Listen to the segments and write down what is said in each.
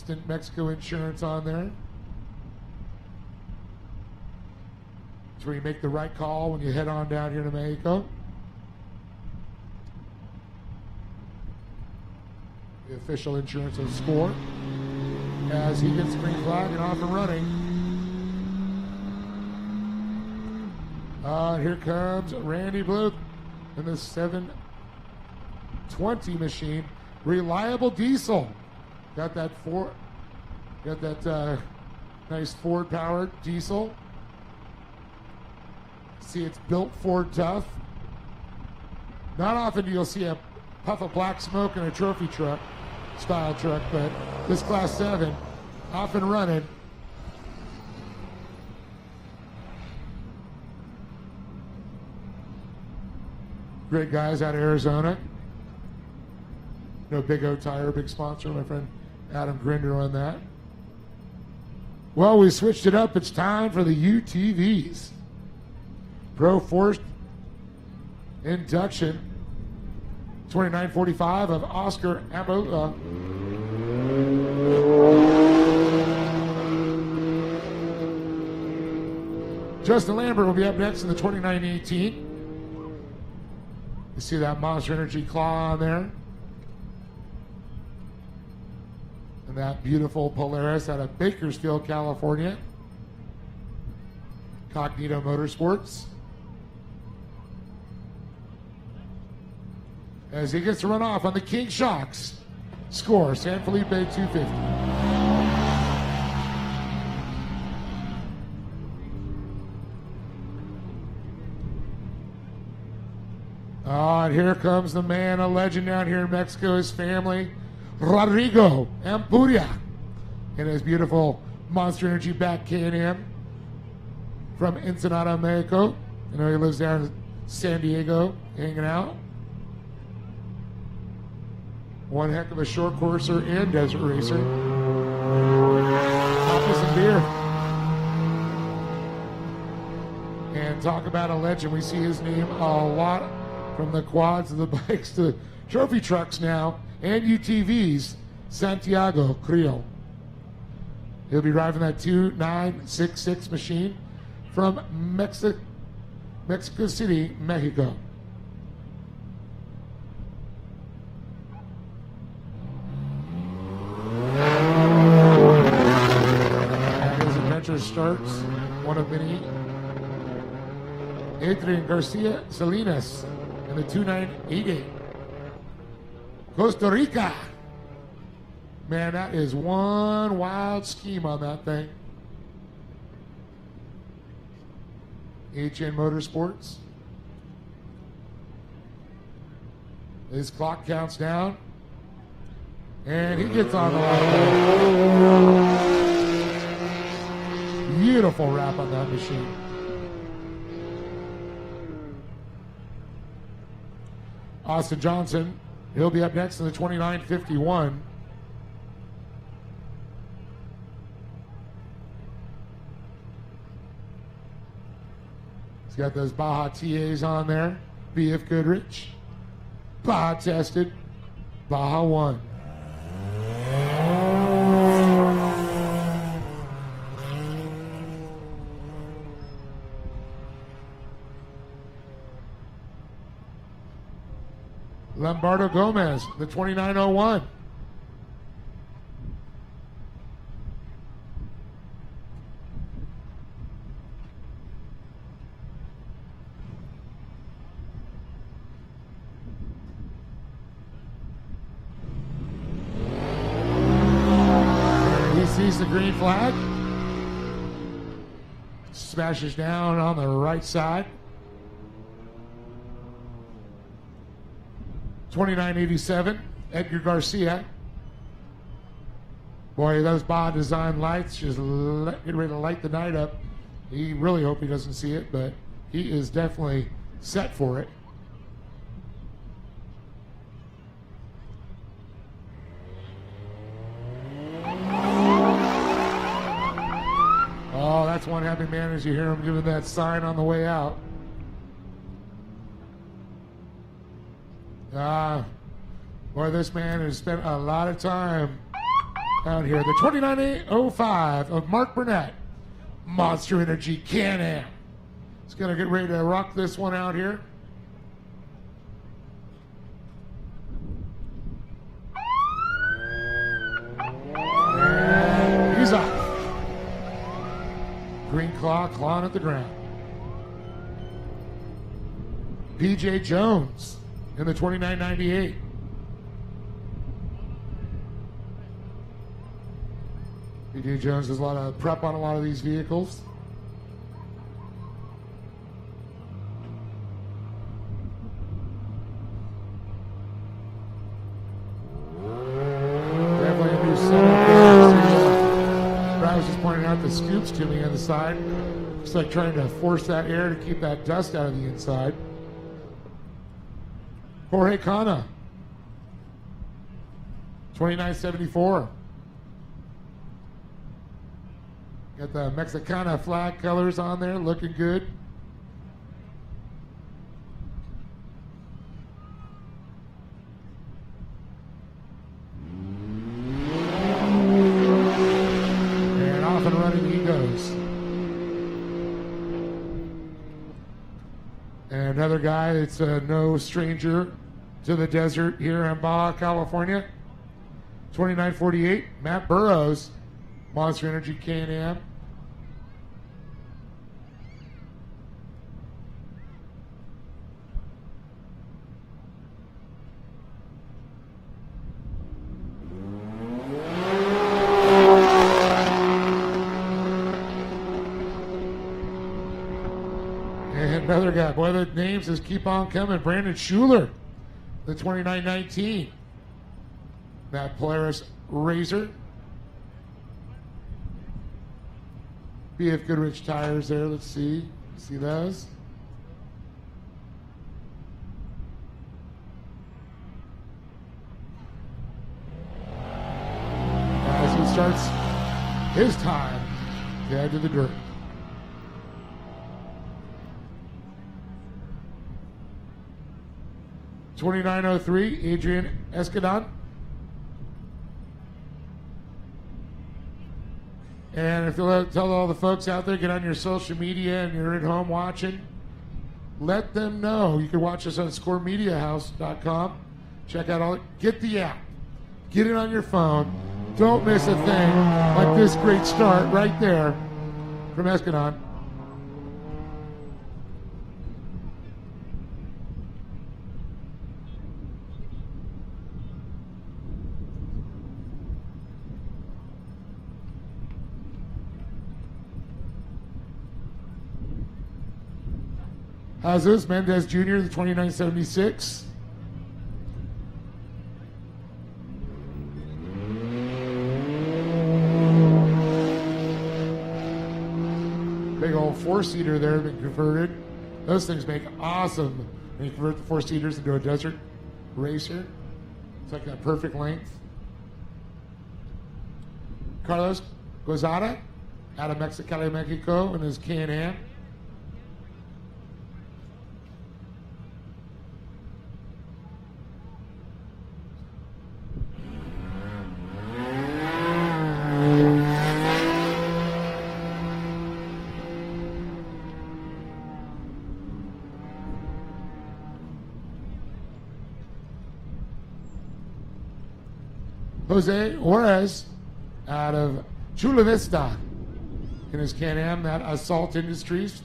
instant Mexico insurance on there. It's where you make the right call when you head on down here to Mexico. The official insurance of Score. As he gets green flag and off and running. Here comes Randy Bluth in the 720 machine. Reliable diesel. Got that nice Ford powered diesel. See, it's built Ford tough. Not often you'll see a puff of black smoke in a trophy truck style truck, but this class 7 off and running. Great guys out of Arizona. Big O Tire, big sponsor, my friend Adam Grinder on that. Well, we switched it up. It's time for the UTVs. Pro Forced Induction. 2945 of Oscar Abo. Justin Lambert will be up next in the 2918. You see that Monster Energy claw on there. And that beautiful Polaris out of Bakersfield, California. Cognito Motorsports. As he gets to run off on the King Shocks. Score, San Felipe 250. And here comes the man, a legend down here in Mexico, his family, Rodrigo Ampuria, in his beautiful Monster Energy back K&M from Ensenada, Mexico. I know he lives down in San Diego, hanging out. One heck of a short courser and desert racer. Papa some beer. And talk about a legend. We see his name a lot from the quads to the bikes to trophy trucks now and UTVs. Santiago Creel. He'll be driving that 2966 machine from Mexico City, Mexico. His adventure starts, one of many. Adrian Garcia Salinas in the 2988. Costa Rica. Man, that is one wild scheme on that thing. HN Motorsports. His clock counts down. And he gets on the line. Beautiful wrap on that machine. Austin Johnson, he'll be up next in the 2951. He's got those Baja TAs on there. BF Goodrich. Baja tested. Baja 1. Lombardo Gomez, the 2901. He sees the green flag. Smashes down on the right side. 2987, Edgar Garcia. Boy, those Baja design lights just getting ready to light the night up. He really hope he doesn't see it, but he is definitely set for it. Oh, that's one happy man as you hear him giving that sign on the way out. Boy, this man has spent a lot of time out here. The 29.05 of Mark Burnett, Monster Energy Can-Am. He's going to get ready to rock this one out here. And he's off. Green claw clawing at the ground. PJ Jones in the 29.98. PJ Jones does a lot of prep on a lot of these vehicles. Definitely a new setup. Brad was just pointing out the scoops to me on the side. It's like trying to force that air to keep that dust out of the inside. Jorge Cana, 29.74. Got the Mexicana flag colors on there, looking good. And off and running he goes. And another guy that's no stranger to the desert here in Baja, California. 29.48, Matt Burrows, Monster Energy Can-Am. And another guy, boy, the names just keep on coming. Brandon Schuler, the 29.19. That Polaris Razor. BF Goodrich tires there. Let's see. See those? As he starts his time to head to the dirt. $29.03, Adrian Escadon. And if you'll tell all the folks out there, get on your social media and you're at home watching, let them know. You can watch us on scoremediahouse.com. Check out all, get the app. Get it on your phone. Don't miss a thing like this great start right there from Escadon. Jesus Mendez Jr., the 29.76. Big old four-seater there been converted. Those things make awesome when you convert the four-seaters into a desert racer. It's like that perfect length. Carlos Gozada out of Mexicali, Mexico in his Can-Am. Jose Juarez out of Chula Vista in his Can-Am, that Assault Industries,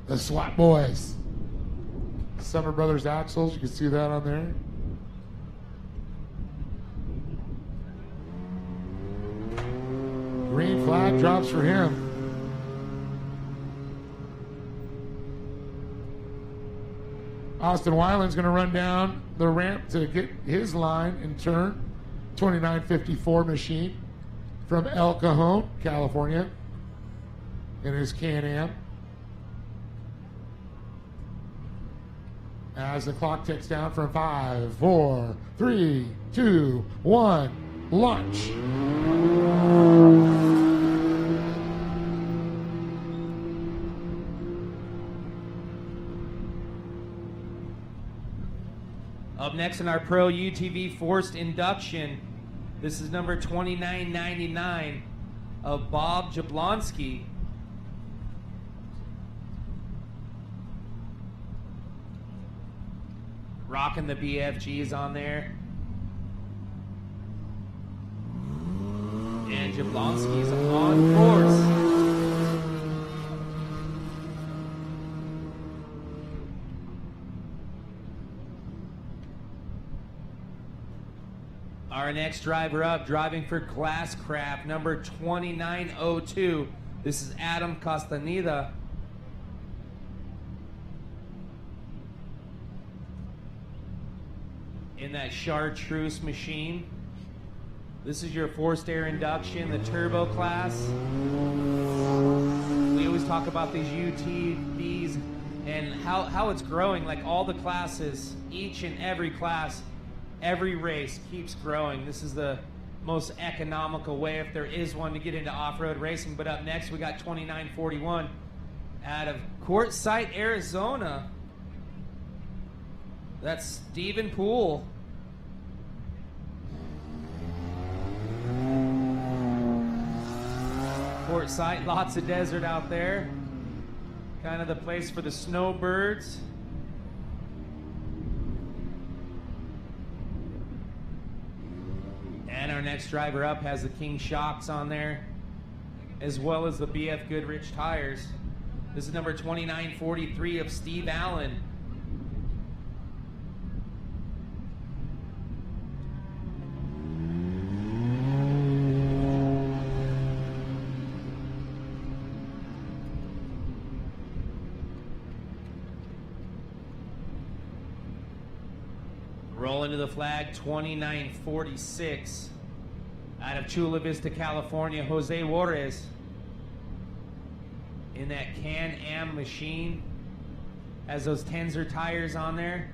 the SWAT boys. Summer Brothers axles, you can see that on there. Green flag drops for him. Austin Weiland's going to run down the ramp to get his line in turn. 29.54 machine from El Cajon, California, in his Can-Am. As the clock ticks down from 5, 4, 3, 2, 1, launch. Up next in our Pro UTV Forced Induction, This is number 2999 of Bob Jablonski. Rocking the BFGs on there. And Jablonski's on course. Our next driver up, driving for Classcraft, number 2902. This is Adam Castaneda. In that chartreuse machine. This is your forced air induction, the turbo class. We always talk about these UTVs and how it's growing, like all the classes, each and every class, every race keeps growing. This is the most economical way, if there is one, to get into off-road racing. But up next, we got 2941 out of Quartzsite, Arizona. That's Stephen Poole. Quartzsite, lots of desert out there. Kind of the place for the snowbirds. And our next driver up has the King shocks on there, as well as the BF Goodrich tires. This is number 2943 of Steve Allen. Rolling to the flag, 2946 out of Chula Vista, California, Jose Juarez. In that Can-Am machine, has those Tenzer tires on there.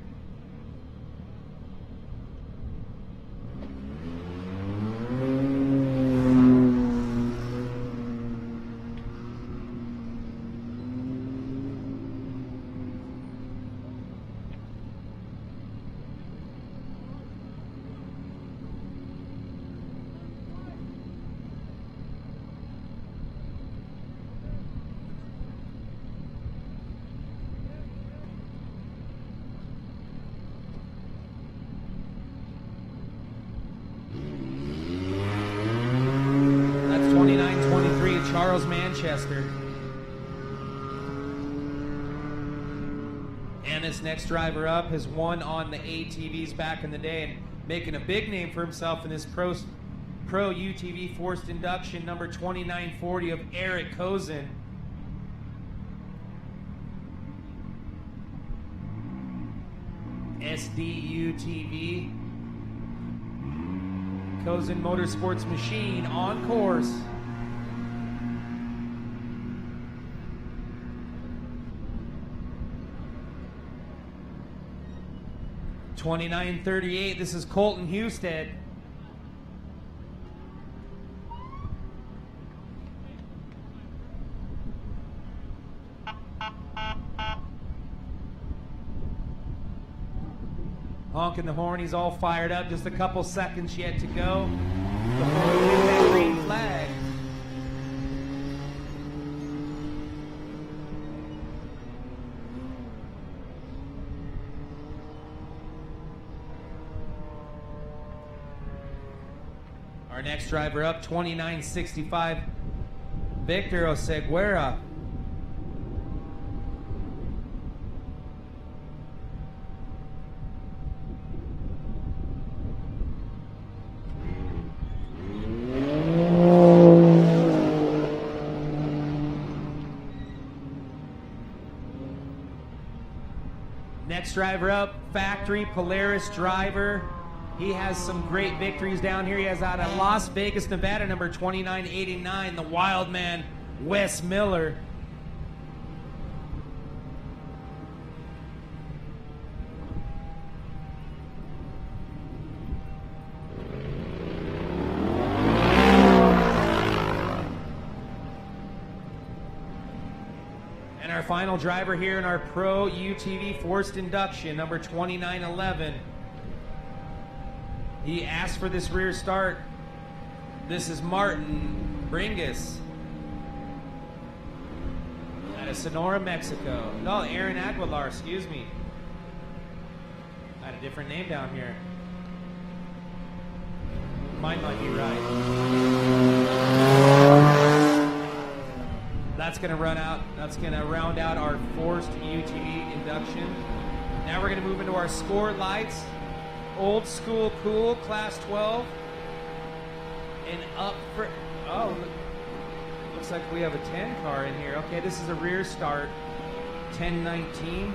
Charles Manchester. And this next driver up has won on the ATVs back in the day and making a big name for himself in this pro UTV forced induction, number 2940 of Eric Kozin. SDUTV. Kozin Motorsports Machine on course. 2938, this is Colton Husted. Honking the horn, he's all fired up. Just a couple seconds yet to go before we get that green flag. Our next driver up, 2965, Victor Oseguera. Next driver up, factory Polaris driver. He has some great victories down here. He has out of Las Vegas, Nevada, number 2989, the wild man, Wes Miller. And our final driver here in our Pro UTV Forced Induction, number 2911. He asked for this rear start This is Martin Bringus out of Sonora, Mexico. No, Aaron Aguilar, excuse me. I had a different name down here. Mine might be right. That's gonna run out. That's gonna round out our forced UTV induction. Now we're gonna move into our score lights. Old school cool, class 12. And up for, oh, looks like we have a 10 car in here. Okay, this is a rear start, 1019.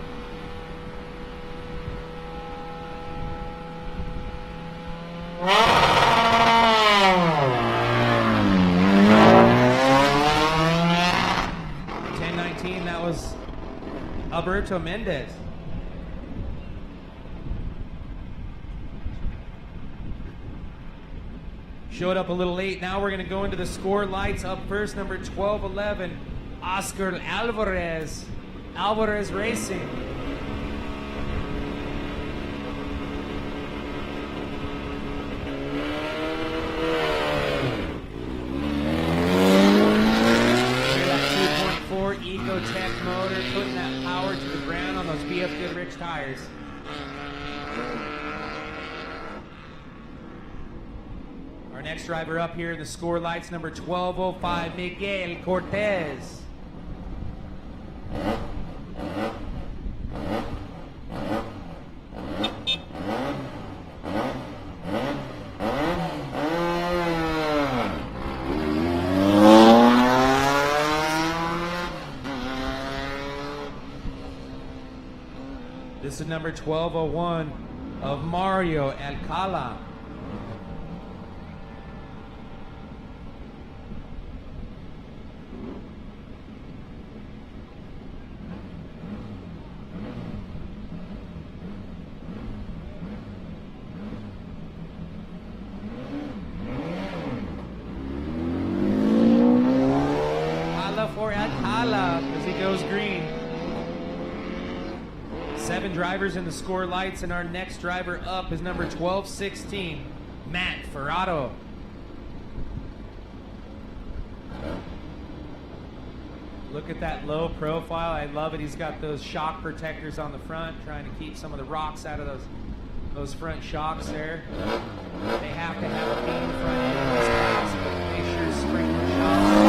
That was Alberto Mendez. Showed up a little late. Now we're going to go into the score lights. Up first, number 1211, Oscar Alvarez. Alvarez Racing. That 2.4 Ecotech motor, putting that power to the ground on those BF Goodrich tires. Our next driver up here in the score lights, number 1205, Miguel Cortez. This is number 1201 of Mario Alcala. For Alcala as he goes green. 7 drivers in the score lights, and our next driver up is number 1216, Matt Ferrato. Look at that low profile. I love it. He's got those shock protectors on the front, trying to keep some of the rocks out of those front shocks there. They have to have a beam front end in this class, but make sure spring the shocks.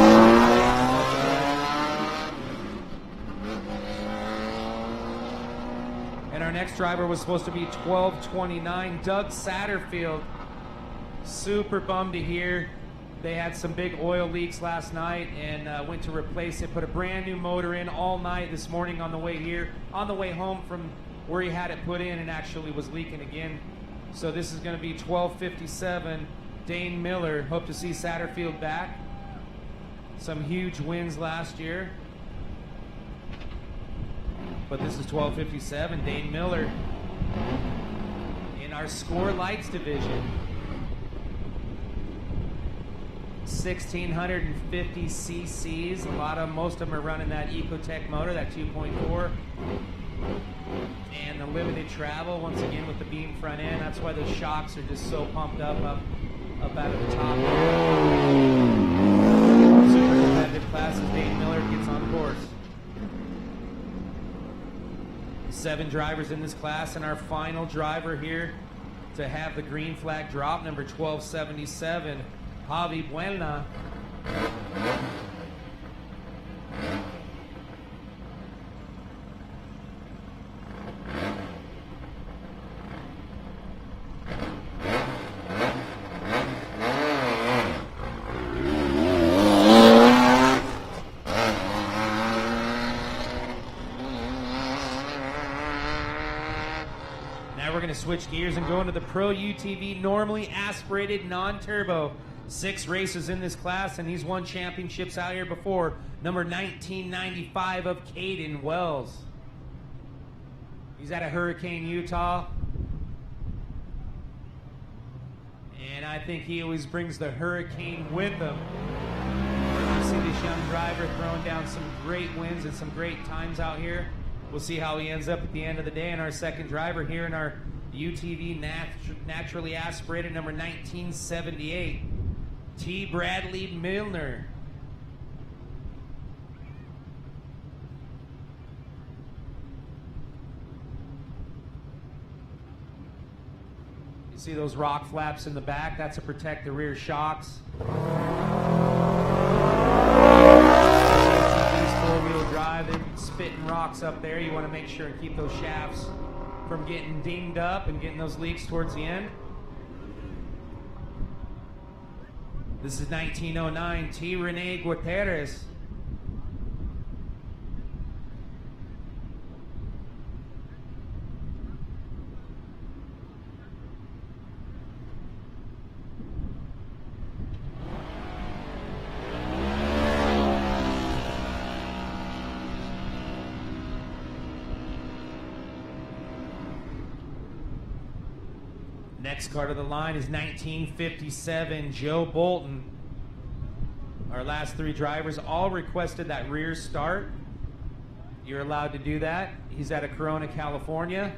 And our next driver was supposed to be 1229, Doug Satterfield. Super bummed to hear they had some big oil leaks last night and went to replace it. Put a brand new motor in all night this morning on the way here, on the way home from where he had it put in, and actually was leaking again. So this is going to be 1257, Dane Miller. Hope to see Satterfield back. Some huge wins last year. But this is 1257, Dane Miller in our score lights division. 1650 cc's. Most of them are running that Ecotech motor, that 2.4. And the limited travel, once again with the beam front end. That's why those shocks are just so pumped up out of the top there. Super competitive classes. Dane Miller gets on course. 7 drivers in this class, and our final driver here to have the green flag drop, number 1277, Javi Buena. Now we're going to switch gears and go into the Pro UTV, normally aspirated, non-turbo. 6 races in this class, and he's won championships out here before. Number 1995 of Caden Wells. He's out of Hurricane, Utah. And I think he always brings the Hurricane with him. You see this young driver throwing down some great wins and some great times out here. We'll see how he ends up at the end of the day. And our second driver here in our UTV naturally aspirated, number 1978. T. Bradley Milner. You see those rock flaps in the back? That's to protect the rear shocks. Four-wheel drive, they're spitting rocks up there. You want to make sure and keep those shafts from getting dinged up and getting those leaks towards the end. This is 1909 T. Rene Guterres. Next car to the line is 1957 Joe Bolton. Our last three drivers all requested that rear start. You're allowed to do that. He's out of Corona, California.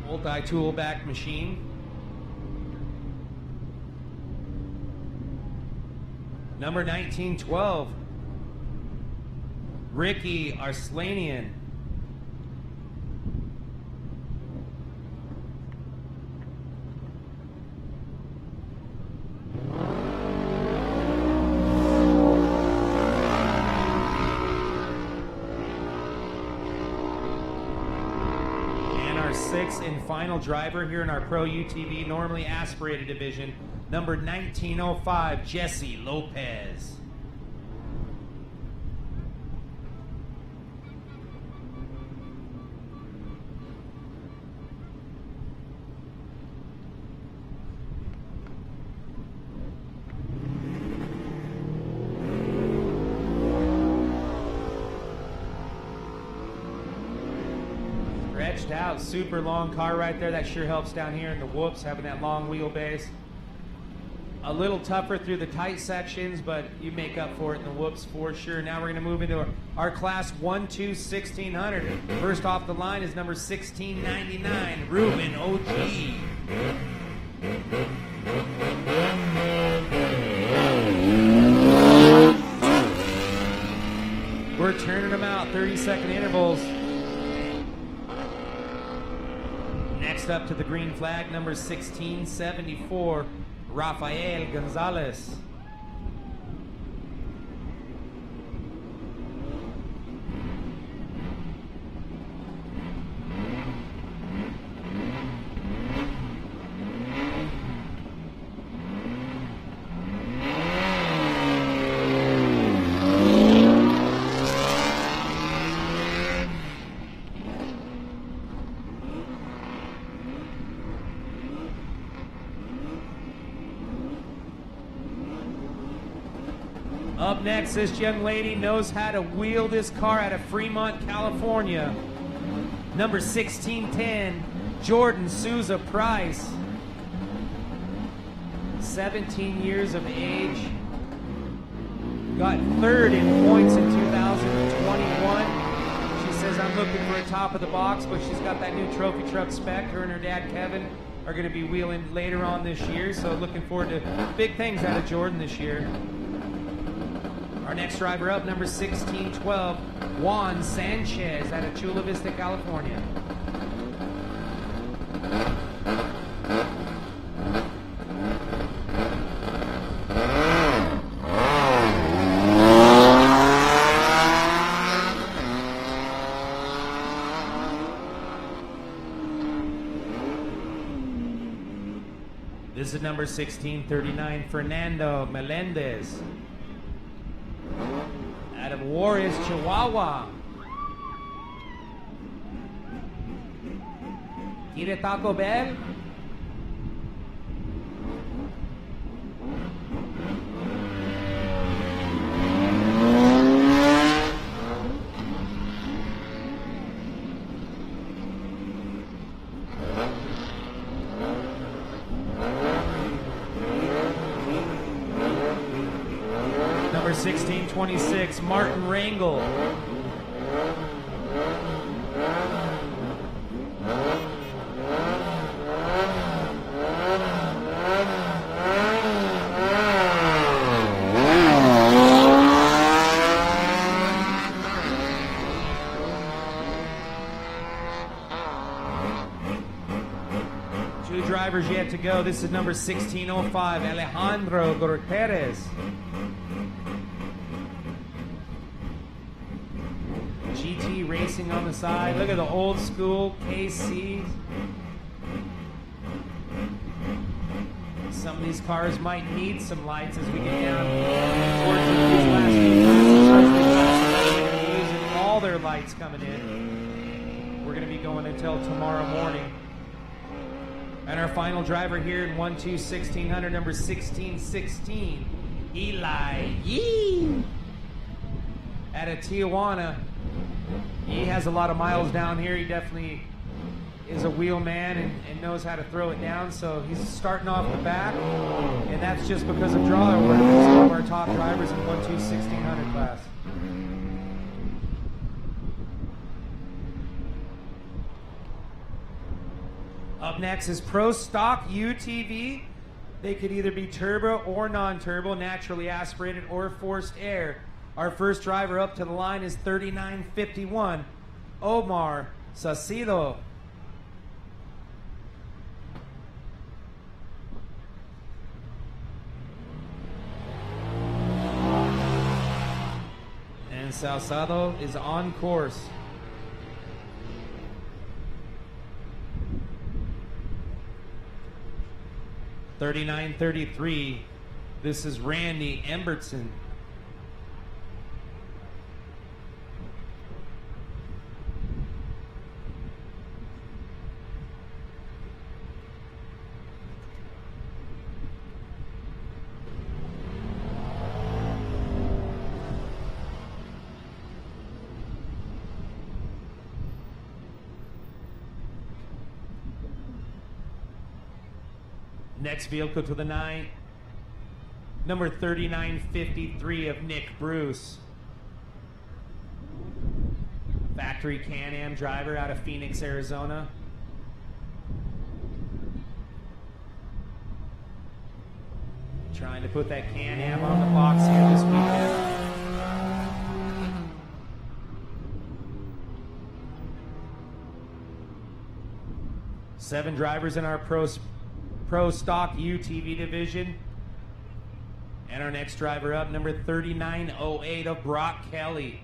Multi-tool back machine. Number 1912, Ricky Arslanian. And our sixth and final driver here in our Pro UTV, normally aspirated division, number 1905, Jesse Lopez. Stretched out, super long car right there. That sure helps down here in the whoops, having that long wheelbase. A little tougher through the tight sections, but you make up for it in the whoops for sure. Now we're going to move into our class 1-2-1600. First off the line is number 1699, Ruben OG. We're turning them out, 30-second intervals. Next up to the green flag, number 1674, Rafael Gonzalez. Up next, this young lady knows how to wheel this car out of Fremont, California. Number 1610, Jordan Souza Price. 17 years of age. Got third in points in 2021. She says, I'm looking for a top of the box, but she's got that new trophy truck spec. Her and her dad, Kevin, are going to be wheeling later on this year. So looking forward to big things out of Jordan this year. Our next driver up, number 1612, Juan Sanchez out of Chula Vista, California. This is number 1639, Fernando Melendez. Out of Juarez, Chihuahua. Quiere Taco Bell? 1626, Martin Rangel. Two drivers yet to go. This is number 1605, Alejandro Gutierrez. GT Racing on the side. Look at the old school KC. Some of these cars might need some lights as we get down towards these last few classes. They're using all their lights coming in. We're going to be going until tomorrow morning. And our final driver here in 1-2-1600, number 1616, Eli Yee. Out of Tijuana. He has a lot of miles down here. He definitely is a wheel man and knows how to throw it down. So he's starting off the back, and that's just because of draw order. He's one of our top drivers in 1-2-1600 class. Up next is Pro Stock UTV. They could either be turbo or non-turbo, naturally aspirated or forced air. Our first driver up to the line is 3951, Omar Sacido. And Salsado is on course. $39.33. This is Randy Embertson. Next vehicle to the 9, number 3953 of Nick Bruce. Factory Can-Am driver out of Phoenix, Arizona. Trying to put that Can-Am on the box here this weekend. Seven drivers in our Pro Stock UTV division. And our next driver up, number 3908 of Brock Kelly.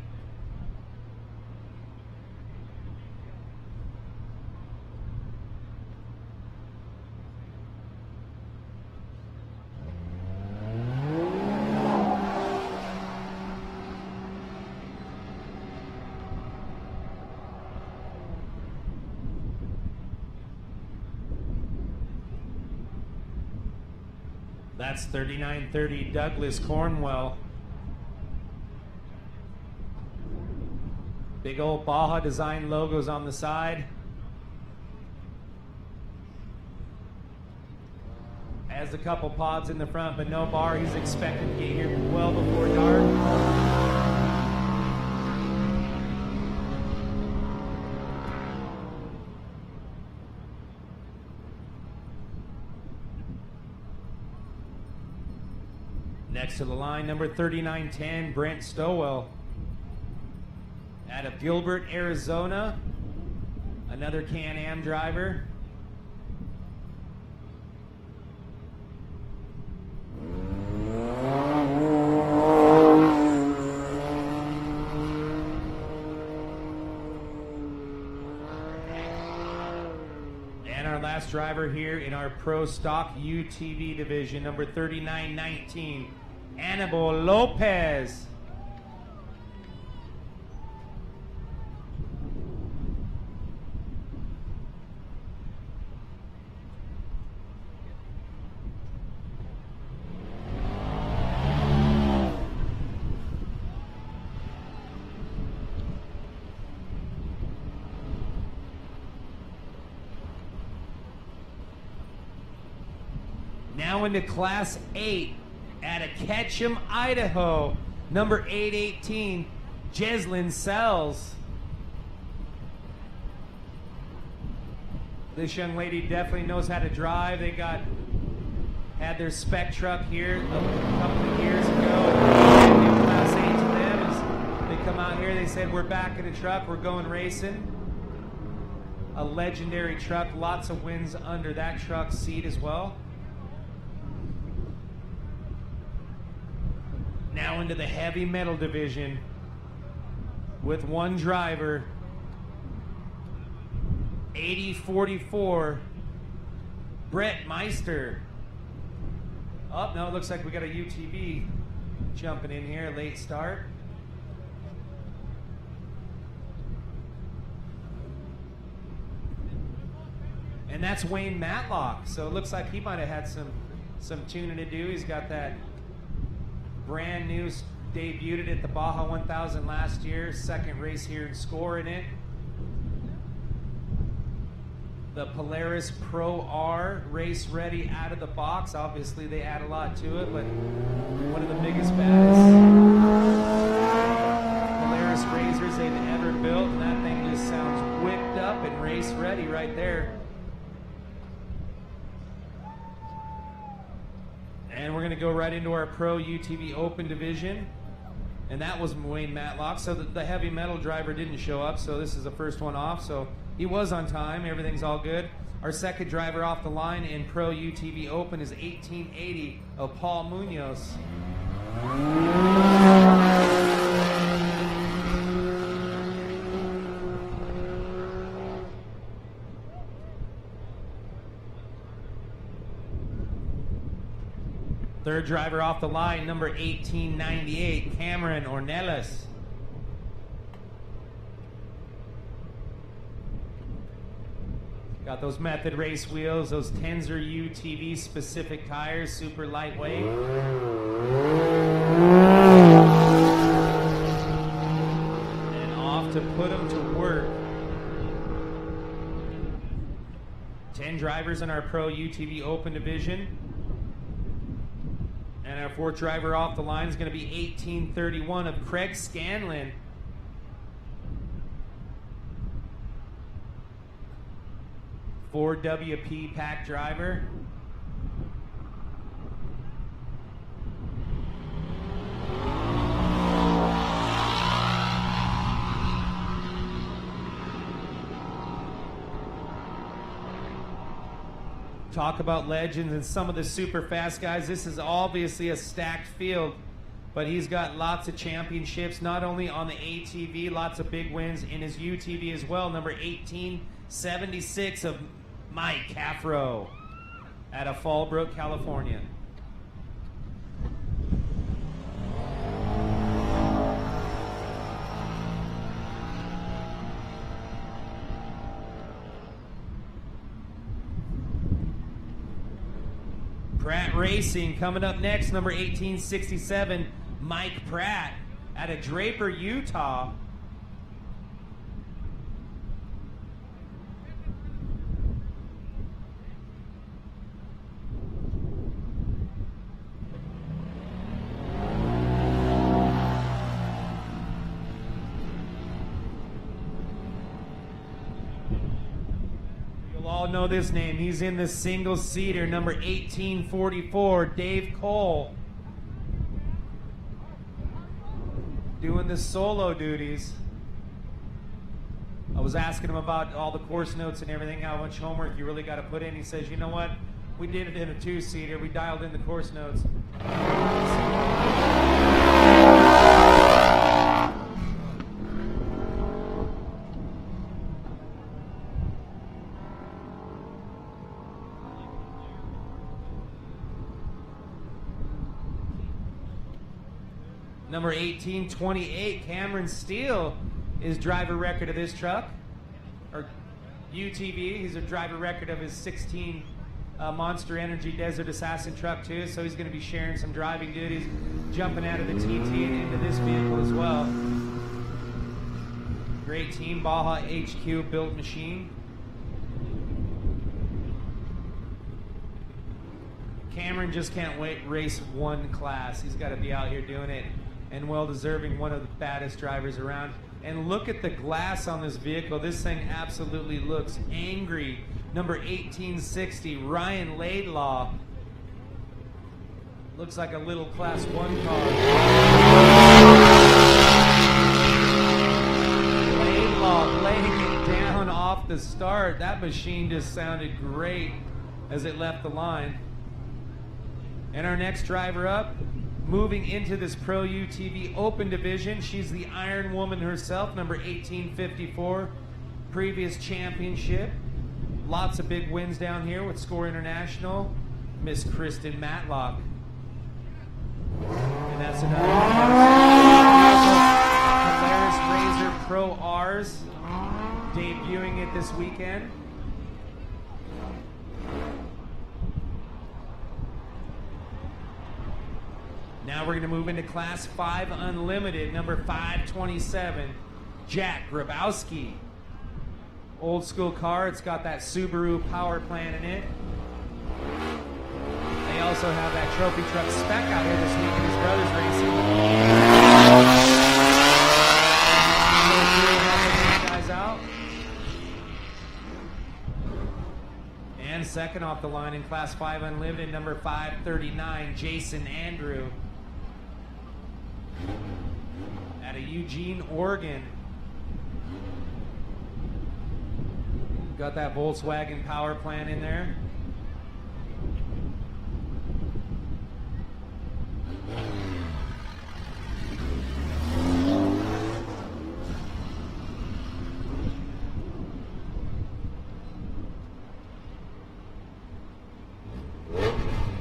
That's 3930 Douglas Cornwell. Big old Baja design logos on the side. Has a couple pods in the front, but no bar. He's expected to get here well before dark. Next to the line, number 3910, Brent Stowell. Out of Gilbert, Arizona. Another Can-Am driver. And our last driver here in our Pro Stock UTV division, number 3919. Annabelle Lopez. Now into Class 8. Out of Ketchum, Idaho, Number 818, Jeslyn Sells. This young lady definitely knows how to drive. They had their spec truck here a couple of years ago. Class 8 to them. As they come out here, they said, we're back in a truck, we're going racing. A legendary truck, lots of wins under that truck seat as well. Now into the heavy metal division with one driver. 8044, Brett Meister. Oh, no, it looks like we got a UTV jumping in here, late start. And that's Wayne Matlock. So it looks like he might have had some tuning to do. He's got that brand new, debuted at the Baja 1000 last year, second race here and scoring it. The Polaris Pro R, race ready out of the box. Obviously they add a lot to it, but one of the biggest, baddest Polaris razors they've ever built, and that thing just sounds whipped up and race ready right there. And we're going to go right into our Pro UTV Open division. And that was Wayne Matlock. So the heavy metal driver didn't show up, so this is the first one off. So he was on time. Everything's all good. Our second driver off the line in Pro UTV Open is 1880 of Paul Munoz. Third driver off the line, number 1898, Cameron Ornelas. Got those Method Race wheels, those Tenzer UTV specific tires, super lightweight. And off to put them to work. 10 drivers in our Pro UTV Open division. And our fourth driver off the line is going to be 1831 of Craig Scanlon. Ford WP pack driver. Talk about legends and some of the super fast guys. This is obviously a stacked field, but he's got lots of championships, not only on the ATV, lots of big wins in his UTV as well. Number 1876 of Mike Caffro out of Fallbrook, California. Pratt Racing coming up next, number 1867, Mike Pratt out of Draper, Utah. All know this name. He's in the single-seater, number 1844, Dave Cole. Doing the solo duties. I was asking him about all the course notes and everything, how much homework you really got to put in. He says, you know what? We did it in a two-seater. We dialed in the course notes. Number 1828, Cameron Steele is driver record of this truck, or UTV. He's a driver record of his 16 Monster Energy Desert Assassin truck too, so he's going to be sharing some driving duties, jumping out of the TT and into this vehicle as well. Great team, Baja HQ built machine. Cameron just can't wait race one class. He's got to be out here doing it. and well-deserving, one of the baddest drivers around. And look at the glass on this vehicle. This thing absolutely looks angry. Number 1860, Ryan Laidlaw. Looks like a little Class 1 car. Laidlaw laying it down off the start. That machine just sounded great as it left the line. And our next driver up, moving into this Pro UTV Open division, she's the Iron Woman herself, number 1854, previous championship. Lots of big wins down here with Score International, Miss Kristen Matlock. And that's another Polaris Razor Pro R's debuting it this weekend. Now we're going to move into Class 5 Unlimited, number 527, Jack Grabowski. Old school car, it's got that Subaru power plant in it. They also have that trophy truck spec out here this week, and his brother's racing. Guys out. And second off the line in Class 5 Unlimited, number 539, Jason Andrew. Out of Eugene, Oregon. Got that Volkswagen power plant in there.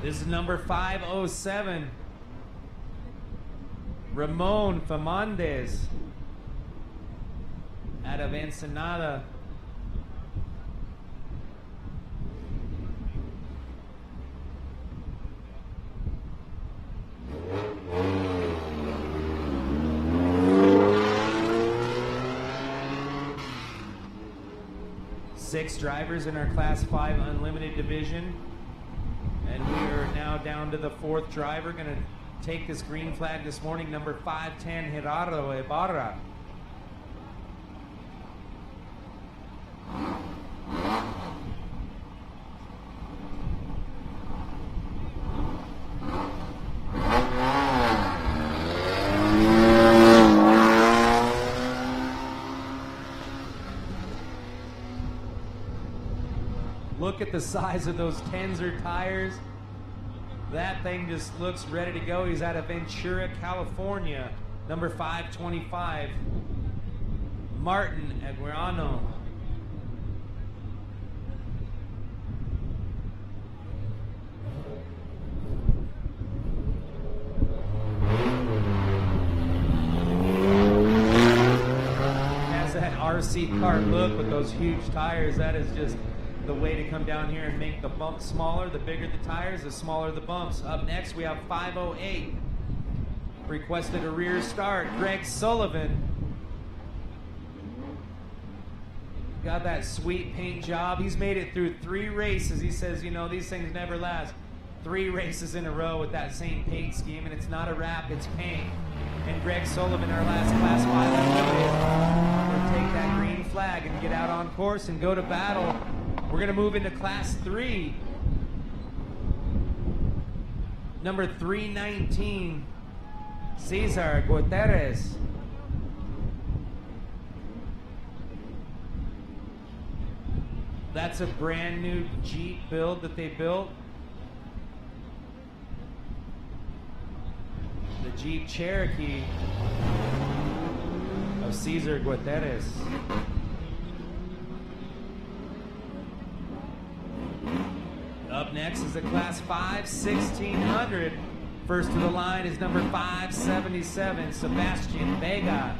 This is number 507. Ramon Famandes out of Ensenada. Six drivers in our Class 5 Unlimited division. And we are now down to the fourth driver. Going to take this green flag this morning, number 510, Gerardo Ibarra. Look at the size of those Tenzer tires. That thing just looks ready to go. He's out of Ventura, California. Number 525, Martin Aguirano. Has that RC car look with those huge tires. That is just the way to come down here and make the bumps smaller. The bigger the tires, the smaller the bumps. Up next, we have 508. Requested a rear start, Greg Sullivan. Got that sweet paint job. He's made it through 3 races. He says, you know, these things never last. 3 races in a row with that same paint scheme, and it's not a wrap, it's paint. And Greg Sullivan, our last Class 5 Unlimited, will take that green flag and get out on course and go to battle. We're going to move into Class 3. Number 319, Cesar Guterres. That's a brand new Jeep build that they built. The Jeep Cherokee of Cesar Guterres. Up next is the Class 5 1600. First to the line is number 577, Sebastian Vega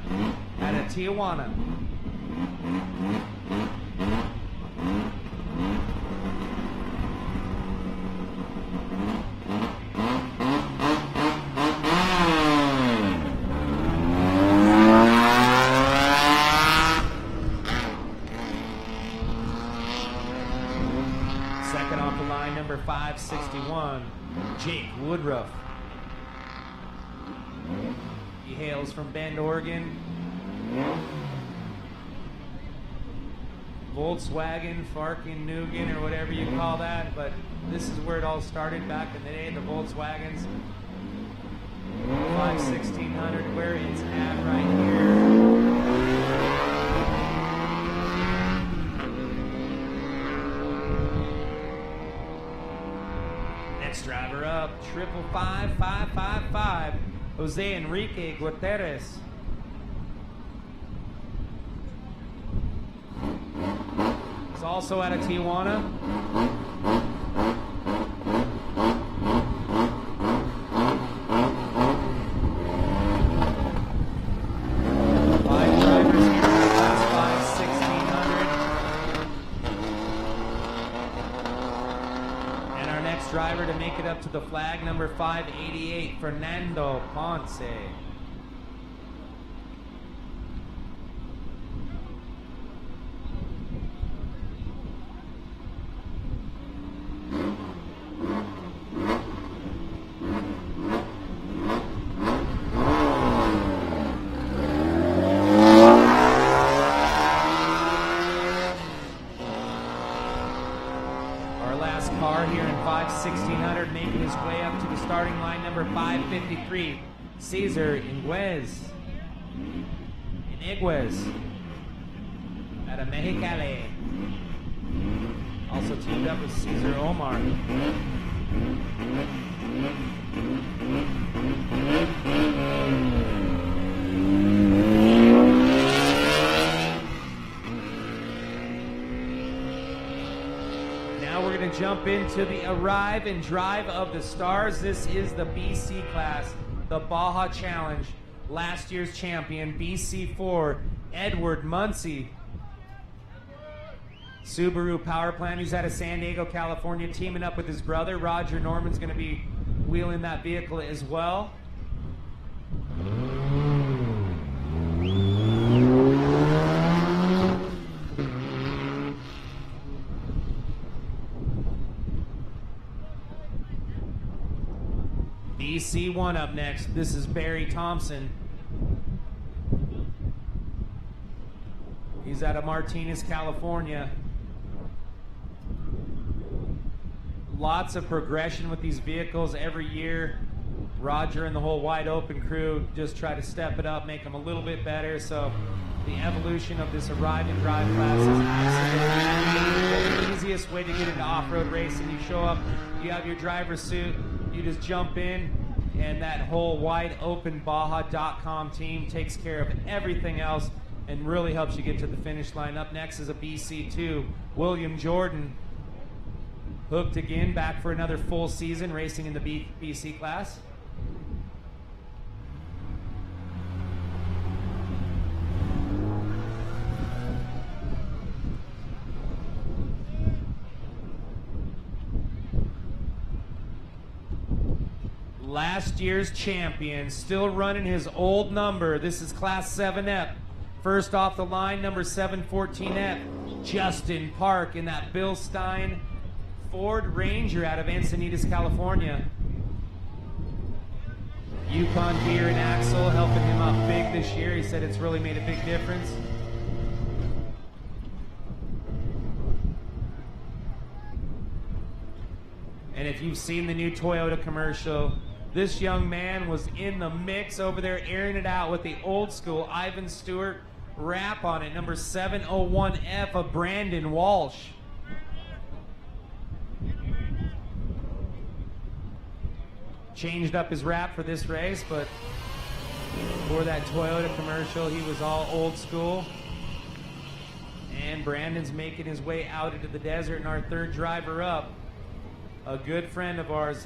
out of Tijuana. Second off the line, number 561, Jake Woodruff. He hails from Bend, Oregon. Volkswagen, Farken, Nugan, or whatever you call that, but this is where it all started back in the day, the Volkswagens. 1600, where it's at right here. Next driver up, 55555, Jose Enrique Guterres. He's also out of Tijuana. Five drivers here in class 1600. And our next driver to make it up to the flag, number 588, Fernando Ponce. Cesar Iniguez out of Mexicali. Also teamed up with Cesar Omar. Now we're going to jump into the Arrive and Drive of the Stars. This is the BC class. The Baja Challenge, last year's champion, BC4, Edward Muncie. Subaru power plant, he's out of San Diego, California, teaming up with his brother. Roger Norman's going to be wheeling that vehicle as well. BC1 up next. This is Barry Thompson. He's out of Martinez, California. Lots of progression with these vehicles every year. Roger and the whole Wide Open crew just try to step it up, make them a little bit better. So the evolution of this Arrive and Drive class is absolutely the easiest way to get into off-road racing. You show up, you have your driver's suit, you just jump in, and that whole wideopenbaja.com team takes care of everything else and really helps you get to the finish line. Up next is a BC2, William Jordan. Hooked again, back for another full season racing in the BC class. Last year's champion, still running his old number. This is Class 7F. First off the line, number 714F, Justin Park in that Bill Stein Ford Ranger out of Encinitas, California. Yukon gear and axle helping him out big this year. He said it's really made a big difference. And if you've seen the new Toyota commercial, this young man was in the mix over there, airing it out with the old school Ivan Stewart wrap on it, number 701F of Brandon Walsh. Changed up his wrap for this race, but for that Toyota commercial, he was all old school. And Brandon's making his way out into the desert, and our third driver up, a good friend of ours,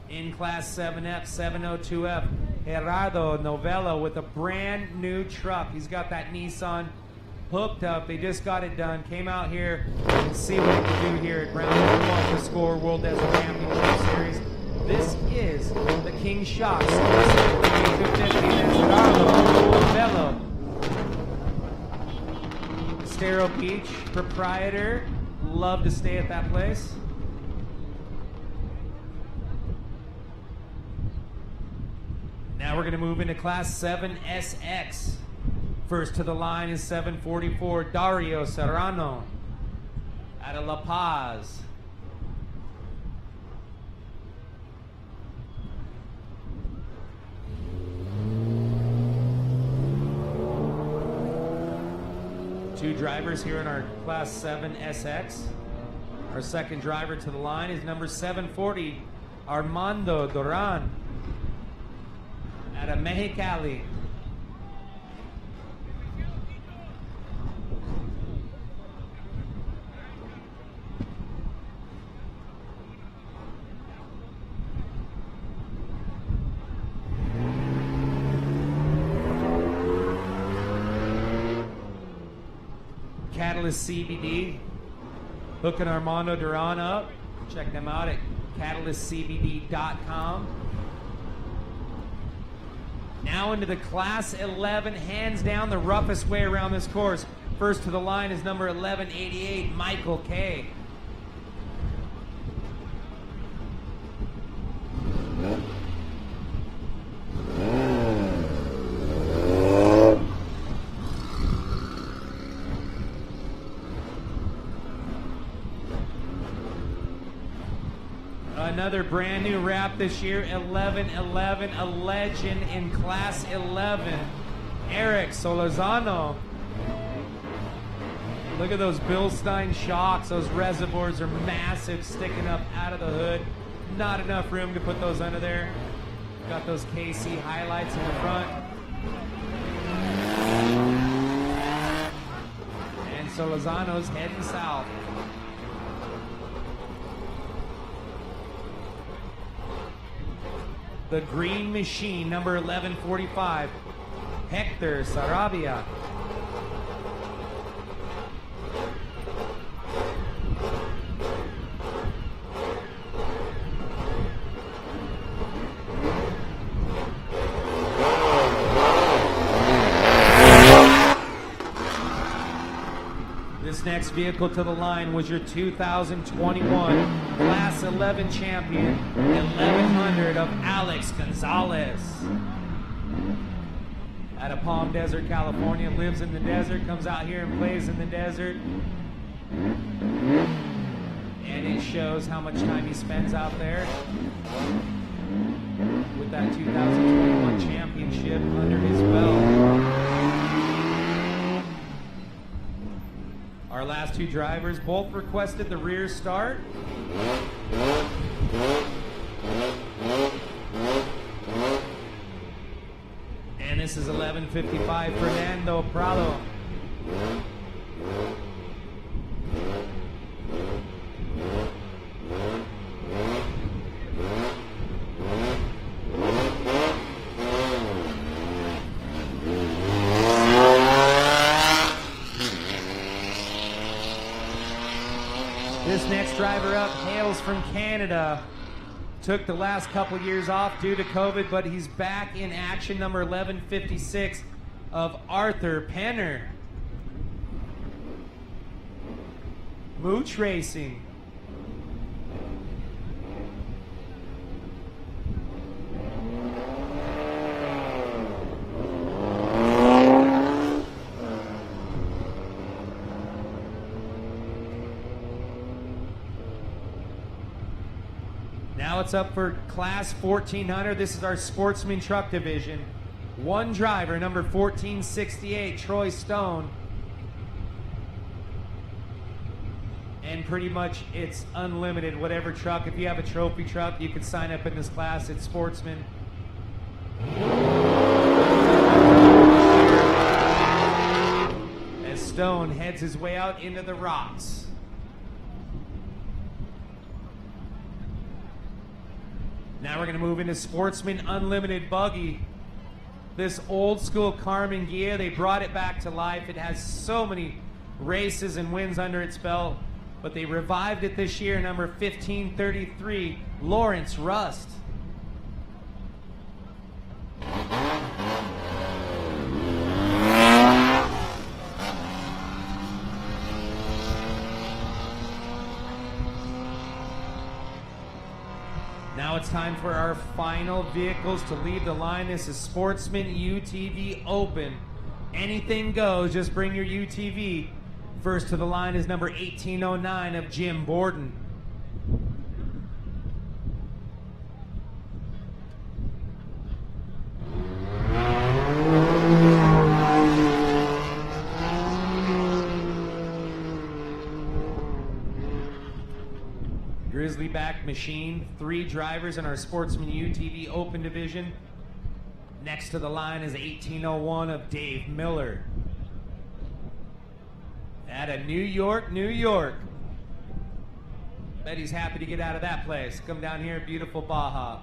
in Class 7F, 702F, Gerardo Novella with a brand new truck. He's got that Nissan hooked up. They just got it done. Came out here and see what he can do here at round 1 to score World Desert Championship Series. This is the King Shocks. Gerardo Novella. Estero Beach proprietor. Love to stay at that place. Now we're we're going to move into Class 7SX. First to the line is 744 Dario Serrano out of La Paz. Two drivers here in our Class 7SX. Our second driver to the line is number 740, Armando Duran, out of Mexicali. Catalyst CBD, hooking Armando Duran up. Check them out at catalystcbd.com. Now into the Class 11, hands down the roughest way around this course. First to the line is number 1188, Michael K. Another brand new wrap this year, 1111, a legend in Class 11, Eric Solozano. Look at those Bilstein shocks. Those reservoirs are massive, sticking up out of the hood. Not enough room to put those under there. Got those KC highlights in the front. And Solozano's heading south. The Green Machine, number 1145, Hector Sarabia. This next vehicle to the line was your 2021 Class 11 champion, 1100 of Alex Gonzalez. Out of Palm Desert, California, lives in the desert, comes out here and plays in the desert. And it shows how much time he spends out there with that 2021 championship under his belt. Our last two drivers both requested the rear start. And this is 1155 Fernando Prado. This next driver up hails from Canada. Took the last couple years off due to COVID, but he's back in action, number 1156 of Arthur Penner. Mooch Racing. Now it's up for Class 1400. This is our Sportsman truck division. One driver, number 1468, Troy Stone. And pretty much it's unlimited, whatever truck. If you have a trophy truck, you can sign up in this class at Sportsman. As Stone heads his way out into the rocks. Now we're going to move into Sportsman Unlimited Buggy. This old school Carmen Ghia, they brought it back to life. It has so many races and wins under its belt, but they revived it this year, number 1533, Lawrence Rust. Now it's time for our final vehicles to leave the line. This is Sportsman UTV Open. Anything goes, just bring your UTV. First to the line is number 1809 of Jim Borden. Grizzlyback Machine, 3 drivers in our Sportsman UTV Open division. Next to the line is 1801 of Dave Miller. Out of New York, New York. Bet he's happy to get out of that place. Come down here, beautiful Baja.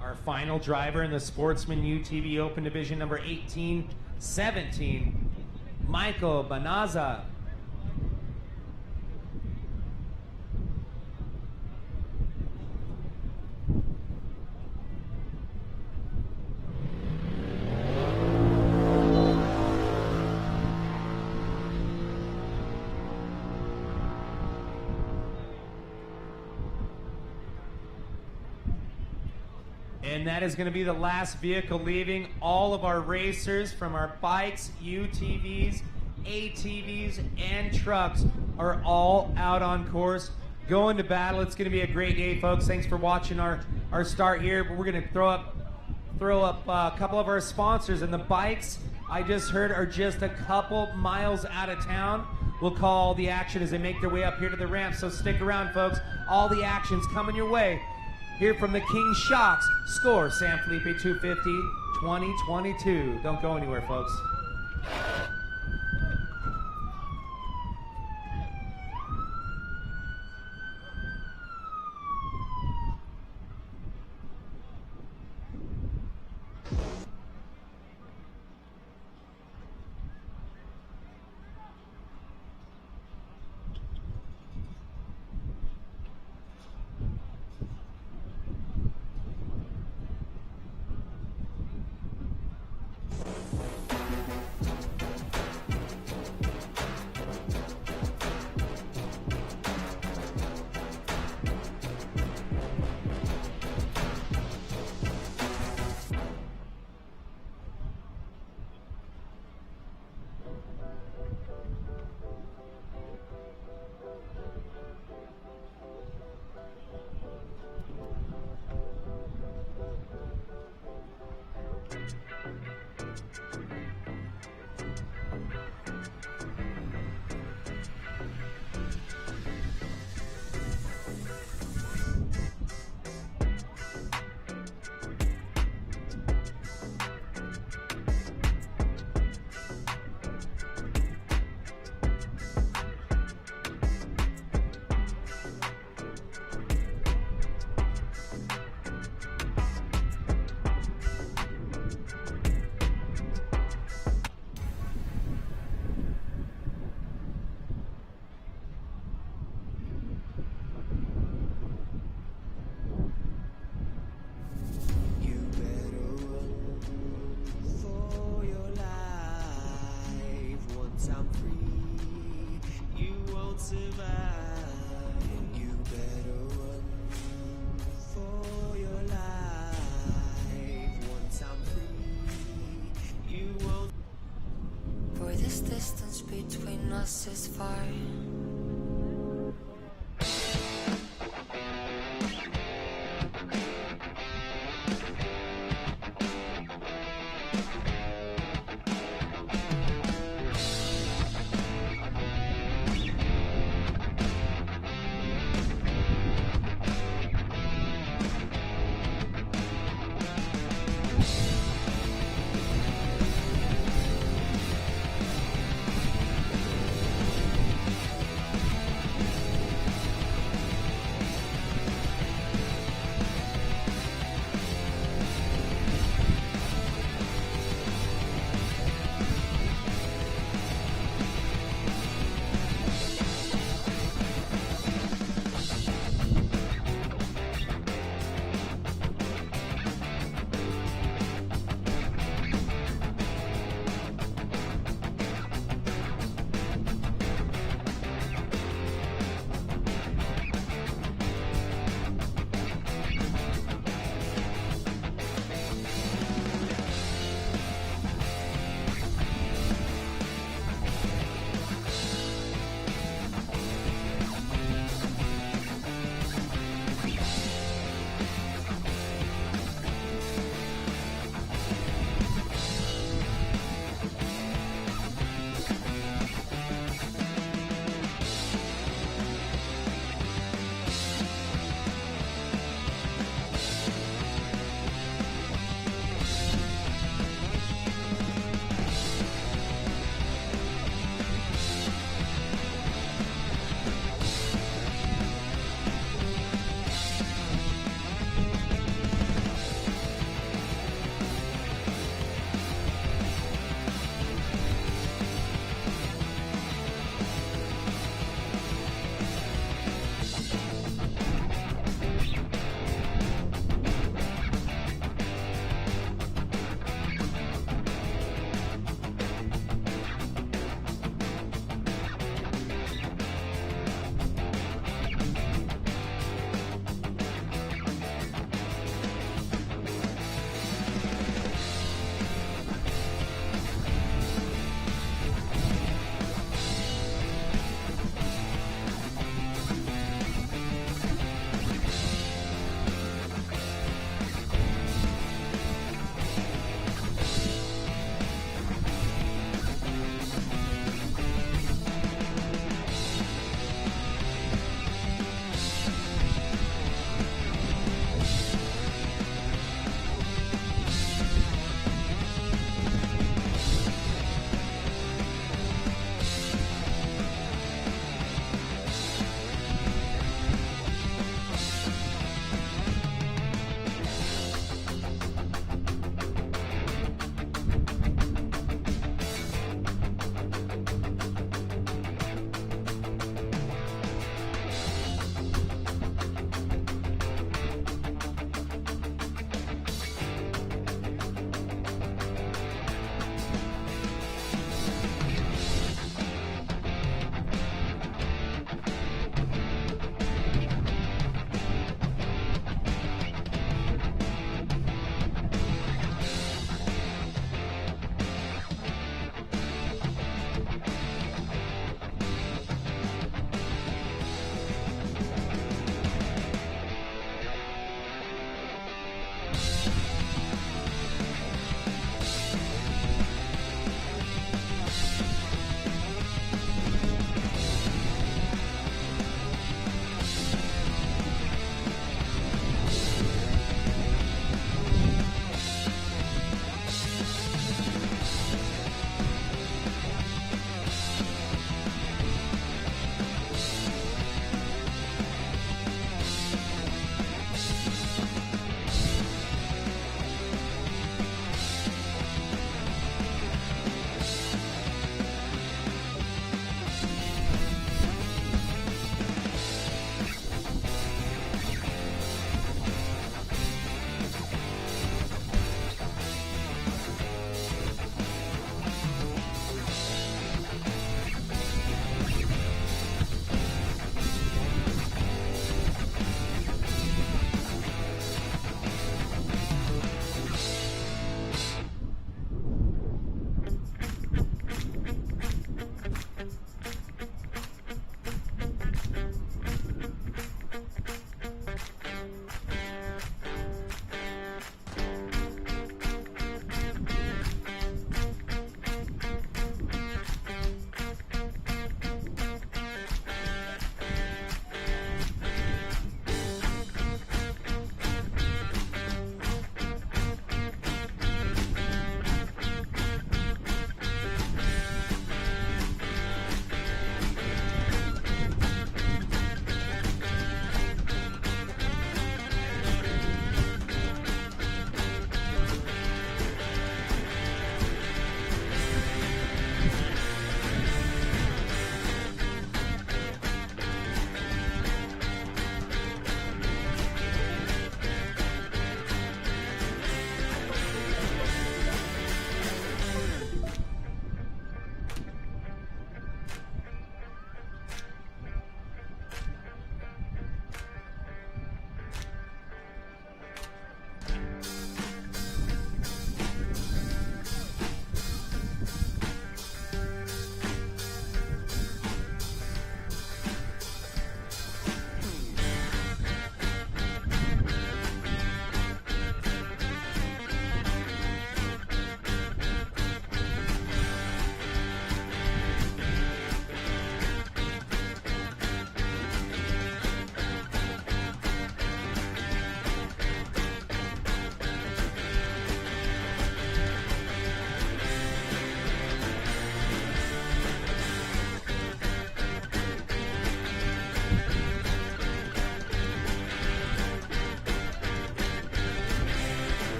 Our final driver in the Sportsman UTV Open Division, number 1817, Michael Banaza. And that is going to be the last vehicle leaving. All of our racers from our bikes, UTVs, ATVs, and trucks are all out on course, going to battle. It's going to be a great day, folks. Thanks for watching our start here. But we're going to throw up a couple of our sponsors. And the bikes, I just heard, are just a couple miles out of town. We'll call the action as they make their way up here to the ramp. So stick around, folks. All the action's coming your way. Here from the King Shocks, score San Felipe 250 2022. Don't go anywhere, folks. Distance between us is far.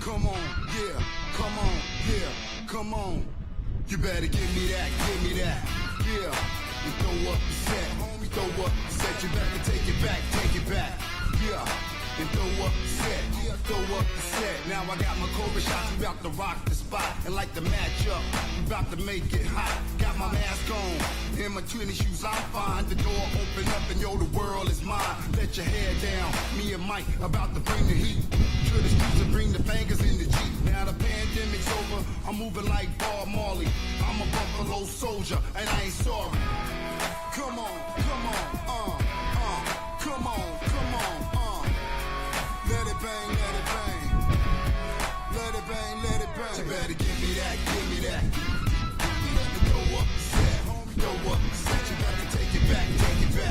Come on, yeah, come on, yeah, come on. You better give me that, yeah. You throw up the set, homie, throw up the set. You better take it back, yeah. And throw up the set, yeah, throw up the set. Now I got my Cobra shots, we about to rock the spot. And like the matchup, we about to make it hot. Got my mask on, in my tennis shoes, I'm fine. The door open up and yo, the world is mine. Let your hair down, me and Mike about to bring the heat. To the streets and bring the bangers in the Jeep. Now the pandemic's over, I'm moving like Bob Marley. I'm a Buffalo soldier, and I ain't sorry. Come on, come on, come on, come on, let it bang, let it bang. Let it bang, let it bang. You better give me that, give me that. Throw up the set, homie, throw up the set. You better take it back, yeah.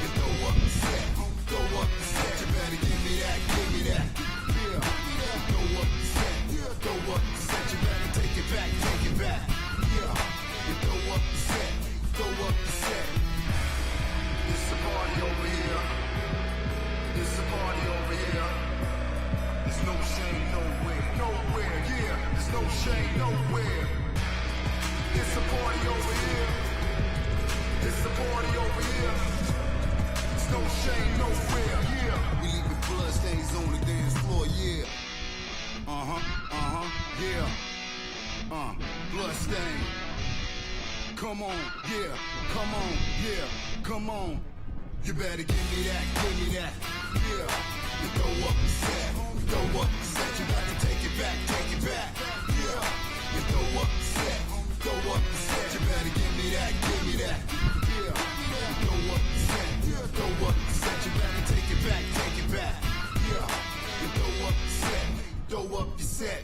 You throw up the set, homie, throw up the set. You better give me that, yeah. Throw up the set, yeah, throw up the set. You better take it back, yeah. You throw up the set, throw up the set. It's a party over here. It's a party over here. There's no shame nowhere, yeah. There's no shame nowhere. It's a party over here. It's a party over here. There's no shame nowhere, yeah. We leaving blood stains on the dance floor, yeah. Yeah. Blood stain. Come on, yeah. Come on, yeah. Come on. You better give me that, yeah. You throw up the set, throw up the set. You better take it back, yeah. You throw up the set, throw up the set. You better give me that, yeah. You throw up the set, throw up the set. You better take it back, yeah. You throw up the set, throw up the set.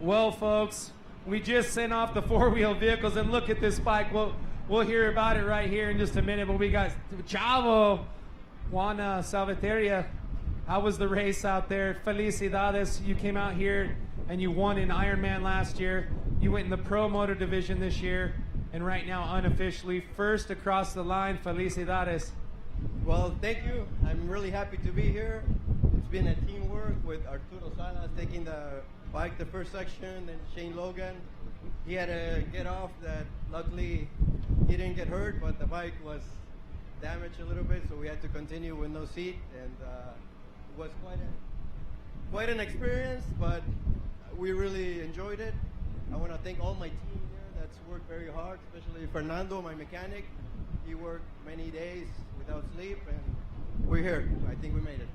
Well, folks, we just sent off the four-wheel vehicles, and look at this bike. We'll hear about it right here in just a minute. But we got Chavo, Juana Salvateria. How was the race out there? Felicidades. You came out here and you won in Ironman last year. You went in the Pro Moto division this year, and right now, unofficially, first across the line. Felicidades. Well, thank you. I'm really happy to be here. It's been a teamwork with Arturo Salas taking the bike the first section, and Shane Logan. He had to get off. That luckily he didn't get hurt, but the bike was damaged a little bit, so we had to continue with no seat, and it was quite an experience, but we really enjoyed it. I want to thank all my team here that's worked very hard, especially Fernando, my mechanic. He worked many days without sleep, and we're here. I think we made it.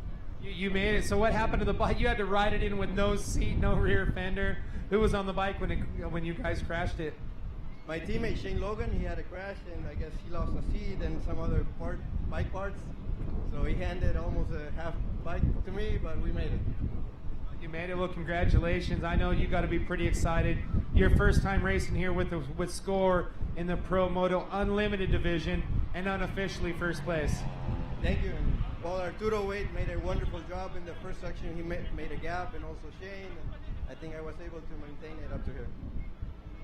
You made it. So what happened to the bike? You had to ride it in with no seat, no rear fender. Who was on the bike when you guys crashed it? My teammate Shane Logan. He had a crash, and I guess he lost a seat and some other bike parts. So he handed almost a half bike to me, but we made it. You made it. Well, congratulations. I know you got to be pretty excited. Your first time racing here with Score in the Pro Moto Unlimited division, and unofficially first place. Thank you. And Paul Arturo Wade made a wonderful job in the first section. He made a gap, and also Shane. And I think I was able to maintain it up to here.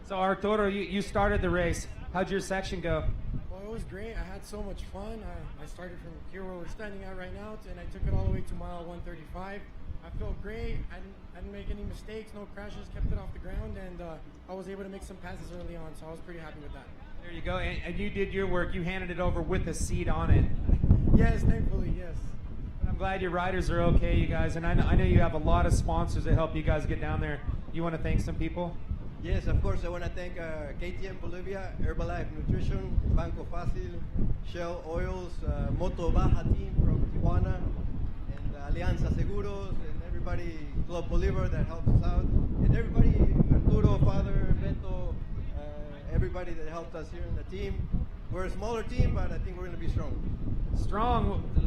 So Arturo, you started the race. How'd your section go? Well, it was great. I had so much fun. I started from here where we're standing at right now, and I took it all the way to mile 135. I felt great. I didn't make any mistakes, no crashes, kept it off the ground, and I was able to make some passes early on, so I was pretty happy with that. There you go. And you did your work. You handed it over with a seat on it. Yes, thankfully, yes. I'm glad your riders are okay, you guys. And I know you have a lot of sponsors that help you guys get down there. You want to thank some people? Yes, of course. I want to thank KTM Bolivia, Herbalife Nutrition, Banco Fácil, Shell Oils, Moto Baja team from Tijuana, and Alianza Seguros, and everybody, Club Bolivar that helps us out, and everybody, Arturo, Father, Beto, everybody that helped us here in the team. We're a smaller team, but I think we're going to be strong.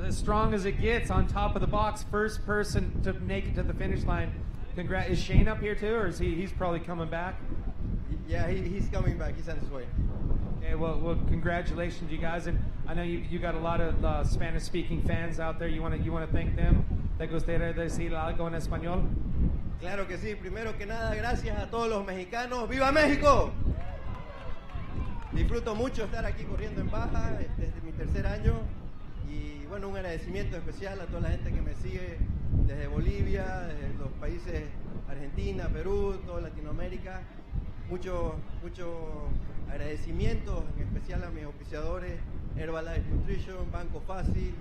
As strong as it gets, on top of the box, first person to make it to the finish line. Congrats. Is Shane up here too, or is he's probably coming back? Yeah, he's coming back. He's on his way. Okay, well, congratulations, you guys. And I know you got a lot of Spanish-speaking fans out there. You want to thank them. ¿Te gustaría decir algo en español? Claro que sí. Primero que nada, gracias a todos los mexicanos. ¡Viva México! Disfruto mucho estar aquí corriendo en Baja, desde mi tercer año, y bueno, un agradecimiento especial a toda la gente que me sigue desde Bolivia, desde los países Argentina, Perú, toda Latinoamérica. Mucho agradecimiento, en especial a mis auspiciadores, Herbalife Nutrition, Banco Fácil,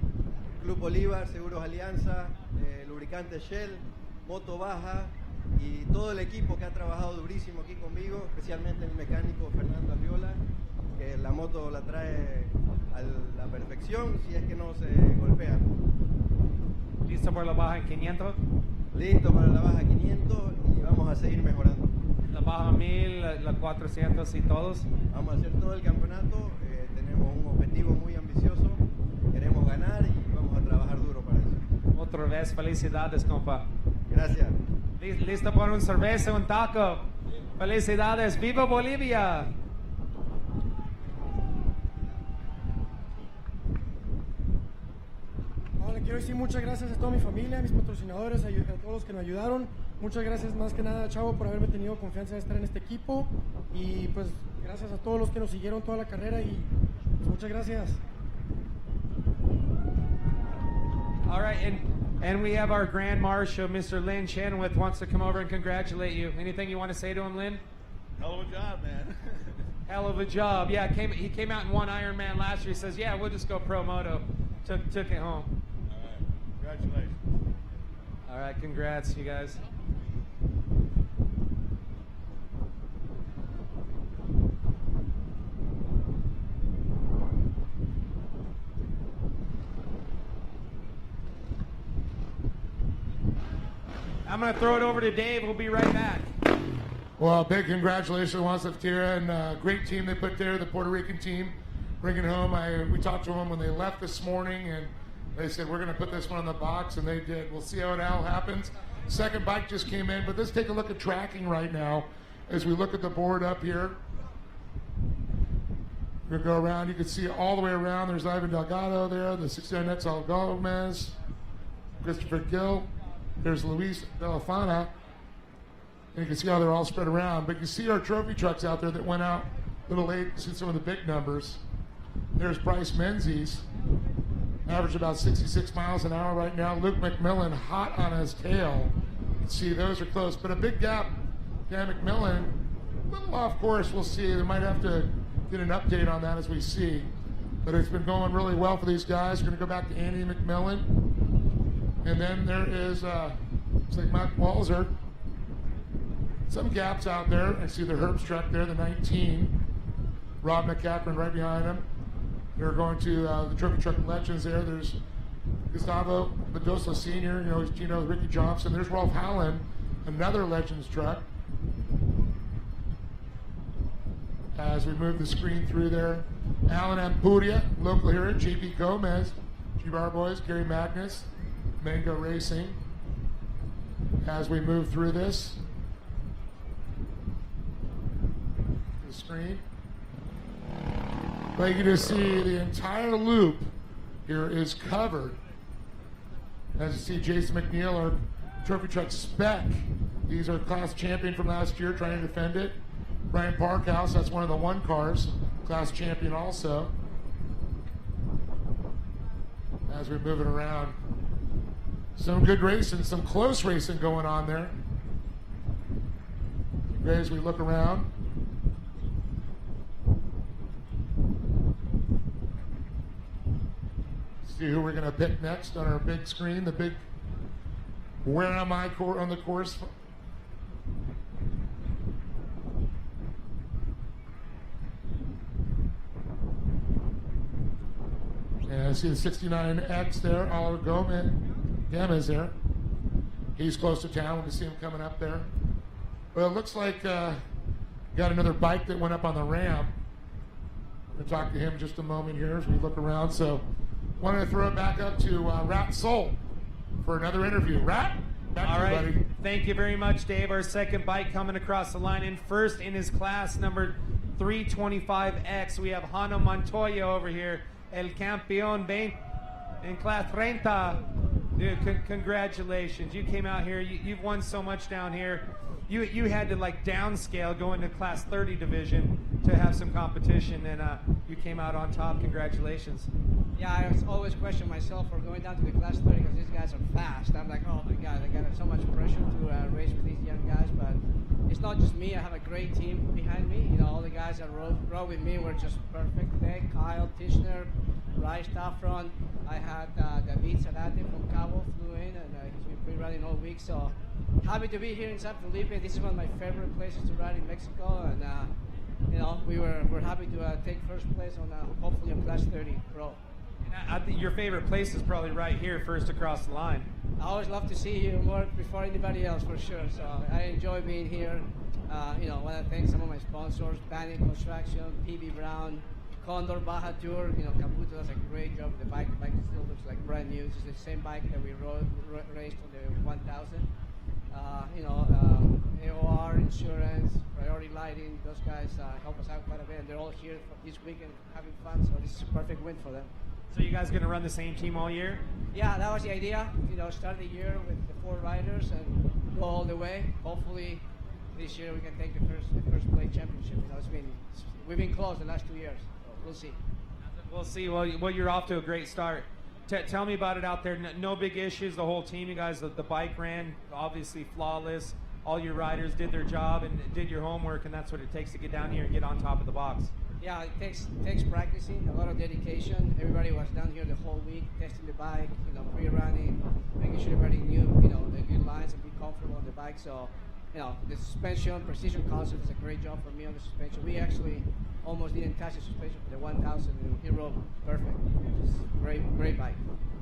Club Bolívar, Seguros Alianza, Lubricante Shell, Moto Baja, y todo el equipo que ha trabajado durísimo aquí conmigo, especialmente el mecánico Fernando Arriola, que la moto la trae a la perfección si es que no se golpea. ¿Listo para la Baja en 500? Listo para la Baja 500 y vamos a seguir mejorando. La Baja 1000, la 400 y todos. Vamos a hacer todo el campeonato, tenemos un objetivo muy ambicioso, queremos ganar y vamos a trabajar duro para eso. Otra vez, felicidades, compa. Gracias. Listo por un cerveza, un taco. Felicidades, ¡viva Bolivia! Le quiero decir muchas gracias a toda mi familia, a mis patrocinadores, a todos los que me ayudaron. Muchas gracias más que nada, Chavo, por haberme tenido confianza de estar en este equipo. Y pues gracias a todos los que nos siguieron toda la carrera y pues, muchas gracias. All right, and we have our Grand Marshal, Mr. Lin Chenoweth, wants to come over and congratulate you. Anything you want to say to him, Lin? Hell of a job, man. Hell of a job. Yeah, he came out and won Ironman last year. He says, yeah, we'll just go Pro Moto. Took it home. All right, congratulations. All right, congrats, you guys. I'm going to throw it over to Dave. We'll be right back. Well, big congratulations to Juan Salvatierra and great team they put there, the Puerto Rican team, bringing it home. We talked to them when they left this morning, and they said, we're going to put this one on the box, and they did. We'll see how it all happens. Second bike just came in, but let's take a look at tracking right now as we look at the board up here. We're going to go around. You can see all the way around. There's Ivan Delgado there, the 69 XL Gomez, Christopher Gill. There's Luis Delafana. And you can see how they're all spread around. But you see our trophy trucks out there that went out a little late. You see some of the big numbers. There's Bryce Menzies, average about 66 miles an hour right now. Luke McMillan hot on his tail. You can see those are close, but a big gap. Dan McMillan, a little off course. We'll see. They might have to get an update on that as we see. But it's been going really well for these guys. We're going to go back to Andy McMillan. And then there is, looks like Mike Walzer. Some gaps out there. I see the Herbst truck there, the 19. Rob McCaffrey right behind him. They're going to the Trophy Truck Legends there. There's Gustavo Mendoza Sr., he's Gino Ricky Johnson. There's Rolf Hallen, another Legends truck. As we move the screen through there, Alan Ampudia, local here, JP Gomez, G-Bar Boys, Gary Magnus, Mango Racing. As we move through this, the screen. But you can just see the entire loop here is covered. As you see, Jason McNeil, our Trophy Truck Spec. These are class champion from last year, trying to defend it. Brian Parkhouse, that's one of the one cars, class champion also. As we move it around. Some good racing, some close racing going on there. As we look around. See who we're going to pick next on our big screen, the big where am I on the course. And I see the 69X there, Oliver Gomez there. He's close to town. We can see him coming up there. Well, it looks like got another bike that went up on the ramp. We'll talk to him in just a moment here as we look around. So wanted to throw it back up to Rat Soul for another interview. Rat, back All to you, right. buddy. Thank you very much, Dave. Our second bike coming across the line in first in his class, number 325X. We have Hano Montoya over here, El Campeón 20 in class 30. Dude, congratulations. You came out here. You've won so much down here. You had to downscale, go into class 30 division to have some competition, and you came out on top. Congratulations. Yeah, I always question myself for going down to the class 30 because these guys are fast. I'm like, oh my God, I got so much pressure to race with these young guys, but it's not just me. I have a great team behind me. All the guys that rode with me were just perfect today. Kyle Tishner, Bryce Taffron. I had David Zarate from Cabo flew in, and he's been pre-running all week. So happy to be here in San Felipe. This is one of my favorite places to ride in Mexico, and we're happy to take first place on hopefully on class 30 pro. I think your favorite place is probably right here, first across the line. I always love to see you more before anybody else, for sure. So I enjoy being here. I want to thank some of my sponsors, Banning Construction, PB Brown, Condor Baja Tour. Caputo does a great job with the bike. The bike still looks like brand new. It's the same bike that we raced on the 1000. AOR, Insurance, Priority Lighting, those guys help us out quite a bit. And they're all here for this weekend having fun, so this is a perfect win for them. So you guys going to run the same team all year? Yeah, that was the idea. Start the year with the 4 riders and go all the way. Hopefully, this year we can take the first place championship. We've been close the last 2 years, so we'll see. We'll see. Well, you're off to a great start. Tell me about it out there. No big issues. The whole team, you guys, the bike ran obviously flawless. All your riders did their job and did your homework, and that's what it takes to get down here and get on top of the box. Yeah, it takes practicing, a lot of dedication. Everybody was down here the whole week, testing the bike, pre-running, making sure everybody knew, the good lines and be comfortable on the bike. So, the suspension, precision concept is a great job for me on the suspension. We actually almost didn't touch the suspension for the 1000. It rode perfect. Just great bike.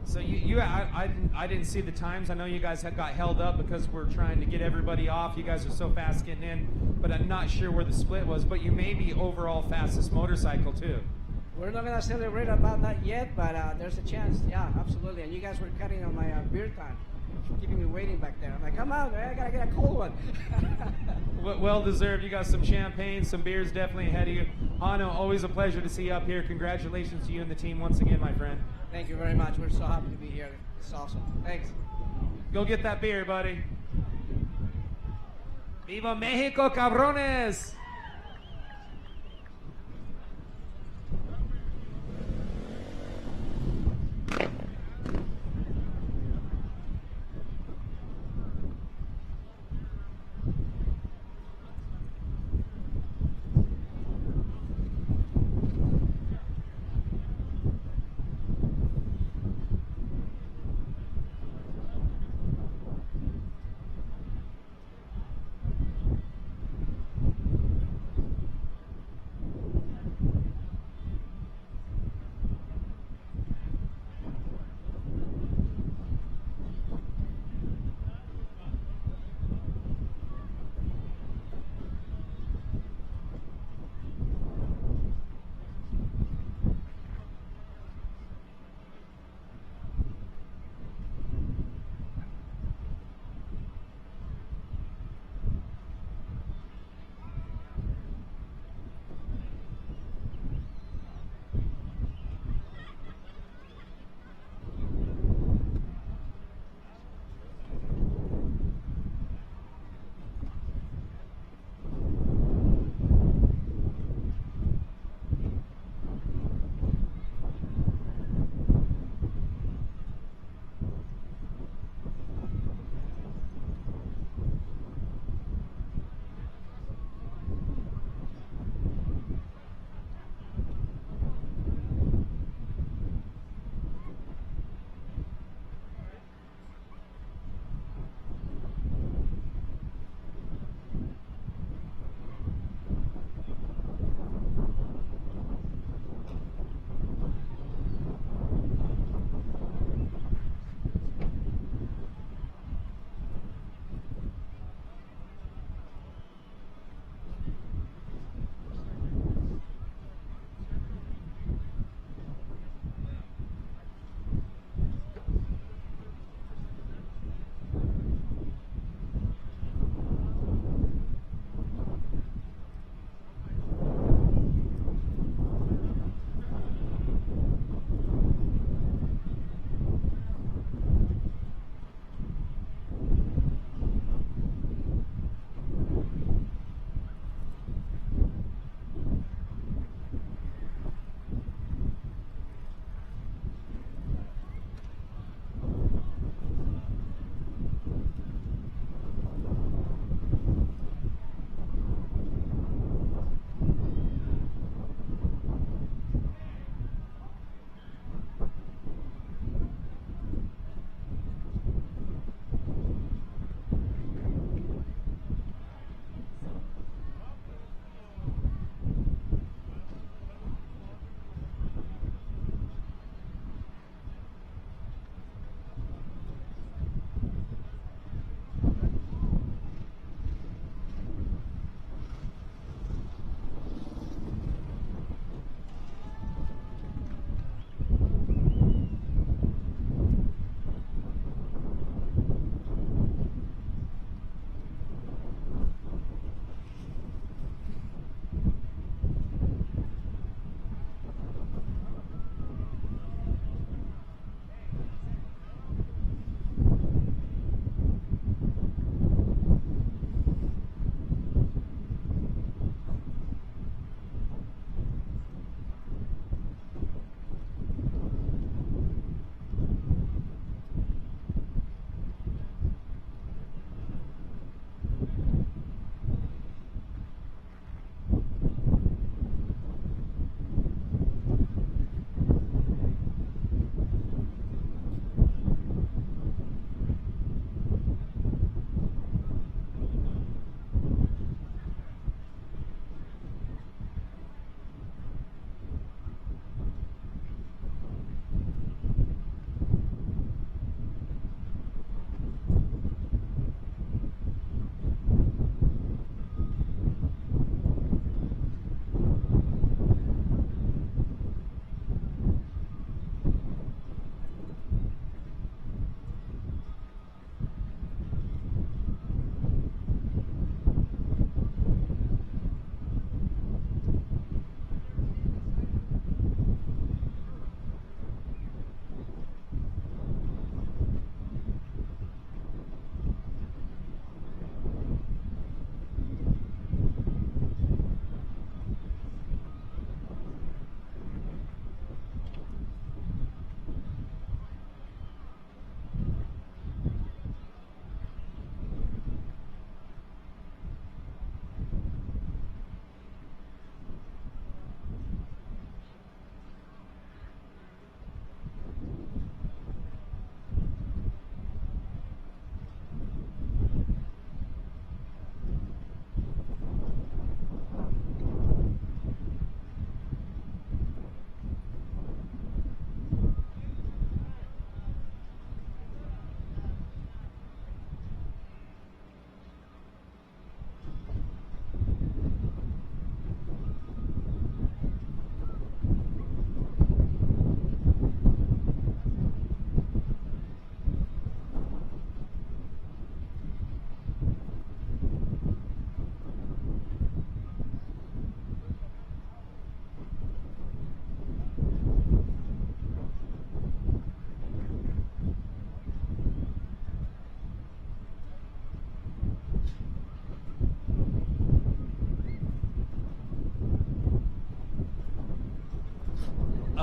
So I didn't see the times. I know you guys got held up because we're trying to get everybody off. You guys are so fast getting in, but I'm not sure where the split was. But you may be overall fastest motorcycle too. We're not gonna celebrate about that yet, but there's a chance. Yeah, absolutely. And you guys were cutting on my beer time. keeping me waiting back there. I'm like, come on, man, I gotta get a cold one. Well deserved. You got some champagne, some beers definitely ahead of you. Hanno, always a pleasure to see you up here. Congratulations to you and the team once again, my friend. Thank you very much. We're so happy to be here. It's awesome. Thanks. Go get that beer, buddy. Viva Mexico, cabrones!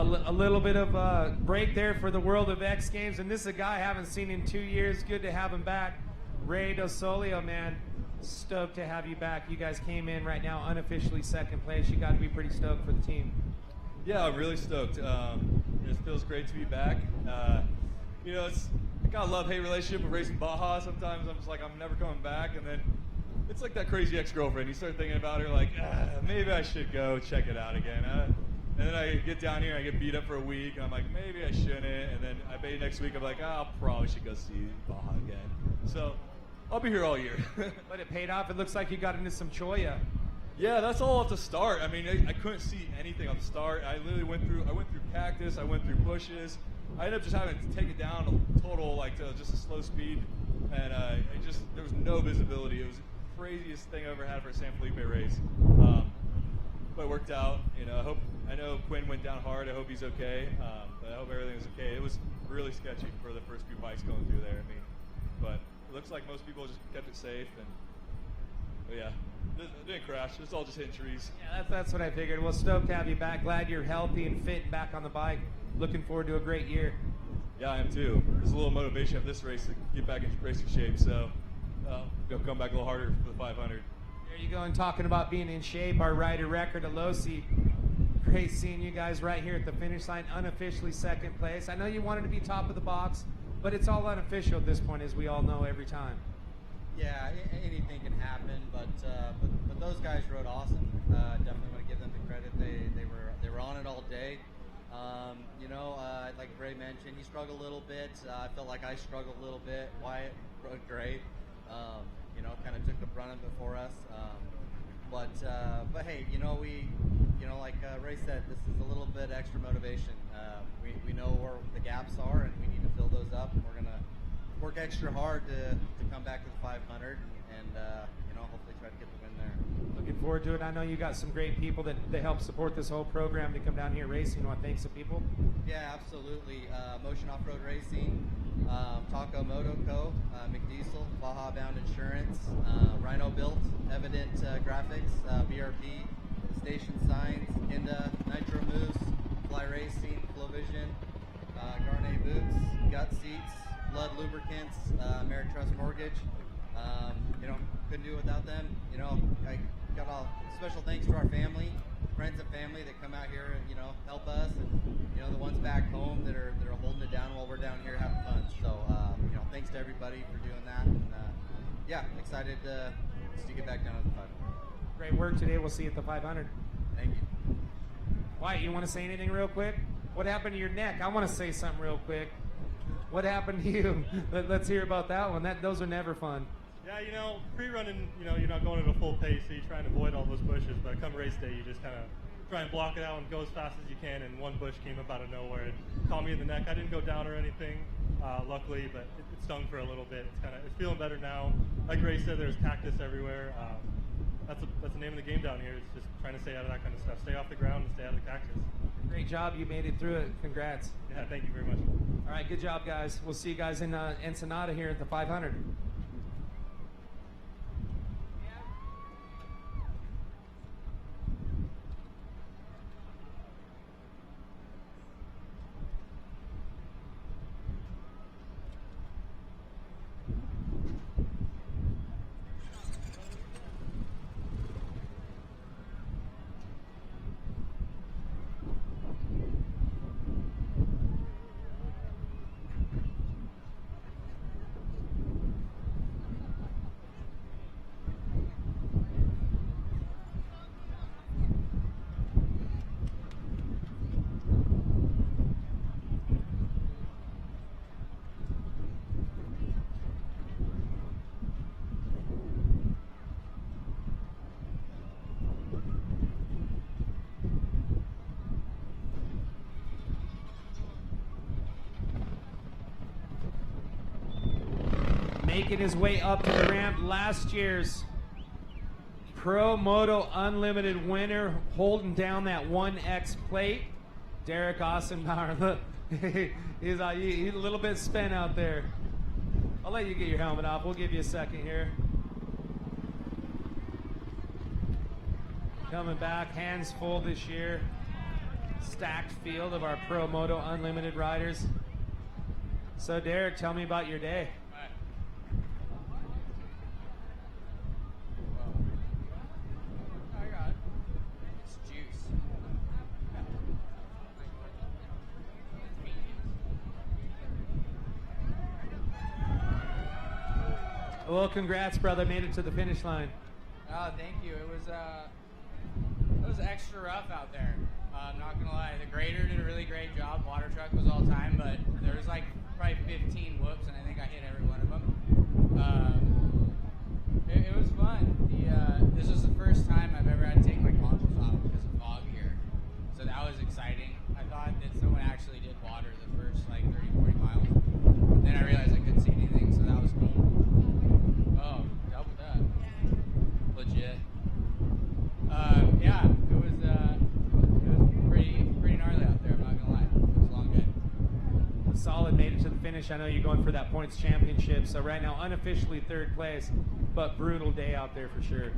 a little bit of a break there for the World of X Games, and this is a guy I haven't seen in 2 years. Good to have him back. Ray Dosolio, man, stoked to have you back. You guys came in right now unofficially second place. You got to be pretty stoked for the team. Yeah, I'm really stoked. It feels great to be back. It's got a love-hate relationship with racing Baja. Sometimes I'm just like, I'm never coming back, and then it's like that crazy ex-girlfriend. You start thinking about her like, maybe I should go check it out again. And then I get down here, I get beat up for a week, and I'm like, maybe I shouldn't. And then I bet next week I'm like, I probably should go see Baja again. So I'll be here all year. But it paid off. It looks like you got into some choya. Yeah, that's all at the start. I mean, I couldn't see anything on the start. I literally went through cactus, I went through bushes. I ended up just having to take it down a total, like, to just a slow speed. And there was no visibility. It was the craziest thing I ever had for a San Felipe race. But it worked out. I know Quinn went down hard. I hope he's okay. But I hope everything was okay. It was really sketchy for the first few bikes going through there. But it looks like most people just kept it safe. But yeah, it didn't crash. It's all just hitting trees. Yeah, that's what I figured. Well, stoked to have you back. Glad you're healthy and fit and back on the bike. Looking forward to a great year. Yeah, I am too. There's a little motivation of this race to get back in racing shape. So go come back a little harder for the 500. There you go, and talking about being in shape, our rider record, Alosi. Great seeing you guys right here at the finish line, unofficially second place. I know you wanted to be top of the box, but it's all unofficial at this point, as we all know every time. Yeah, anything can happen, but those guys rode awesome. Definitely want to give them the credit. They were on it all day. Like Ray mentioned, he struggled a little bit. I felt like I struggled a little bit. Wyatt rode great. Kind of took the brunt of it for us. But hey, like Ray said, this is a little bit extra motivation. We know where the gaps are, and we need to fill those up. And we're gonna work extra hard to come back to the 500, and hopefully try to get the win there. Looking forward to it. I know you got some great people that help support this whole program to come down here racing. You want to thank some people? Yeah, absolutely. Motion Off-Road Racing, Taco Moto Co., McDiesel, Baja Bound Insurance, Rhino Built, Evident Graphics, BRP, Station Signs, Kinda, Nitro Moose, Fly Racing, Flowvision, Garnet Boots, Gut Seats, Blood Lubricants, Ameritrust Mortgage. Couldn't do it without them. I got all special thanks to our family, friends and family that come out here and help us, and the ones back home that are holding it down while we're down here having fun. So thanks to everybody for doing that, and excited to get back down to the 500. Great work today. We'll see you at the 500. Thank you. Wyatt, you want to say anything real quick? What happened to your neck? I want to say something real quick. What happened to you? Let's hear about that one. Those are never fun. Yeah, pre-running, you're not going at a full pace, so you try and avoid all those bushes. But come race day, you just kind of try and block it out and go as fast as you can. And one bush came up out of nowhere and caught me in the neck. I didn't go down or anything, luckily, but it stung for a little bit. It's feeling better now. Like Ray said, there's cactus everywhere. That's the name of the game down here. It's just trying to stay out of that kind of stuff. Stay off the ground and stay out of the cactus. Great job. You made it through it. Congrats. Yeah, thank you very much. All right, good job, guys. We'll see you guys in Ensenada here at the 500. Making his way up to the ramp, last year's Pro Moto Unlimited winner, holding down that 1X plate, Derek Ossenbauer. Look, he's a little bit spent out there. I'll let you get your helmet off. We'll give you a second here. Coming back, hands full this year. stacked field of our Pro Moto Unlimited riders. So Derek, tell me about your day. I got it. It's juice. Well, congrats, brother. Made it to the finish line. Oh, thank you. It was extra rough out there. I'm not gonna lie. The grader did a really great job. Water truck was all time, but there was like probably 15 whoops, and I think I hit every one of them. It was fun. This was the first time I've ever had to take my goggles off because of fog here, so that was exciting. I thought that someone actually did water the first like 30, 40 miles. Then I realized I couldn't see anything, so that was cool. Oh, doubled up. Legit. Yeah, it was pretty gnarly out there. I'm not gonna lie. It was long good. Solid, made it to the finish. I know you're going for that points championship. So right now, unofficially third place, but brutal day out there for sure.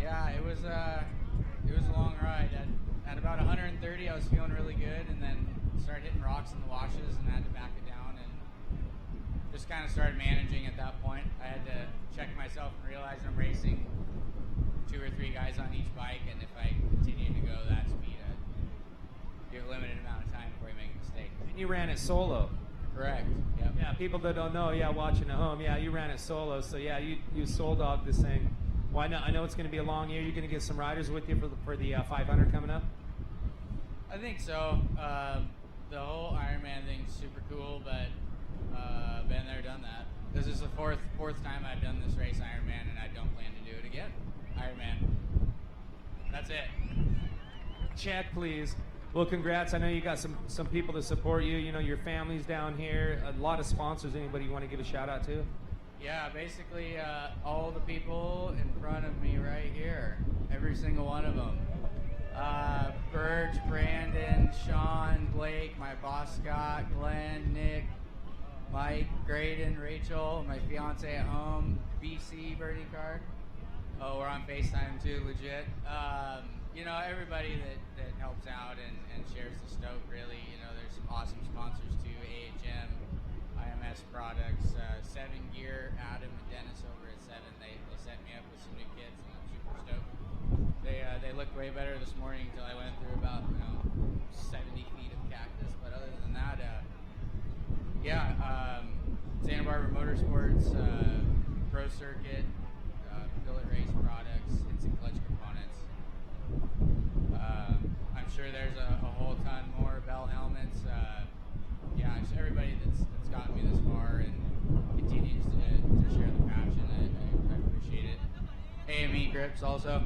Yeah, it was a long ride. At about 130, I was feeling really good, and then started hitting rocks in the washes, and I had to back it down, and just kind of started managing at that point. I had to check myself and realize I'm racing 2 or 3 guys on each bike, and if I continue to go that speed, you have a limited amount of time before you make a mistake. And you ran it solo. Correct. Yep. Yeah, people that don't know, watching at home, you ran it solo. So you soul dogged this thing. Well, I know it's going to be a long year. You're going to get some riders with you for the 500 coming up. I think so. The whole Ironman thing's super cool, but been there, done that. This is the fourth time I've done this race Ironman, and I don't plan to do it again. Ironman. That's it. Check, please. Well, congrats. I know you got some people to support you. You know, your family's down here. A lot of sponsors. Anybody you want to give a shout out to? Yeah, basically all the people in front of me right here. Every single one of them. Birch, Brandon, Sean, Blake, my boss Scott, Glenn, Nick, Mike, Graydon, Rachel, my fiance at home, BC, Birdie Card. Oh, we're on FaceTime too, legit. You know, everybody that helps out and shares the stoke, really. You know, there's some awesome sponsors too, AHM, IMS Products, 7 Gear, Adam and Dennis over at 7. They set me up with some new kits, and I'm super stoked. They looked way better this morning until I went through about 70 feet of cactus. But other than that, Santa Barbara Motorsports, Pro Circuit, Billet Race Products, Instant Clutch Components. I'm sure there's a whole ton more. Bell Helmets. Just everybody that's gotten me this far and continues to share the passion. I appreciate it. AME Grips also.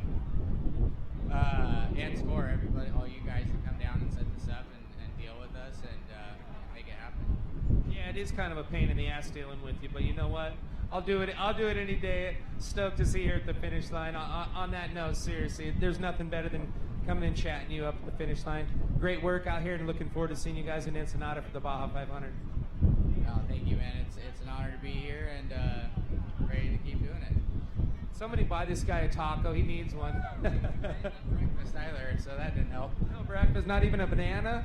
And Score, everybody, all you guys that come down and set this up and deal with us and make it happen. Yeah, it is kind of a pain in the ass dealing with you, but you know what? I'll do it any day. Stoked to see you here at the finish line. On that note, seriously, there's nothing better than coming and chatting you up at the finish line. Great work out here, and looking forward to seeing you guys in Ensenada for the Baja 500. Oh, thank you, man. It's an honor to be here and ready to keep doing it. Somebody buy this guy a taco. He needs one. Breakfast either, so that didn't help. No breakfast, not even a banana?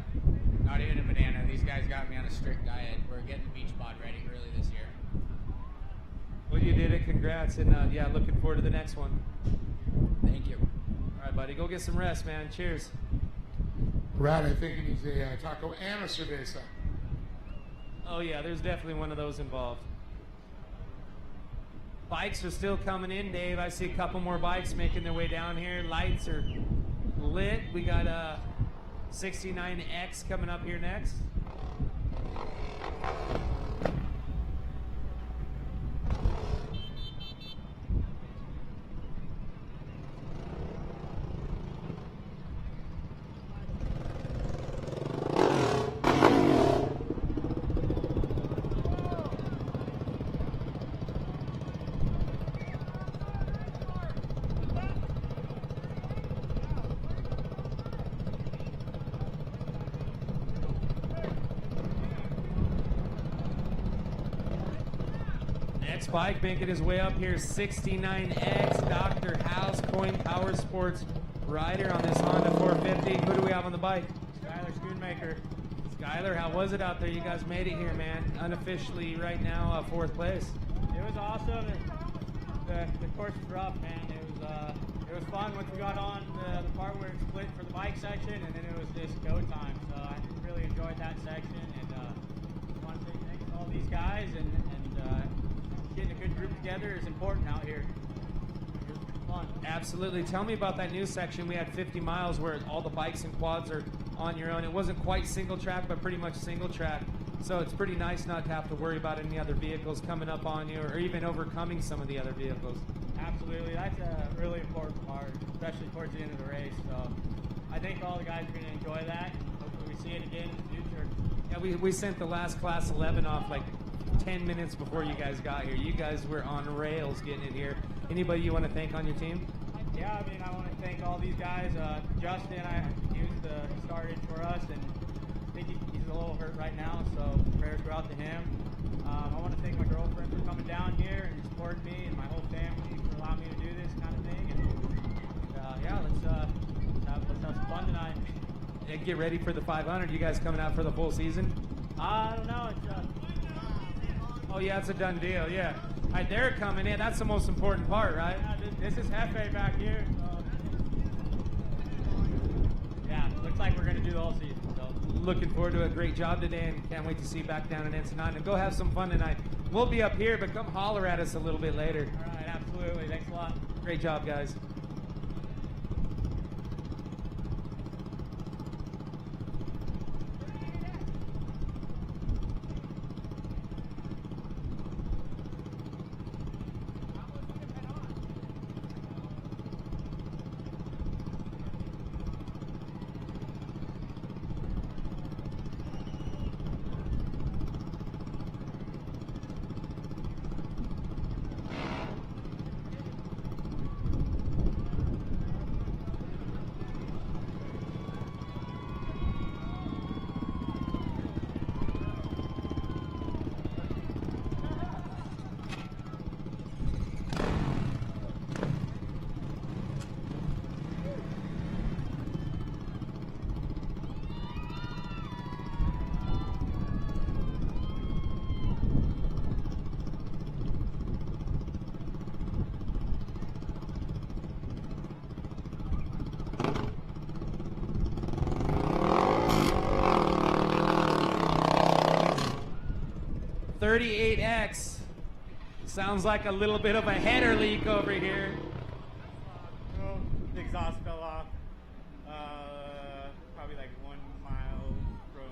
Not even a banana. These guys got me on a strict diet. We're getting the beach pod ready early this year. Well, you did it. Congrats. And looking forward to the next one. Thank you. All right, buddy. Go get some rest, man. Cheers. Brad, I think he needs a taco and a cerveza. Oh, yeah. There's definitely one of those involved. Bikes are still coming in, Dave. I see a couple more bikes making their way down here. Lights are lit. We got a 69X coming up here next. Bike making his way up here, 69X, Dr. House, Coin Power Sports rider on this Honda 450. Who do we have on the bike? maker. Skyler, how was it out there? You guys made it here, man. Unofficially, right now, 4th place. It was awesome. The course was rough, man. It was fun once we got on the part where it split for the bike section, and then it was just go time. So I really enjoyed that section, and I want to say thanks to all these guys, and getting a good group together is important out here. It was fun. Absolutely. Tell me about that new section. We had 50 miles where all the bikes and quads are on your own. It wasn't quite single track, but pretty much single track. So it's pretty nice not to have to worry about any other vehicles coming up on you or even overcoming some of the other vehicles. Absolutely. That's a really important part, especially towards the end of the race. So I think all the guys are going to enjoy that. Hopefully we see it again in the future. Yeah, we sent the last class 11 off like 10 minutes before you guys got here. You guys were on rails getting it here. Anybody you want to thank on your team? Yeah, I mean, I want to thank all these guys. Justin, he started for us, and I think he's a little hurt right now, so prayers go out to him. I want to thank my girlfriend for coming down here and supporting me, and my whole family for allowing me to do this kind of thing. And yeah, let's have some fun tonight. And get ready for the 500. You guys coming out for the full season? I don't know. Oh yeah, it's a done deal. Yeah. All right, they're coming in. That's the most important part, right? Yeah, this is Hefe back here. So. Yeah, looks like we're going to do the whole season. So. Looking forward to a great job today, and can't wait to see you back down in Ensenada. And go have some fun tonight. We'll be up here, but come holler at us a little bit later. All right, absolutely. Thanks a lot. Great job, guys. .38X. Sounds like a little bit of a header leak over here. The exhaust fell off. Probably like 1 mile from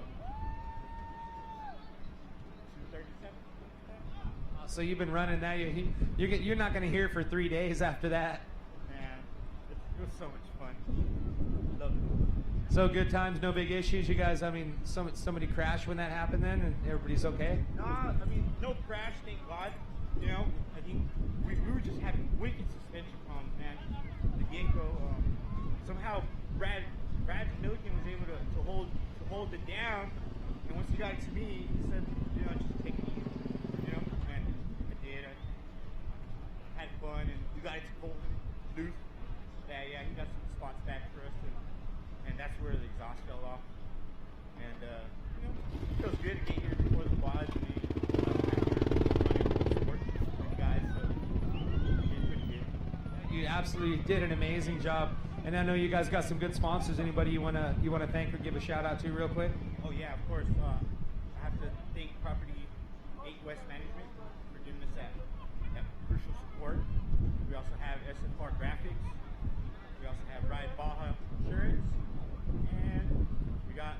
237. So you've been running that. You're not going to hear for 3 days after that. Man, it was so much fun. Loved it. So good times, no big issues. You guys, I mean, somebody crashed when that happened then, and everybody's okay? No, I mean, no crash, thank God. You know, I think we were just having wicked suspension problems, man. The get-go, somehow Brad Milliken was able to hold it down, and once he got it to me, he said, you know, just take it easy. You know, and I did. I had fun, and we got it to hold loose. Yeah, he got some spots back for us, and that's where the exhaust fell off. And you know, it feels good to get here before the quads. I mean, guys, so it's pretty good. You absolutely did an amazing job, and I know you guys got some good sponsors. Anybody you wanna thank or give a shout out to real quick? Oh yeah, of course. I have to thank Property 8 West Management for giving us that crucial support. We also have SFR Graphics. We also have Ride Baja Insurance, and we got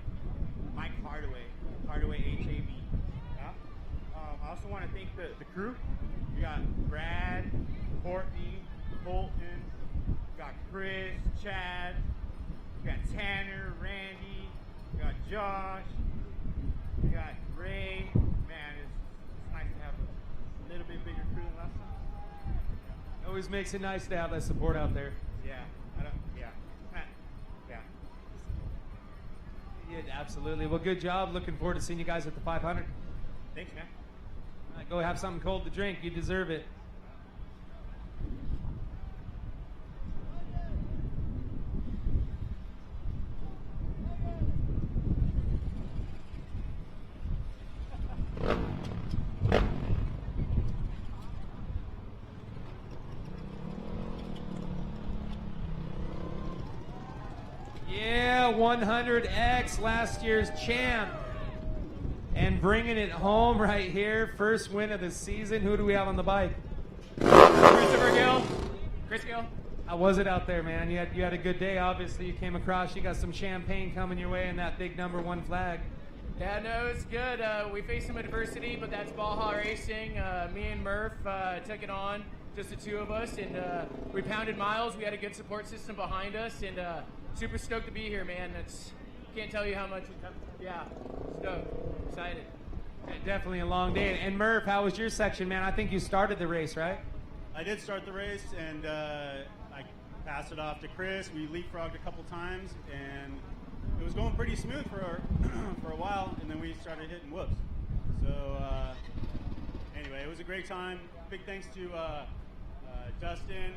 Mike Hardaway HAB. Yeah. I also want to thank the crew. We got Brad, Courtney, Colton, we got Chris, Chad, we got Tanner, Randy, we got Josh, we got Ray. Man, it's nice to have a little bit bigger crew than last time. Always makes it nice to have that support out there. Yeah. Yeah, absolutely. Well, good job. Looking forward to seeing you guys at the 500. Thanks, man. All right, go have something cold to drink. You deserve it. Yeah, 100X, last year's champ. And bringing it home right here. First win of the season. Who do we have on the bike? Christopher Gill. Chris Gill. How was it out there, man? You had a good day, obviously. You came across, you got some champagne coming your way and that big #1 flag. Yeah, no, it's good. We faced some adversity, but that's Baja Racing. Me and Murph took it on, just the two of us, and we pounded miles. We had a good support system behind us, and super stoked to be here, man. Can't tell you how much. Yeah, stoked, excited. Definitely a long day. And Murph, how was your section, man? I think you started the race, right? I did start the race, and I passed it off to Chris. We leapfrogged a couple times, and it was going pretty smooth for for a while, and then we started hitting whoops. So anyway, it was a great time. Big thanks to Dustin,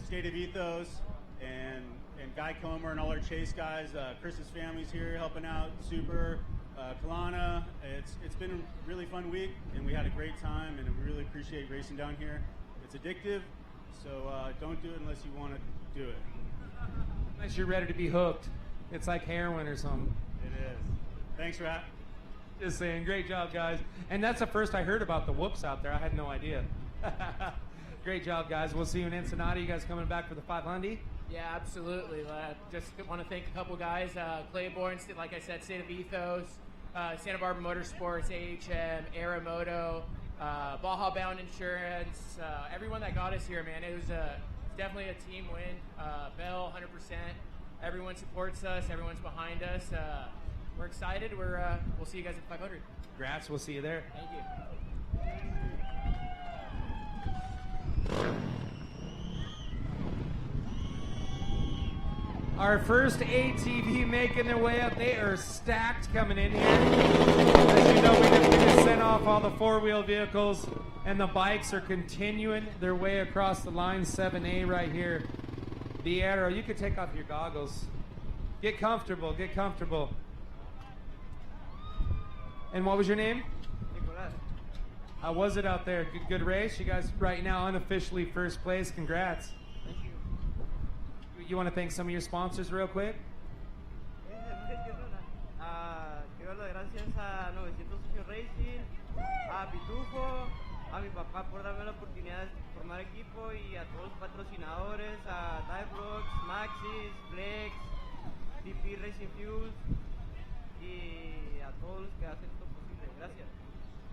State of Ethos, and Guy Comer and all our chase guys. Chris's family's here helping out. Super. Kalana. It's been a really fun week, and we had a great time, and we really appreciate racing down here. It's addictive, so don't do it unless you want to do it. Unless you're ready to be hooked. It's like heroin or something. It is. Thanks, Rat. Just saying, great job, guys. And that's the first I heard about the whoops out there. I had no idea. Great job, guys. We'll see you in Ensenada. You guys coming back for the 500? Yeah, absolutely. Just want to thank a couple guys. Claiborne, like I said, State of Ethos, Santa Barbara Motorsports, AHM, Moto, Baja Bound Insurance, everyone that got us here, man. It was definitely a team win. Bell, 100%. Everyone supports us. Everyone's behind us. We're excited. We'll see you guys at 500. Congrats. We'll see you there. Thank you. Our first ATV making their way up. They are stacked coming in here. As you know, we just sent off all the four-wheel vehicles, and the bikes are continuing their way across the line. 7A right here. The Arrow. You could take off your goggles. Get comfortable. Get comfortable. And what was your name? Nicolas. How was it out there? Good race. You guys right now unofficially first place. Congrats. You want to thank some of your sponsors real quick? Quiero dar las gracias a 908 Racing, a Pitufo, a mi papá por darme la oportunidad de formar equipo y a todos los patrocinadores, a Divebrox, Maxis, Flex, TP Racing Fuels y a todos los que hacen esto posible. Gracias.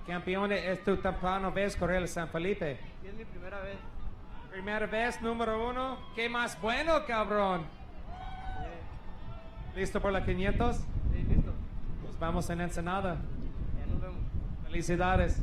Campeón, ¿es tu temprano vez correr el San Felipe? Sí, es mi primera vez. Primera vez, número 1. ¿Qué más bueno, cabrón? ¿Listo por la 500? Sí, listo. Nos vamos en Ensenada. Ya nos vemos. Felicidades.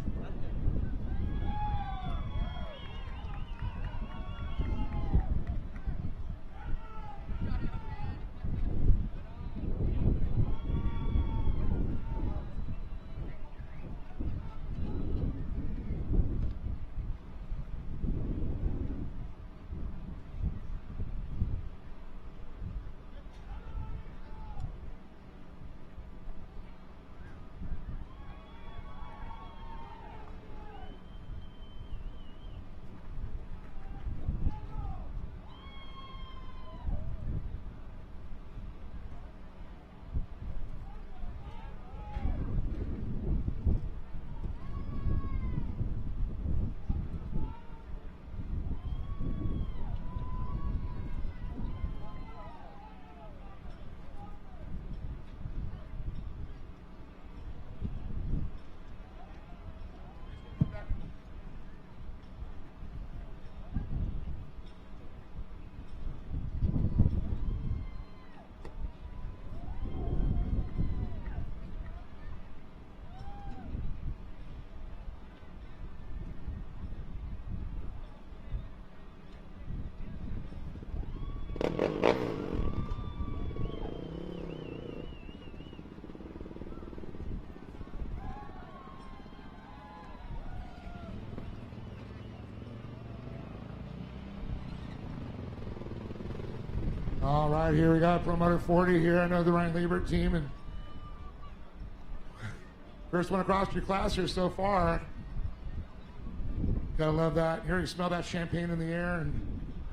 All right, here we got Promoter 40 here. I know the Ryan Liebert team, and first one across your class here so far. Gotta love that. Here you smell that champagne in the air, and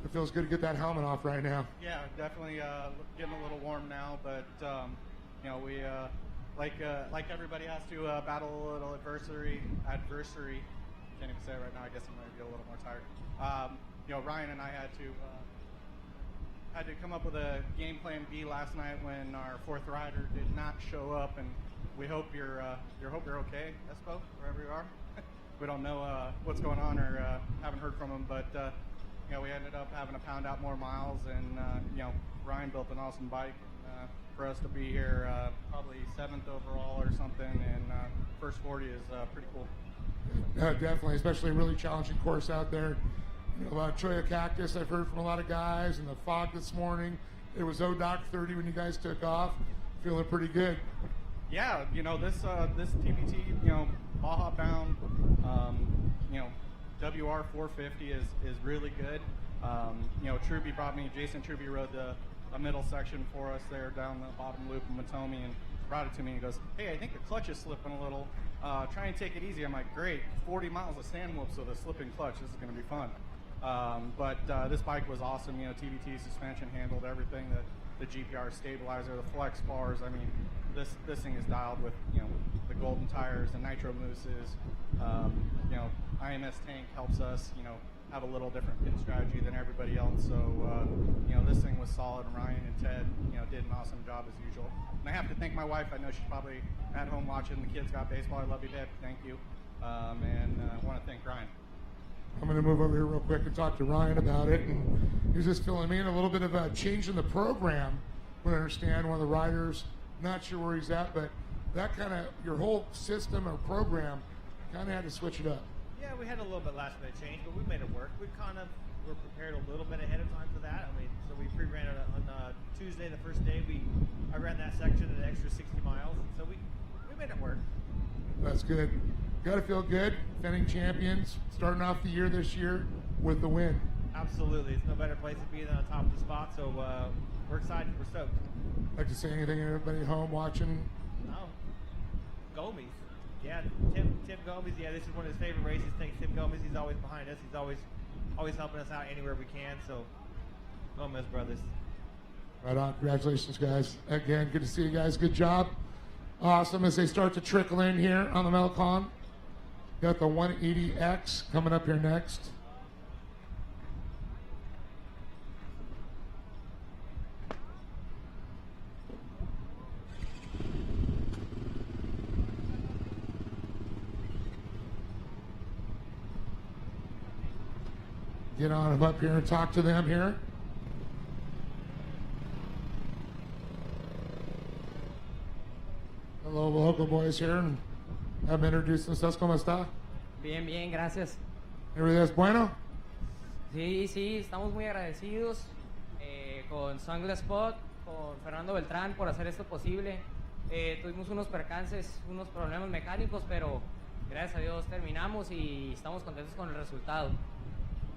It feels good to get that helmet off right now. Yeah, definitely getting a little warm now, but you know, we like everybody has to battle a little adversary. Can't even say it right now. I guess I'm gonna get a little more tired. You know, Ryan and I had to come up with a game plan B last night when our fourth rider did not show up, and we hope you're okay, Espo, wherever you are. We don't know what's going on or haven't heard from him, but you know, we ended up having to pound out more miles, and you know, Ryan built an awesome bike, and for us to be here probably 7th overall or something, and first 40 is pretty cool. Definitely, especially a really challenging course out there. You know, Troya Cactus, I've heard from a lot of guys, and the fog this morning. It was ODOC 30 when you guys took off. Feeling pretty good. Yeah, you know, this TBT, you know, Baja bound, you know, WR 450 is really good. You know, Jason Truby rode a middle section for us there down the bottom loop in Matomi and brought it to me and he goes, hey, I think the clutch is slipping a little. Try and take it easy. I'm like, great, 40 miles of sand whoops with a slipping clutch. This is going to be fun. But this bike was awesome. You know, TBT suspension handled everything. The GPR stabilizer, the flex bars. I mean, this thing is dialed with, you know, the golden tires, the nitro mousses. You know, IMS tank helps us, you know, have a little different pit strategy than everybody else. So, you know, this thing was solid. And Ryan and Ted, you know, did an awesome job as usual. And I have to thank my wife. I know she's probably at home watching. The kids got baseball. I love you, Deb. Thank you. And I want to thank Ryan. I'm going to move over here real quick and talk to Ryan about it. And he was just filling me in a little bit of a change in the program. We understand one of the riders, not sure where he's at, but that kind of, your whole system or program kind of had to switch it up. Yeah, we had a little bit last minute change, but we made it work. We kind of were prepared a little bit ahead of time for that. I mean, so we pre-ran it on Tuesday, the first day. I ran that section an extra 60 miles, and so we made it work. That's good. Got to feel good. Defending champions, starting off the year this year with the win. Absolutely. It's no better place to be than on top of the spot, so we're excited. We're stoked. Like to say anything to everybody at home watching? No. Gomes. Yeah, Tim Gomes. Yeah, this is one of his favorite races. Thanks, Tim Gomes. He's always behind us. He's always helping us out anywhere we can. So, Gomez brothers. Right on. Congratulations, guys. Again, good to see you guys. Good job. Awesome. As they start to trickle in here on the Melcon. Got the 180X coming up here next. Get on them up here and talk to them here. Hello, local boys here, and have them introduce themselves. ¿Cómo está? Bien, bien, gracias. Everything is bueno? Sí, estamos muy agradecidos con Sunglass Spot, con Fernando Beltrán por hacer esto posible. Tuvimos unos percances, unos problemas mecánicos, pero gracias a Dios terminamos y estamos contentos con el resultado.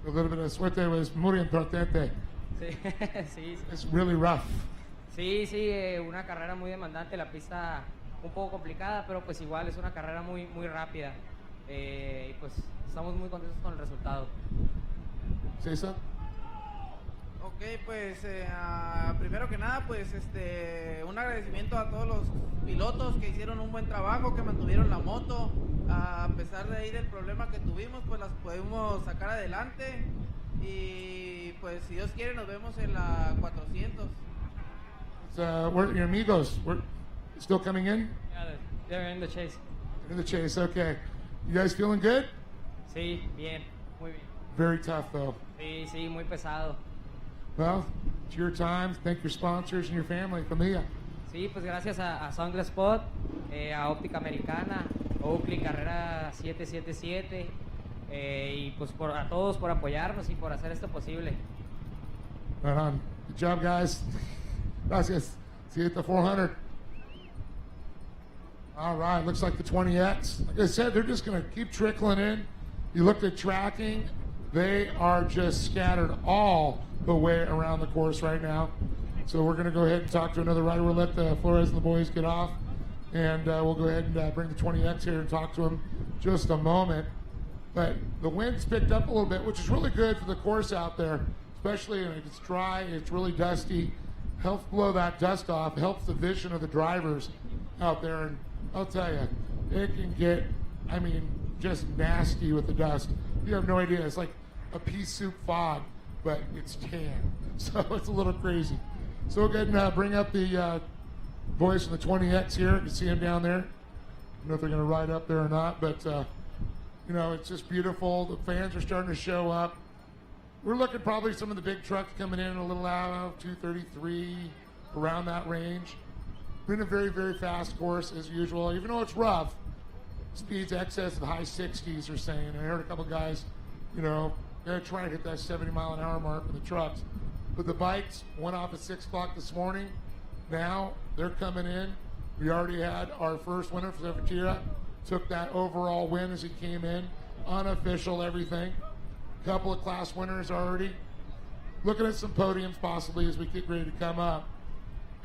A little bit of suerte was muy importante. Sí, sí. It's really rough. Sí, una carrera muy demandante, la pista un poco complicada, pero pues igual es una carrera muy rápida. Y pues estamos muy contentos con el resultado. ¿César? Ok, pues primero que nada, pues un agradecimiento a todos los pilotos que hicieron un buen trabajo, que mantuvieron la moto. A pesar de ahí del problema que tuvimos, pues las pudimos sacar adelante. Y pues si Dios quiere nos vemos en la 400. Where your amigos? We're still coming in? Yeah, they're in the chase. In the chase, okay. You guys feeling good? Sí, bien, muy bien. Very tough though. Sí, muy pesado. Well, it's your time. Thank your sponsors and your family. Familia. Sí, pues gracias a Sunglass Spot, a Óptica Americana, Oakley Carrera 777 y pues a todos por apoyarnos y por hacer esto posible. Right on. Good job, guys. Gracias. See you at the 400. All right, looks like the 20X. Like I said, they're just going to keep trickling in. You looked at tracking. They are just scattered all the way around the course right now. So we're going to go ahead and talk to another rider. We'll let the Flores and the boys get off. And we'll go ahead and bring the 20X here and talk to him just a moment. But the wind's picked up a little bit, which is really good for the course out there, especially when it's dry, it's really dusty. Helps blow that dust off, helps the vision of the drivers out there. And I'll tell you, it can get, I mean, just nasty with the dust. You have no idea. It's like a pea soup fog, but it's tan. So it's a little crazy. So we'll go ahead and bring up the boys from the 20X here. You can see them down there. I don't know if they're going to ride up there or not, but, you know, it's just beautiful. The fans are starting to show up. We're looking probably some of the big trucks coming in a little out, 233, around that range. Been a very, very fast course as usual. Even though it's rough, speeds excess of high 60s are saying. I heard a couple guys, you know, they're trying to hit that 70-mile-an-hour mark with the trucks. But the bikes went off at 6 o'clock this morning. Now they're coming in. We already had our first winner for Zavatira. Took that overall win as he came in. Unofficial everything. Couple of class winners already. Looking at some podiums possibly as we get ready to come up.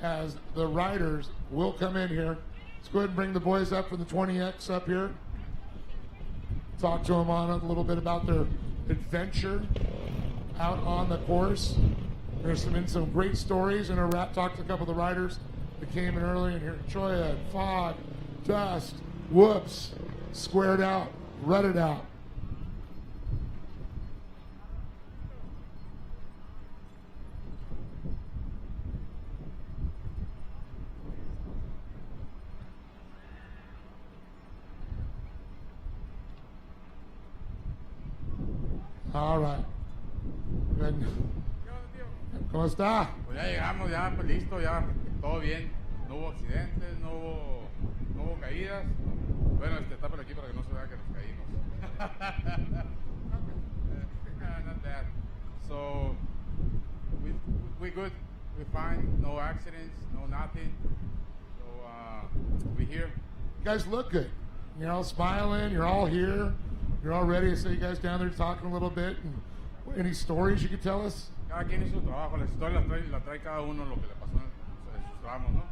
As the riders will come in here. Let's go ahead and bring the boys up for the 20X up here. Talk to them on a little bit about their adventure out on the course. There's been some great stories, and I talked to a couple of the riders that came in early and here. Choya, fog, dust, whoops, squared out, rutted out. All right. ¿Cómo está? Pues ya llegamos, ya pues listo, ya todo bien. No hubo accidentes, no hubo caídas. Bueno, tápalo aquí para que no se vea que nos caímos. Not bad. So we good, we fine, no accidents, no nothing. So we here. You guys look good. You're all smiling. You're all here. You're all ready. I see you guys down there talking a little bit. And any stories you could tell us? Cada quien hizo su trabajo. Las historias la trae cada uno lo que le pasó en sus tramos, ¿no?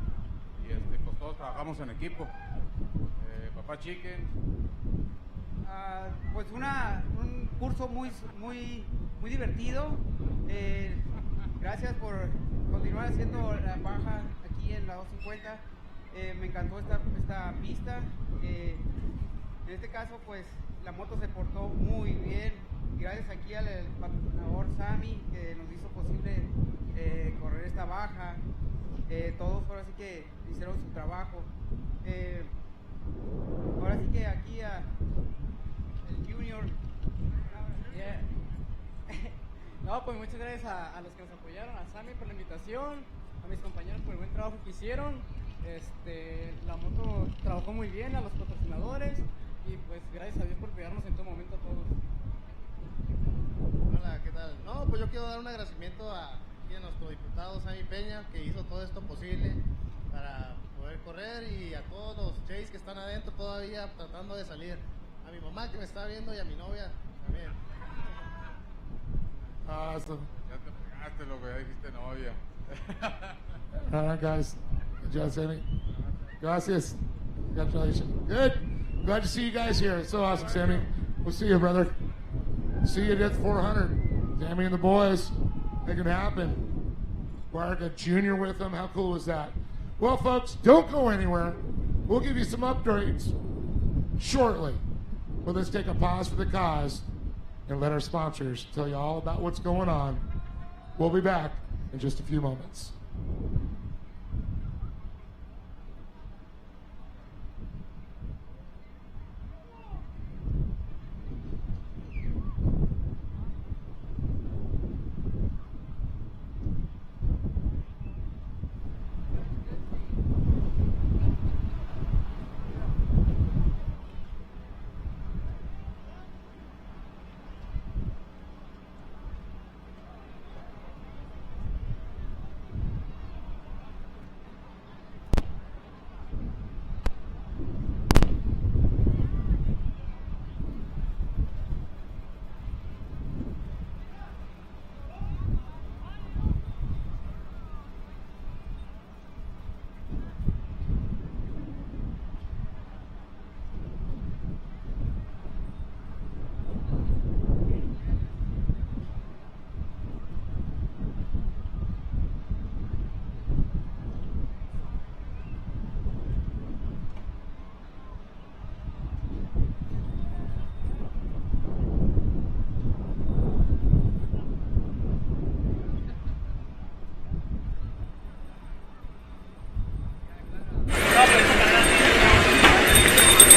Y pues todos trabajamos en equipo. Papá Chicken. Pues un curso muy divertido. Gracias por continuar haciendo la Baja aquí en la 250. Me encantó esta pista. En este caso, pues la moto se portó muy bien. Gracias aquí al patrocinador Sammy, que nos hizo posible correr esta Baja. Todos ahora sí que hicieron su trabajo. Ahora sí que aquí el Junior. Yeah. No, pues muchas gracias a los que nos apoyaron, a Sammy por la invitación, a mis compañeros por el buen trabajo que hicieron. La moto trabajó muy bien, a los patrocinadores, y pues gracias a Dios por cuidarnos en todo momento a todos. Hola, ¿qué tal? No, pues yo quiero dar un agradecimiento a nuestro diputado Sammy Peña, que hizo todo esto posible para poder correr, y a todos los Chase que están adentro todavía tratando de salir. A mi mamá que me está viendo y a mi novia también. Awesome. Ya te pegaste, loco, ya dijiste novia. All right, guys. Good job, Sammy. Gracias. Congratulations. Good. Glad to see you guys here. It's so awesome, Sammy. We'll see you, brother. See you at 400. Sammy and the boys. Make it happen. Bark a junior with them. How cool was that? Well, folks, don't go anywhere. We'll give you some updates shortly. But let's take a pause for the cause and let our sponsors tell you all about what's going on. We'll be back in just a few moments.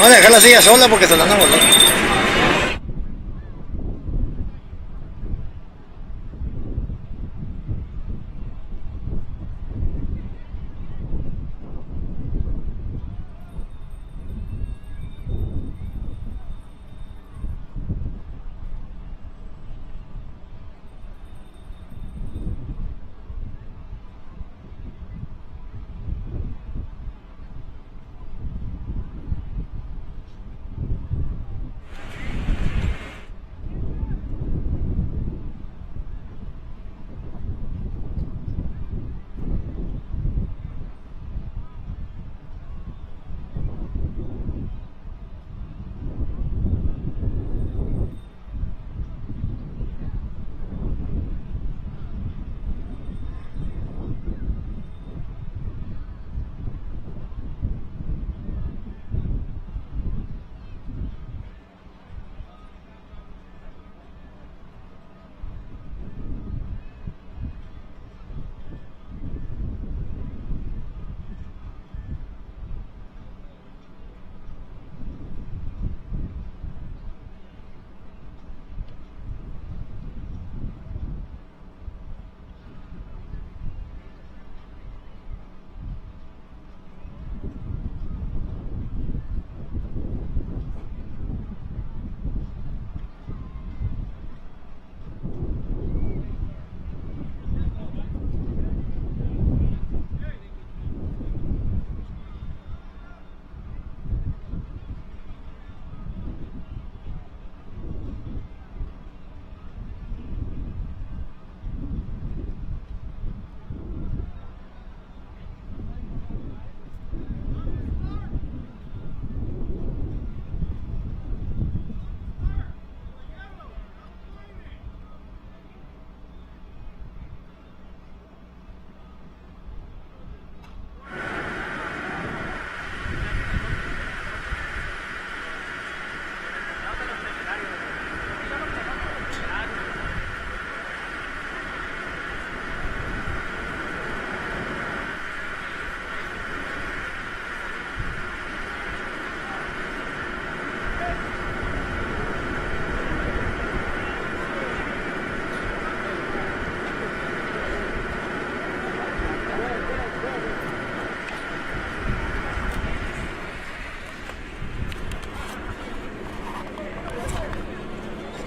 Vamos a dejar la silla sola porque se la van a volar.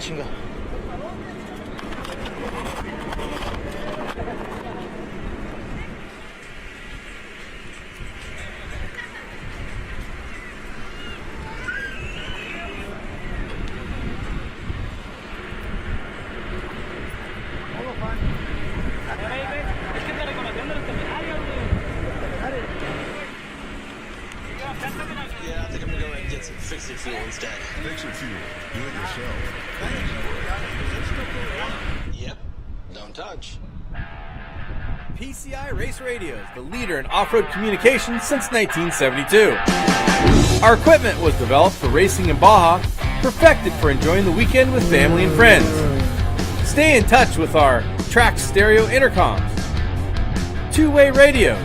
Chinga. Yeah, I think I'm gonna go ahead and get some fix-it fuel instead. Fix-it fuel. Do it yourself. Yep. Don't touch. PCI Race Radio is the leader in off-road communications since 1972. Our equipment was developed for racing in Baja, perfected for enjoying the weekend with family and friends. Stay in touch with our track stereo intercoms, two-way radios,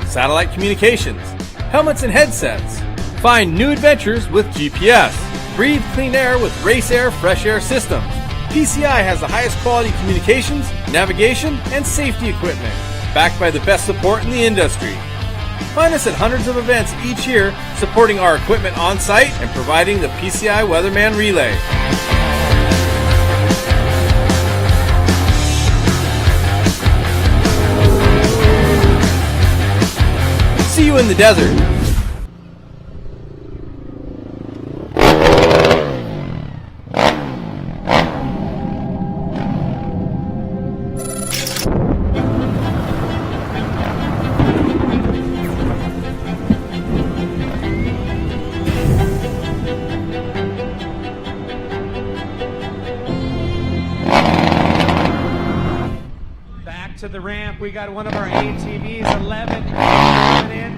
satellite communications, helmets and headsets. Find new adventures with GPS. Breathe clean air with Race Air Fresh Air Systems. PCI has the highest quality communications, navigation, and safety equipment, backed by the best support in the industry. Find us at hundreds of events each year, supporting our equipment on site and providing the PCI Weatherman Relay. See you in the desert. Back to the ramp. We got one of our ATVs, 11 coming in.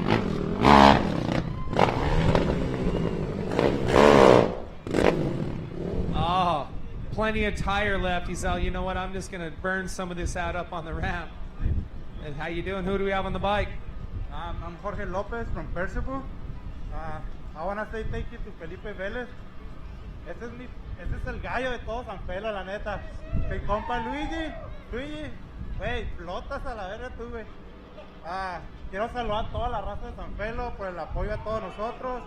Oh, plenty of tire left. He's all, you know what? I'm just gonna burn some of this out up on the ramp. How you doing? Who do we have on the bike? I'm Jorge Lopez from Percival. I want to say thank you to Felipe Vélez. Este es el gallo de todo San Felo, la neta. Mi compa Luigi, güey, flotas a la verga tú, güey. Quiero saludar a toda la raza de San Felo por el apoyo a todos nosotros.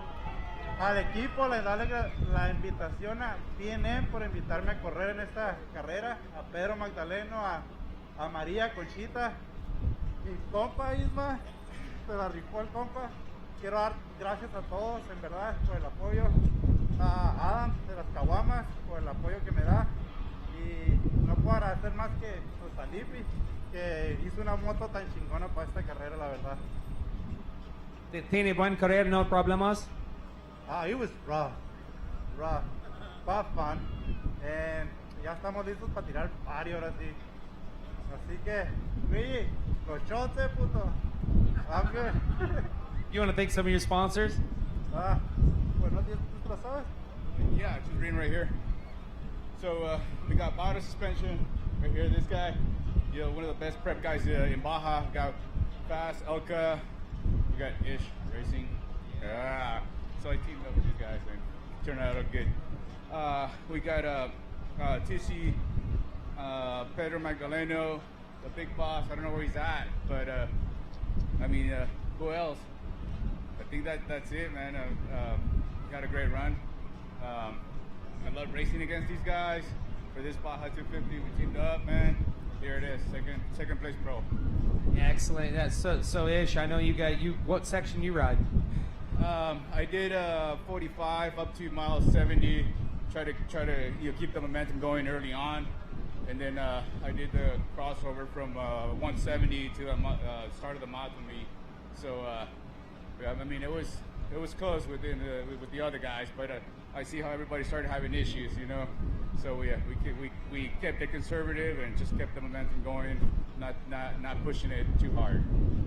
Al equipo les darle la invitación a PNM por invitarme a correr en esta carrera. A Pedro Magdaleno, a María Conchita. Mi compa Isma, se la rifó el compa. Quiero dar gracias a todos, en verdad, por el apoyo. A Adam de las Caguamas, por el apoyo que me da. Y no puedo agradecer más que a Felipe, que hizo una moto tan chingona para esta carrera, la verdad. ¿Tiene buen correr, no problemas? It was rough, but fun. And ya estamos listos para tirar party ahora sí. Así que, Luigi, los shots, puto. I'm good. You want to thank some of your sponsors? Buenos días, ¿tú lo sabes? Yeah, just reading right here. So we got Baja suspension right here. This guy, you know, one of the best prep guys in Baja. We got Fast Elka. We got Ish Racing. So I teamed up with these guys and turned out good. We got Tishy, Pedro Magdaleno, the big boss. I don't know where he's at, but I mean, who else? I think that's it, man. Got a great run. I love racing against these guys. For this Baja 250, we teamed up, man. Here it is, second place pro. Excellent. That's so Ish. I know you got What section you ride? I did 45 up to mile 70. Try to keep the momentum going early on, and then I did the crossover from 170 to the start of the Moto meet. So I mean it was close with the other guys, but I see how everybody started having issues, you know. So we kept it conservative and just kept the momentum going, not pushing it too hard.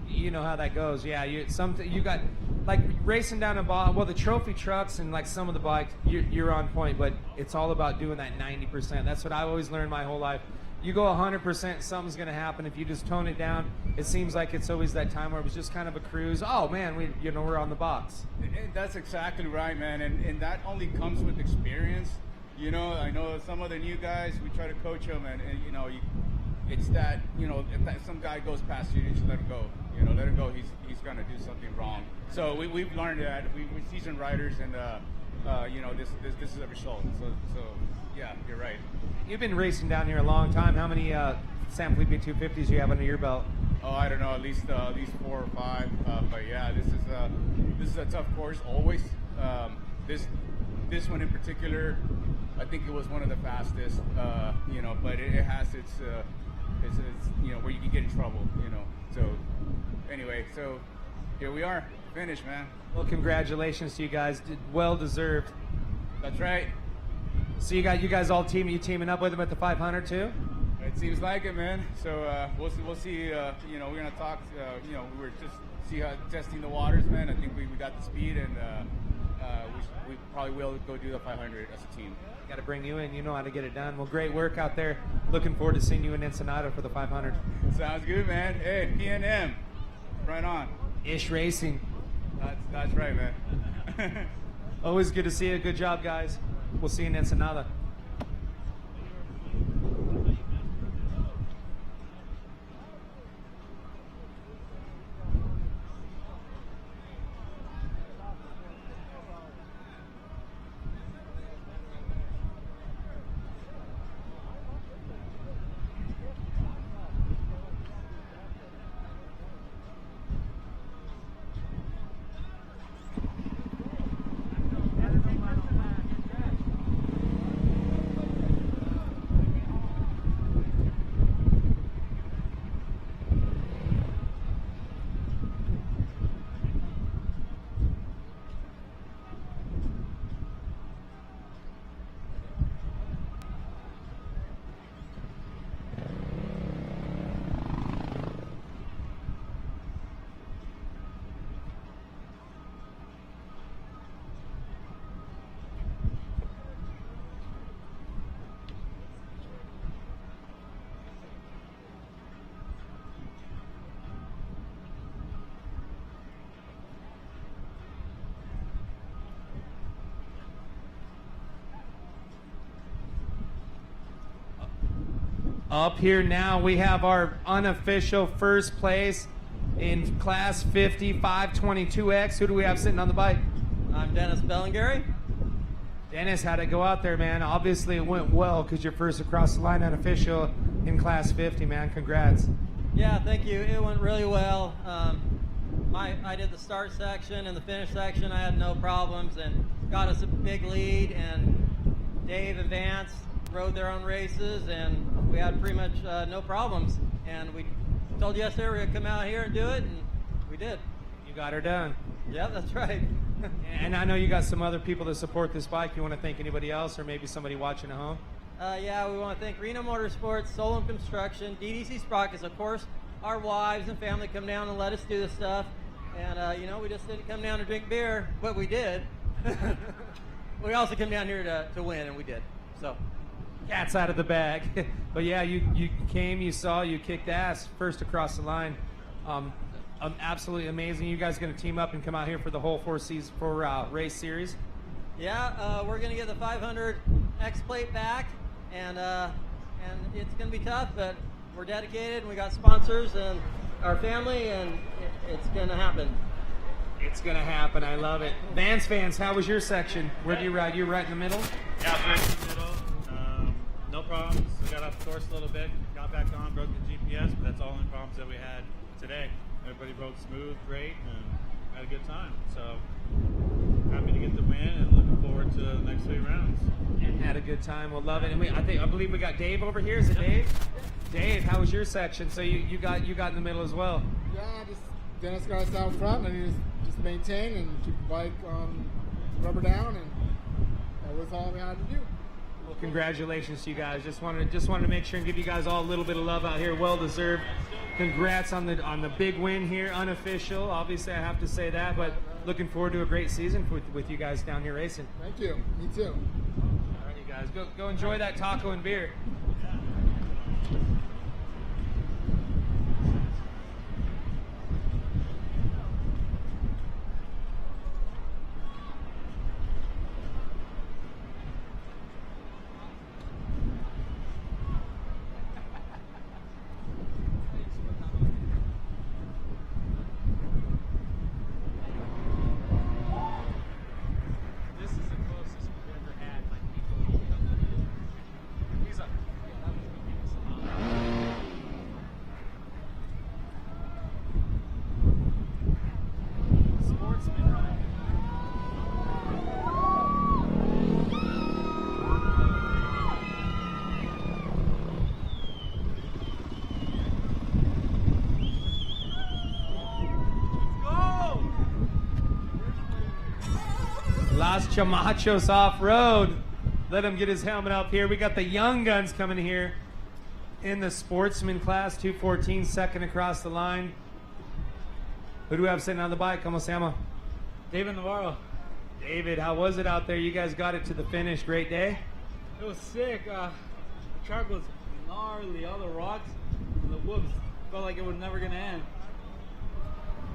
You know how that goes, yeah. You got like racing down a Baja. Well, the trophy trucks and like some of the bikes, you're on point, but it's all about doing that 90%. That's what I've always learned my whole life. You go 100%, something's going to happen. If you just tone it down, it seems like it's always that time where it was just kind of a cruise. Oh man, we're on the box. And that's exactly right, man. And that only comes with experience. You know, I know some of the new guys, we try to coach them, and you know, it's that, you know, if some guy goes past you, you just let him go. You know, let him go. He's going to do something wrong. So we've learned that. We're seasoned riders, and you know, this is a result. So yeah, you're right. You've been racing down here a long time. How many San Felipe 250s do you have under your belt? Oh, I don't know, at least 4 or 5. But yeah, this is a tough course always. This one in particular, I think it was one of the fastest. You know, but it has its you know, where you can get in trouble. You know, so anyway, so here we are, finished, man. Well, congratulations to you guys. Well deserved. That's right. So you guys all teaming up with them at the 500 too? It seems like it, man. So we'll see. You know, we're gonna talk. You know, we're just testing the waters, man. I think we got the speed, and we probably will go do the 500 as a team. Got to bring you in. You know how to get it done. Well, great work out there. Looking forward to seeing you in Ensenada for the 500. Sounds good, man. Hey, PNM, right on. Ish Racing. That's right, man. Always good to see you. Good job, guys. We'll see you in Ensenada. Up here now, we have our unofficial first place in class 50, 522X. Who do we have sitting on the bike? I'm Dennis Bellingary. Dennis, how'd it go out there, man? Obviously it went well because you're first across the line unofficial in class 50, man. Congrats. Yeah, thank you. It went really well. I did the start section and the finish section. I had no problems and got us a big lead. And Dave and Vance rode their own races, and we had pretty much no problems. And we told you yesterday we were going to come out here and do it, and we did. You got her done. Yeah, that's right. And I know you got some other people that support this bike. You want to thank anybody else or maybe somebody watching at home? Yeah, we want to thank Reno Motorsports, Solon Construction, DDC Sprockets, of course, our wives and family come down and let us do this stuff. And, we just didn't come down to drink beer, but we did. We also come down here to win, and we did. So, cat's out of the bag. But yeah, you came, you saw, you kicked ass first across the line. Absolutely amazing. You guys going to team up and come out here for the whole four race series? Yeah, we're going to get the 500 X plate back, and it's going to be tough, but we're dedicated, and we got sponsors and our family, and it's going to happen. It's going to happen. I love it. Vans fans, how was your section? Where do you ride? You're right in the middle? Yeah, right in the middle. No problems. We got off the course a little bit, got back on, broke the GPS, but that's all the problems that we had today. Everybody rode smooth, great, and had a good time. So happy to get the win and looking forward to the next 3 rounds. And had a good time. We'll love it. And I believe we got Dave over here. Is it Dave? Dave, how was your section? So you got in the middle as well. Yeah, just Dennis got us out front, and he just maintain and keep the bike rubber down, and that was all we had to do. Well, congratulations to you guys. Just wanted to make sure and give you guys all a little bit of love out here. Well deserved. Congrats on the big win here, unofficial. Obviously, I have to say that, but looking forward to a great season with you guys down here racing. Thank you. Me too. All right, you guys, go enjoy that taco and beer. Las Chamachos off-road. Let him get his helmet up here. We got the young guns coming here in the Sportsman class, 214, second across the line. Who do we have sitting on the bike? ¿Cómo se llama? David Navarro. David, how was it out there? You guys got it to the finish. Great day? It was sick. The track was gnarly. All the rocks and the whoops felt like it was never going to end.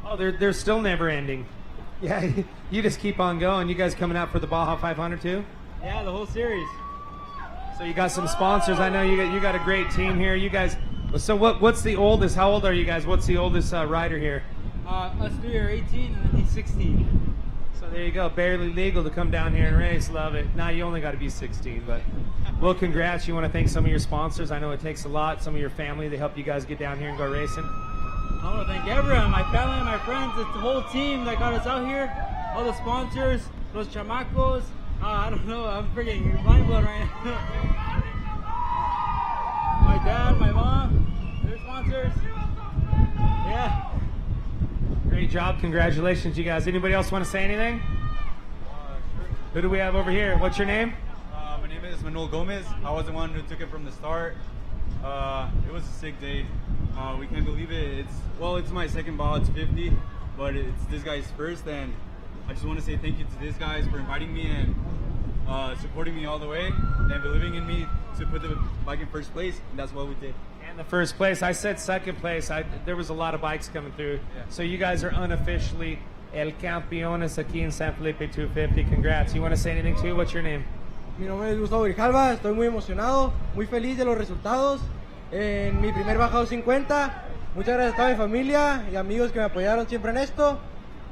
Oh, they're still never ending. Yeah, you just keep on going. You guys coming out for the Baja 500 too? Yeah, the whole series. So you got some sponsors. I know you got a great team here. You guys. So what's the oldest? How old are you guys? What's the oldest rider here? Us three are 18 and he's 16. So there you go. Barely legal to come down here and race. Love it. Now you only got to be 16, but well, congrats. You want to thank some of your sponsors. I know it takes a lot. Some of your family, they help you guys get down here and go racing. I want to thank everyone, my family, my friends, it's the whole team that got us out here, all the sponsors, los chamacos. I don't know, I'm freaking mind blown right now. My dad, my mom, their sponsors. Yeah. Great job, congratulations, you guys. Anybody else want to say anything? Sure. Who do we have over here? What's your name? My name is Manuel Gomez. I was the one who took it from the start. It was a sick day. We can't believe it. It's my second Baja. It's 50, but it's this guy's first, and I just want to say thank you to these guys for inviting me and supporting me all the way and believing in me to put the bike in first place, and that's what we did. And the first place. I said second place. There was a lot of bikes coming through. Yeah. So you guys are unofficially El Campeones aquí en San Felipe 250. Congrats. You want to say anything too? What's your name? Mi nombre es Gustavo Grijalva. Estoy muy emocionado, muy feliz de los resultados. en mi primer Baja 250. Muchas gracias a toda mi familia y amigos que me apoyaron siempre en esto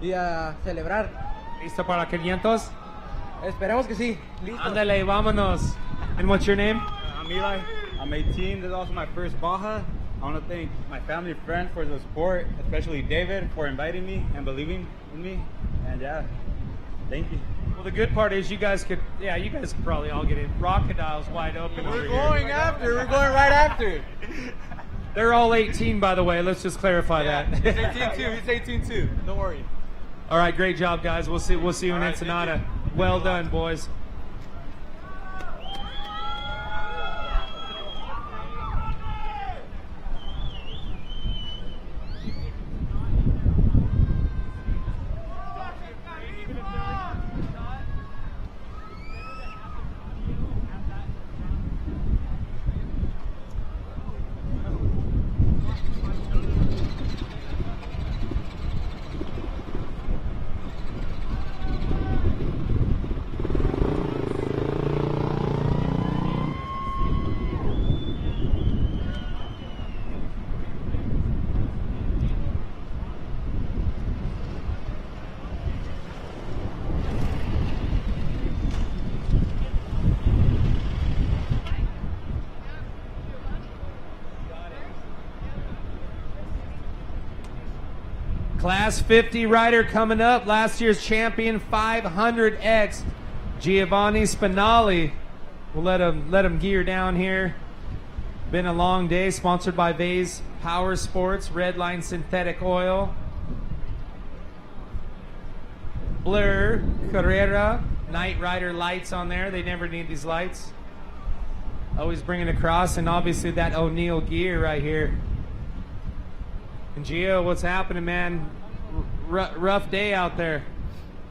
y a celebrar. ¿Listo para 500? Esperemos que sí. Listo. Ándale, vámonos. And what's your name? I'm Eli. I'm 18. This is also my first Baja. I want to thank my family and friends for the support, especially David for inviting me and believing in me. And yeah, thank you. Well, the good part is you guys could probably all get in. Crocodile's wide open. We're over going here. after. We're going right after. They're all 18, by the way. Let's just clarify that. He's 18 too. He's 18 too. Don't worry. All right, great job, guys. We'll see you in Ensenada. Well done, boys. Class 50 rider coming up. Last year's champion, 500X, Giovanni Spinelli. We'll let him gear down here. Been a long day. Sponsored by Vase Power Sports, Redline Synthetic Oil, Blur, Carrera, Night Rider lights on there. They never need these lights. Always bringing across, and obviously that O'Neill gear right here. And Gio, what's happening, man? Rough day out there.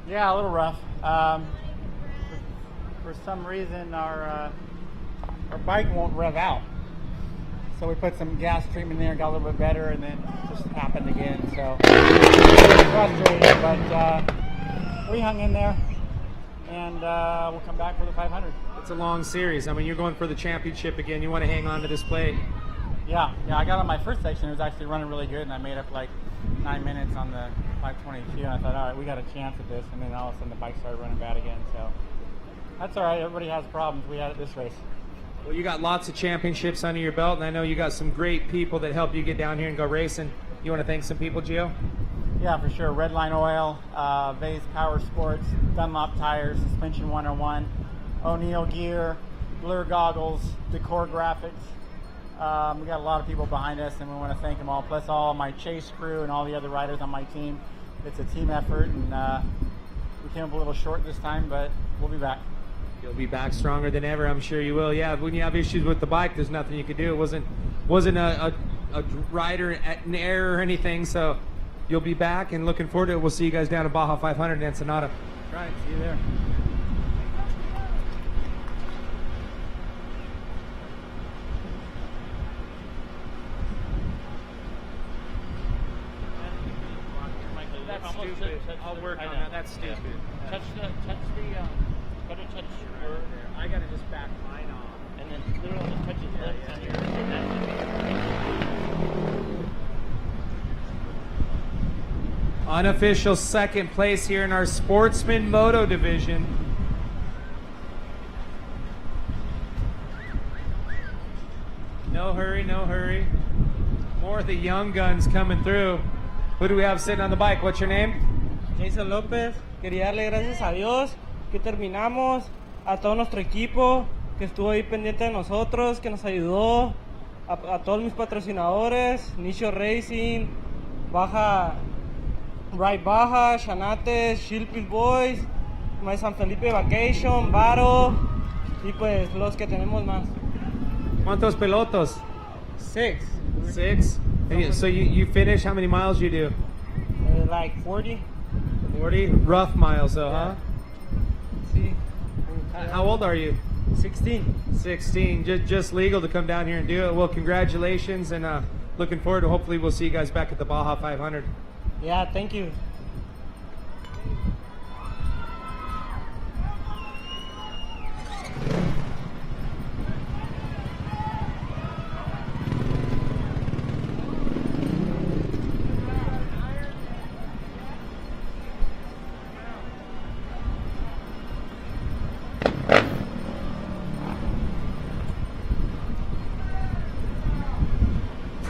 Yeah, a little rough. For some reason, our bike won't rev out. So we put some gas treatment in there, got a little bit better, and then it just happened again. So frustrating, but we hung in there, and we'll come back for the 500. It's a long series. I mean, you're going for the championship again. You want to hang on to this plate. Yeah, I got on my first section. It was actually running really good, and I made up like 9 minutes on the 522. And I thought, all right, we got a chance at this. And then all of a sudden, the bike started running bad again. So that's all right. Everybody has problems. We had it this race. Well, you got lots of championships under your belt, and I know you got some great people that help you get down here and go racing. You want to thank some people, Gio? Yeah, for sure. Redline Oil, Vase Power Sports, Dunlop Tires, Suspension 101, O'Neill Gear, Blur Goggles, Decor Graphics. We got a lot of people behind us, and we want to thank them all, plus all my chase crew and all the other riders on my team. It's a team effort, and we came up a little short this time, but we'll be back. You'll be back stronger than ever, I'm sure you will. Yeah, when you have issues with the bike, there's nothing you could do. It wasn't a rider at an error or anything, so you'll be back, and looking forward to it. We'll see you guys down at Baja 500 in Ensenada. Right, see you there. That's stupid. I'll work on that. That's stupid. Touch the, gotta touch your, I gotta just back mine off. and then literally just touch his lips on yours, and that's Unofficial second place here in our Sportsman Moto division. No hurry, no hurry. More of the young guns coming through. Who do we have sitting on the bike? What's your name? Jason López. Quería darle gracias a Dios que terminamos, a todo nuestro equipo que estuvo ahí pendiente de nosotros, que nos ayudó, a todos mis patrocinadores, Nicho Racing, Baja, Ride Baja, Shanates, Shilpil Boys, My San Felipe Vacation, Battle, y pues los que tenemos más. ¿Cuántos pilotos? 6. 6? So you finish, how many miles you do? Like 40. 40? Rough miles though, huh? Sí. How old are you? 16. 16. Just legal to come down here and do it. Well, congratulations, and looking forward to hopefully we'll see you guys back at the Baja 500. Yeah, thank you.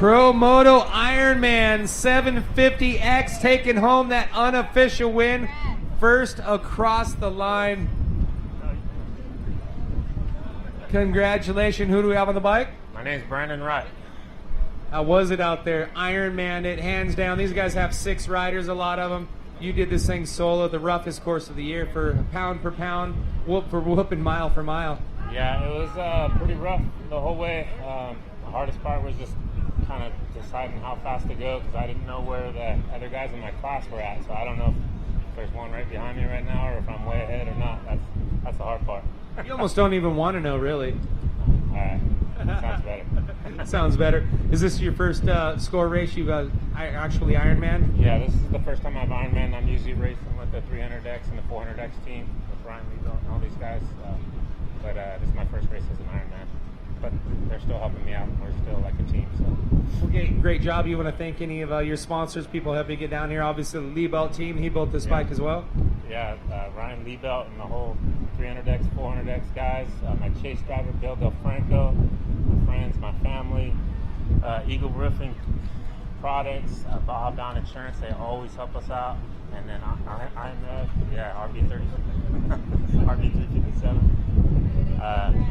Pro Moto Ironman 750X taking home that unofficial win. First across the line. Congratulations. Who do we have on the bike? My name's Brandon Wright. How was it out there? Ironman it, hands down. These guys have 6 riders, a lot of them. You did this thing solo, the roughest course of the year for pound per pound, whoop for whoop, and mile for mile. Yeah, it was pretty rough the whole way. The hardest part was just kind of deciding how fast to go because I didn't know where the other guys in my class were at. So I don't know if there's one right behind me right now or if I'm way ahead or not. That's the hard part. You almost don't even want to know, really. All right. Sounds better. Sounds better. Is this your first score race you've actually Ironman? Yeah, this is the first time I've Ironman. I'm usually racing with the 300X and the 400X team with Ryan Lebo and all these guys. But this is my first race as an Ironman. But they're still helping me out. We're still like a team. So. Okay, great job. You want to thank any of your sponsors, people helping get down here? Obviously, the Liebelt team. He built this bike as well. Yeah, Ryan Liebelt and the whole 300X, 400X guys. My chase driver, Bill Del Franco. My friends, my family. Eagle Roofing Products, Baja Bound Insurance. They always help us out. And then RB30, RB357.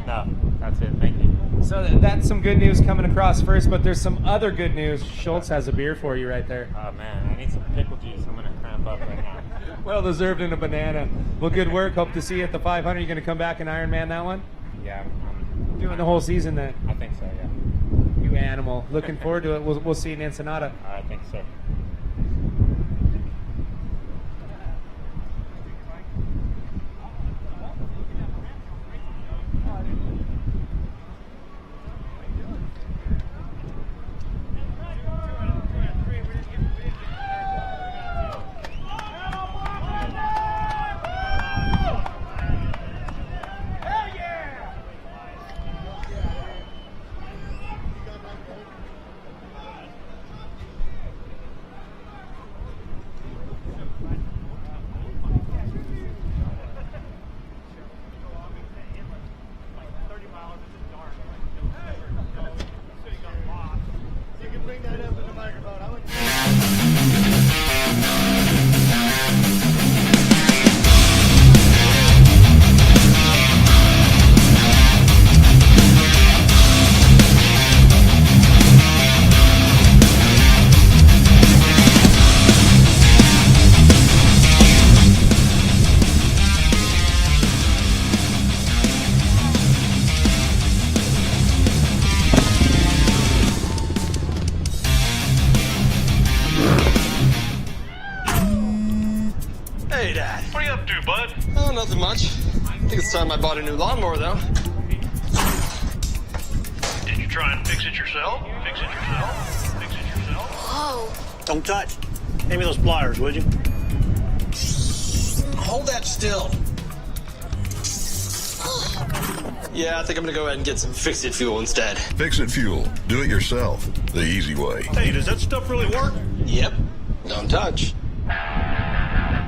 No, that's it. Thank you. So that's some good news coming across first, but there's some other good news. Schultz has a beer for you right there. Oh, man, I need some pickle juice. I'm going to cramp up right now. Well deserved in a banana. Well, good work. Hope to see you at the 500. You going to come back and Ironman that one? Yeah, I'm doing the whole season then. I think so, yeah. You animal. Looking forward to it. We'll see you in Ensenada. All right, thanks, sir. Hey, Dad. What are you up to, bud? Oh, nothing much. I think it's time I bought a new lawnmower, though. Did you try and fix it yourself? Fix it yourself? Fix it yourself? Whoa. Don't touch. Hand me those pliers, would you? Hold that still. Yeah, I think I'm gonna go ahead and get some Fix-It fuel instead. Fix-It fuel. Do it yourself. The easy way. Hey, does that stuff really work? Yep. Don't touch.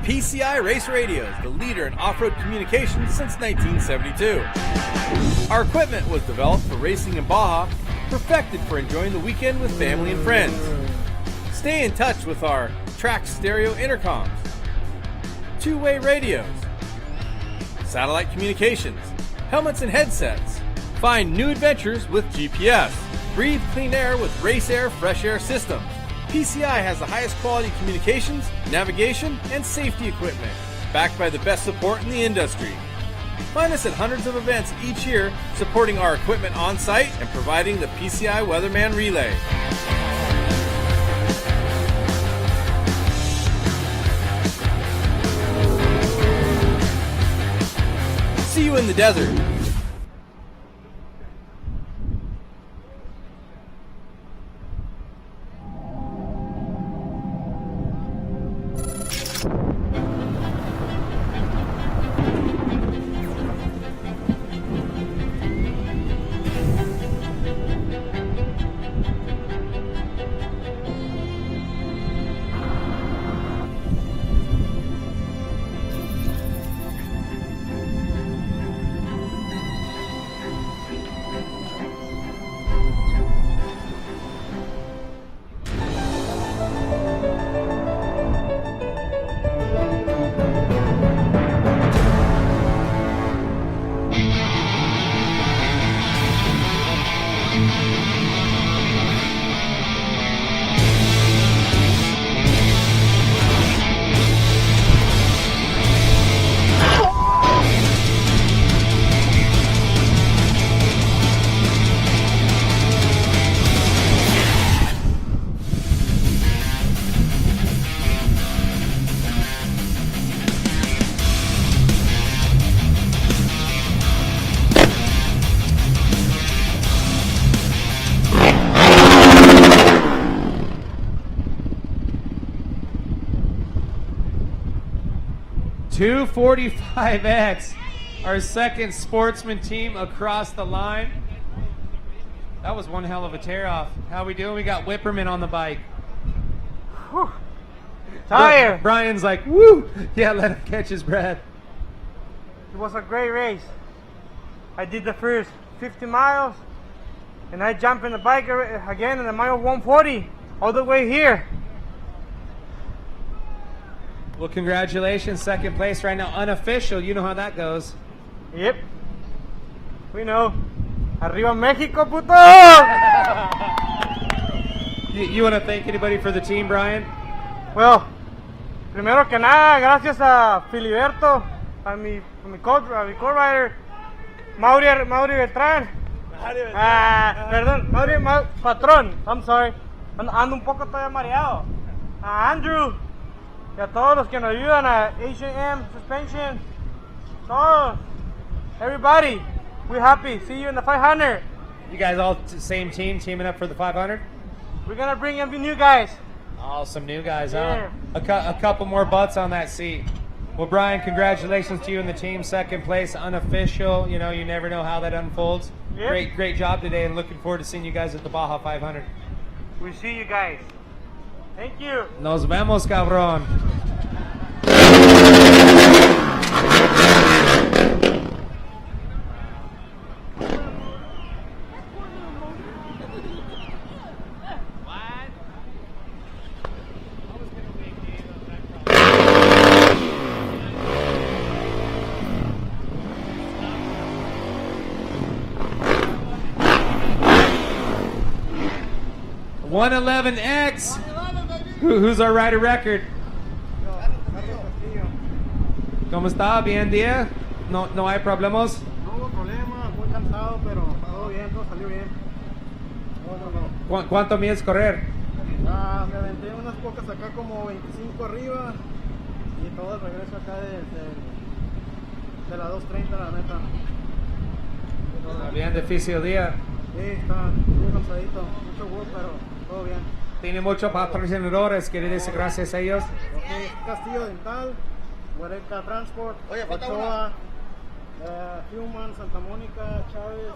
PCI Race Radio is the leader in off-road communications since 1972. Our equipment was developed for racing in Baja, perfected for enjoying the weekend with family and friends. Stay in touch with our track stereo intercoms, two-way radios, satellite communications, helmets and headsets. Find new adventures with GPS. Breathe clean air with Race Air Fresh Air Systems. PCI has the highest quality communications, navigation, and safety equipment, backed by the best support in the industry. Find us at hundreds of events each year, supporting our equipment on site and providing the PCI Weatherman Relay. See you in the desert. 2:45X, our second Sportsman team across the line. That was one hell of a tear off. How we doing? We got Whipperman on the bike. Whew. Tired. Brian's like, woo! Yeah, let him catch his breath. It was a great race. I did the first 50 miles, and I jumped in the bike again in the mile 140, all the way here. Well, congratulations, second place right now, unofficial. You know how that goes. Yep. We know. Arriba Mexico, puto! You want to thank anybody for the team, Brian? Well, primero que nada, gracias a Filiberto, a mi co-rider, Mauri Beltrán. Perdón, Patrón, I'm sorry. Ando un poco todavía mareado. A Andrew, y a todos los que nos ayudan, a H&M Suspension, todos, everybody. We're happy. See you in the 500. You guys all same team, teaming up for the 500? We're going to bring in the new guys. Oh, some new guys, Yeah. huh? A couple more butts on that seat. Well, Brian, congratulations to you and the team. Second place, unofficial. You know, you never know how that unfolds. Yep. Great job today, and looking forward to seeing you guys at the Baja 500. We see you guys. Thank you. Nos vemos, cabrón. $111X. Who's our rider record? ¿Cómo está? ¿Bien, día? No hay problemas? No hubo problema, muy cansado, pero todo bien, todo salió bien. ¿Cuánto mides correr? Me aventé unas pocas acá, como 25 arriba, y todo el regreso acá de la 230, la neta. Está bien difícil día. Sí, está muy cansadito, mucho work, pero todo bien. Tiene muchos patrocinadores, quiere decir gracias a ellos. Okay, Castillo Dental, Huereca Transport, Ochoa, Human, Santa Mónica, Chávez,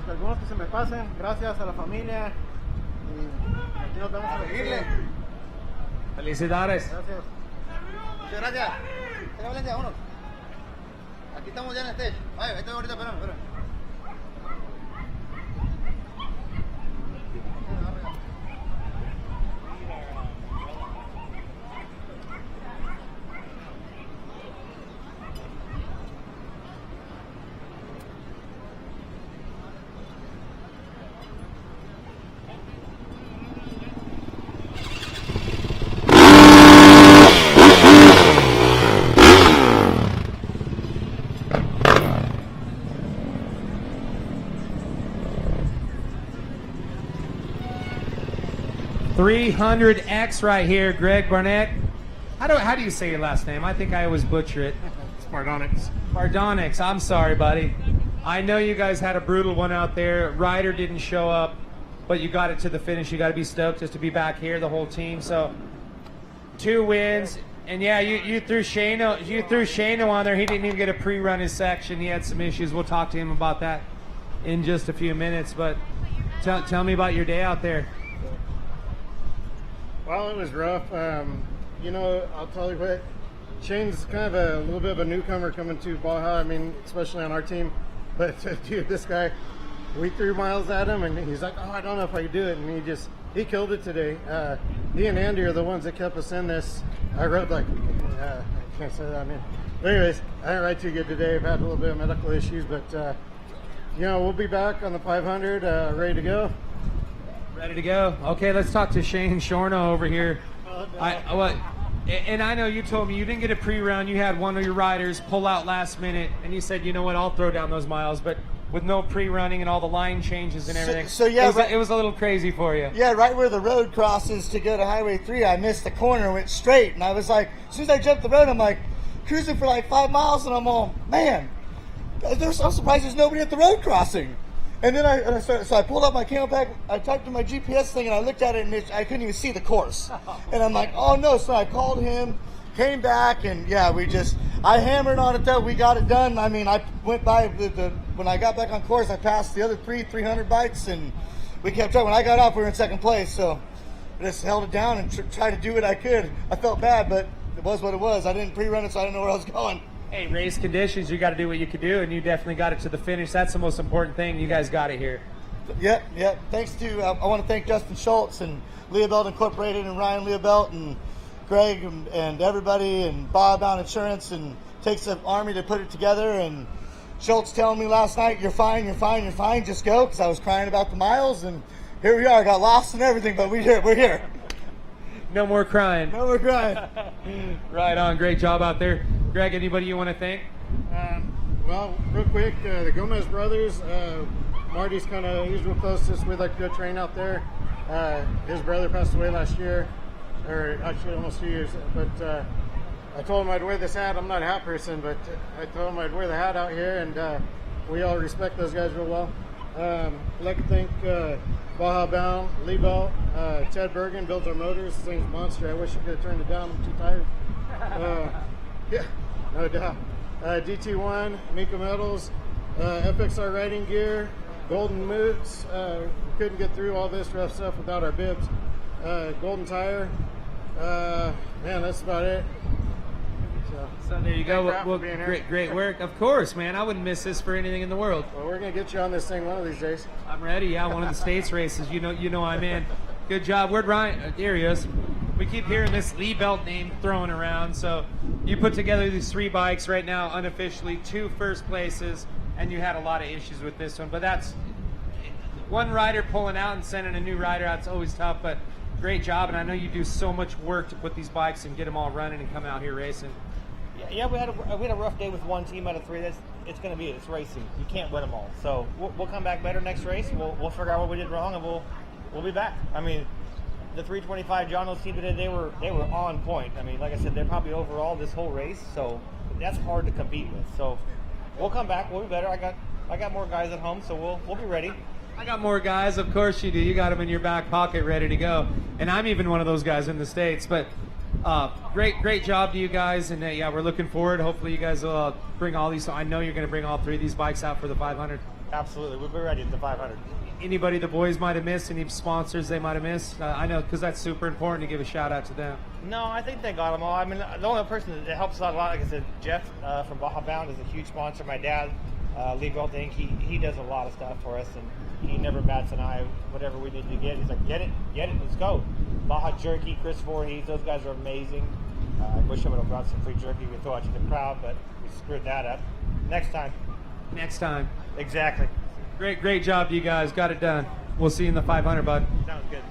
algunos que se me pasen, gracias a la familia. Y aquí nos vemos a seguirle. Felicidades. Gracias. Muchas gracias. Vámonos. Aquí estamos ya en el stage. Vaya, ahí estoy ahorita, espérame. $300X right here, Greg Barnett. How do you say your last name? I think I always butcher it. Spardonix. Spardonix. I'm sorry, buddy. I know you guys had a brutal one out there. Ryder didn't show up, but you got it to the finish. You got to be stoked just to be back here, the whole team. So 2 wins, and yeah, you threw Shano on there. He didn't even get a pre-run his section. He had some issues. We'll talk to him about that in just a few minutes. But tell me about your day out there. Well, it was rough. You know, I'll tell you what, Shane's kind of a little bit of a newcomer coming to Baja. I mean, especially on our team. But dude, this guy, we threw miles at him, and he's like, "Oh, I don't know if I can do it," and he killed it today. He and Andy are the ones that kept us in this. I rode like, I can't say that. I mean, but anyways, I didn't ride too good today. I've had a little bit of medical issues, but you know, we'll be back on the 500, ready to go. Ready to go. Okay, let's talk to Shane Shorno over here. And I know you told me you didn't get a pre-run. You had one of your riders pull out last minute, and you said, you know what, I'll throw down those miles. But with no pre-running and all the line changes and everything, so yeah, it was a little crazy for you. Yeah, right where the road crosses to go to Highway 3, I missed the corner, went straight, and I was like, as soon as I jumped the road, I'm like, cruising for like 5 miles, and I'm all, man, I'm surprised there's nobody at the road crossing. And then I pulled out my Camelback, I typed in my GPS thing, and I looked at it, and I couldn't even see the course. And I'm like, oh no, so I called him, came back, and yeah, I hammered on it though. We got it done. I mean, I went by when I got back on course, I passed the other 300 bikes, and we kept up. When I got off, we were in second place, so I just held it down and tried to do what I could. I felt bad, but it was what it was. I didn't pre-run it, so I didn't know where I was going. Hey, race conditions, you got to do what you could do, and you definitely got it to the finish. That's the most important thing. You guys got it here. Yep. Thanks to, I want to thank Justin Schultz and Leobelt Incorporated and Ryan Leobelt and Greg and everybody and Baja Bound Insurance, and takes an army to put it together. And Schultz telling me last night, you're fine, just go, because I was crying about the miles, and here we are. Got lost and everything, but we're here. No more crying. Right on. Great job out there. Greg, anybody you want to thank? Well, real quick, the Gomez brothers, Marty's he's real close to us. We like to go train out there. His brother passed away last year, or actually almost 2 years, but I told him I'd wear this hat. I'm not a hat person, but I told him I'd wear the hat out here, and we all respect those guys real well. I'd like to thank Baja Bound, Leebelt, Ted Bergen builds our motors. This thing's a monster. I wish I could have turned it down. I'm too tired. Yeah, no doubt. DT1, Mika Metals, FXR Riding Gear, Golden Moots. Couldn't get through all this rough stuff without our bibs. Golden Tire. Man, that's about it. So there you go. Well, great work. Of course, man. I wouldn't miss this for anything in the world. Well, we're gonna get you on this thing one of these days. I'm ready. Yeah, one of the states races. You know I'm in. Good job. Where'd Ryan? There he is. We keep hearing this Leebelt name thrown around. So you put together these 3 bikes right now, unofficially 2 first places, and you had a lot of issues with this one. But that's one rider pulling out and sending a new rider out. It's always tough, but great job. And I know you do so much work to put these bikes and get them all running and come out here racing. Yeah, we had a rough day with 1 team out of 3. It's going to be it. It's racing. You can't win them all. So we'll come back better next race. We'll figure out what we did wrong, and we'll be back. I mean, the 325 Jono's team today, they were on point. I mean, like I said, they're probably overall this whole race. So that's hard to compete with. So we'll come back. We'll be better. I got more guys at home, so we'll be ready. I got more guys. Of course you do. You got them in your back pocket ready to go. And I'm even one of those guys in the States. But great job to you guys. And yeah, we're looking forward. Hopefully you guys will bring all these. I know you're going to bring all 3 of these bikes out for the 500. Absolutely. We'll be ready at the 500. Anybody the boys might have missed, any sponsors they might have missed? I know, because that's super important to give a shout out to them. No, I think they got them all. I mean, the only person that helps out a lot, like I said, Jeff from Baja Bound is a huge sponsor. My dad, Lee Golding, he does a lot of stuff for us, and he never bats an eye. Whatever we need to get, he's like, get it, let's go. Baja Jerky, Chris Voorhees, those guys are amazing. I wish I would have brought some free jerky we throw out to the crowd, but we screwed that up. Next time. Exactly. Great job to you guys. Got it done. We'll see you in the 500, bud. Sounds good.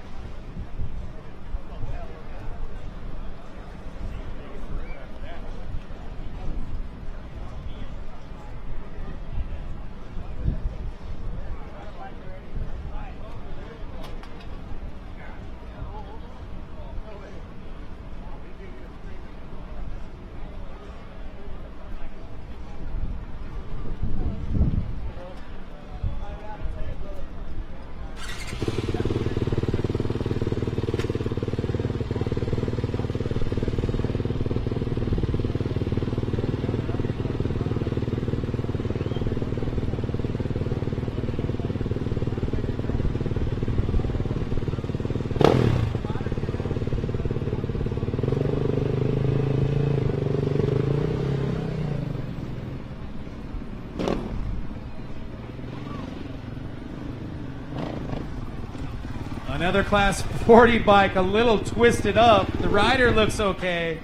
Another class 40 bike, a little twisted up. The rider looks okay.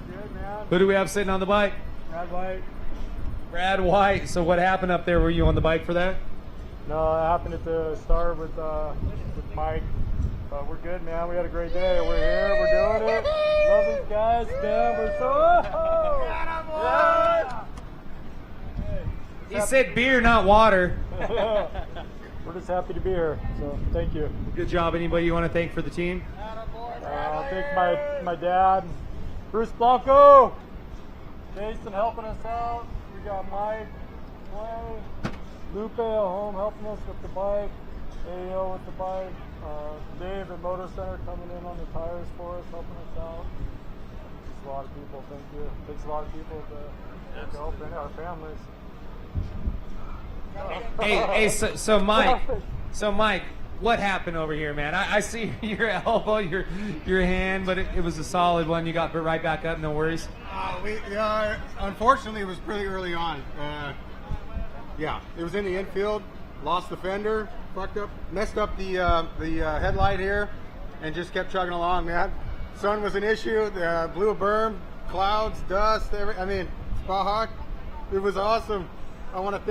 Good, man. Who do we have sitting on the bike? Brad White. So what happened up there? Were you on the bike for that? No, it happened at the start with Mike. But we're good, man. We had a great day. We're here. We're doing it. Love these guys, man. We're so... Yeah. He said beer, not water. We're just happy to be here, so thank you. Good job. Anybody you want to thank for the team? I'll thank my dad, Bruce Blanco, Jason helping us out. We got Mike, Clay, Lupe at home helping us with the bike, AO with the bike, Dave at Moto Center coming in on the tires for us, helping us out. a lot of people. Thank you. It takes a lot of people to help our families. So Mike, what happened over here, man? I see your elbow, your hand, but it was a solid one. You got right back up, no worries. Unfortunately, it was pretty early on. It was in the infield, lost the fender, messed up the headlight here, and just kept chugging along, man. Sun was an issue. Blew a berm, clouds, dust. It's Baja. It was awesome. I want to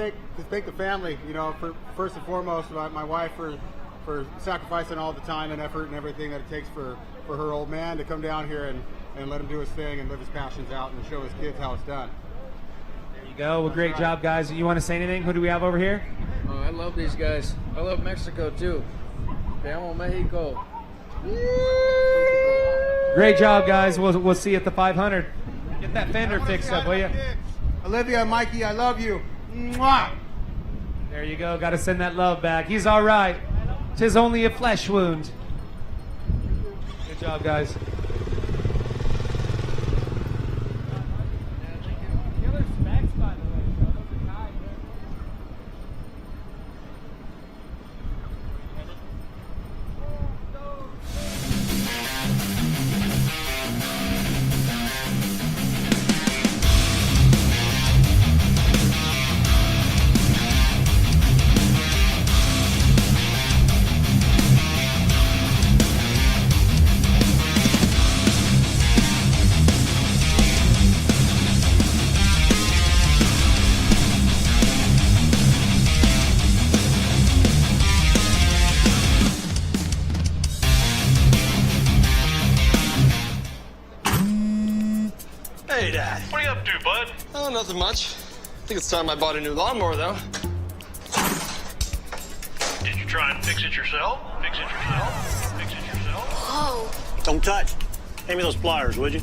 thank the family, for first and foremost, my wife for sacrificing all the time and effort and everything that it takes for her old man to come down here and let him do his thing and live his passions out and show his kids how it's done. There you go. Well, great job, guys. You want to say anything? Who do we have over here? Oh, I love these guys. I love Mexico too. Te amo, Mexico. Great job, guys. We'll see you at the 500. Get that fender fixed up, will you? Olivia, Mikey, I love you. Mwah! There you go. Got to send that love back. He's all right. 'Tis only a flesh wound. Good job, guys. Hey, Dad. What are you up to, bud? Oh, nothing much. I think it's time I bought a new lawnmower, though. Did you try and fix it yourself? Fix it yourself? Fix it yourself? Oh. Don't touch. Hand me those pliers, would you?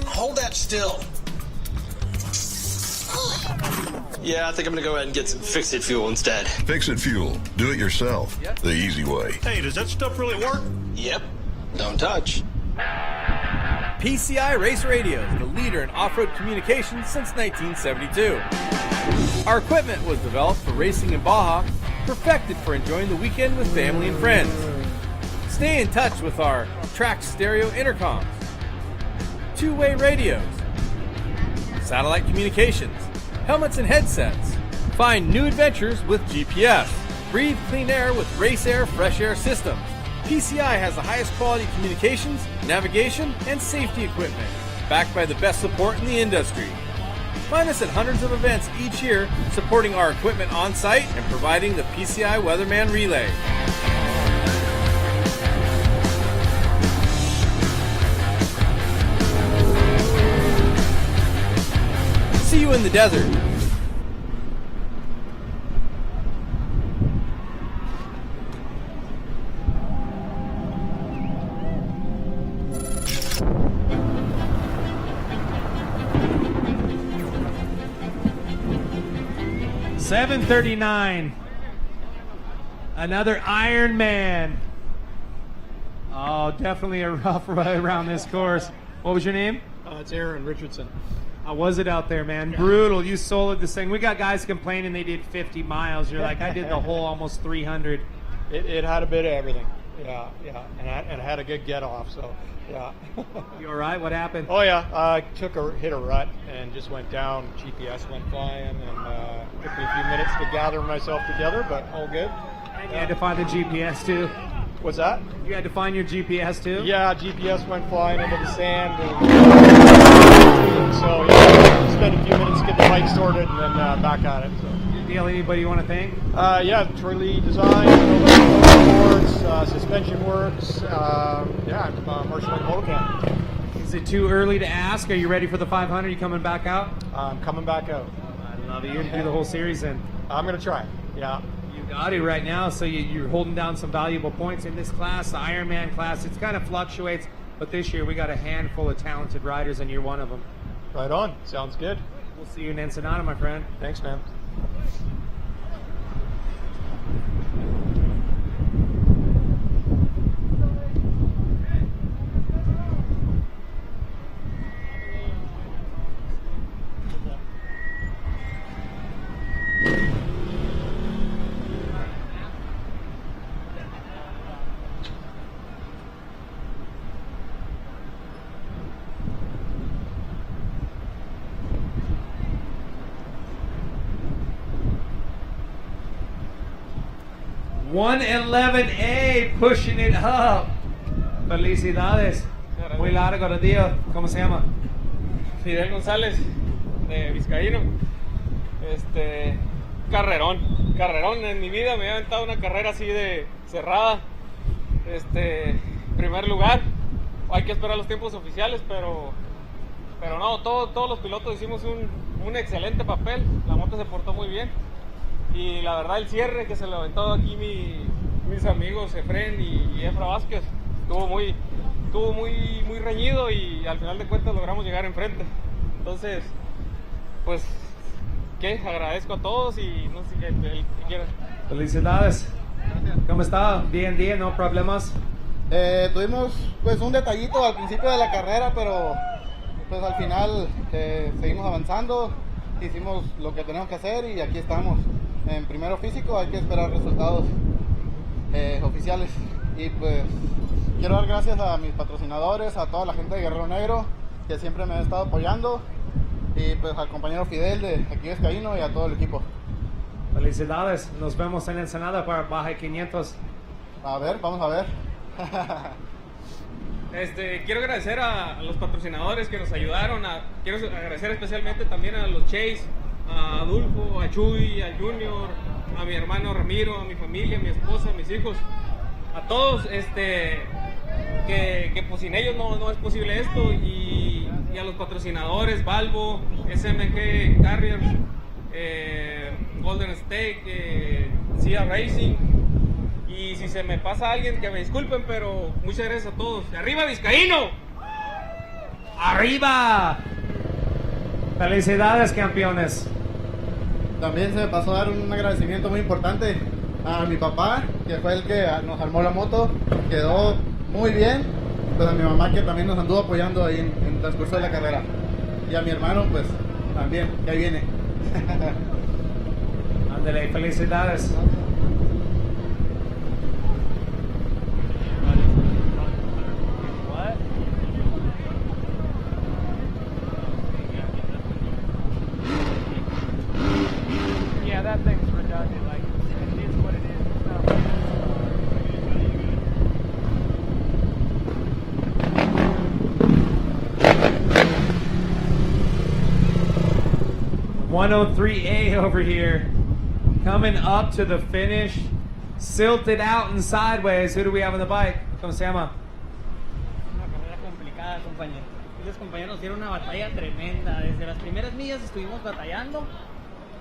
Hold that still. Yeah, I think I'm gonna go ahead and get some Fix-It fuel instead. Fix-It fuel. Do it yourself. The easy way. Hey, does that stuff really work? Yep. Don't touch. PCI Race Radio is the leader in off-road communications since 1972. Our equipment was developed for racing in Baja, perfected for enjoying the weekend with family and friends. Stay in touch with our track stereo intercoms, two-way radios, satellite communications, helmets and headsets. Find new adventures with GPS. Breathe clean air with Race Air Fresh Air systems. PCI has the highest quality communications, navigation, and safety equipment, backed by the best support in the industry. Find us at hundreds of events each year, supporting our equipment on site and providing the PCI Weatherman Relay. See you in the desert. $7.39. Another Ironman. Oh, definitely a rough ride around this course. What was your name? It's Aaron Richardson. How was it out there, man? Brutal. You soloed this thing. We got guys complaining they did 50 miles. You're like, I did the whole almost 300. It had a bit of everything. Yeah. And I had a good get off, so yeah. You all right? What happened? Oh, yeah. I hit a rut and just went down. GPS went flying and took me a few minutes to gather myself together, but all good. And you had to find the GPS too? What's that? You had to find your GPS too? Yeah, GPS went flying into the sand. And so, yeah, spent a few minutes to get the bike sorted and then back at it. So. Neil, anybody you want to thank? Yeah, Troy Lee Design, boards, suspension works, Marshall Moto Camp. Is it too early to ask? Are you ready for the 500? You coming back out? I'm coming back out. I love it. You're going to do the whole series then? I'm going to try. Yeah. You got it right now, so you're holding down some valuable points in this class, the Ironman class. It kind of fluctuates, but this year we got a handful of talented riders, and you're one of them. Right on. Sounds good. We'll see you in Ensenada, my friend. Thanks, man. 111A pushing it up. Felicidades. Muy largo el día. ¿Cómo se llama? Fidel González, de Vizcaíno. Carrerón. En mi vida me he aventado una carrera así de cerrada. Primer lugar. Hay que esperar los tiempos oficiales, pero no, todos los pilotos hicimos un excelente papel. La moto se portó muy bien. Y la verdad, el cierre que se le aventó aquí mis amigos Efren y Efra Vázquez estuvo muy reñido y al final de cuentas logramos llegar enfrente. Entonces, pues, agradezco a todos y no sé qué quieran. Felicidades. ¿Cómo está? Bien, no problemas. Tuvimos pues un detallito al principio de la carrera, pero pues al final seguimos avanzando, hicimos lo que tenemos que hacer y aquí estamos. En primero físico hay que esperar resultados oficiales y pues quiero dar gracias a mis patrocinadores, a toda la gente de Guerrero Negro que siempre me ha estado apoyando y pues al compañero Fidel de aquí de Vizcaíno y a todo el equipo. Felicidades, nos vemos en Ensenada para Baja 500. Vamos a ver. Quiero agradecer a los patrocinadores que nos ayudaron, quiero agradecer especialmente también a los Chase, a Adulfo, a Chuy, a Junior, a mi hermano Ramiro, a mi familia, a mi esposa, a mis hijos, a todos que pues sin ellos no es posible esto y a los patrocinadores Valvo, SMG Carriers, Golden Stake, Cia Racing. Y si se me pasa alguien, que me disculpen, pero muchas gracias a todos. ¡Arriba, Vizcaíno! ¡Arriba! Felicidades, campeones. También se me pasó a dar un agradecimiento muy importante a mi papá, que fue el que nos armó la moto. Quedó muy bien. Pues a mi mamá, que también nos anduvo apoyando ahí en el transcurso de la carrera. Y a mi hermano, pues también, que ahí viene. Ándale, felicidades. That thing's redundant. Like, it is what it is. It's not like it's 103A over here, coming up to the finish, silted out and sideways. Who do we have on the bike? ¿Cómo se llama? Una carrera complicada, compañero. Los compañeros nos dieron una batalla tremenda. Desde las primeras millas estuvimos batallando.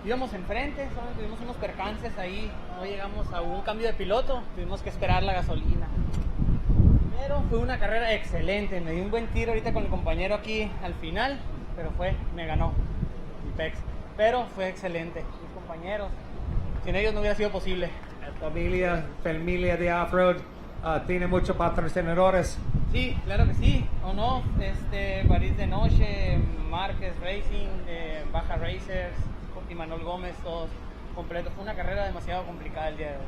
Íbamos enfrente, ¿sabes? Tuvimos unos percances ahí, no llegamos a un cambio de piloto, tuvimos que esperar la gasolina. Pero fue una carrera excelente, me di un buen tiro ahorita con el compañero aquí al final, pero me ganó mi pex. Pero fue excelente, mis compañeros, sin ellos no hubiera sido posible. Familia de Offroad, tiene muchos patrocinadores. Sí, claro que sí, o no, París de Noche, Márquez Racing, Baja Racers, y Manuel Gómez, todos completos. Fue una carrera demasiado complicada el día de hoy.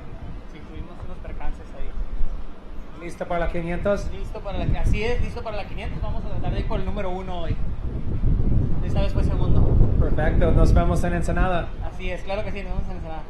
Sí, tuvimos unos percances ahí. ¿Listo para la 500? Así es, listo para la 500. Vamos a tratar de ir por el número 1 hoy. Esta vez fue segundo. Perfecto, nos vemos en Ensenada. Así es, claro que sí, nos vemos en Ensenada.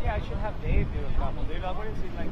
yeah, I should have Dave do a couple, dude. What is he like?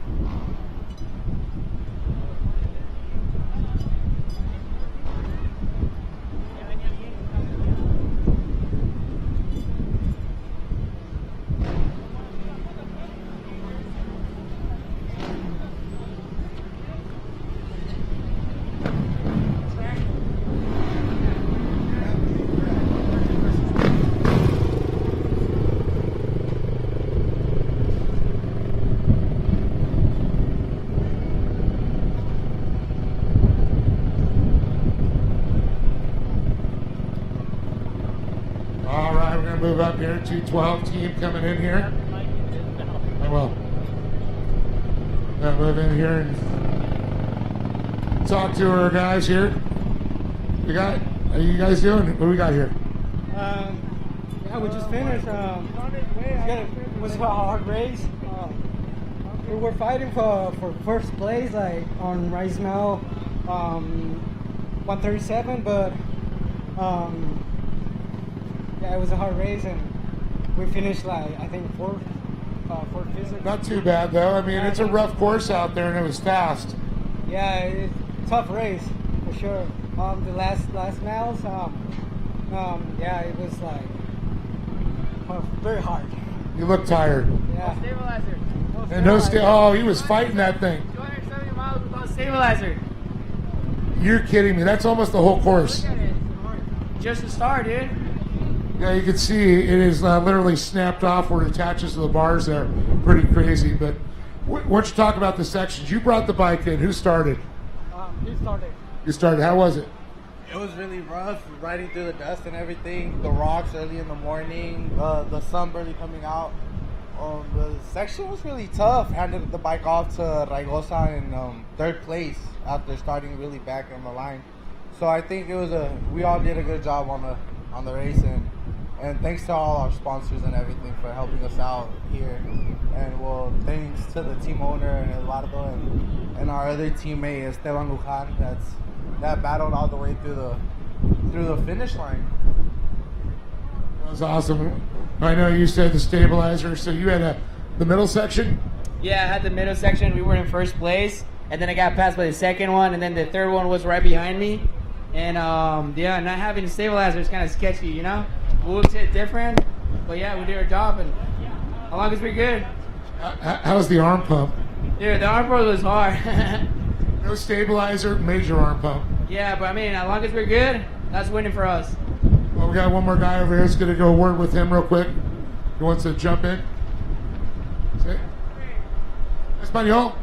Move up here, 212 team coming in here. I will. Move in here and talk to our guys here. How you guys doing? What do we got here? Yeah, we just finished. It was a hard race. we were fighting for first place, like on right now, 137, but yeah, it was a hard race, and we finished like I think fourth, fifth. Not too bad though. I mean, it's a rough course out there, and it was fast. Yeah, it's a tough race for sure. The last miles, yeah, it was like very hard. You look tired. Yeah. Stabilizer. And oh, he was fighting that thing. 270 miles without stabilizer. You're kidding me. That's almost the whole course. Just the start, dude. Yeah, you can see it is literally snapped off where it attaches to the bars there. Pretty crazy. But why don't you talk about the sections? You brought the bike in. Who started? He started. You started. How was it? It was really rough, riding through the dust and everything. The rocks early in the morning, the sun barely coming out. The section was really tough. Handed the bike off to Raigosa in third place after starting really back on the line. So I think it was we all did a good job on the race, and thanks to all our sponsors and everything for helping us out here. And well, thanks to the team owner Eduardo and our other teammate Esteban Lujan that battled all the way through the finish line. That was awesome. I know you said the stabilizer, so you had the middle section? Yeah, I had the middle section. We were in first place, and then I got passed by the second one, and then the third one was right behind me. And yeah, not having a stabilizer is kind of sketchy, you know? Moves hit different, but yeah, we did our job, and as long as we're good. How's the arm pump? Dude, the arm pump was hard. No stabilizer, major arm pump. Yeah, but I mean, as long as we're good, that's winning for us. Well, we got one more guy over here. It's going to go word with him real quick. He wants to jump in. Say, Español.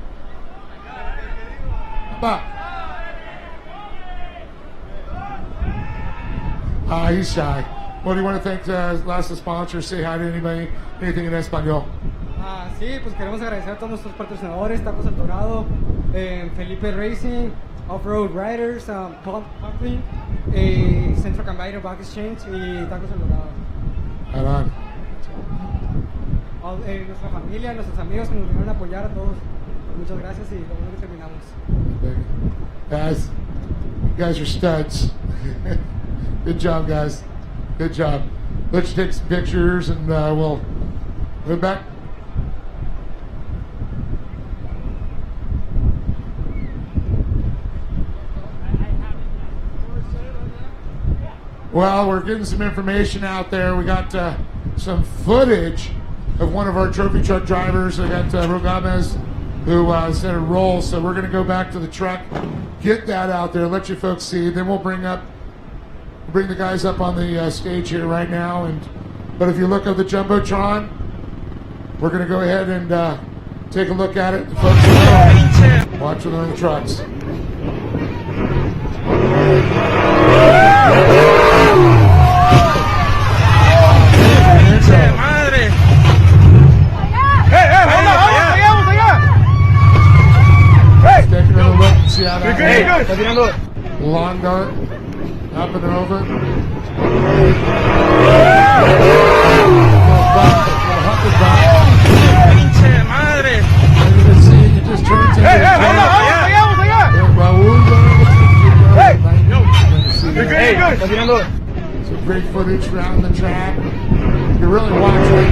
He's shy. Well, do you want to thank the last sponsor? Say hi to anybody, anything in Español. Sí, pues queremos agradecer a todos nuestros patrocinadores, Tacos El Dorado, Felipe Racing, Off-Road Riders, Pumping, Centro Cambairo Back Exchange y Tacos El Dorado. Adelante. Nuestra familia, nuestros amigos que nos vinieron a apoyar a todos. Muchas gracias y lo bueno que terminamos. Guys, you guys are studs. Good job, guys. Good job. Let's take some pictures and we'll go back. Well, we're getting some information out there. We got some footage of one of our trophy truck drivers. I got Rogabez, who said a roll. So we're going to go back to the truck, get that out there, let you folks see. Then we'll bring the guys up on the stage here right now. But if you look at the Jumbotron, we're going to go ahead and take a look at it. The folks are watching on the trucks. Taking a look and see how that long dart up and over. You just turned to some great footage around the track. You really watch right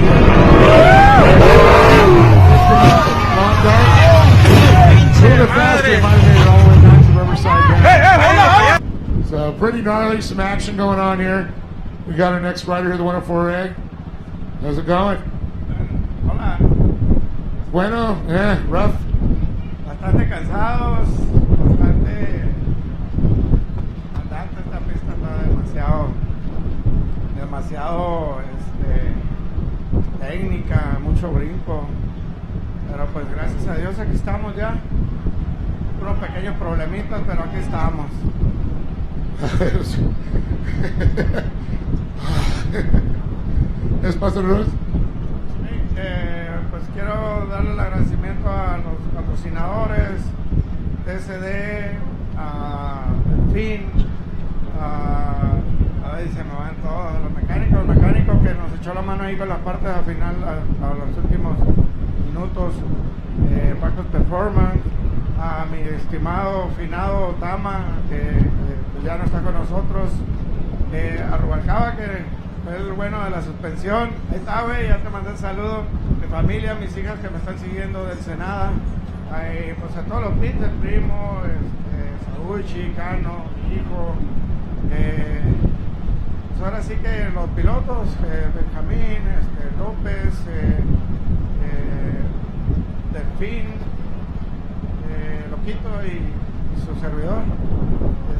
long dart. Two of the faster might have made it all the way back to Riverside. So pretty gnarly, some action going on here. We got our next rider here, the 104A. How's it going? Hola. Bueno, yeah, rough. Bastante cansados, bastante andante. Esta pista está demasiado técnica, mucho brinco. Pero pues gracias a Dios aquí estamos ya. Unos pequeños problemitas, pero aquí estamos. ¿Es Pastor Pues quiero darle el agradecimiento a los patrocinadores, TSD, a Delfín, ahí se me van todos, los mecánicos que nos echó la mano ahí con las partes al final, a los últimos minutos, Bajos Performance, a mi estimado finado Tama, que pues ya no está con nosotros, a Rubalcaba, que fue el bueno de la suspensión. Ahí está, güey, ya te mandé el saludo. Mi familia, mis hijas que me están siguiendo del Senada, pues a todos los pits, el primo, Saúl, Chicano, mi hijo, pues ahora sí que los pilotos, Benjamín, López, Delfín, Loquito y su servidor. ¿Qué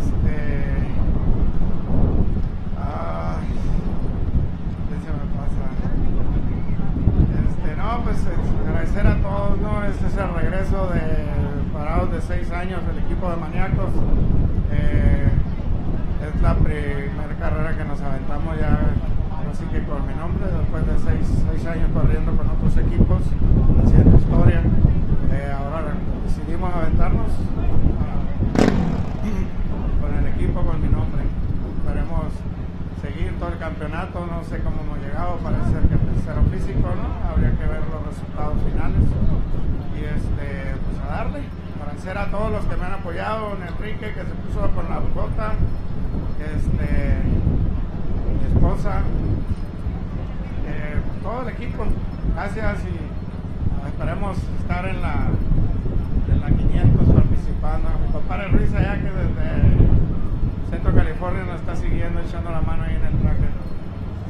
se me pasa? No, pues agradecer a todos, ¿no? Este es el regreso de parados de 6 años del equipo de maníacos. Es la primera carrera que nos aventamos ya, así que con mi nombre, después de 6 años corriendo con otros equipos, haciendo historia. Ahora decidimos aventarnos con el equipo, con mi nombre. Esperemos seguir todo el campeonato, no sé cómo hemos llegado, parece ser que tercero físico, ¿no? Habría que ver los resultados finales. Y pues a darle, agradecer a todos los que me han apoyado, Enrique que se puso con la bota, mi esposa, todo el equipo, gracias y esperemos estar en la 500 participando. Mi papá de Ruiz allá que desde Centro California nos está siguiendo, echando la mano ahí en el tracker.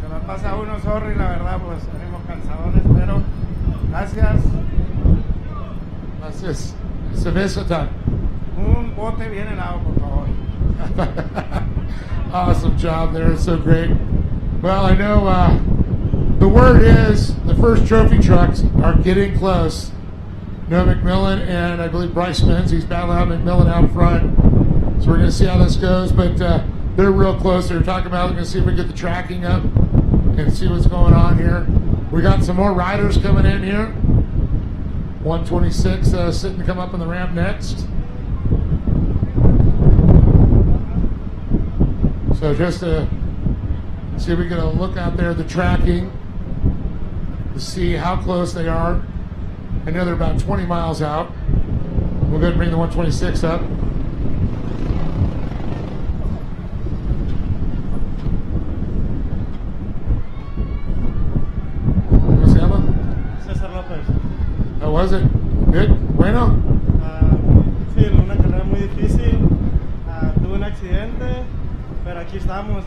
Se me pasa uno, sorry, la verdad, pues tenemos cansadones, pero gracias. Gracias. Cerveza time. Un bote bien helado, por favor. Awesome job there. It's so great. Well, I know the word is the first trophy trucks are getting close. Noah McMillan and I believe Bryce Menz, he's battling out McMillan out front. So we're going to see how this goes, but they're real close. They're talking about, we're going to see if we can get the tracking up and see what's going on here. We got some more riders coming in here. 126 sitting to come up on the ramp next. So just to see if we get a look out there at the tracking to see how close they are. I know they're about 20 miles out. We'll go ahead and bring the 126 up. ¿Cómo se llama? César López. How was it? Good? Bueno? Sí, una carrera muy difícil. Tuve un accidente, pero aquí estamos.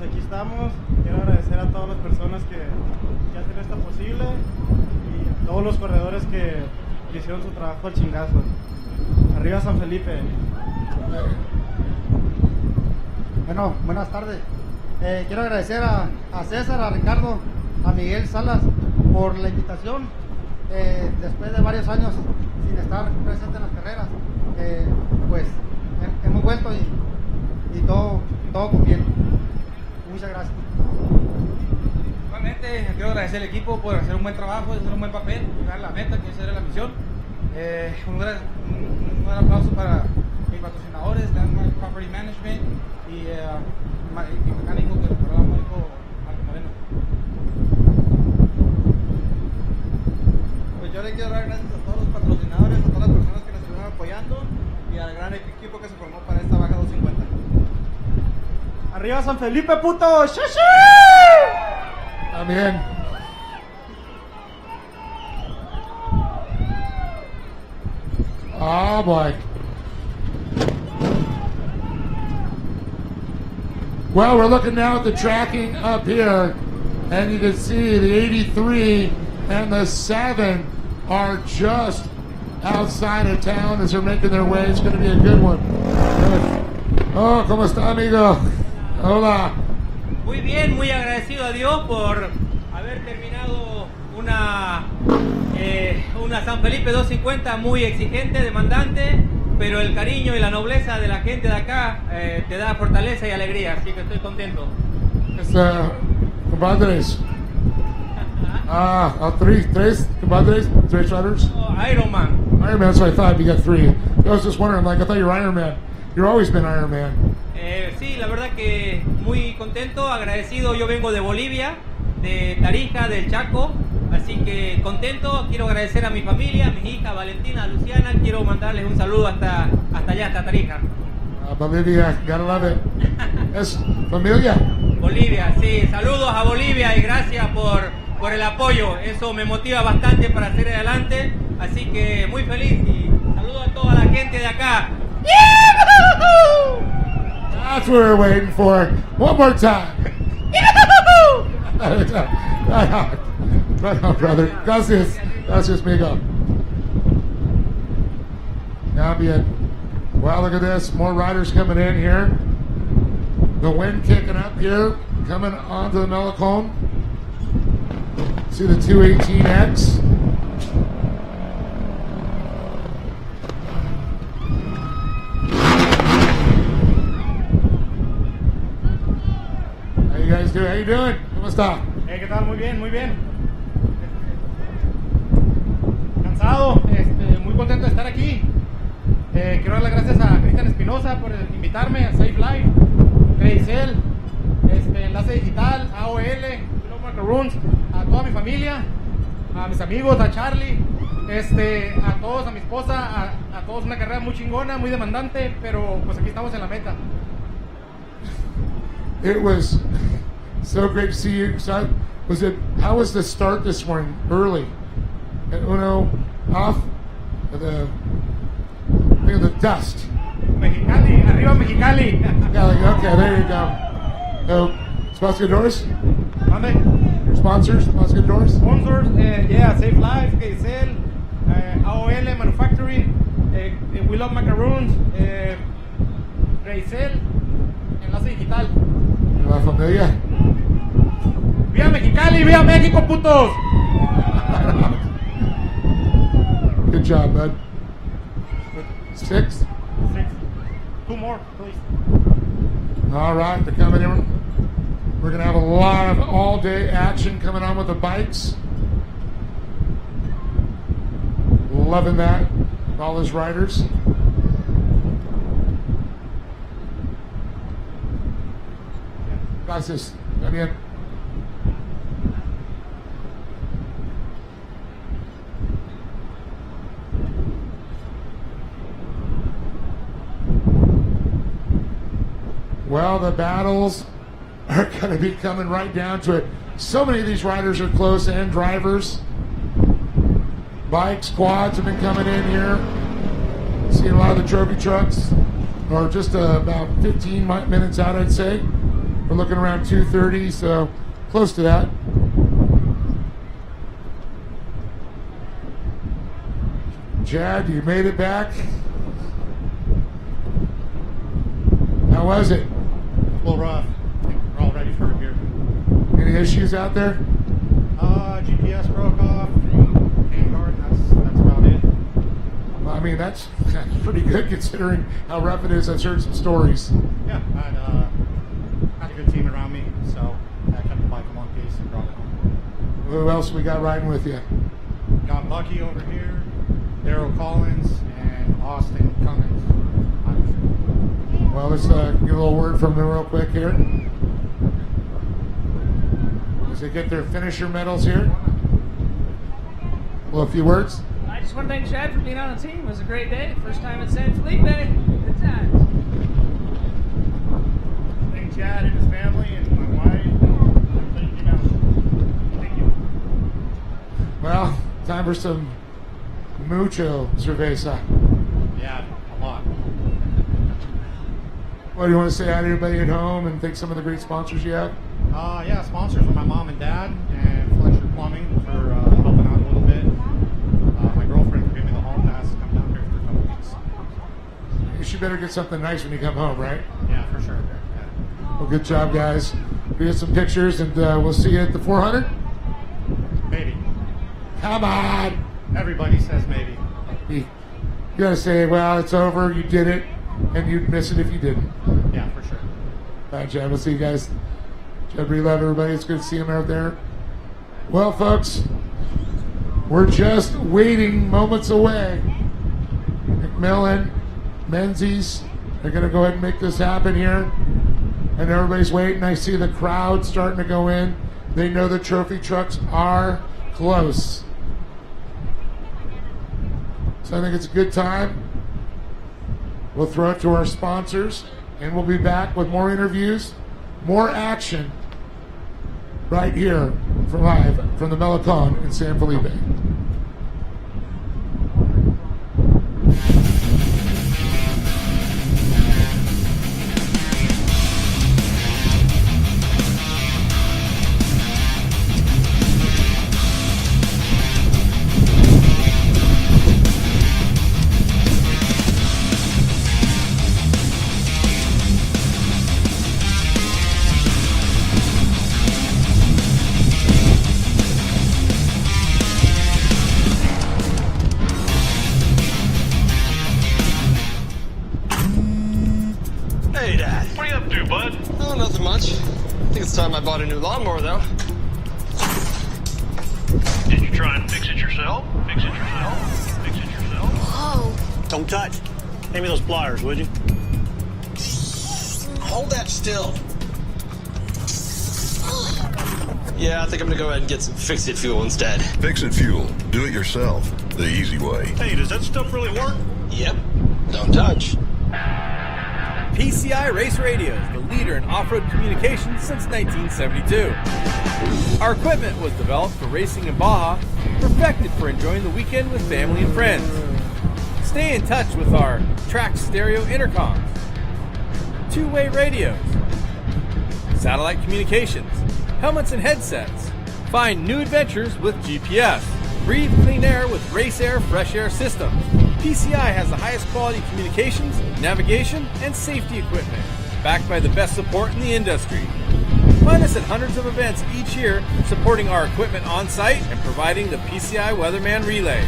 Quiero agradecer a todas las personas que hacen esto posible y a todos los corredores que hicieron su trabajo al chingazo. Arriba San Felipe. Bueno, buenas tardes. Quiero agradecer a César, a Ricardo, a Miguel Salas por la invitación. Después de varios años sin estar presente en las carreras, pues hemos vuelto y todo con bien. Muchas gracias. Igualmente, quiero agradecer al equipo por hacer un buen trabajo, hacer un buen papel, llegar a la meta, que esa era la misión. Un gran aplauso para mis patrocinadores, Landmark Property Management y mi mecánico que reparó la moto, Marco Moreno. Pues yo le quiero dar gracias a todos los patrocinadores, a todas las personas que nos estuvieron apoyando y al gran equipo que se formó para esta Baja 250. Arriba San Felipe, puto. ¡Shishi! También. Oh boy. Well, we're looking now at the tracking up here, and you can see the 83 and the 7 are just outside of town as they're making their way. It's going to be a good one. Oh, ¿cómo está, amigo? Hola. Muy bien, muy agradecido a Dios por haber terminado una San Felipe 250 muy exigente, demandante, pero el cariño y la nobleza de la gente de acá te da fortaleza y alegría, así que estoy contento. Compadres. Tres compadres, tres riders. Oh, Ironman. Ironman, that's what I thought. You got 3. I was just wondering, like, I thought you were Ironman. You've always been Ironman. Sí, la verdad que muy contento, agradecido. Yo vengo de Bolivia, de Tarija, del Chaco, Así que contento, quiero agradecer a mi familia, a mis hijas, Valentina, Luciana, quiero mandarles un saludo hasta allá, hasta Tarija. Bolivia, gotta love it. Es familia. Bolivia, sí, saludos a Bolivia y gracias por el apoyo, eso me motiva bastante para seguir adelante, así que muy feliz y saludos a toda la gente de acá. That's what we're waiting for. One more time. Right on, brother. Gracias. Gracias, amigo. Now bien. Wow, look at this. More riders coming in here. The wind kicking up here, coming onto the Melicone. See the 218X. How you guys doing? How you doing? ¿Cómo está? ¿Qué tal? Muy bien, muy bien. Cansado, muy contento de estar aquí. Quiero dar las gracias a Cristian Espinosa por invitarme a Safe Life, Greisel, Enlace Digital, AOL, Glow Macaroons, a toda mi familia, a mis amigos, a Charlie, a todos, a mi esposa, a todos una carrera muy chingona, muy demandante, pero pues aquí estamos en la meta. It was so great to see you. So how was the start this morning? Early. And Uno off the dust. Mexicali, arriba Mexicali. Okay, there you go. So, sponsors? ¿Dónde? Sponsors? Sponsors? Sponsors, yeah, Safe Life, KSL, AOL Manufacturing, We Love Macaroons, Greisel, Enlace Digital. La familia. ¡Viva Mexicali! ¡Viva México, putos! Good job, bud. 6? 2 more, please. All right, they're coming in. We're going to have a lot of all-day action coming on with the bikes. Loving that. All those riders. Gracias. Está bien. Well, the battles are going to be coming right down to it. So many of these riders are close, and drivers. Bikes, quads have been coming in here. Seeing a lot of the trophy trucks are just about 15 minutes out, I'd say. We're looking around 2:30, so close to that. Chad, you made it back. How was it? A little rough. I think we're all ready for it here. Any issues out there? GPS broke off. Handguard, that's about it. Well, I mean, that's pretty good considering how rough it is. I've heard some stories. Yeah, I had a good team around me, so I kept the bike in one piece and brought it home. Who else we got riding with you? Got Bucky over here, Daryl Collins, and Austin Cummins. Well, let's get a little word from them real quick here. As they get their finisher medals here. Well, a few words. I just want to thank Chad for being on the team. It was a great day. First time at San Felipe. Good times. Thank Chad and his family and my wife. Thank you. Well, time for some mucho cerveza. Yeah, a lot. What do you want to say hi to everybody at home and thank some of the great sponsors you have? Yeah, sponsors are my mom and dad and Fletcher Plumbing for helping out a little bit. My girlfriend for giving me the home pass to come down here for a couple weeks. You should better get something nice when you come home, right? Yeah, for sure. Yeah. Well, good job, guys. We get some pictures and we'll see you at the 400? Maybe. Come on! Everybody says maybe. You gotta say, well, it's over, you did it, and you'd miss it if you didn't. Yeah, for sure. All right, Chad, we'll see you guys. Chad, we love everybody. It's good to see them out there. Well, folks, we're just waiting moments away. McMillan, Menzies, they're going to go ahead and make this happen here. And everybody's waiting. I see the crowd starting to go in. They know the trophy trucks are close. So I think it's a good time. We'll throw it to our sponsors, and we'll be back with more interviews, more action, right here live from the Malecon in San Felipe. Hey, Dad. What are you up to, bud? Oh, nothing much. I think it's time I bought a new lawnmower, though. Did you try and fix it yourself? Fix it yourself? Fix it yourself? Whoa. Don't touch. Hand me those pliers, would you? Hold that still. Yeah, I think I'm gonna go ahead and get some Fix-It fuel instead. Fix-It fuel. Do it yourself. The easy way. Hey, does that stuff really work? Yep. Don't touch. PCI Race Radios, the leader in off-road communications since 1972. Our equipment was developed for racing in Baja, perfected for enjoying the weekend with family and friends. Stay in touch with our track stereo intercoms, two-way radios, satellite communications, helmets and headsets. Find new adventures with GPS. Breathe clean air with Race Air Fresh Air systems. PCI has the highest quality communications, navigation, and safety equipment, backed by the best support in the industry. Find us at hundreds of events each year, supporting our equipment on site and providing the PCI Weatherman Relay.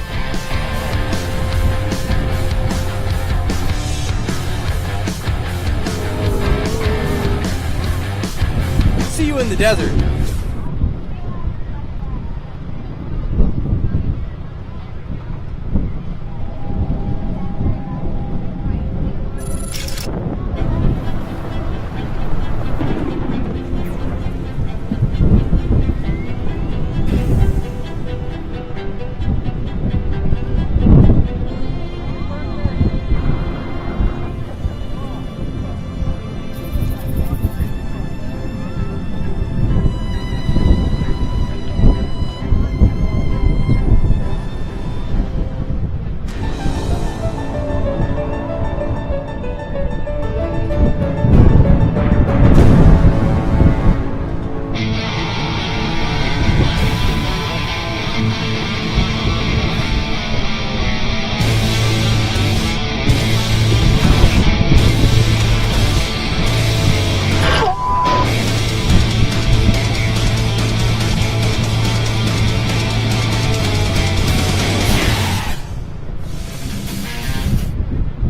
See you in the desert.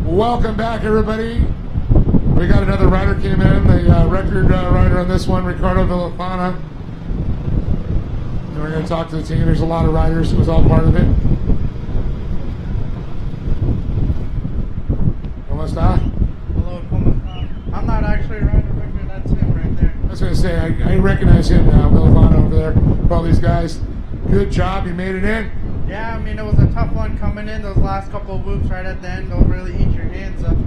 Welcome back, everybody. We got another rider came in, the record rider on this one, Ricardo Villafana. And we're going to talk to the team. There's a lot of riders. It was all part of it. ¿Cómo está? Hello, ¿cómo está? I'm not actually riding a record. That's him right there. I was going to say, I recognize him now, Villafana over there. For all these guys. Good job. You made it in. Yeah, I mean, it was a tough one coming in. Those last couple of whoops right at the end don't really eat your hands up.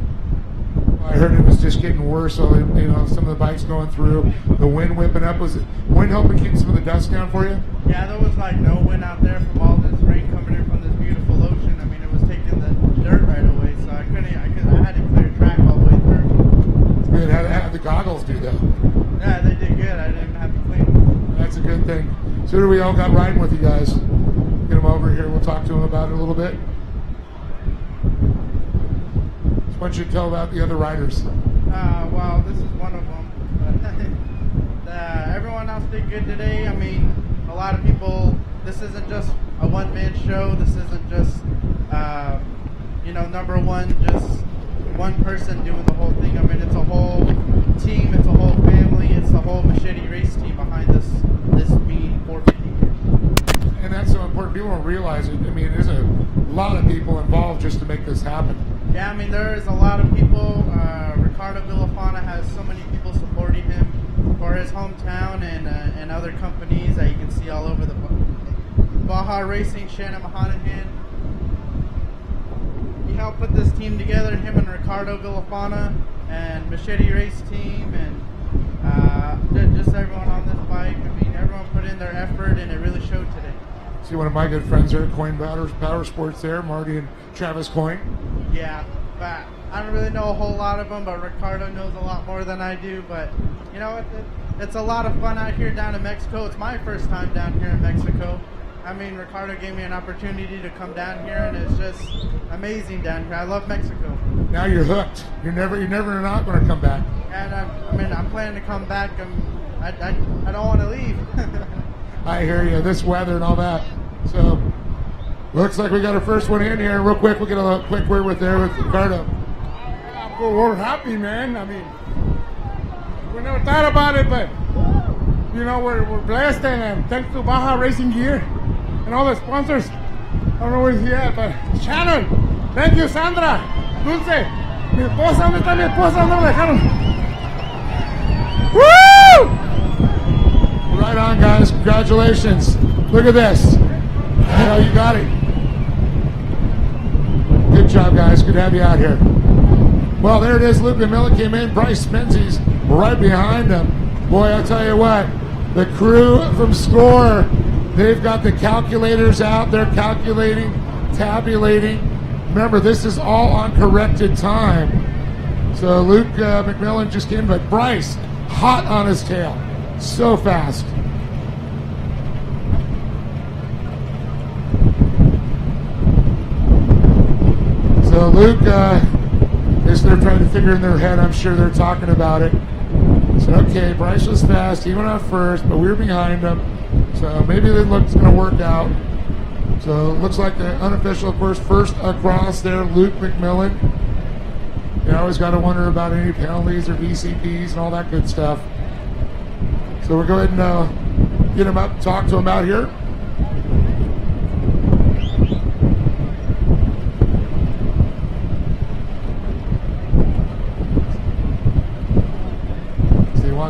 I heard it was just getting worse. So, you know, some of the bikes going through, the wind whipping up. Was it wind helping keep some of the dust down for you? Yeah, there was like no wind out there from all this rain coming in from this beautiful ocean. I mean, it was taking the dirt right away, so I had to clear track all the way through. Good. How did the goggles do though? Yeah, they did good. I didn't have to clean them. That's a good thing. So do we all got riding with you guys? Get them over here. We'll talk to them about it a little bit. So why don't you tell about the other riders? Well, this is one of them. Everyone else did good today. I mean, a lot of people, this isn't just a one-man show. This isn't just, number one, just one person doing the whole thing. I mean, it's a whole team. It's a whole family. It's the whole Machete race team behind this being 450. And that's so important. People don't realize it. I mean, there's a lot of people involved just to make this happen. Yeah, I mean, there is a lot of people. Ricardo Villafana has so many people supporting him for his hometown and other companies that you can see all over the Baja Racing, Shannon Mahanahan. He helped put this team together, him and Ricardo Villafana and Machete Race Team, and just everyone on this bike. I mean, everyone put in their effort, and it really showed today. See one of my good friends there, Coin Power Sports there, Marty and Travis Coin. Yeah, but I don't really know a whole lot of them, but Ricardo knows a lot more than I do. But, you know, it's a lot of fun out here down in Mexico. It's my first time down here in Mexico. I mean, Ricardo gave me an opportunity to come down here, and it's just amazing down here. I love Mexico. Now you're hooked. You're never not going to come back. And I'm planning to come back. I don't want to leave. I hear you. This weather and all that. So, looks like we got our first one in here. Real quick, we'll get a quick word with Ricardo. Well, we're happy, man. I mean, we never thought about it, but you know, we're blessed, and thanks to Baja Racing Gear and all the sponsors. I don't know where he's at, but Shannon, thank you, Sandra, Dulce, mi esposa, ¿dónde está mi esposa? ¿Dónde la dejaron? Woo! Right on, guys. Congratulations. Look at this. You know, you got it. Good job, guys. Good to have you out here. Well, there it is. Luke McMillan came in. Bryce Menzies right behind him. Boy, I'll tell you what. The crew from SCORE, they've got the calculators out. They're calculating, tabulating. Remember, this is all on corrected time. So Luke McMillan just came, but Bryce, hot on his tail. So fast. So Luke, as they're trying to figure in their head, I'm sure they're talking about it. So okay, Bryce was fast. He went off first, but we were behind him. So maybe it looks going to work out. So it looks like the unofficial, of course, first across there, Luke McMillan. You always got to wonder about any penalties or VCPs and all that good stuff. So we'll go ahead and get him up, talk to him out here.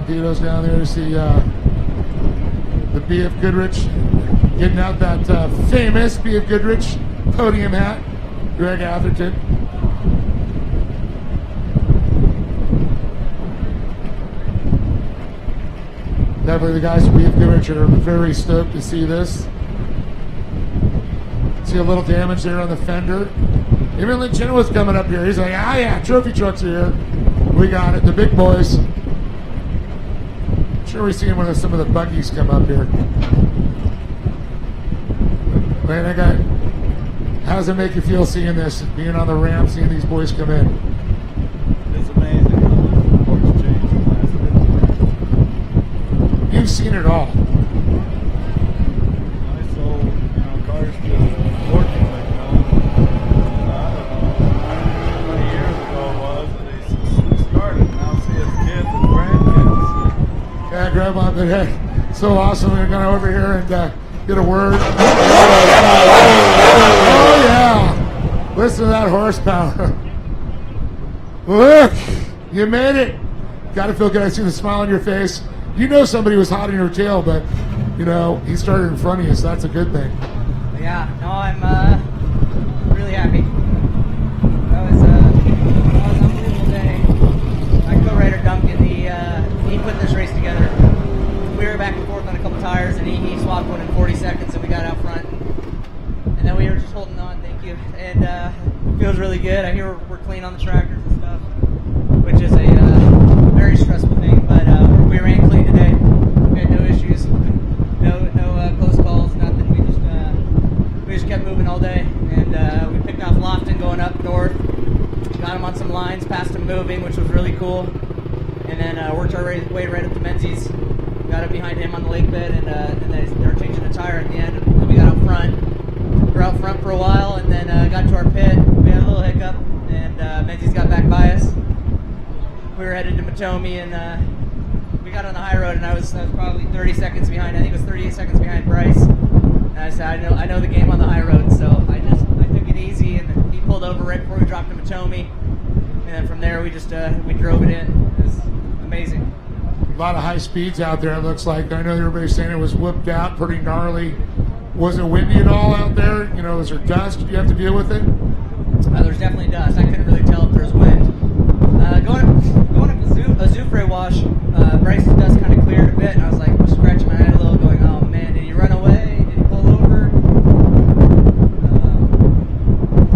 Tito's down there to see the B.F. Goodrich getting out that famous B.F. Goodrich podium hat. Greg Atherton. Definitely the guys from B.F. Goodrich are very stoked to see this. See a little damage there on the fender. Even Lynn Chenoweth's coming up here. He's like, yeah, trophy trucks are here. We got it, the big boys. Sure, we see him when some of the buggies come up here. Man, how does it make you feel seeing this, being on the ramp, seeing these boys come in? It's amazing how the sports changed in the last 50 years. You've seen it all. I sold, cars to working like I don't know how many years ago it was that they started. Now see his kids and grandkids. Yeah, grab on the head. So awesome. We're going to over here and get a word. Oh, yeah. Listen to that horsepower. Look, you made it. Got to feel good. I see the smile on your face. You know somebody was hot in your tail, but, he started in front of you, so that's a good thing. Yeah, no, I'm really happy. That was an unbelievable day. My co-rider Duncan, he put this race together. We were back and forth on a couple tires, and he swapped one in 40 seconds, and we got out front. And then we were just holding on, thank you. And it feels really good. I hear we're clean on the tractors and stuff, which is a very stressful thing. But we ran clean today. We had no issues, no close calls, nothing. We just kept moving all day, and we picked off Lofton going up north. Got him on some lines, passed him moving, which was really cool. And then worked our way right up to Menzies. Got up behind him on the lake bed, and they were changing the tire at the end. And then we got out front. We were out front for a while, and then got to our pit. We had a little hiccup, and Menzies got back by us. We were headed to Matomi, and we got on the high road, and I was probably 30 seconds behind. I think it was 38 seconds behind Bryce. And I said, I know the game on the high road, so I took it easy, and he pulled over right before we dropped to Matomi. And then from there, we drove it in. It was amazing. A lot of high speeds out there, it looks like. I know everybody's saying it was whooped out, pretty gnarly. Was it windy at all out there? You know, was there dust? Did you have to deal with it? There's definitely dust. I couldn't really tell if there's wind. Going up Azufre wash, Bryce's dust kind of cleared a bit, and I was like scratching my head a little, going, "Oh man, did he run away? Did he pull over?"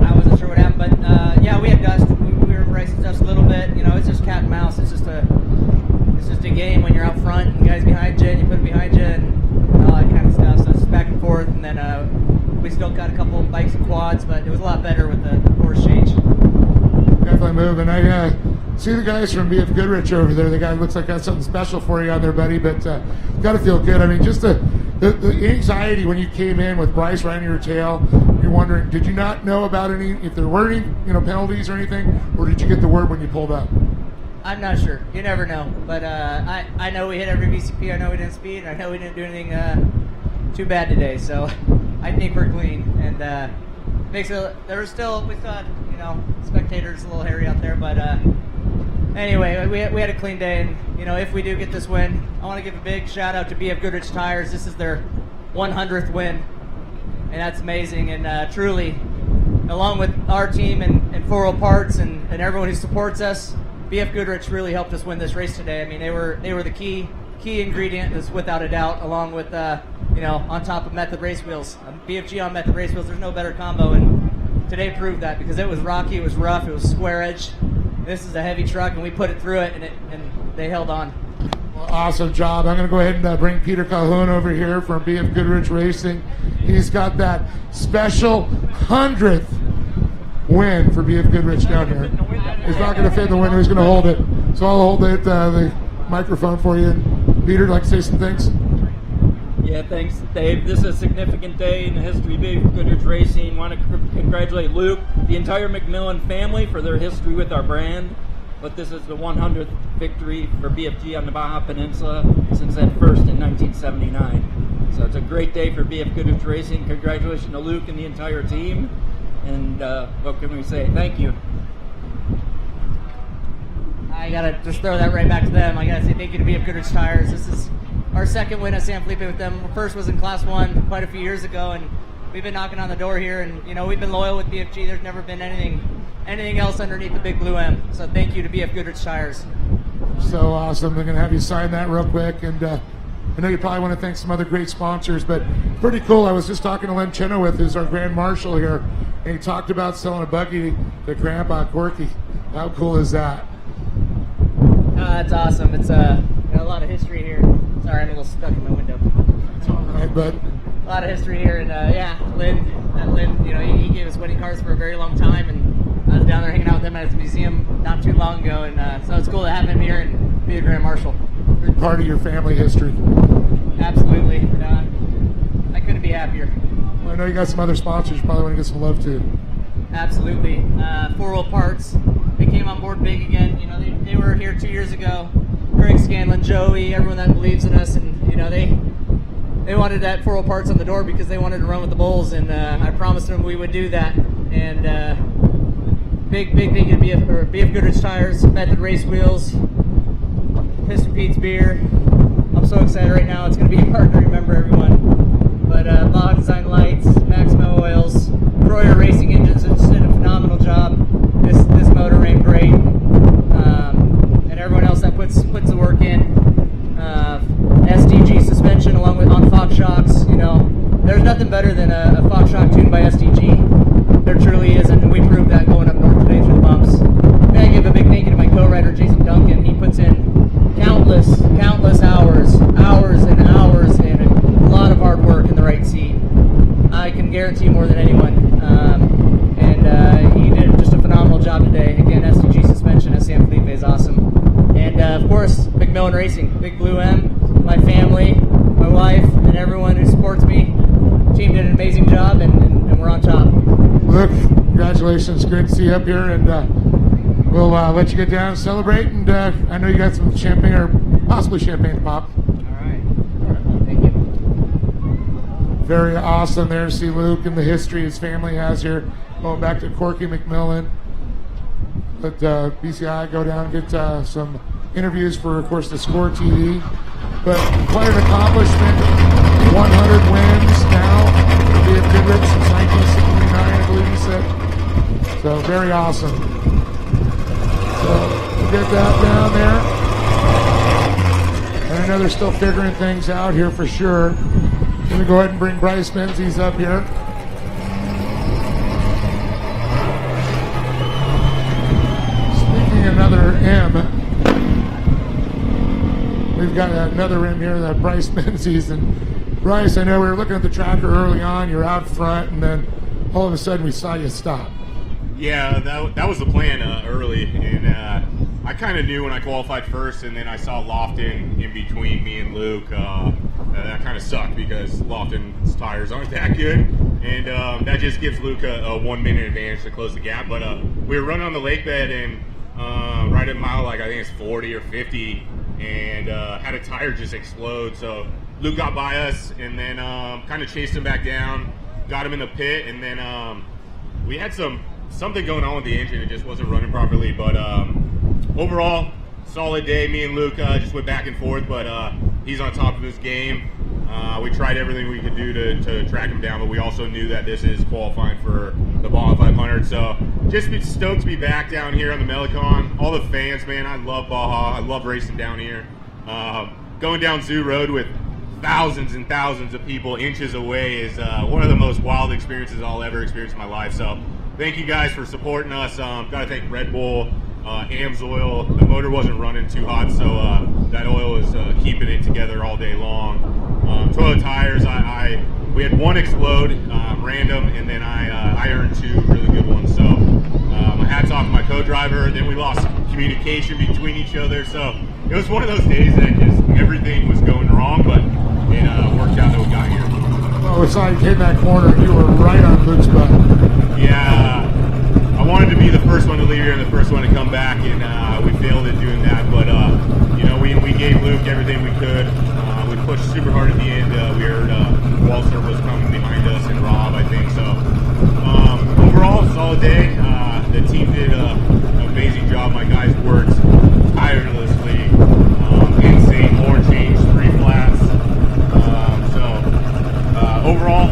I wasn't sure what happened, but yeah, we had dust. We were Bryce's dust a little bit. You know, it's just cat and mouse. It's just a game when you're out front and guys behind you, and you put them behind you, and all that kind of stuff. So it's just back and forth, and then we still got a couple of bikes and quads, but it was a lot better with the course change. Definitely moving. I see the guys from BF Goodrich over there. The guy looks like got something special for you on there, buddy. But got to feel good. I mean, just the anxiety when you came in with Bryce riding your tail. You're wondering, did you not know about if there were any penalties or anything, or did you get the word when you pulled up? I'm not sure. You never know. But I know we hit every VCP. I know we didn't speed. And I know we didn't do anything too bad today. So I think we're clean. And we still had, spectators a little hairy out there. But anyway, we had a clean day. And, if we do get this win, I want to give a big shout out to BF Goodrich Tires. This is their 100th win. And that's amazing. And truly, along with our team and 40 Parts and everyone who supports us, BF Goodrich really helped us win this race today. I mean, they were the key ingredient, is without a doubt, along with on top of Method race wheels. BFG on Method race wheels, there's no better combo, and today proved that, because it was rocky, it was rough, it was square edge. This is a heavy truck, and we put it through it, and they held on. Well, awesome job. I'm going to go ahead and bring Peter Calhoun over here from BF Goodrich Racing. He's got that special 100th win for BF Goodrich down here. He's not going to fit in the winner. He's going to hold it. So I'll hold the microphone for you. And Peter, like to say some things? Yeah, thanks, Dave. This is a significant day in the history of BF Goodrich Racing. Want to congratulate Luke, the entire McMillan family, for their history with our brand. But this is the 100th victory for BFG on the Baja Peninsula since that first in 1979. So it's a great day for BF Goodrich Racing. Congratulations to Luke and the entire team. And what can we say? Thank you. I gotta just throw that right back to them. I gotta say thank you to BF Goodrich Tires. This is our second win at San Felipe with them. First was in Class 1 quite a few years ago, and we've been knocking on the door here, and we've been loyal with BFG. There's never been anything else underneath the big blue M. So thank you to BF Goodrich Tires. So awesome. We're going to have you sign that real quick, and I know you probably want to thank some other great sponsors, but pretty cool. I was just talking to Len Chenoweth, who's our Grand Marshal here, and he talked about selling a buggy to Grandpa Corky. How cool is that? That's awesome. It's got a lot of history here. Sorry, I'm a little stuck in my window. It's all right, bud. A lot of history here, and Lynn, he gave us wedding cards for a very long time, and I was down there hanging out with him at the museum not too long ago, and so it's cool to have him here and be a Grand Marshal. Big part of your family history. Absolutely. I couldn't be happier. Well, I know you got some other sponsors you probably want to get some love to. Absolutely. 40 Parts. They came on board big again. They were here 2 years ago. Greg Scanlon, Joey, everyone that believes in us, and they wanted that 40 Parts on the door because they wanted to run with the Bulls, and I promised them we would do that. And big thank you to BF Goodrich Tires, Method Race Wheels, Piston Pete's Beer. I'm so excited right now. It's going to be hard to remember everyone. But Baja Design Lights, Maximo Oils, Croyer Racing Engines just did a phenomenal job. This motor ran great. And everyone else that puts the work in. SDG suspension along with on Fox shocks. There's nothing better than a Fox shock tuned by SDG. There truly is, and we proved that going up north today through the bumps. And I give a big thank you to my co-rider Jason Duncan. He puts in countless hours and hours, and a lot of hard work in the right seat. I can guarantee more than anyone. And he did just a phenomenal job today. Again, SDG suspension at San Felipe is awesome. And of course, McMillan Racing, Big Blue M, my family, my wife, and everyone who supports me. The team did an amazing job, and we're on top. Luke, congratulations. Great to see you up here, and we'll let you get down and celebrate. And I know you got some champagne, or possibly champagne to pop. Thank you. Very awesome there to see Luke and the history his family has here. Going back to Corky McMillan. Let BCI go down and get some interviews for, of course, the Score TV. But quite an accomplishment. 100 wins now. been with since 1969, I believe he said. So very awesome. So we'll get that down there. And I know they're still figuring things out here for sure. I'm going to go ahead and bring Bryce Menzies up here. Speaking of another M, we've got another M here, that Bryce Menzies. And Bryce, I know we were looking at the tracker early on. You're out front, and then all of a sudden we saw you stop. Yeah, that was the plan early, and I kind of knew when I qualified first, and then I saw Lofton in between me and Luke. That kind of sucked because Lofton's tires aren't that good, and that just gives Luke a 1 minute advantage to close the gap. But we were running on the lake bed, and right at mile, like I think it's 40 or 50, and had a tire just explode. So Luke got by us, and then kind of chased him back down, got him in the pit, and then we had something going on with the engine. It just wasn't running properly. But overall, solid day. Me and Luke just went back and forth, but he's on top of his game. We tried everything we could do to track him down, but we also knew that this is qualifying for the Baja 500. So just stoked to be back down here on the Melicon. All the fans, man, I love Baja. I love racing down here. Going down Zoo Road with thousands and thousands of people inches away is one of the most wild experiences I'll ever experience in my life. So thank you guys for supporting us. Got to thank Red Bull, AMS oil. The motor wasn't running too hot, so that oil is keeping it together all day long. Toilet tires, we had one explode, random, and then I earned two really good ones. So my hat's off to my co-driver. Then we lost communication between each other. So it was one of those days that just everything was going wrong, but it worked out that we got here. Well, it's like hitting that corner, you were right on Luke's butt. Yeah, I wanted to be the first one to leave here and the first one to come back, and we failed at doing that. But you know, we gave Luke everything we could. We pushed super hard at the end. We heard Walter was coming behind us, and Rob, I think. So overall, solid day. The team did an amazing job. My guys worked tirelessly. Insane. Horn change, 3 flats. Overall,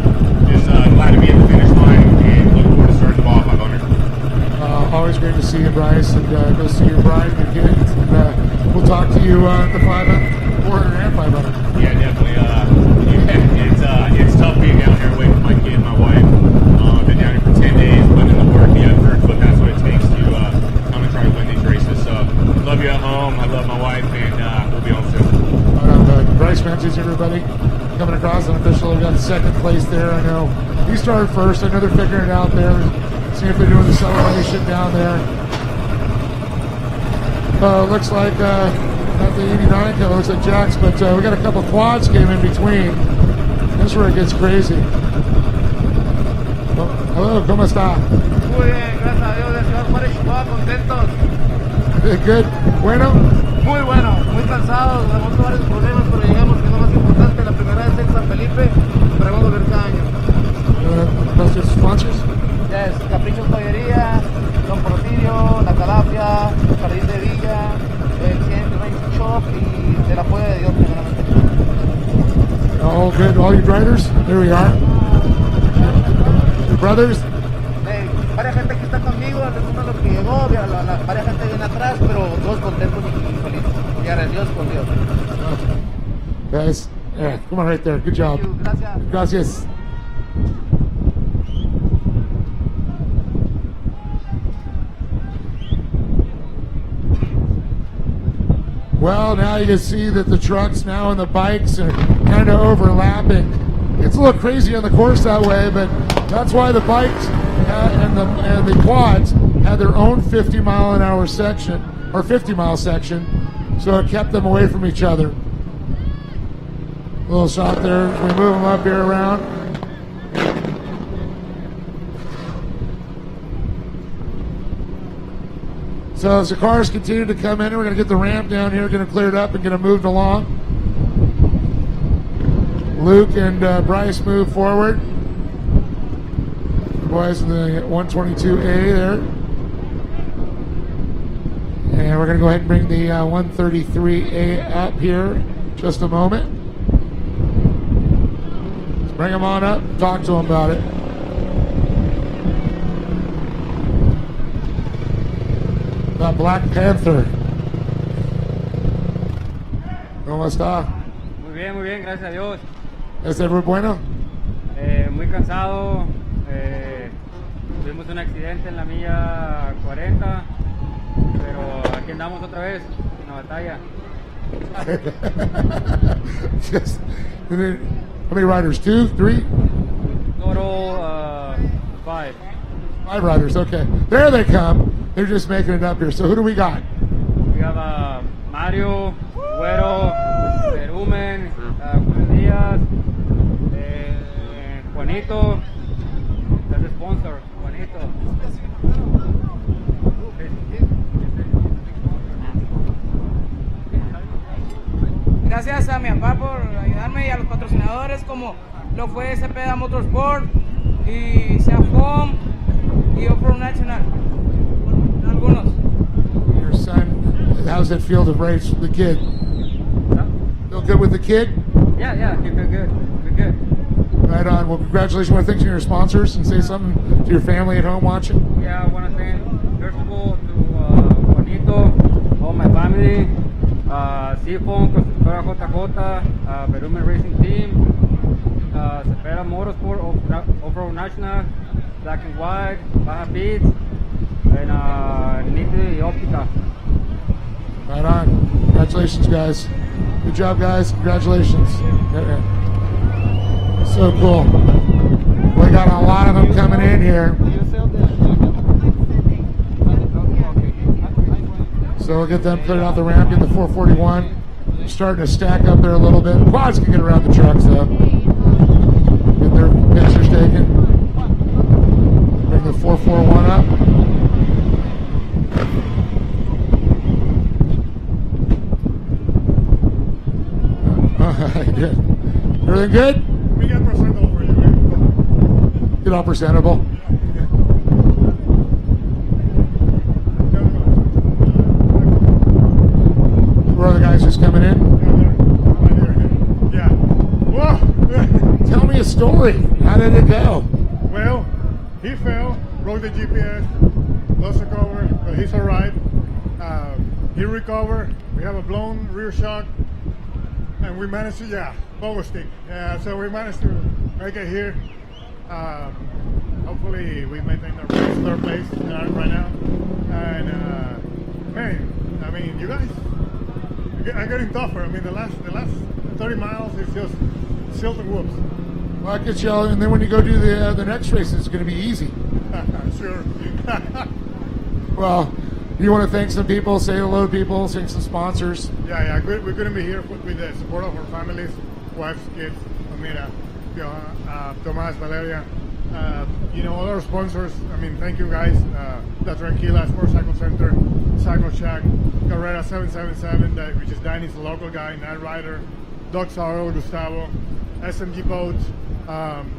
just glad to be at the finish line and looking forward to starting the Baja 500. Always great to see you, Bryce, and go see your bride and your kids. And we'll talk to you at the 500, 400, and 500. Yeah, definitely. It's tough being down here away from my kid and my wife. Been down here for 10 days, putting in the work, the effort, but that's what it takes to come and try to win these races. So, love you at home. I love my wife, and we'll be home soon. Bryce Menzies, everybody, coming across unofficial. We got second place there. I know he started first. I know they're figuring it out there. See if they're doing the celebration down there. Looks like not the 89 kill, looks like Jax, but we got a couple quads came in between. This is where it gets crazy. Oh, hello, ¿cómo está? Muy bien, gracias a Dios, señor Juárez Chihuahua, contentos. Good. Bueno? Muy bueno, muy cansados, tenemos varios problemas, pero llegamos, que es lo más importante, la primera vez en San Felipe, esperamos volver cada año. Those sponsors? Yes, Caprichos Pollería, Don Porfirio, La Calafia, Jardín de Villa, el 100 Race Shop y del apoyo de Dios, primeramente. All good, all your drivers? There we are. Your brothers? Varias gente que está conmigo, algunos los que llegó, varias gente viene atrás, pero todos contentos y felices. Y agradecidos con Dios. Guys, yeah, come on right there. Good job. Gracias. Gracias. Well, now you can see that the trucks now and the bikes are kind of overlapping. It's a little crazy on the course that way, but that's why the bikes and the quads had their own 50-mile-an-hour section, or 50-mile section, so it kept them away from each other. Little shot there as we move them up here around. So as the cars continue to come in, we're going to get the ramp down here, going to clear it up and get it moved along. Luke and Bryce move forward. The boys in the 122A there. And we're going to go ahead and bring the 133A up here in just a moment. Bring them on up. Talk to them about it. The Black Panther. ¿Cómo está? Muy bien, gracias a Dios. ¿Es every bueno? Muy cansado. Tuvimos un accidente en la milla 40, pero aquí andamos otra vez en la batalla. Just, how many riders? 2, 3? Total 5. 5 riders, okay. There they come. They're just making it up here. So who do we got? We have Mario, Güero, Berumen, Julio Díaz, Juanito. That's the sponsor, Juanito. Gracias a mi papá por ayudarme y a los patrocinadores como lo fue Cepeda Motorsport y Sea Foam y Off-Road National. Algunos. Your son, how's it feel to race the kid? Feel good with the kid? Yeah, you feel good. We're good. Right on. Well, congratulations. I want to thank you to your sponsors and say something to your family at home watching. Yeah, I want to thank, first of all, to Juanito, all my family, Seafoam, Constructora JJ, Berumen Racing Team, Cepeda Motorsport, Off-Road National, Black and White, Baja Beats, and Nitty Optica. Right on. Congratulations, guys. Good job, guys. Congratulations. So cool. We got a lot of them coming in here. So we'll get them put out the ramp, get the 441. Starting to stack up there a little bit. Quads can get around the trucks though. Get their pictures taken. Bring the 441 up. Good. Everything good? We got presentable for you. Get all presentable. Where are the guys just coming in? Yeah. Whoa! Tell me a story. How did it go? Well, he fell, broke the GPS, lost the cover, but he's alright. He recovered. We have a blown rear shock, and we managed to, bubble stick. So we managed to make it here. Hopefully, we maintain the third place right now. And man, I mean, you guys are getting tougher. I mean, the last 30 miles is just silt and whoops. Well, I could tell, and then when you go do the next race, it's going to be easy. Sure. Well, you want to thank some people, say hello to people, thank some sponsors. Yeah, we couldn't be here with the support of our families, wives, kids, Amira, Tomas, Valeria, all our sponsors. I mean, thank you guys. La Tranquila, Sports Cycle Center, Cycle Shack, Carrera 777, which is Danny's local guy, Night Rider, Doc Sauro, Gustavo, SMG Boats,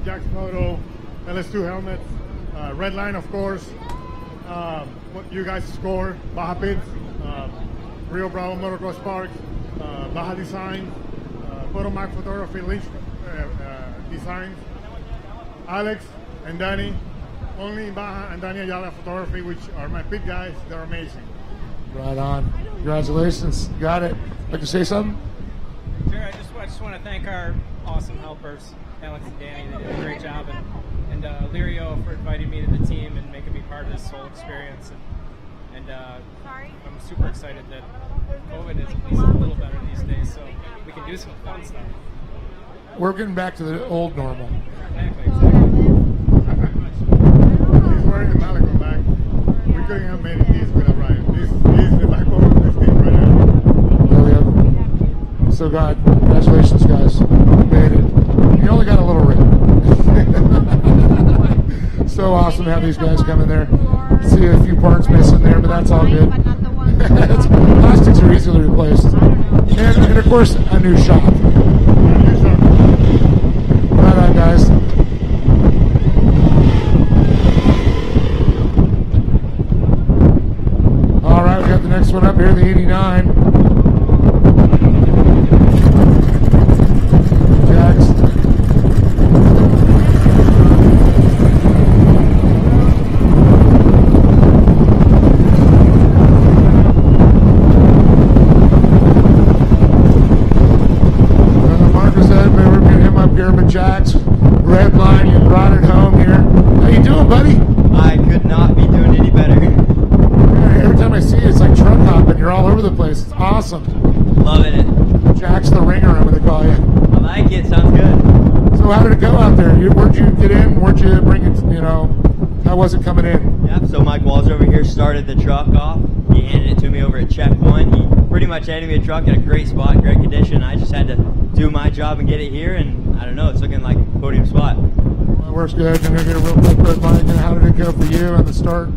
Jack's Moto, LS2 helmets, Red Line, of course. What you guys score, Baja Pits, Rio Bravo Motocross Parks, Baja Design, Photomac Photography, Lynch Designs, Alex and Danny, only Baja and Danny Ayala Photography, which are my pit guys. They're amazing. Right on. Congratulations. Got it. Like to say something? Sure. I just want to thank our awesome helpers, Alex and Danny. They did a great job, and Lirio for inviting me to the team and making me part of this whole experience. And I'm super excited that COVID is at least a little better these days, so we can do some fun stuff. We're getting back to the old normal. Exactly. He's wearing the Malico back. We couldn't have made this with a ride. This is the backbone of this team right now. Well, yeah. So, God, congratulations, guys. You made it. You only got a little rip. So awesome to have these guys come in there. See a few parts missing there, but that's all good. Plastics are easily replaced. And of course, a new shop. Right on, guys. All right, we got the next one up here, the 89. Jax. Jack's red line. You brought it home here. How you doing, buddy? I could not be doing any better. Every time I see you, it's like truck hopping. You're all over the place. It's awesome. Loving it. Jack's the ringer, I'm going to call you. I like it. Sounds good. So how did it go out there? Where'd you get in? Where'd you bring it, how was it coming in? Yep, so Mike Walls over here started the truck off. He handed it to me over at check one. He pretty much handed me a truck in a great spot, great condition. I just had to do my job and get it here, and I don't know, it's looking like a podium spot. Well, works good. I'm going to get a real quick red line. How did it go for you at the start?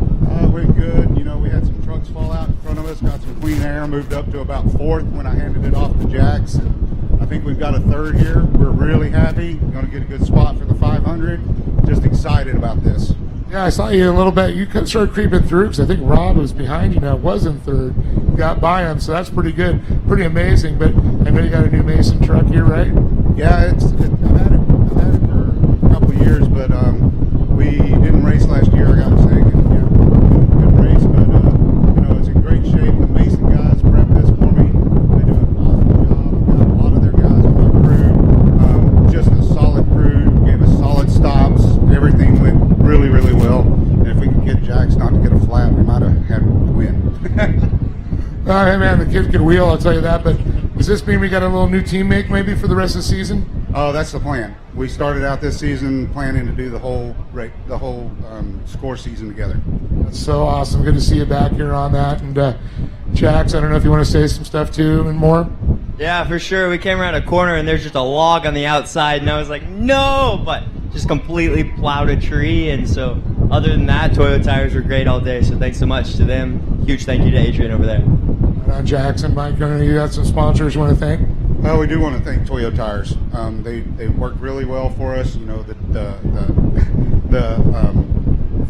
Went good. We had some trucks fall out in front of us, got some clean air, moved up to about fourth when I handed it off to Jax. And I think we've got a third here. We're really happy. Going to get a good spot for the 500. Just excited about this. Yeah, I saw you a little bit. You started creeping through because I think Rob was behind you now, was in third. You got by him, so that's pretty good. Pretty amazing. But I know you got a new Mason truck here, right? Yeah, I've had it for a couple of years, but we didn't race last year. I got sick. Couldn't race, but it's in great shape. The Mason guys prepped this for me. They do an awesome job. I've got a lot of their guys on my crew. Just a solid crew. Gave us solid stops. Everything went really, really well. And if we could get Jax not to get a flat, we might have had to win. Hey man, the kid can wheel, I'll tell you that. But does this mean we got a little new teammate maybe for the rest of the season? Oh, that's the plan. We started out this season planning to do the whole score season together. That's so awesome. Good to see you back here on that. And Jax, I don't know if you want to say some stuff too and more. Yeah, for sure. We came around a corner and there's just a log on the outside, and I was like, no, but just completely plowed a tree. And so other than that, Toyo tires were great all day, so thanks so much to them. Huge thank you to Adrian over there. Jackson, Mike, you got some sponsors you want to thank? Well, we do want to thank Toyo Tires. They worked really well for us. The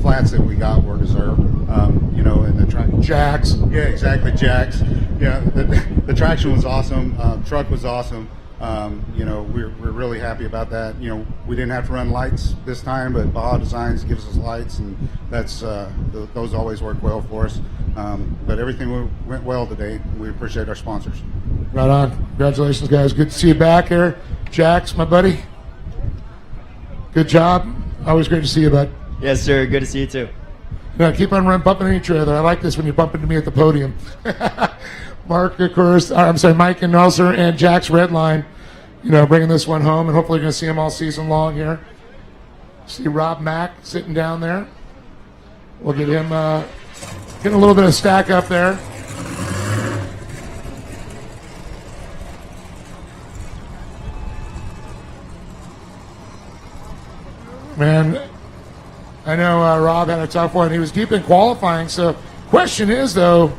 flats that we got were deserved. And the track. Jax. Yeah, exactly, Jax. Yeah, the traction was awesome. Truck was awesome. We're really happy about that. We didn't have to run lights this time, but Baja Designs gives us lights, and that's those always work well for us. But everything went well today. We appreciate our sponsors. Right on. Congratulations, guys. Good to see you back here. Jax, my buddy. Good job. Always great to see you, bud. Yes, sir. Good to see you, too. Yeah, keep on bumping into each other. I like this when you bump into me at the podium. Mark, of course. Mike and Nelson and Jack's Redline, bringing this one home, and hopefully you're going to see him all season long here. See Rob Mack sitting down there. We'll get him getting a little bit of stack up there. Man, I know Rob had a tough one. He was deep in qualifying. So question is, though,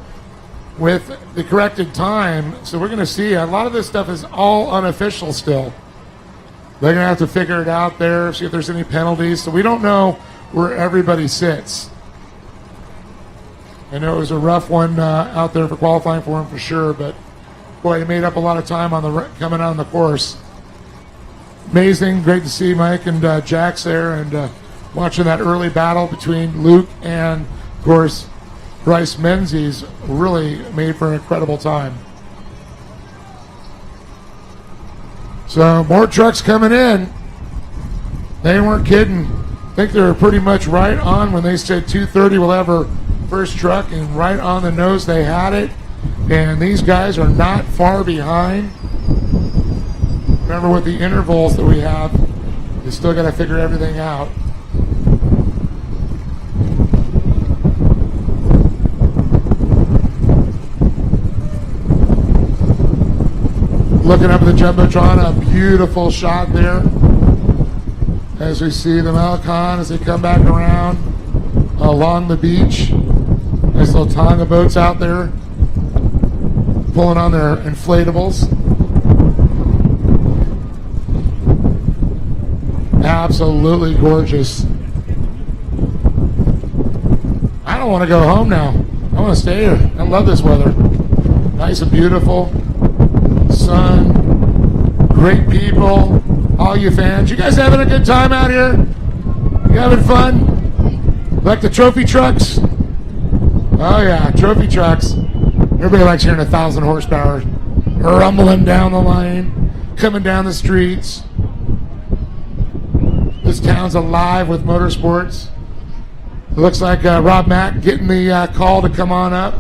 with the corrected time, so we're going to see a lot of this stuff is all unofficial still. They're going to have to figure it out there, see if there's any penalties. So we don't know where everybody sits. I know it was a rough one out there for qualifying for him for sure, but boy, he made up a lot of time on coming on the course. Amazing, great to see Mike and Jax there, and watching that early battle between Luke and, of course, Bryce Menzies really made for an incredible time. So more trucks coming in. They weren't kidding. I think they were pretty much right on when they said 2:30 will have our first truck, and right on the nose they had it. And these guys are not far behind. Remember, with the intervals that we have, you still got to figure everything out. Looking up at the Jumbotron, a beautiful shot there as we see the Malecon as they come back around along the beach. Nice little Tonga boats out there pulling on their inflatables. Absolutely gorgeous. I don't want to go home now. I want to stay here. I love this weather. Nice and beautiful. Sun. Great people. All you fans. You guys having a good time out here? You having fun? Like the trophy trucks? Oh yeah, trophy trucks. Everybody likes hearing 1,000 horsepower rumbling down the line, coming down the streets. This town's alive with motorsports. It looks like Rob Mack getting the call to come on up.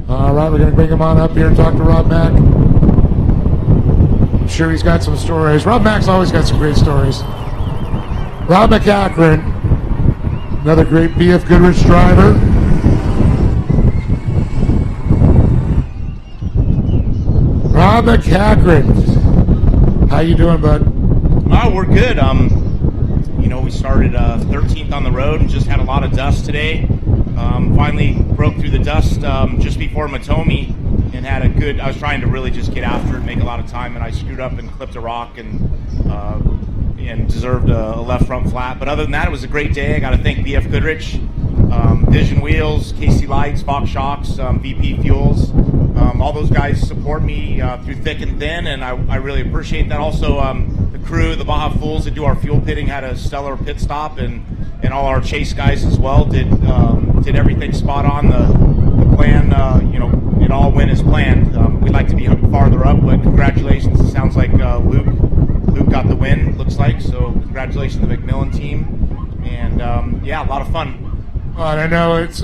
All right, we're going to bring him on up here and talk to Rob Mack. I'm sure he's got some stories. Rob Mack's always got some great stories. Rob McCachran, another great BF Goodrich driver. Rob McCachran, how you doing, bud? Oh, we're good. We started 13th on the road and just had a lot of dust today. Finally broke through the dust just before Matomi and had a good. I was trying to really just get after it, make a lot of time, and I screwed up and clipped a rock and deserved a left front flat. But other than that, it was a great day. I got to thank BF Goodrich, Vision Wheels, KC Lights, Fox Shocks, VP Fuels. All those guys support me through thick and thin, and I really appreciate that. Also, the crew, the Baja Fools that do our fuel pitting, had a stellar pit stop, and all our chase guys as well did everything spot on. The plan, it all went as planned. We'd like to be farther up, but congratulations. It sounds like Luke got the win, looks like, so congratulations to the McMillan team, and a lot of fun. Well, and I know it's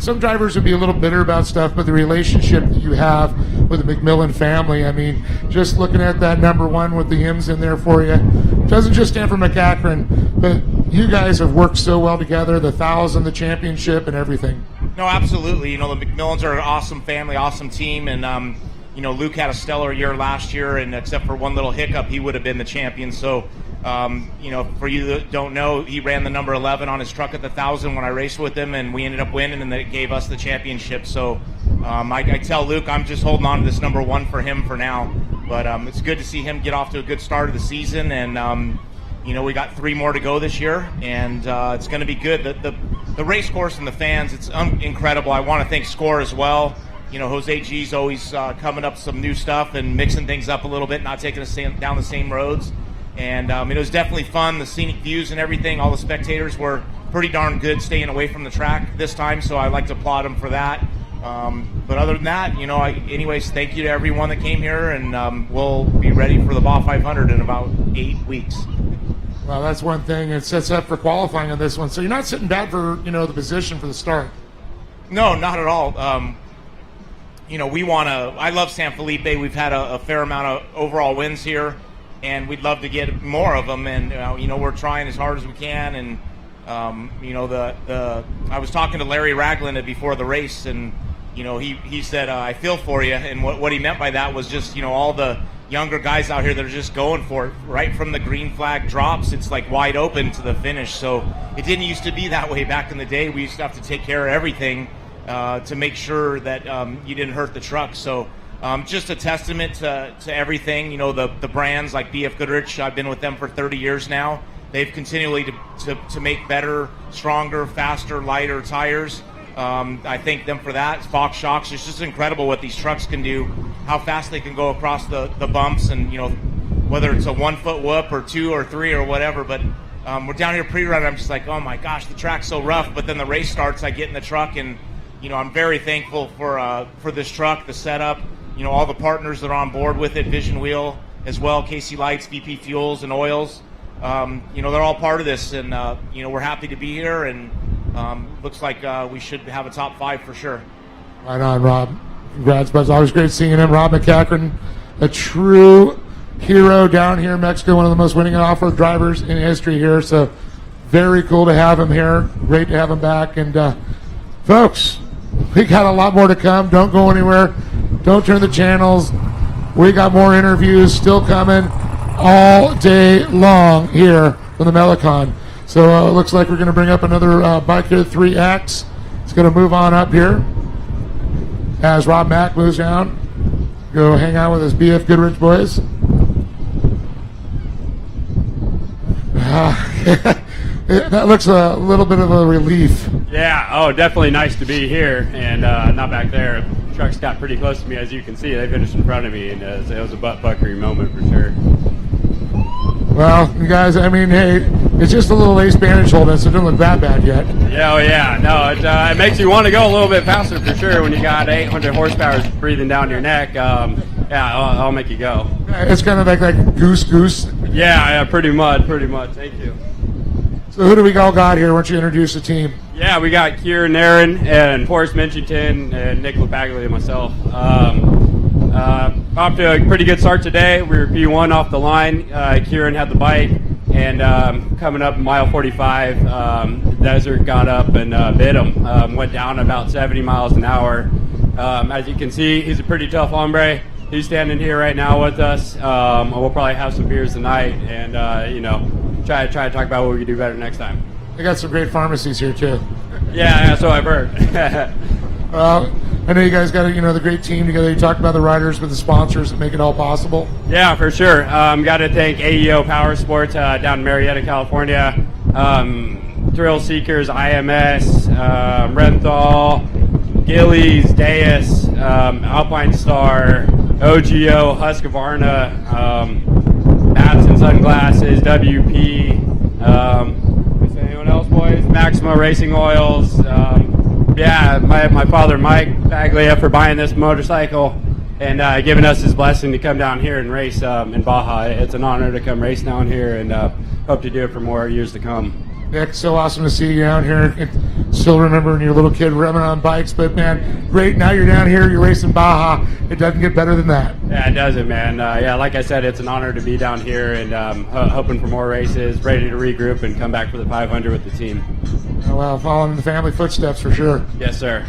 some drivers would be a little bitter about stuff, but the relationship that you have with the McMillan family, I mean, just looking at that number one with the hymns in there for you, doesn't just stand for McCachran, but you guys have worked so well together, the 1,000, the championship, and everything. No, absolutely. The McMillans are an awesome family, awesome team, and Luke had a stellar year last year, and except for one little hiccup, he would have been the champion. So, for you that don't know, he ran the number 11 on his truck at the 1,000 when I raced with him, and we ended up winning, and that gave us the championship. So, I tell Luke I'm just holding on to this number one for him for now. But it's good to see him get off to a good start of the season, and we got 3 more to go this year, and it's going to be good. The race course and the fans, it's incredible. I want to thank Score as well. Jose G's always coming up some new stuff and mixing things up a little bit, not taking us down the same roads. And it was definitely fun. The scenic views and everything, all the spectators were pretty darn good staying away from the track this time, so I like to applaud them for that. But other than that, anyways, thank you to everyone that came here, and we'll be ready for the Baja 500 in about 8 weeks. Well, that's one thing. It sets up for qualifying on this one. So you're not sitting bad for, the position for the start. No, not at all. I love San Felipe. We've had a fair amount of overall wins here, and we'd love to get more of them. And, we're trying as hard as we can. And, I was talking to Larry Ragland before the race, and, he said, I feel for you. And what he meant by that was just, all the younger guys out here that are just going for it. Right from the green flag drops, it's like wide open to the finish. So it didn't used to be that way back in the day. We used to have to take care of everything to make sure that you didn't hurt the truck. So just a testament to everything. The brands like BF Goodrich, I've been with them for 30 years now. They've continually to make better, stronger, faster, lighter tires. I thank them for that. Fox Shocks, it's just incredible what these trucks can do, how fast they can go across the bumps, and whether it's a 1 foot whoop or 2 or 3 or whatever. But we're down here pre-run, I'm just like, oh my gosh, the track's so rough. But then the race starts, I get in the truck, and I'm very thankful for this truck, the setup, all the partners that are on board with it, Vision Wheel as well, KC Lights, VP Fuels, and Oils. They're all part of this, and we're happy to be here, and looks like we should have a top 5 for sure. Right on, Rob. Congrats, bud. It's always great seeing him. Rob McCachran, a true hero down here in Mexico, one of the most winning off-road drivers in history here. So very cool to have him here. Great to have him back. And folks, we got a lot more to come. Don't go anywhere. Don't turn the channels. We got more interviews still coming all day long here from the Melicon. So it looks like we're going to bring up another bike here, 3X. It's going to move on up here as Rob Mack moves down. Go hang out with his BF Goodrich boys. That looks a little bit of a relief. Yeah, definitely nice to be here and not back there. The trucks got pretty close to me, as you can see. They finished in front of me, and it was a butt-puckery moment for sure. Well, you guys, hey, it's just a little ace bandage holding, so it doesn't look that bad yet. Yeah. No, it makes you want to go a little bit faster for sure when you got 800 horsepower breathing down your neck. Yeah, I'll make you go. It's kind of like goose. Yeah, pretty much. Thank you. So who do we all got here? Why don't you introduce the team? Yeah, we got Kieran Aaron and Forrest Minchington and Nick LePaglia and myself. Off to a pretty good start today. We were P1 off the line. Kieran had the bike, and coming up mile 45, the desert got up and bit him. Went down about 70 miles an hour. As you can see, he's a pretty tough hombre. He's standing here right now with us. We'll probably have some beers tonight, and try to talk about what we can do better next time. They got some great pharmacies here too. Yeah, so I've heard. I know you guys got the great team together. You talked about the riders, but the sponsors that make it all possible. Yeah, for sure. Got to thank AEO Power Sports down in Marietta, California. Thrill Seekers, IMS, Renthal, Gillies, Deus, Alpine Star, OGO, Husqvarna, Madison Sunglasses, WP. Is there anyone else, boys? Maxima Racing Oils. My father, Mike Baglia, for buying this motorcycle and giving us his blessing to come down here and race in Baja. It's an honor to come race down here, and hope to do it for more years to come. Nick, so awesome to see you down here. Still remembering your little kid running on bikes, but man, great. Now you're down here, you're racing Baja. It doesn't get better than that. Yeah, it doesn't, man. Like I said, it's an honor to be down here, and hoping for more races, ready to regroup and come back for the 500 with the team. Oh, well, following in the family footsteps for sure. Yes, sir.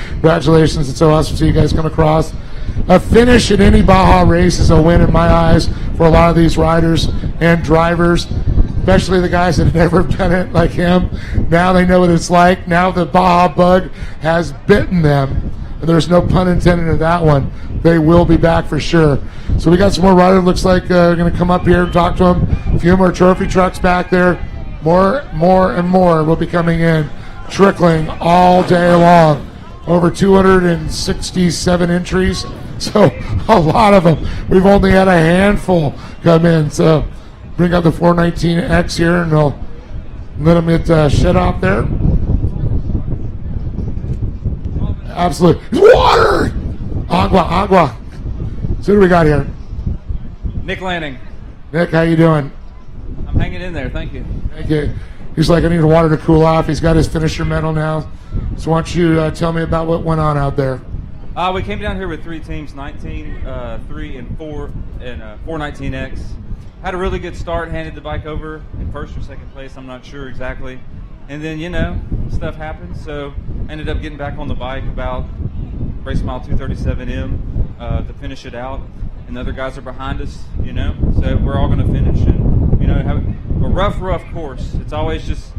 Congratulations. It's so awesome to see you guys come across. A finish in any Baja race is a win in my eyes for a lot of these riders and drivers, especially the guys that have never done it like him. Now they know what it's like. Now the Baja bug has bitten them. And there's no pun intended in that one. They will be back for sure. So we got some more riders. Looks like we're going to come up here and talk to them. A few more trophy trucks back there. More and more will be coming in, trickling all day long. Over 267 entries. So a lot of them. We've only had a handful come in. So bring out the 419X here, and they'll let them get shut off there. Absolutely. Water! Agua. So who do we got here? Nick Lanning. Nick, how you doing? I'm hanging in there. Thank you. Thank you. He's like, I need water to cool off. He's got his finisher medal now. So why don't you tell me about what went on out there? We came down here with 3 teams, 19, 3, and 4, and 419X. Had a really good start, handed the bike over in first or second place, I'm not sure exactly. And then, stuff happened, so ended up getting back on the bike about race mile 237M to finish it out. And the other guys are behind us, so we're all going to finish and, have a rough course. It's always just,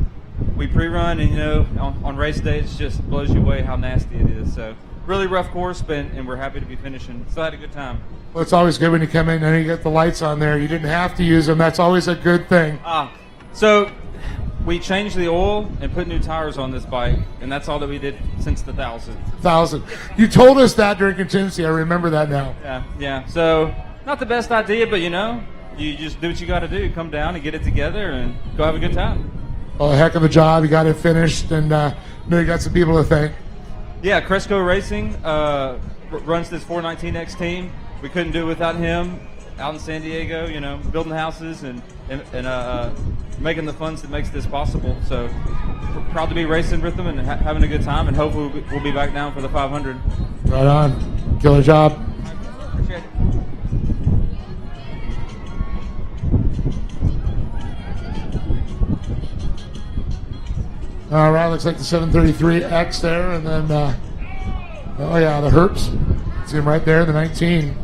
we pre-run and, on race day, it just blows you away how nasty it is. So really rough course, and we're happy to be finishing. Still had a good time. Well, it's always good when you come in and you get the lights on there. You didn't have to use them. That's always a good thing. So we changed the oil and put new tires on this bike, and that's all that we did since the 1000. You told us that during contingency. I remember that now. Yeah. So not the best idea, but you just do what you got to do. Come down and get it together and go have a good time. Well, a heck of a job. You got it finished, and you got some people to thank. Yeah, Cresco Racing runs this 419X team. We couldn't do it without him out in San Diego, building houses and making the funds that makes this possible. So proud to be racing with them and having a good time, and hopefully we'll be back down for the 500. Right on. Killer job. Appreciate it. All right, looks like the 733X there, and then, the Herps. See him right there, the 19.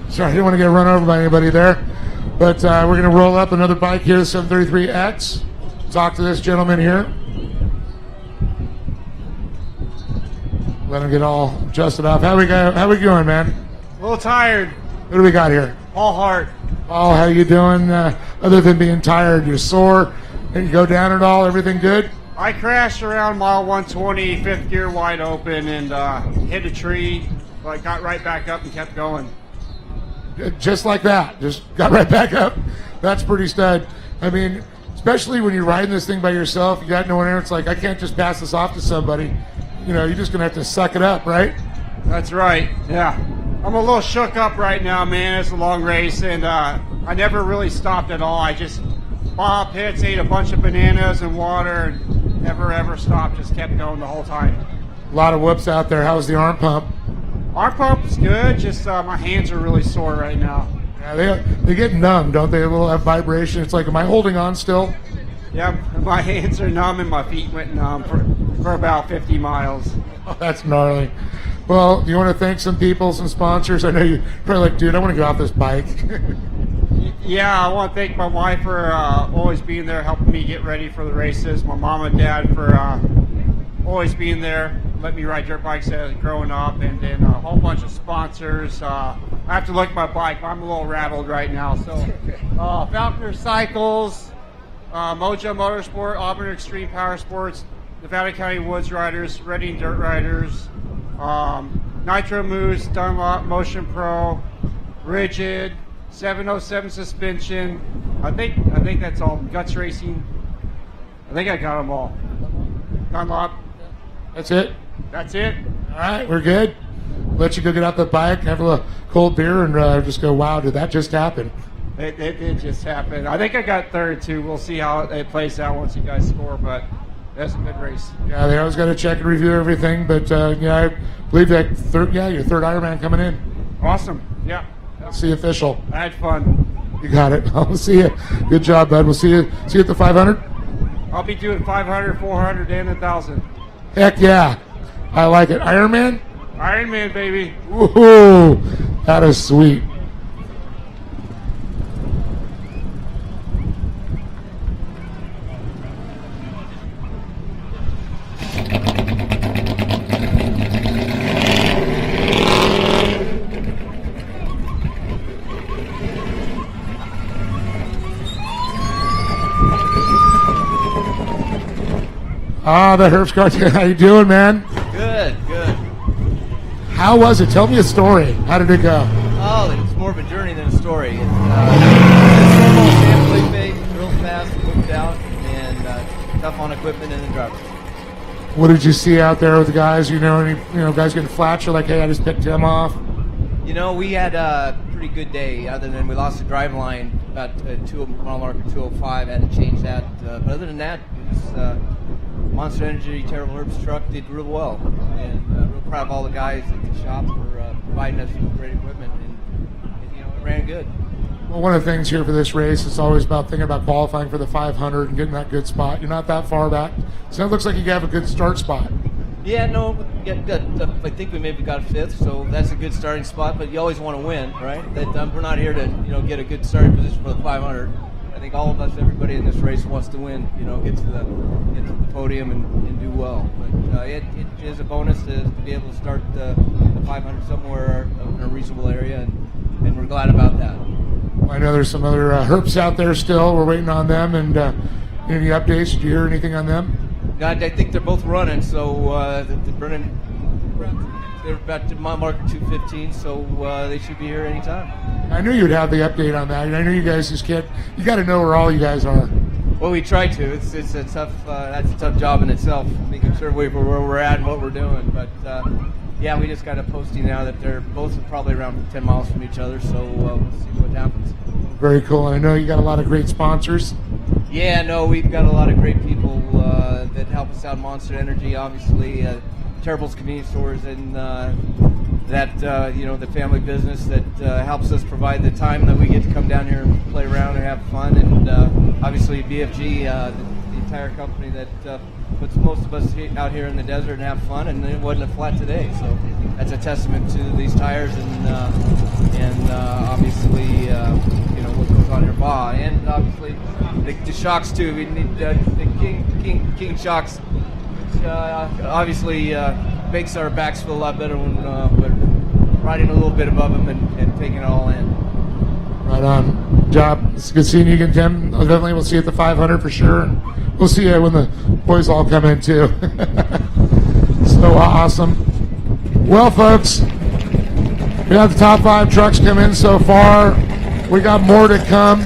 Sorry, I didn't want to get run over by anybody there. But we're going to roll up another bike here, the 733X. Talk to this gentleman here. Let him get all adjusted up. How we going, man? A little tired. What do we got here? All Hart. Paul, how you doing? Other than being tired, you're sore. Did you go down at all? Everything good? I crashed around mile 120, fifth gear wide open, and hit a tree. But got right back up and kept going. Just like that. Just got right back up. That's pretty stud. I mean, especially when you're riding this thing by yourself, you got no one there. It's like, I can't just pass this off to somebody. You're just going to have to suck it up, right? That's right. Yeah. I'm a little shook up right now, man. It's a long race, and I never really stopped at all. I just bought up hits, ate a bunch of bananas and water, and never ever stopped. Just kept going the whole time. A lot of whoops out there. How's the arm pump? Arm pump's good. Just my hands are really sore right now. Yeah, they get numb, don't they? A little have vibration. It's like, am I holding on still? Yeah, my hands are numb and my feet went numb for about 50 miles. Oh, that's gnarly. Well, you want to thank some people, some sponsors? I know you're probably like, dude, I want to get off this bike. Yeah, I want to thank my wife for always being there, helping me get ready for the races. My mom and dad for always being there, let me ride dirt bikes as growing up, and then a whole bunch of sponsors. I have to look at my bike. I'm a little rattled right now. So, Falconer Cycles, Mojo Motorsport, Auburn Extreme Power Sports, Nevada County Woods Riders, Reading Dirt Riders, Nitro Moose, Dunlop, Motion Pro, Rigid, 707 Suspension. I think that's all. Guts Racing. I think I got them all. Dunlop. That's it? That's it. All right, we're good. Let you go get out the bike, have a little cold beer, and just go, wow, did that just happen? It did just happen. I think I got third, too. We'll see how it plays out once you guys score, but that's a good race. Yeah, they always got to check and review everything, but yeah, I believe that your third Ironman coming in. Awesome. Yeah. See you official. I had fun. You got it. I'll see you. Good job, bud. We'll see you at the 500. I'll be doing 500, 400, and 1,000. Heck yeah. I like it. Ironman? Ironman, baby. Woohoo! That is sweet. The Herbst Cartel. How you doing, man? Good. How was it? Tell me a story. How did it go? Oh, it's more of a journey than a story. It's Felipe, real fast, moved out, and tough on equipment and the drivers. What did you see out there with the guys? Any guys getting flat? You're like, hey, I just picked him off. We had a pretty good day, other than we lost the drive line about mile marker 205. Had to change that. But other than that, it was Monster Energy, Terrible Herb's truck did real well. And real proud of all the guys at the shop for providing us with great equipment. And it ran good. Well, one of the things here for this race, it's always about thinking about qualifying for the 500 and getting that good spot. You're not that far back. So it looks like you have a good start spot. Yeah, no, I think we maybe got fifth, so that's a good starting spot. But you always want to win, right? We're not here to get a good starting position for the 500. I think all of us, everybody in this race wants to win. Get to the podium and do well. But it is a bonus to be able to start the 500 somewhere in a reasonable area, and we're glad about that. I know there's some other herps out there still. We're waiting on them. And any updates? Did you hear anything on them? I think they're both running, so they're about to mile marker 215, so they should be here anytime. I knew you'd have the update on that. I know you guys just can't. You got to know where all you guys are. Well, we try to. It's a tough. That's a tough job in itself, making sure where we're at and what we're doing. But yeah, we just got a posting now that they're both probably around 10 miles from each other, so we'll see what happens. Very cool. And I know you got a lot of great sponsors. Yeah, no, we've got a lot of great people that help us out. Monster Energy, obviously, Terrible's Convenience Stores, and the family business that helps us provide the time that we get to come down here and play around and have fun. And obviously BFG, the entire company that puts most of us out here in the desert and have fun. And it wasn't a flat today, so that's a testament to these tires and obviously what goes on here, Baja, and obviously the shocks too. We need the King shocks, which obviously makes our backs feel a lot better when we're riding a little bit above them and taking it all in. Right on. Good job. It's good seeing you again, Tim. Definitely we'll see you at the 500 for sure. And we'll see you when the boys all come in too. So awesome. Well, folks, we have the top 5 trucks come in so far. We got more to come.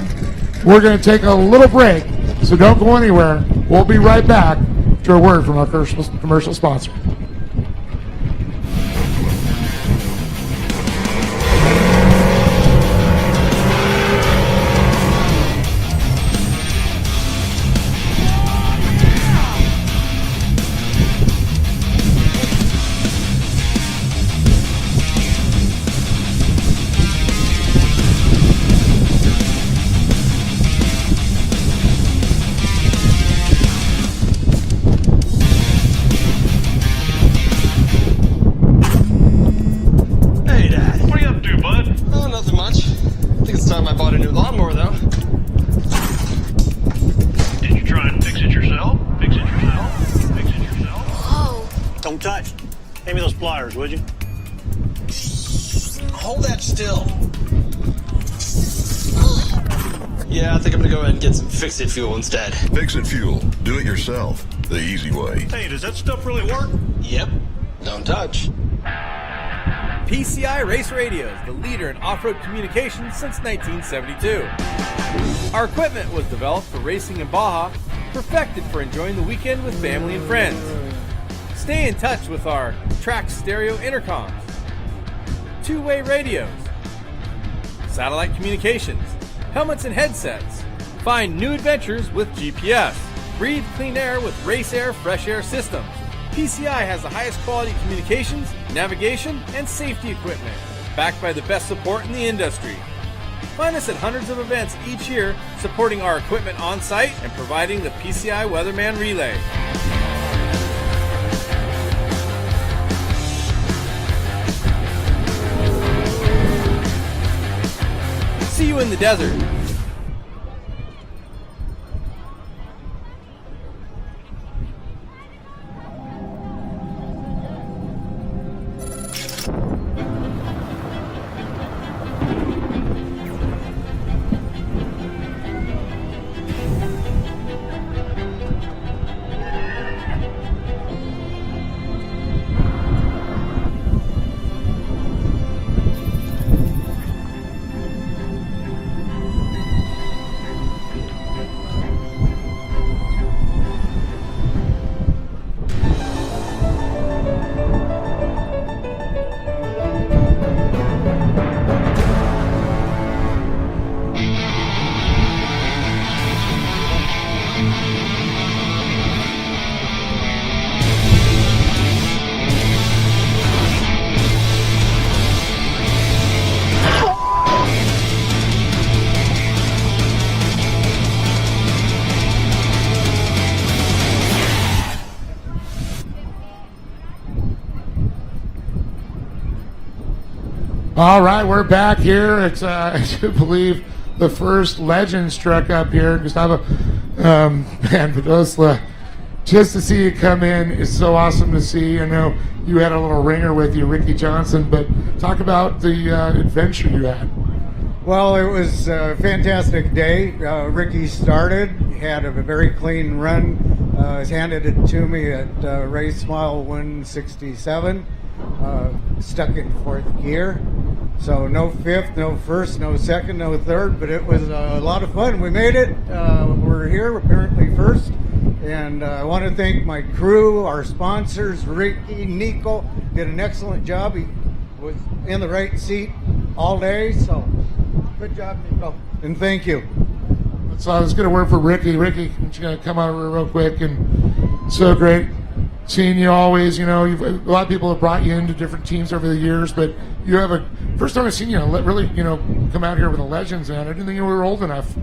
We're going to take a little break, so don't go anywhere. We'll be right back to a word from our commercial sponsor. touch. Hand me those pliers, would you? Hold that still. Yeah, I think I'm gonna go ahead and get some Fix-It fuel instead. Fix-It fuel. Do it yourself. The easy way. Hey, does that stuff really work? Yep. Don't touch. PCI Race Radio is the leader in off-road communications since 1972. Our equipment was developed for racing in Baja, perfected for enjoying the weekend with family and friends. Stay in touch with our track stereo intercoms, two-way radios, satellite communications, helmets and headsets. Find new adventures with GPS. Breathe clean air with Race Air Fresh Air Systems. PCI has the highest quality communications, navigation, and safety equipment, backed by the best support in the industry. Find us at hundreds of events each year, supporting our equipment on site and providing the PCI Weatherman Relay. See you in the desert. All right, we're back here. It's, I do believe, the first Legends truck up here. Gustavo, man, Vidosla, just to see you come in is so awesome to see. I know you had a little ringer with you, Ricky Johnson, but talk about the adventure you had. Well, it was a fantastic day. Ricky started, had a very clean run, handed it to me at race mile 167, stuck in fourth gear. So no fifth, no first, no second, no third, but it was a lot of fun. We made it. We're here, apparently first. And I want to thank my crew, our sponsors, Ricky, Nico, did an excellent job. He was in the right seat all day, so good job, Nico. And thank you. So I was going to work for Ricky. Ricky, you're going to come out real quick, and so great seeing you always. You know, a lot of people have brought you into different teams over the years, but you have first time I've seen you really, come out here with the Legends, man. I didn't think you were old enough.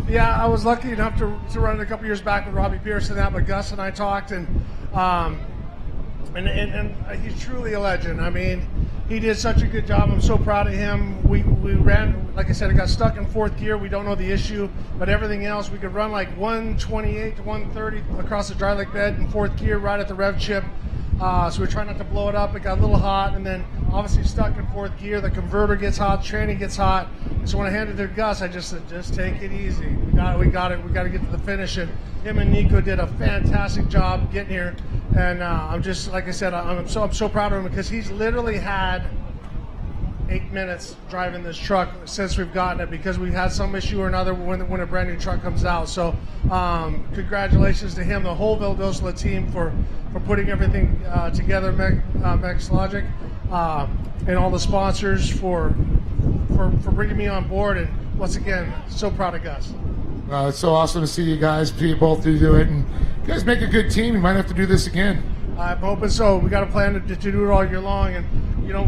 Yeah, I was lucky enough to run it a couple years back with Robbie Pearson out, but Gus and I talked, and he's truly a legend. I mean, he did such a good job. I'm so proud of him. We ran, like I said, I got stuck in fourth gear. We don't know the issue, but everything else, we could run like 128 to 130 across the dry lake bed in fourth gear right at the rev chip. So we try not to blow it up. It got a little hot, and then obviously stuck in fourth gear. The converter gets hot, training gets hot. So when I handed it to Gus, I just said, just take it easy. We got it. We got to get to the finish. And him and Nico did a fantastic job getting here. And I'm just, like I said, I'm so proud of him because he's literally had 8 minutes driving this truck since we've gotten it because we've had some issue or another when a brand new truck comes out. So congratulations to him, the whole Vildosla team for putting everything together, Max Logic, and all the sponsors for bringing me on board. And once again, so proud of Gus. It's so awesome to see you guys both do it, and you guys make a good team. You might have to do this again. I'm hoping so. We got a plan to do it all year long, and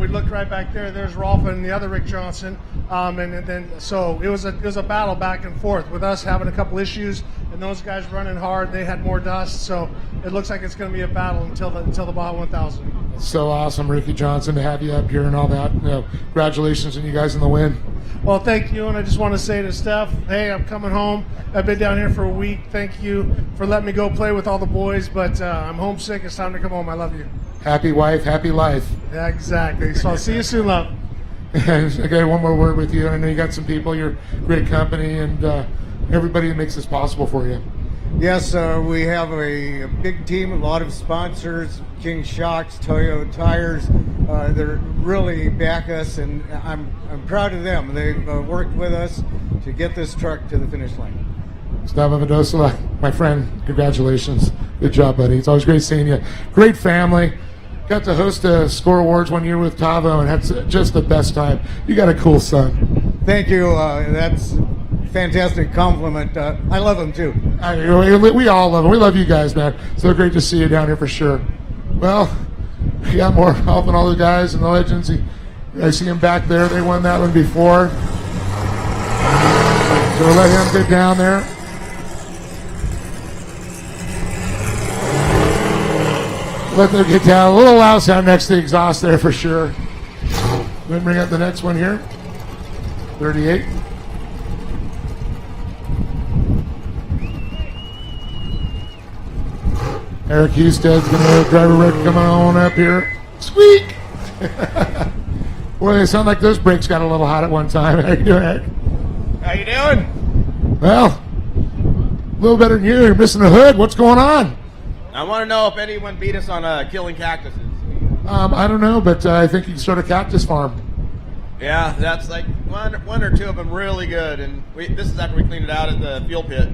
we looked right back there. There's Rolf and the other Rick Johnson, and then so it was a battle back and forth with us having a couple issues, and those guys running hard. They had more dust, so it looks like it's going to be a battle until the Baja 1000. It's so awesome, Ricky Johnson, to have you up here and all that. Congratulations on you guys in the win. Well, thank you, and I just want to say to Steph, hey, I'm coming home. I've been down here for a week. Thank you for letting me go play with all the boys, but I'm homesick. It's time to come home. I love you. Happy wife, happy life. Yeah, exactly. So I'll see you soon, love. Okay, one more word with you. I know you got some people, you're great company, and everybody that makes this possible for you. Yes, we have a big team, a lot of sponsors, King Shocks, Toyo Tires. They're really back us, and I'm proud of them. They've worked with us to get this truck to the finish line. Gustavo Mendoza, my friend, congratulations. Good job, buddy. It's always great seeing you. Great family. Got to host a Score Awards one year with Tavo, and had just the best time. You got a cool son. Thank you. That's a fantastic compliment. I love him, too. We all love him. We love you guys, man. So great to see you down here for sure. Well, we got more helping all the guys and the legends. I see him back there. They won that one before. So we'll let him get down there. Let them get down. A little loud sound next to the exhaust there for sure. Then bring up the next one here. 38. Eric Husted's going to drive a wreck coming on up here. Squeak! Boy, they sound like those brakes got a little hot at one time. How you doing, Eric? How you doing? Well, a little better than you. You're missing a hood. What's going on? I want to know if anyone beat us on killing cactuses. I don't know, but I think you can start a cactus farm. Yeah, that's like one or two of them really good, and this is after we cleaned it out at the fuel pit.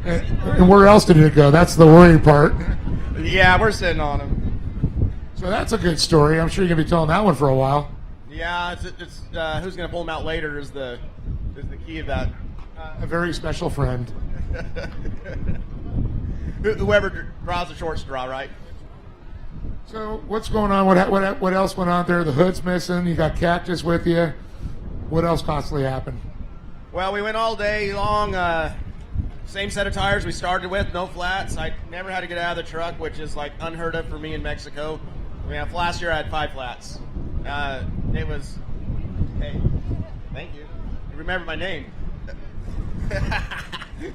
And where else did it go? That's the worrying part. Yeah, we're sitting on them. So that's a good story. I'm sure you're going to be telling that one for a while. Yeah, it's who's going to pull them out later is the key of that. A very special friend. Whoever draws the short straw, right? So what's going on? What else went on there? The hood's missing. You got cactus with you. What else constantly happened? Well, we went all day long. Same set of tires we started with, no flats. I never had to get out of the truck, which is like unheard of for me in Mexico. I mean, last year I had 5 flats. It was, hey, thank you. You remember my name.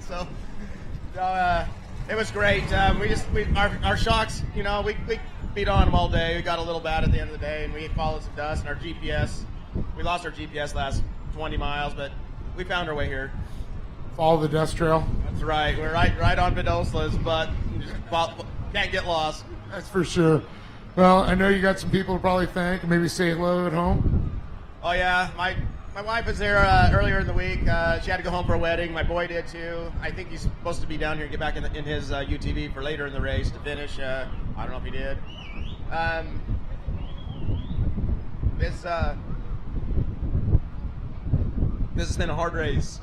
So it was great. Our shocks, we beat on them all day. We got a little bad at the end of the day, and we followed some dust. And our GPS, we lost our GPS last 20 miles, but we found our way here. Follow the dust trail. That's right. We're right on Mendoza's, but can't get lost. That's for sure. Well, I know you got some people to probably thank and maybe say hello at home. Oh yeah, my wife was there earlier in the week. She had to go home for a wedding. My boy did too. I think he's supposed to be down here and get back in his UTV for later in the race to finish. I don't know if he did. This has been a hard race.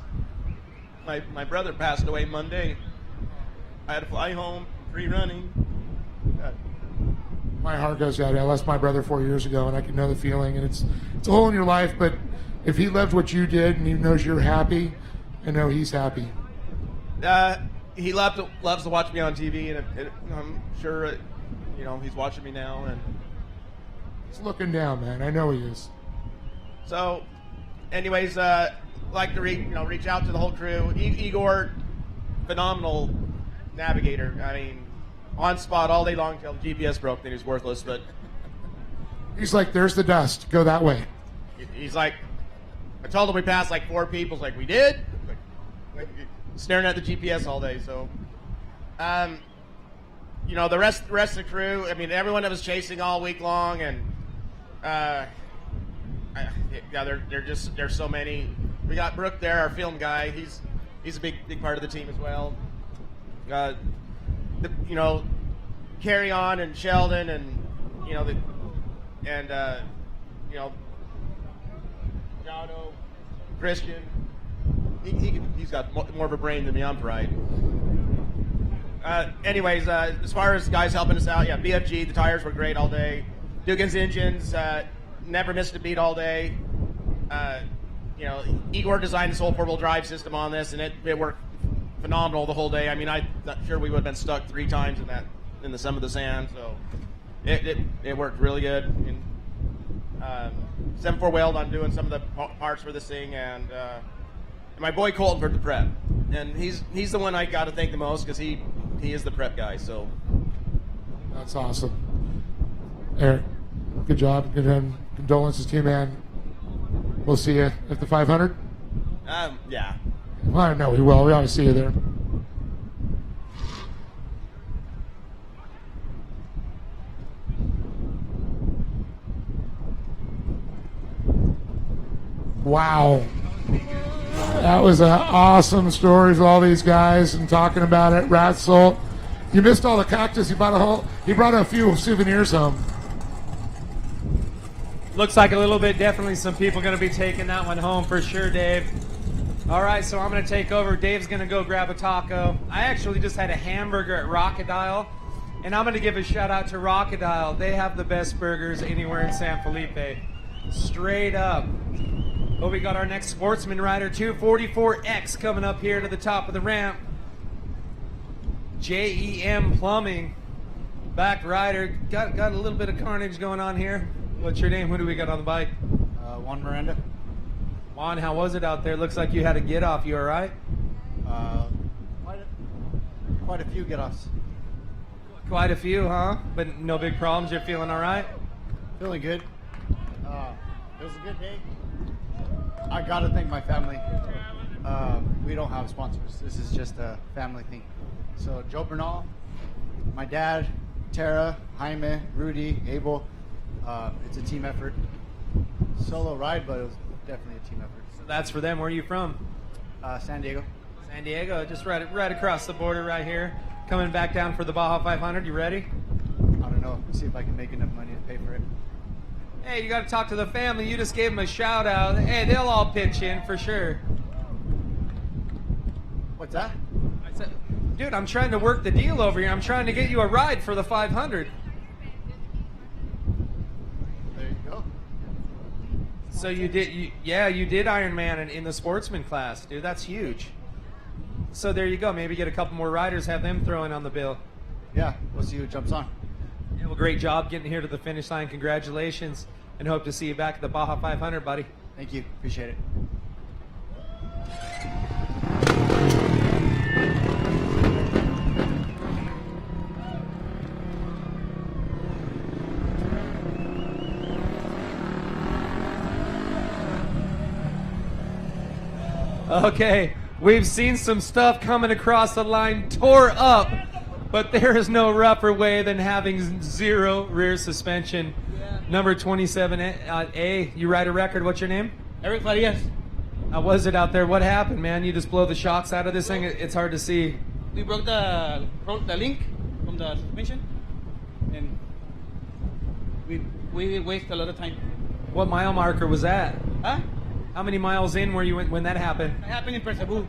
My brother passed away Monday. I had to fly home, free running. My heart goes out. I lost my brother 4 years ago, and I can know the feeling. And it's a hole in your life, but if he loved what you did and he knows you're happy, I know he's happy. He loves to watch me on TV, and I'm sure he's watching me now. And he's looking down, man. I know he is. So, anyways, like to reach out to the whole crew. Igor, phenomenal navigator. I mean, on spot all day long until the GPS broke. Then he's worthless. But he's like, "There's the dust. Go that way." He's like, I told him we passed like 4 people. He's like, we did. Like, staring at the GPS all day. So, the rest of the crew. I mean, everyone that was chasing all week long, and there's so many. We got Brooke there, our film guy. He's a big part of the team as well. Carry On and Sheldon and Jado, Christian. He's got more of a brain than me. I'm right. Anyways, as far as guys helping us out, yeah, BFG, the tires were great all day. Dugan's engines, never missed a beat all day. Igor designed this whole 4-wheel drive system on this, and it worked phenomenal the whole day. I mean, I'm not sure we would have been stuck 3 times in some of the sand, so it worked really good. And, 7.4 weld on doing some of the parts for this thing, and my boy Colton for the prep. And he's the one I got to thank the most because he is the prep guy. So That's awesome. Eric, good job. Good condolences to you, man. We'll see you at the 500. Yeah. Well, I know we will. We always see you there. Wow. That was an awesome story with all these guys and talking about it. Rat Salt. You missed all the cactus. He brought a few souvenirs home. Looks like a little bit, definitely some people going to be taking that one home for sure, Dave. All right, so I'm going to take over. Dave's going to go grab a taco. I actually just had a hamburger at Rockadile, and I'm going to give a shout out to Rockadile. They have the best burgers anywhere in San Felipe. Straight up. Oh, we got our next Sportsman rider, 244X, coming up here to the top of the ramp. JEM Plumbing, back rider. Got a little bit of carnage going on here. What's your name? Who do we got on the bike? Juan Miranda. Juan, how was it out there? Looks like you had a get off. You all right? Quite a few get-offs. Quite a few, huh? But no big problems. You're feeling all right? Feeling good. It was a good day. I gotta thank my family. We don't have sponsors. This is just a family thing. So Joe Bernal, my dad, Tara, Jaime, Rudy, Abel. It's a team effort. Solo ride, but it was definitely a team effort. So that's for them. Where are you from? San Diego. San Diego, just right across the border right here. Coming back down for the Baja 500. You ready? I don't know. See if I can make enough money to pay for it. Hey, you got to talk to the family. You just gave them a shout out. Hey, they'll all pitch in for sure. What's that? I said, dude, I'm trying to work the deal over here. I'm trying to get you a ride for the 500. There you go. So you did Ironman in the Sportsman class, dude. That's huge. So there you go. Maybe get a couple more riders, have them throw in on the bill. Yeah, we'll see who jumps on. Yeah, well, great job getting here to the finish line. Congratulations, and hope to see you back at the Baja 500, buddy. Thank you. Appreciate it. Okay, we've seen some stuff coming across the line, tore up, but there is no rougher way than having zero rear suspension. Yeah. Number 27A, you ride a record. What's your name? Eric Farias. How was it out there? What happened, man? You just blow the shocks out of this thing? It's hard to see. We broke the link from the suspension, and we waste a lot of time. What mile marker was that? Huh? How many miles in were you when that happened? It happened in Percebu.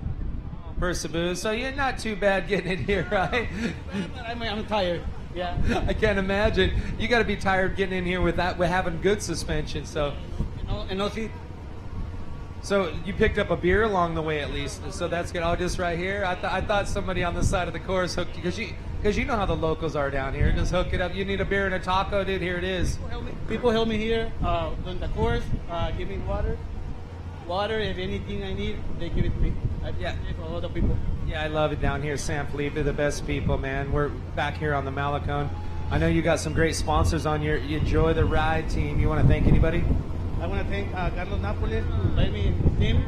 Percebu. So you're not too bad getting it here, right? I'm tired. Yeah. I can't imagine. You got to be tired getting in here with having good suspension. So. And no seat. So you picked up a beer along the way at least. So that's good. Oh, just right here. I thought somebody on the side of the course hooked you because you know how the locals are down here. Just hook it up. You need a beer and a taco, dude. Here it is. People help me here on the course. Give me water. If anything I need, they give it to me. Yeah, for a lot of people. Yeah, I love it down here, San Felipe. They're the best people, man. We're back here on the Malecon. I know you got some great sponsors on your Enjoy the Ride team. You want to thank anybody? I want to thank Carlos Napoles who led me in the team.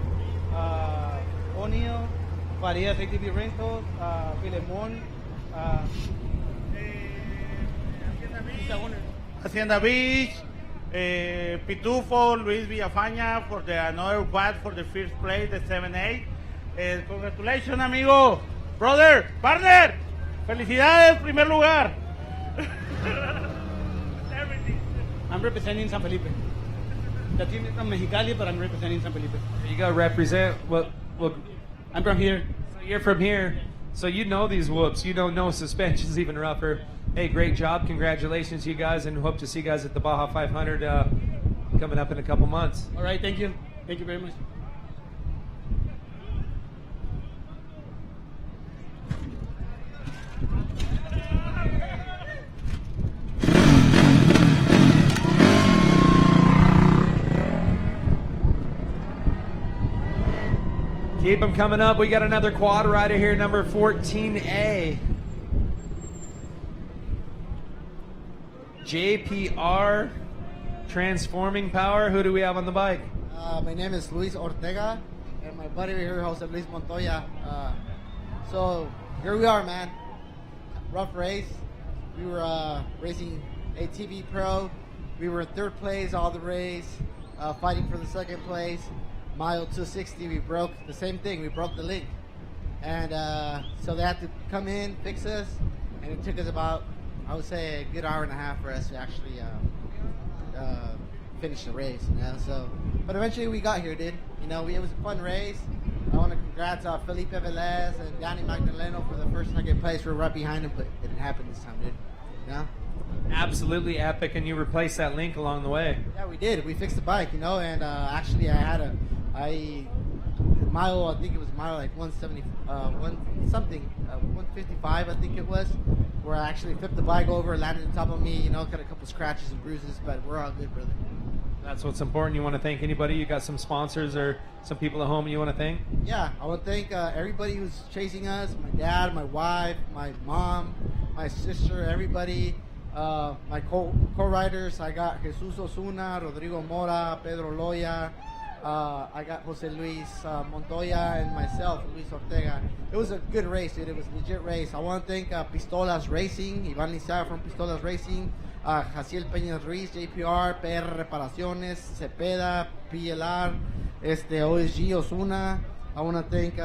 O'Neill, Farias ATV Rentals, Filemon, Hacienda Beach, Pitufo, Luis Villafaña for the another quad for the first place, the 7A. Congratulations, amigo, brother, partner. Felicidades, primer lugar. I'm representing San Felipe. The team is from Mexicali, but I'm representing San Felipe. You got to represent. Well, I'm from here. So you're from here. So you know these whoops. You don't know suspension's even rougher. Hey, great job. Congratulations, you guys, and hope to see you guys at the Baja 500 coming up in a couple months. All right, thank you. Thank you very much. Keep them coming up. We got another quad rider here, number 14A. JPR Transforming Power. Who do we have on the bike? My name is Luis Ortega, and my buddy here, Jose Luis Montoya. So here we are, man. Rough race. We were racing ATV Pro. We were in third place all the race, fighting for the second place. Mile 260, we broke the same thing. We broke the link, and so they had to come in, fix us, and it took us about, I would say, a good hour and a half for us to actually finish the race. You know, so but eventually we got here, dude. You know, it was a fun race. I want to congrats Felipe Velez and Danny Magdaleno for the first second place. We're right behind them, but it didn't happen this time, dude. You know? Absolutely epic, and you replaced that link along the way. Yeah, we did. We fixed the bike, you know, and actually I think it was mile like 170, 155, I think it was, where I actually flipped the bike over, landed on top of me, you know, got a couple scratches and bruises, but we're all good, brother. That's what's important. You want to thank anybody? You got some sponsors or some people at home you want to thank? Yeah, I want to thank everybody who's chasing us, my dad, my wife, my mom, my sister, everybody. My co-riders, I got Jesus Osuna, Rodrigo Mora, Pedro Loya, I got Jose Luis Montoya, and myself, Luis Ortega. It was a good race, dude. It was a legit race. I want to thank Pistolas Racing, Ivan Lizar from Pistolas Racing, Jaciel Peña Ruiz, JPR, PR Reparaciones, Cepeda, PLR, OSG Osuna. I want to thank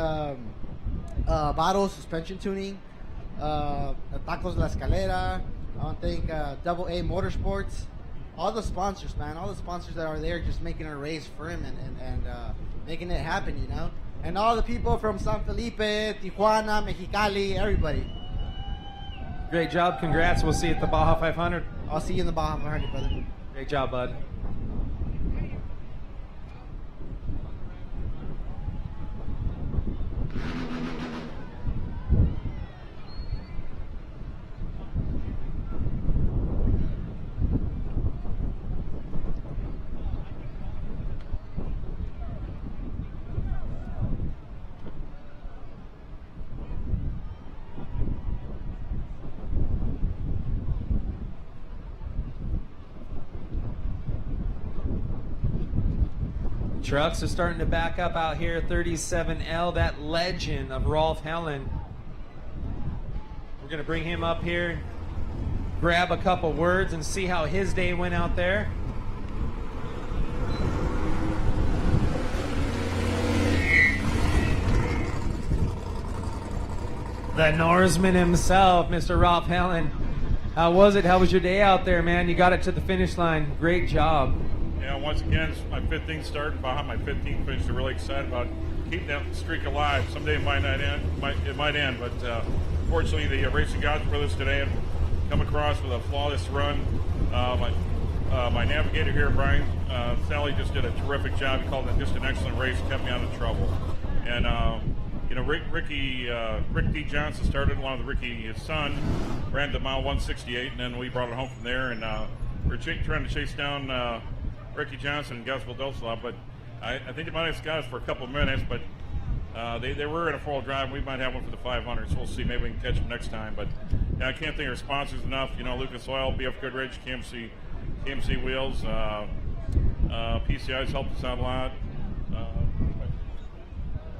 Varo Suspension Tuning, Tacos La Escalera. I want to thank Double A Motorsports, all the sponsors, man, all the sponsors that are there just making our race firm and making it happen, you know, and all the people from San Felipe, Tijuana, Mexicali, everybody. Great job. Congrats. We'll see you at the Baja 500. I'll see you in the Baja 500, brother. Great job, bud. Trucks are starting to back up out here. 37L, that legend of Rolf Helen. We're going to bring him up here, grab a couple words, and see how his day went out there. The Norseman himself, Mr. Rolf Helen. How was it? How was your day out there, man? You got it to the finish line. Great job. Yeah, once again, it's my 15th start in Baja, my 15th finish. I'm really excited about keeping that streak alive. Someday it might not end, it might end, but fortunately the racing gods were with us today and come across with a flawless run. My navigator here, Brian Sally, just did a terrific job. He called it just an excellent race, kept me out of trouble. And you know, Rick D. Johnson started along with Ricky, his son, ran to mile 168, and then we brought it home from there. And we're trying to chase down Ricky Johnson and Gus Valdosla, but I think they might have got us for a couple of minutes, but they were in a 4-wheel drive. We might have one for the 500, so we'll see. Maybe we can catch them next time. But yeah, I can't thank our sponsors enough. You know, Lucas Oil, BF Goodrich, KMC Wheels, PCI's helped us out a lot.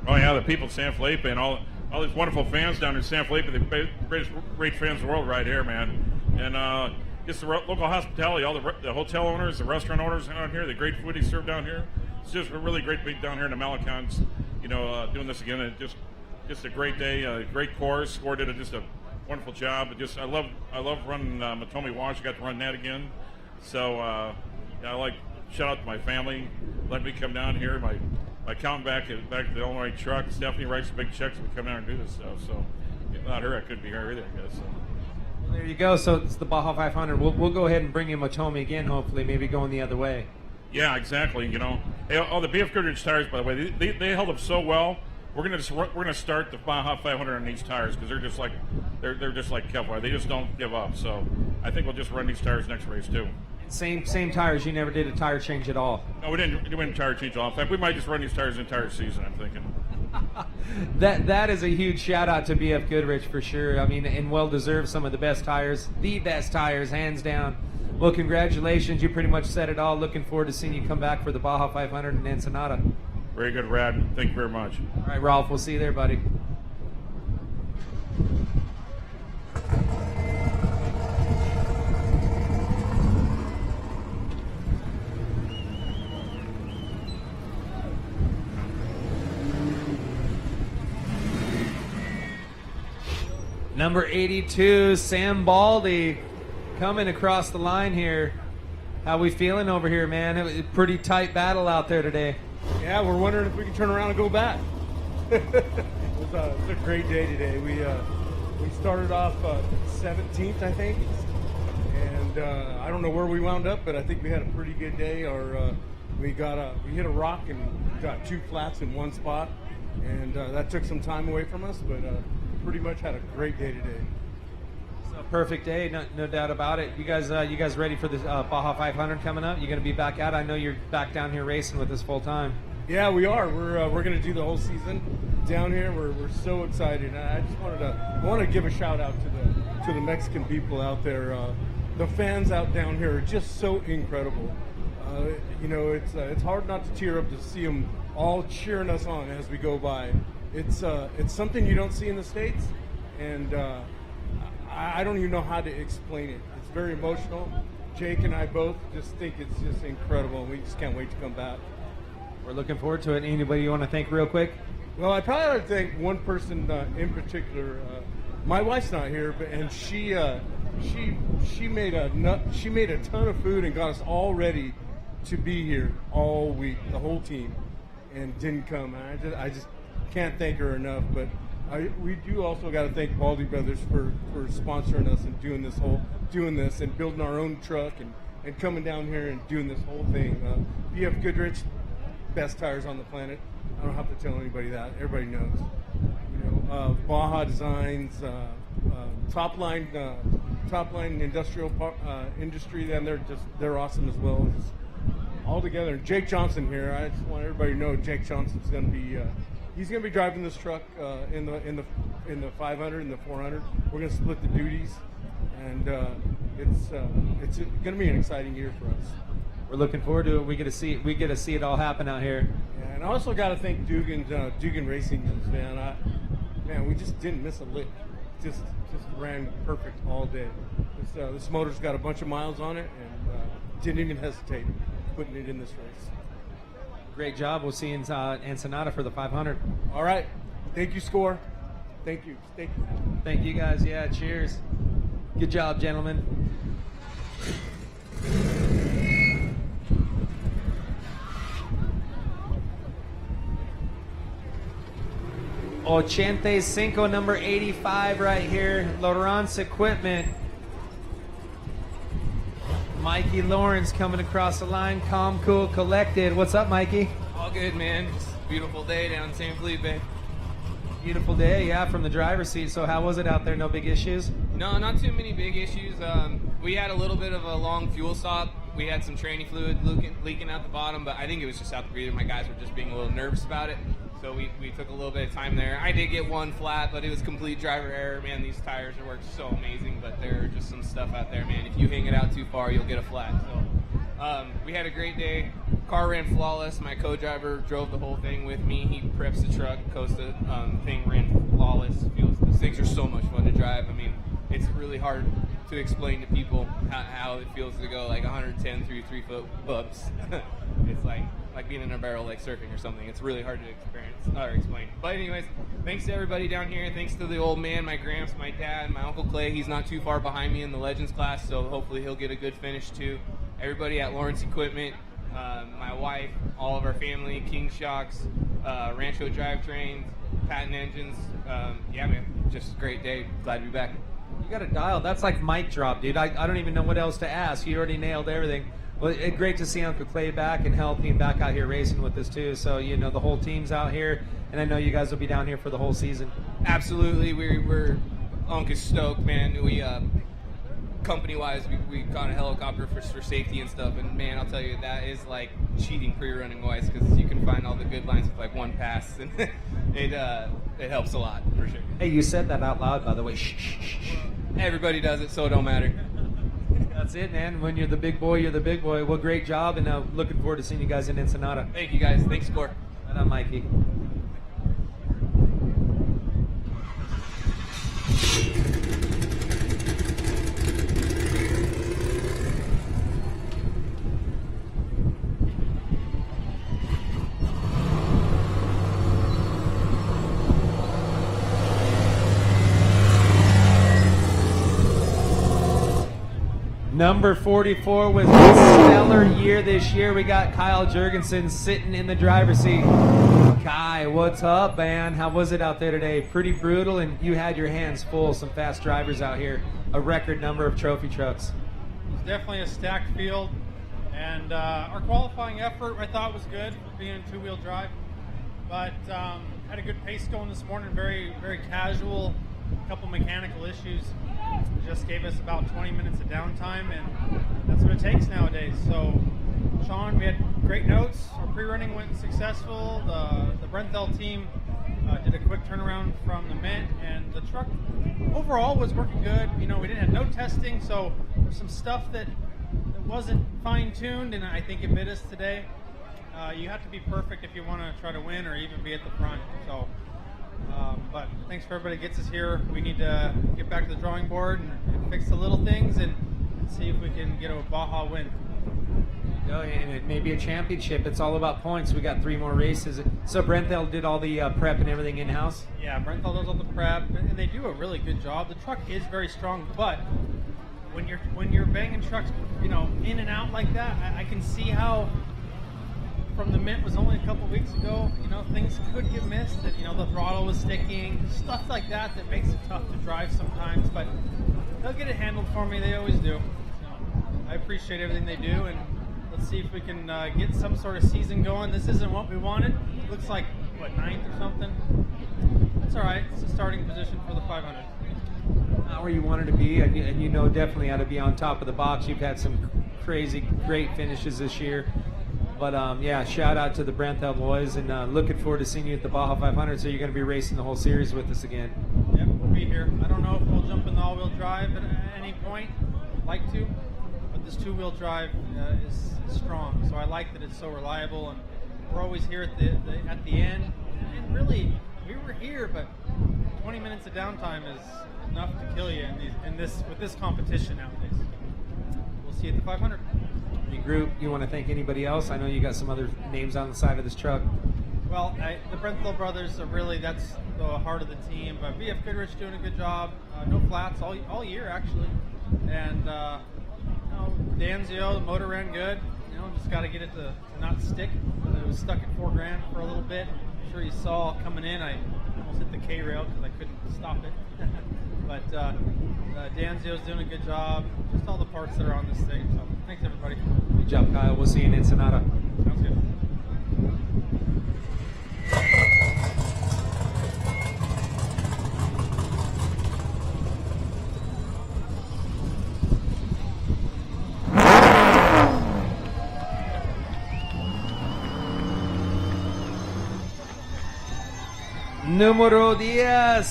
Oh yeah, the people at San Felipe and all these wonderful fans down in San Felipe, the greatest fans in the world right here, man. And just the local hospitality, all the hotel owners, the restaurant owners down here, the great food they serve down here. It's just really great being down here in the Malecons, you know, doing this again. And just a great day, a great course. Score did just a wonderful job. I love running Matomi Wash. I got to run that again. So yeah, shout out to my family, let me come down here. My accountant back at the Illinois truck, Stephanie writes big checks. We come down and do this stuff. So without her, I couldn't be here either, I guess. So. Well, there you go. So it's the Baja 500. We'll go ahead and bring you Matomi again, hopefully, maybe going the other way. Yeah, exactly. You know, the BF Goodrich tires, by the way, they held up so well. We're gonna start the Baja 500 on these tires because they're just like Kevlar. They just don't give up. So I think we'll just run these tires next race too. Same tires. You never did a tire change at all. No, we didn't tire change at all. In fact, we might just run these tires the entire season, I'm thinking. That is a huge shout out to BF Goodrich for sure. I mean, and well deserved. Some of the best tires, hands down. Well, congratulations. You pretty much said it all. Looking forward to seeing you come back for the Baja 500 in Ensenada. Very good, Brad. Thank you very much. All right, Rolf, we'll see you there, buddy. Number 82, Sam Baldy, coming across the line here. How we feeling over here, man? It was a pretty tight battle out there today. Yeah, we're wondering if we can turn around and go back. It was a great day today. We started off 17th, I think, and I don't know where we wound up, but I think we had a pretty good day. We hit a rock and got 2 flats in one spot, and that took some time away from us, but pretty much had a great day today. So perfect day, no doubt about it. You guys ready for this Baja 500 coming up? You going to be back out? I know you're back down here racing with us full time. Yeah, we are. We're going to do the whole season down here. We're so excited. I just want to give a shout out to the Mexican people out there. The fans out down here are just so incredible. It's hard not to tear up to see them all cheering us on as we go by. It's something you don't see in the States, and I don't even know how to explain it. It's very emotional. Jake and I both just think it's just incredible, and we just can't wait to come back. We're looking forward to it. Anybody you want to thank real quick? Well, I probably ought to thank one person in particular. My wife's not here, and she made a ton of food and got us all ready to be here all week, the whole team, and didn't come. And I just can't thank her enough. But we do also got to thank Baldy Brothers for sponsoring us and doing this and building our own truck and coming down here and doing this whole thing. BF Goodrich, best tires on the planet. I don't have to tell anybody that. Everybody knows. Baja Designs, top line industrial industry. Then they're awesome as well. Just all together. Jake Johnson here. I just want everybody to know Jake Johnson's going to be. He's going to be driving this truck in the 500 and the 400. We're going to split the duties, and it's going to be an exciting year for us. We're looking forward to it. We get to see it all happen out here. Yeah, and I also got to thank Dugan Racing News, man. We just didn't miss a lick. Just ran perfect all day. This motor's got a bunch of miles on it, and didn't even hesitate putting it in this race. Great job. We'll see you in Ensenada for the 500. All right. Thank you, Score. Thank you. Thank you, guys. Yeah, cheers. Good job, gentlemen. 85, number 85 right here. Lawrence Equipment. Mikey Lawrence coming across the line. Calm, cool, collected. What's up, Mikey? All good, man. Just a beautiful day down in San Felipe. Beautiful day, yeah, from the driver's seat. So how was it out there? No big issues? No, not too many big issues. We had a little bit of a long fuel stop. We had some tranny fluid leaking out the bottom, but I think it was just out the breather. My guys were just being a little nervous about it. So we took a little bit of time there. I did get one flat, but it was complete driver error. Man, these tires are worked so amazing, but there are just some stuff out there, man. If you hang it out too far, you'll get a flat. So we had a great day. Car ran flawless. My co-driver drove the whole thing with me. He preps the truck, coasted. Thing ran flawless. These things are so much fun to drive. I mean, it's really hard to explain to people how it feels to go like 110 through 3-foot bumps. It's like being in a barrel, like surfing or something. It's really hard to experience or explain. But anyways, thanks to everybody down here. Thanks to the old man, my gramps, my dad, my Uncle Clay. He's not too far behind me in the Legends class, so hopefully he'll get a good finish too. Everybody at Lawrence Equipment, my wife, all of our family, King Shocks, Rancho Drivetrains, Patent Engines. Yeah, man, just a great day. Glad to be back. You got a dial. That's like mic drop, dude. I don't even know what else to ask. You already nailed everything. Well, it's great to see Uncle Clay back and healthy and back out here racing with us too. So, the whole team's out here, and I know you guys will be down here for the whole season. Absolutely. We're Uncle's stoked, man. We company-wise, we got a helicopter for safety and stuff. And man, I'll tell you, that is like cheating pre-running wise, because you can find all the good lines with like one pass, and it helps a lot for sure. Hey, you said that out loud, by the way. Shh, shh, shh. Everybody does it, so it don't matter. That's it, man. When you're the big boy, you're the big boy. Well, great job, and looking forward to seeing you guys in Ensenada. Thank you, guys. Thanks, Score. Right on, Mikey. Number 44 with a stellar year this year. We got Kyle Jurgensen sitting in the driver's seat. Kai, what's up, man? How was it out there today? Pretty brutal, and you had your hands full. Some fast drivers out here. A record number of trophy trucks. It's definitely a stacked field, and our qualifying effort I thought was good for being two-wheel drive, but had a good pace going this morning. Very, very casual. A couple mechanical issues. Just gave us about 20 minutes of downtime, and that's what it takes nowadays. So, Sean, we had great notes. Our pre-running went successful. The Brenthel team did a quick turnaround from the Mint, and the truck overall was working good. You know, we didn't have no testing, so there's some stuff that wasn't fine-tuned, and I think it bit us today. You have to be perfect if you want to try to win or even be at the front. So. But thanks for everybody that gets us here. We need to get back to the drawing board and fix the little things and see if we can get a Baja win. And it may be a championship. It's all about points. We got 3 more races. So Brenthel did all the prep and everything in-house? Yeah, Brenthel does all the prep, and they do a really good job. The truck is very strong, but when you're banging trucks, you know, in and out like that, I can see how from the Mint was only a couple weeks ago, you know, things could get missed, that, you know, the throttle was sticking, stuff like that makes it tough to drive sometimes, but they'll get it handled for me. They always do. So I appreciate everything they do, and let's see if we can get some sort of season going. This isn't what we wanted. It looks like, what, 9th or something? That's all right. It's a starting position for the 500. Not where you wanted to be, and you know definitely how to be on top of the box. You've had some crazy, great finishes this year. But yeah, shout out to the Brenthel boys, and looking forward to seeing you at the Baja 500. So you're going to be racing the whole series with us again. Yep, we'll be here. I don't know if we'll jump in the all-wheel drive at any point. I'd like to, but this two-wheel drive is strong. So I like that it's so reliable, and we're always here at the end. And really, we were here, but 20 minutes of downtime is enough to kill you with this competition nowadays. We'll see you at the 500. Group, you want to thank anybody else? I know you got some other names on the side of this truck. Well, the Brenthel brothers are really, that's the heart of the team. But BF Goodrich doing a good job. No flats all year, actually. And you know, Danzio, the motor ran good. You know, just got to get it to not stick. It was stuck at $4,000 for a little bit. I'm sure you saw coming in, I almost hit the K rail because I couldn't stop it. But Danzio's doing a good job. Just all the parts that are on this thing. So thanks, everybody. Good job, Kyle. We'll see you in Ensenada. Sounds good. Numero 10.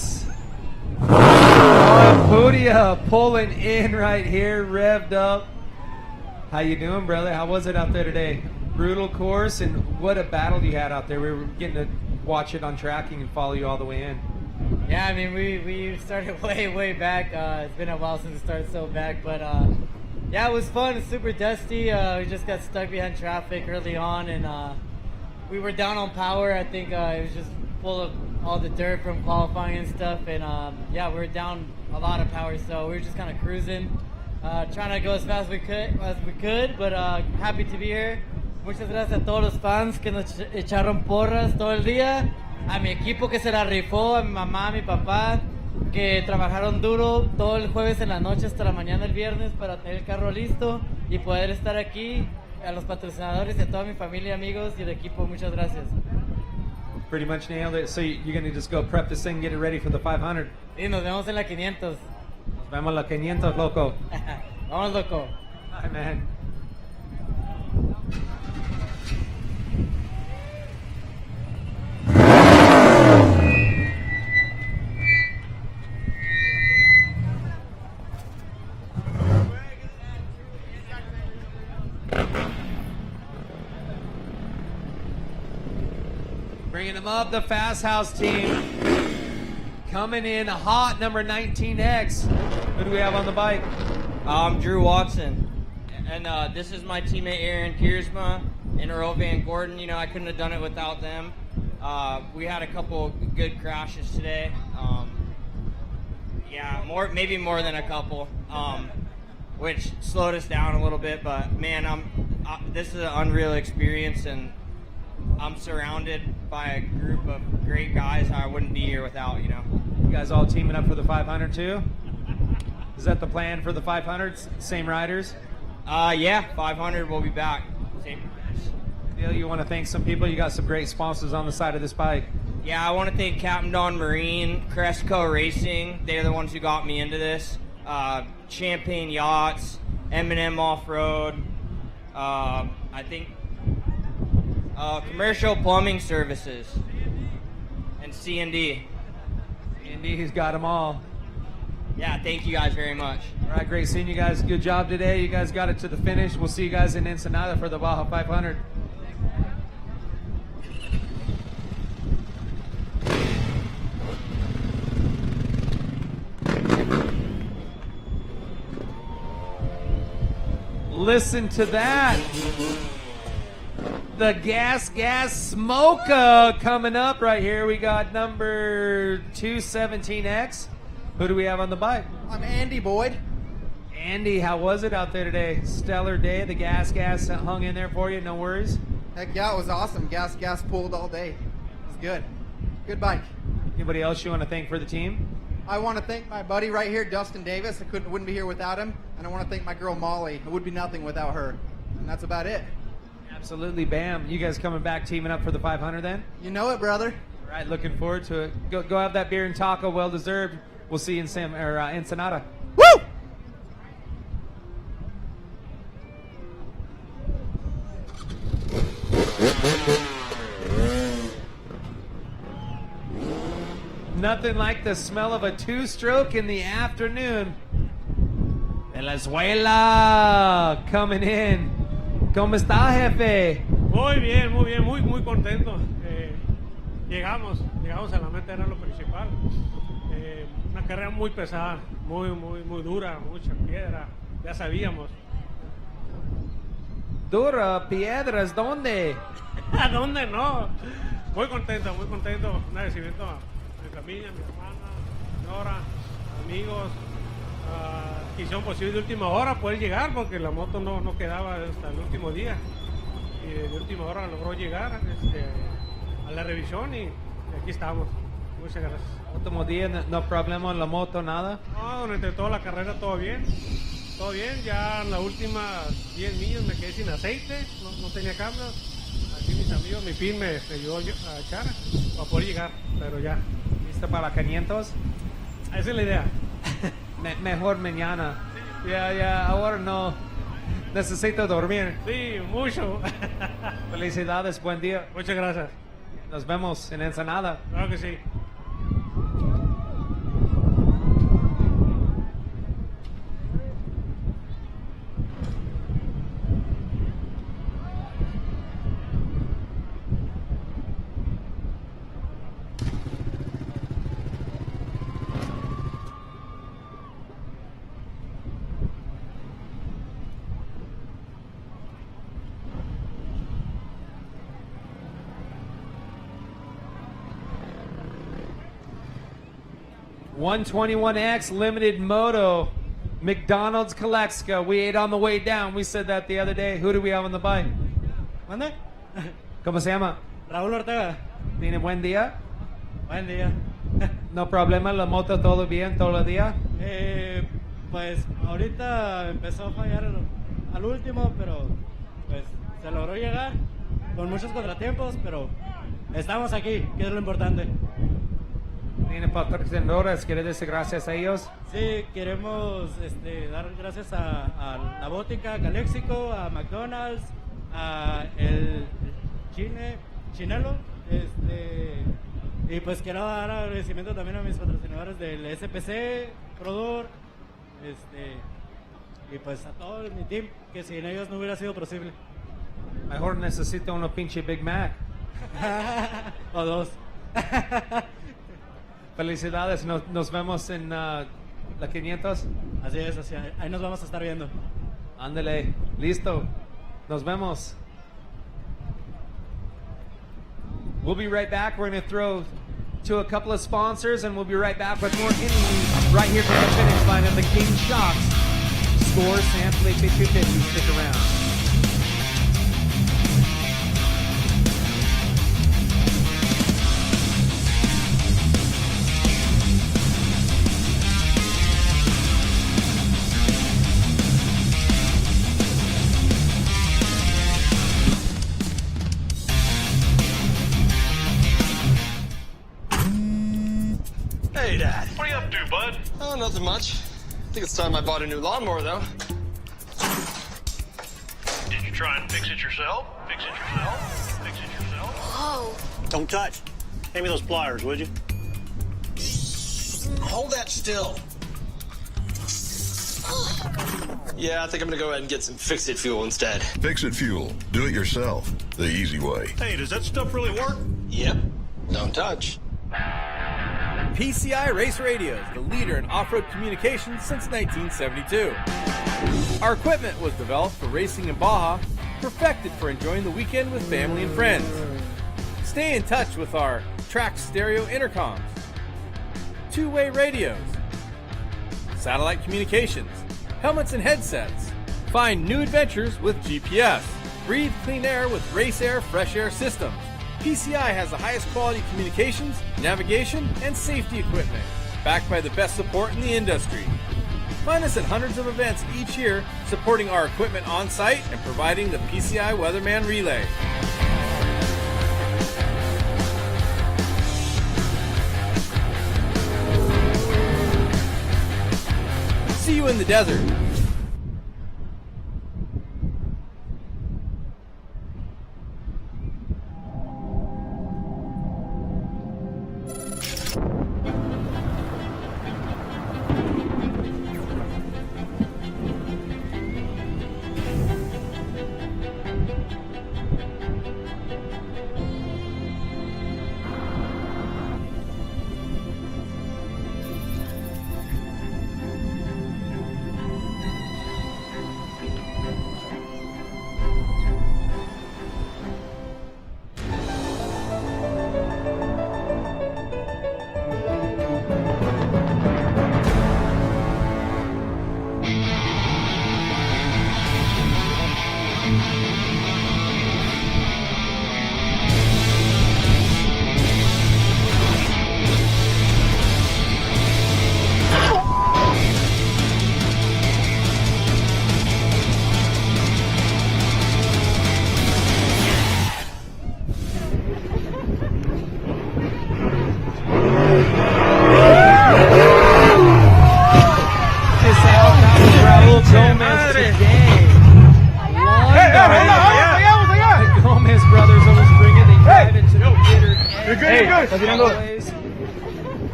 Pudia pulling in right here, revved up. How you doing, brother? How was it out there today? Brutal course, and what a battle you had out there. We were getting to watch it on tracking and follow you all the way in. Yeah, I mean, we started way back. It's been a while since we started so back, but yeah, it was fun. It's super dusty. We just got stuck behind traffic early on, and we were down on power. I think it was just full of all the dirt from qualifying and stuff, and yeah, we were down a lot of power, so we were just kind of cruising, trying to go as fast as we could, but happy to be here. Muchas gracias a todos los fans que nos echaron porras todo el día, a mi equipo que se la rifó, a mi mamá, a mi papá, que trabajaron duro todo el jueves en la noche hasta la mañana el viernes para tener el carro listo y poder estar aquí, a los patrocinadores y a toda mi familia, amigos y el equipo, muchas gracias. Pretty much nailed it. So you're going to just go prep this thing, get it ready for the 500. Y nos vemos en la 500. Nos Nos vemos la 500, loco. Vamos, loco. Bye, man. Bringing them up, the Fast House team. Coming in hot, number 19X. Who do we have on the bike? I'm Drew Watson. And this is my teammate Aaron Kiersma and Earl Van Gordon. You know, I couldn't have done it without them. We had a couple good crashes today. Maybe more than a couple, which slowed us down a little bit. But man, this is an unreal experience, and I'm surrounded by a group of great guys I wouldn't be here without. You know, you guys all teaming up for the 500 too? Is that the plan for the 500s? Same riders? Yeah, 500. We'll be back. Same. You want to thank some people? You got some great sponsors on the side of this bike. Yeah, I want to thank Captain Don Marine, Cresco Racing. They're the ones who got me into this. Champagne Yachts, M&M Off-Road. I think Commercial Plumbing Services, and C&D. C&D, who's got them all. Yeah, thank you guys very much. All right, great seeing you guys. Good job today. You guys got it to the finish. We'll see you guys in Ensenada for the Baja 500. Listen to that. The Gas Smoker coming up right here. We got number 217X. Who do we have on the bike? I'm Andy Boyd. Andy, how was it out there today? Stellar day. The gas hung in there for you. No worries. Heck yeah, it was awesome. Gas pulled all day. It was good. Good bike. Anybody else you want to thank for the team? I want to thank my buddy right here, Dustin Davis. I wouldn't be here without him. And I want to thank my girl Molly. It would be nothing without her. And that's about it. Absolutely, bam. You guys coming back, teaming up for the 500 then? You know it, brother. All right, looking forward to it. Go have that beer and taco, well deserved. We'll see you in Ensenada. Woo! Nothing like the smell of a two-stroke in the afternoon. Venezuela coming in. ¿Cómo está, jefe? Muy bien, muy contento. Llegamos a la meta, era lo principal. Una carrera muy pesada, muy dura, mucha piedra, ya sabíamos. Dura, piedras, ¿dónde? ¿A dónde no? Muy contento, un agradecimiento a mi familia, a mi hermana, a mi señora, amigos, que hicieron posible de última hora poder llegar, porque la moto no quedaba hasta el último día. Y de última hora logró llegar a la revisión y aquí estamos. Muchas gracias. Último día, no problema en la moto, nada. No, durante toda la carrera todo bien. Todo bien, ya en las últimas 10 millas me quedé sin aceite, no tenía cambio. Aquí mis amigos, mi pin me ayudó a echar para poder llegar, pero ya. ¿Listo para 500? Esa es la idea. Mejor mañana. Ya, ahora no. Necesito dormir. Sí, mucho. Felicidades, buen día. Muchas gracias. Nos vemos en Ensenada. Claro que sí. $121X limited moto. McDonald's Calexico. We ate on the way down. We said that the other day. Who do we have on the bike? ¿Mande? ¿Cómo se llama? Raúl Ortega. ¿Tiene buen día? Buen día. No problema, la moto todo bien todo el día. Pues ahorita empezó a fallar al último, pero pues se logró llegar con muchos contratiempos, pero estamos aquí, que es lo importante. Viene patrocinadores, ¿quiere decir gracias a ellos? Sí, queremos dar gracias a la Bótica, a Calexico, a McDonald's, a el Chinelo, y pues quiero dar agradecimiento también a mis patrocinadores del SPC, Prodor, y pues a todo mi team, que sin ellos no hubiera sido posible. Mejor necesito uno pinche Big Mac. O dos. Felicidades, nos vemos en la 500. Así es, ahí nos vamos a estar viendo. Ándale, listo. Nos vemos. We'll be right back. We're going to throw to a couple of sponsors, and we'll be right back with more innings right here from the finish line of the King Shocks. Score San Felipe 250. Stick around. Hey, Dad. What are you up to, bud? Oh, nothing much. I think it's time I bought a new lawnmower, though. Did you try and fix it yourself? Fix it yourself? Fix it yourself? Whoa. Don't touch. Hand me those pliers, would you? Hold that still. Yeah, I think I'm gonna go ahead and get some Fix-It fuel instead. Fix-It fuel. Do it yourself. The easy way. Hey, does that stuff really work? Yep. Don't touch. PCI Race Radios, the leader in off-road communications since 1972. Our equipment was developed for racing in Baja, perfected for enjoying the weekend with family and friends. Stay in touch with our track stereo intercoms, two-way radios, satellite communications, helmets and headsets. Find new adventures with GPS. Breathe clean air with Race Air Fresh Air systems. PCI has the highest quality communications, navigation, and safety equipment, backed by the best support in the industry. Find us at hundreds of events each year, supporting our equipment on site and providing the PCI Weatherman Relay. See you in the desert.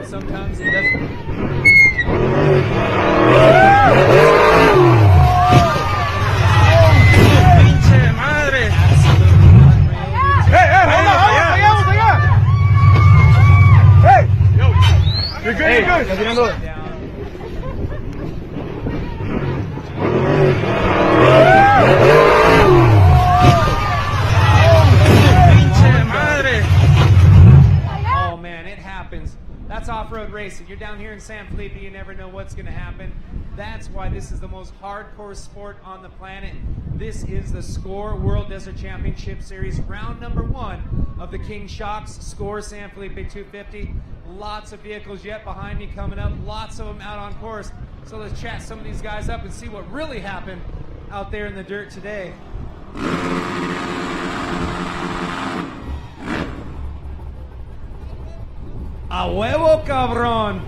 Sometimes it doesn't. ¡Pinche madre! Hey! You're good, you're good. Oh man, it happens. That's off-road racing. You're down here in San Felipe, you never know what's going to happen. That's why this is the most hardcore sport on the planet. This is the SCORE World Desert Championship Series, round number 1 of the King Shocks SCORE San Felipe 250. Lots of vehicles yet behind me coming up, lots of them out on course. So let's chat some of these guys up and see what really happened out there in the dirt today. A huevo, cabrón.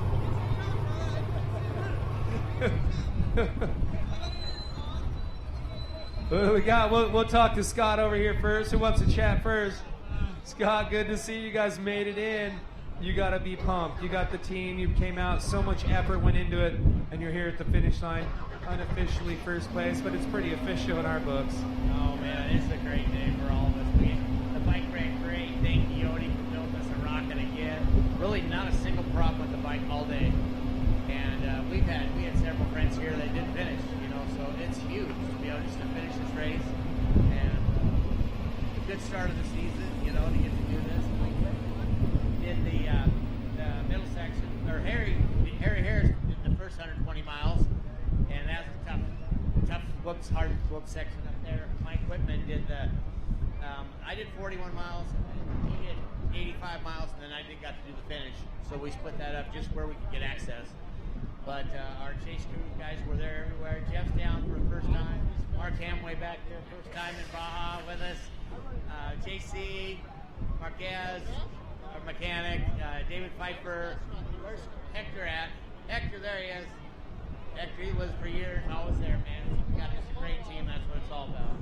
What do we got? We'll talk to Scott over here first. Who wants to chat first? Scott, good to see you guys made it in. You got to be pumped. You got the team. You came out. So much effort went into it, and you're here at the finish line. Unofficially first place, but it's pretty official in our books. Oh, man, it's a great day for all of us. The bike ran great. Thank you, Yodi, for building us a rocket again. Really not a single problem with the bike all day. And we had several friends here that didn't finish, so it's huge to be able just to finish this race. And a good start of the season, to get to do this. We did the middle section, or Harry Harris did the first 120 miles, and that's a tough, hard whoop section up there. My equipment did I did 41 miles, he did 85 miles, and then I got to do the finish. So we split that up just where we could get access. But our chase crew guys were there everywhere. Jeff's down for the first time. Mark Hamway back there, first time in Baja with us. JC, Marquez, our mechanic, David Pfeiffer. Where's Hector at? Hector, there he is. Hector, he was for years, always there, man. We got a great team, that's what it's all about.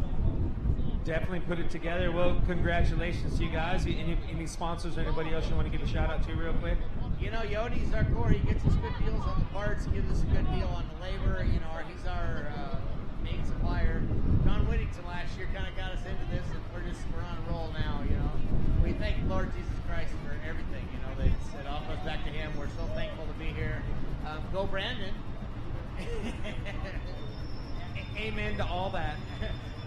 Definitely put it together. Well, congratulations to you guys. Any sponsors or anybody else you want to give a shout out to real quick? Yodi's our core. He gets us good deals on the parts, gives us a good deal on the labor. He's our main supplier. John Whittington last year kind of got us into this, and we're on a roll now. We thank Lord Jesus Christ for everything. It all goes back to Him. We're so thankful to be here. Go Brandon. Amen to all that.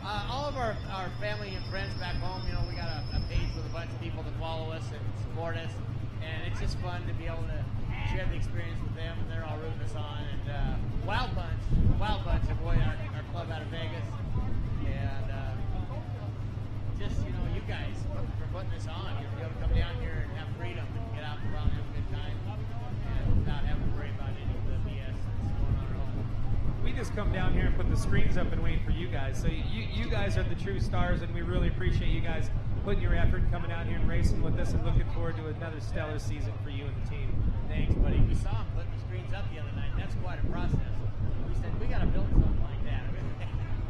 All of our family and friends back home, we got a page with a bunch of people that follow us and support us, and it's just fun to be able to share the experience with them, and they're all rooting us on. And Wild Bunch, avoid our club out of Vegas, and just you guys for putting this on. You'll be able to come down here and have freedom and get out and around and have a good time, and without having to worry about any of the BS that's going on at home. We just come down here and put the screens up and wait for you guys. So you guys are the true stars, and we really appreciate you guys putting your effort and coming out here and racing with us, and looking forward to another stellar season for you and the team. Thanks, buddy. We saw him putting the screens up the other night. That's quite a process. We said, we got to build something like that.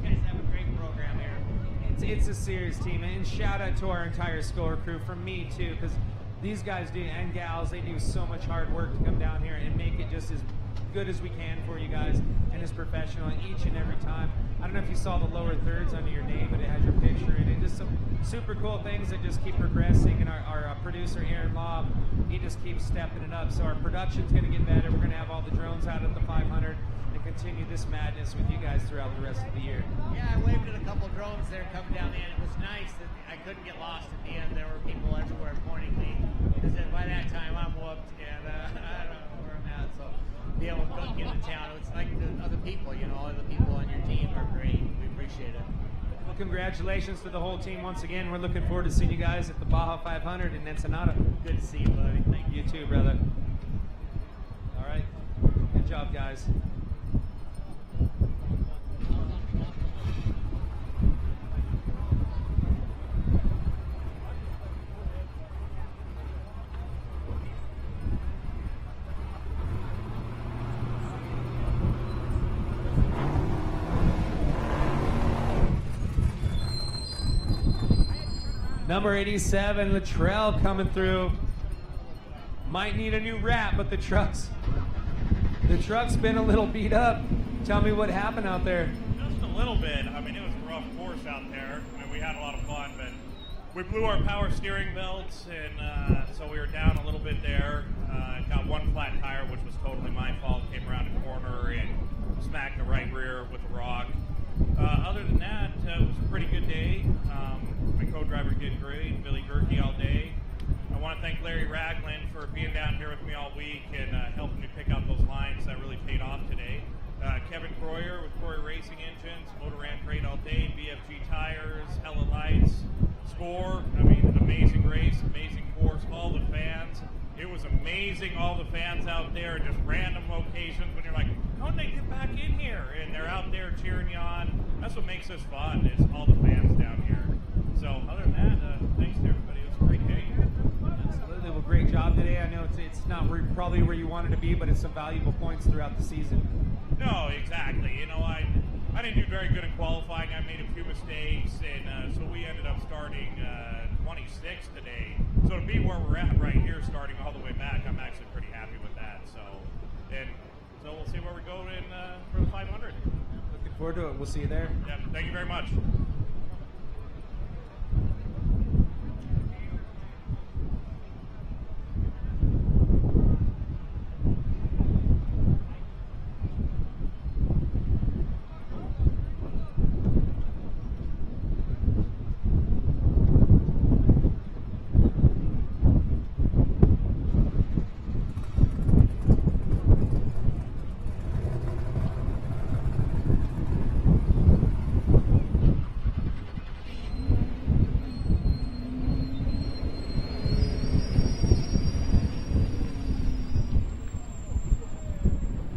You guys have a great program here. It's a serious team, and shout out to our entire Score crew, from me too, because these guys do, and gals, they do so much hard work to come down here and make it just as good as we can for you guys, and as professional each and every time. I don't know if you saw the lower thirds under your name, but it has your picture in it. Just some super cool things that just keep progressing, and our producer Aaron Lobb, he just keeps stepping it up. So our production's going to get better. We're going to have all the drones out at the 500 and continue this madness with you guys throughout the rest of the year. Yeah, I waved at a couple drones there coming down the end. It was nice that I couldn't get lost at the end. There were people everywhere pointing me, because by that time I'm whooped, and I don't know where I'm at. So be able to get into town, it's like the other people, all the people on your team are great. We appreciate it. Well, congratulations to the whole team once again. We're looking forward to seeing you guys at the Baja 500 in Ensenada. Good to see you, buddy. Thank you. You too, brother. All right. Good job, guys. Number 87, Latrell coming through. Might need a new wrap, but the truck's been a little beat up. Tell me what happened out there. Just a little bit. I mean, it was a rough course out there. I mean, we had a lot of fun, but we blew our power steering belts, and so we were down a little bit there. Got one flat tire, which was totally my fault. Came around a corner and smacked the right rear with a rock. Other than that, it was a pretty good day. My co-driver did great, Billy Gerke all day. I want to thank Larry Ragland for being down here with me all week and helping me pick out those lines. That really paid off today. Kevin Croyer with Croyer Racing Engines, motor ran great all day. BFG tires, hella lights, Score. I mean, amazing race, amazing course. All the fans. It was amazing, all the fans out there, just random locations when you're like, how did they get back in here? And they're out there cheering you on. That's what makes this fun, is all the fans down here. So other than that, thanks to everybody. It was a great day. Absolutely. Well, great great job today. I know it's not probably where you wanted to be, but it's some valuable points throughout the season. No, exactly. You know, I didn't do very good in qualifying. I made a few mistakes, and so we ended up starting 26th today. So to be where we're at right here, starting all the way back, I'm actually pretty happy with that. So we'll see where we go in for the 500. Looking forward to it. We'll see you there. Yeah, thank you very much.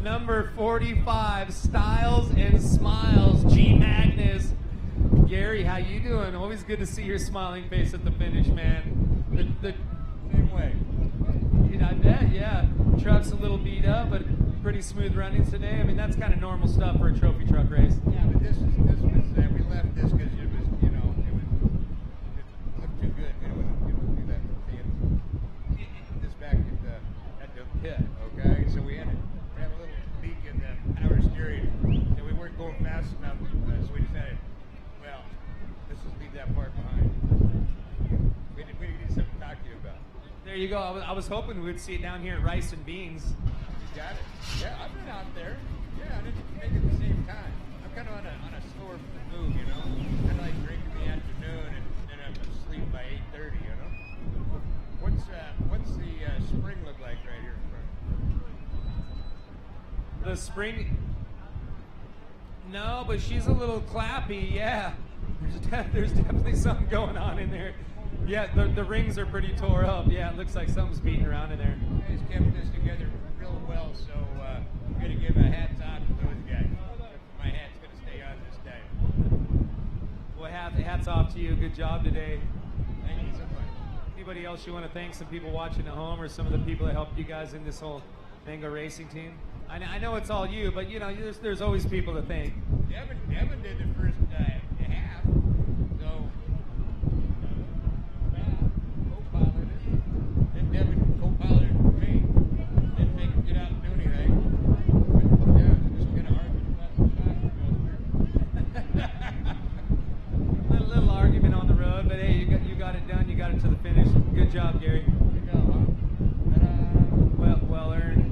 Number 45, Styles and Smiles, G. Magnus. Gary, how you doing? Always good to see your smiling face at the finish, man. Same way. I bet, yeah. Truck's a little beat up, but pretty smooth runnings today. I mean, that's kind of normal stuff for a trophy truck race. Yeah, but this was we left this because it looked too good. We didn't do that. This back at the pit, okay? So we had a little leak in the power steering, and we weren't going fast enough. So we decided, well, let's just leave that part behind. We need something to talk to you about. There you go. I was hoping we'd see it down here at Rice and Beans. You got it. Yeah, I've been out there. Yeah, I didn't make it at the same time. I'm kind of on a slower move, you know. Kind of like drinking in the afternoon and then I'm asleep by 8:30, you know. What's the spring look like right here in front? The spring. No, but she's a little clappy. Yeah, there's definitely something going on in there. Yeah, the rings are pretty tore up. Yeah, it looks like something's beating around in there. You guys kept this together real well, so I'm going to give a hats off to those guys. My hat's going to stay on this time. Well, hats off to you. Good job today. Thank you so much. Anybody else you want to thank? Some people watching at home, or some of the people that helped you guys in this whole Mango racing team? I know it's all you, but you know, there's always people to thank. Devin did the first half, so co-piloted it. Then Devin co-piloted for me. Didn't make him get out and do anything. But, yeah, just kind of arguing about the little argument on the road, but hey, you got it done. You got it to the finish. Good job, Gary.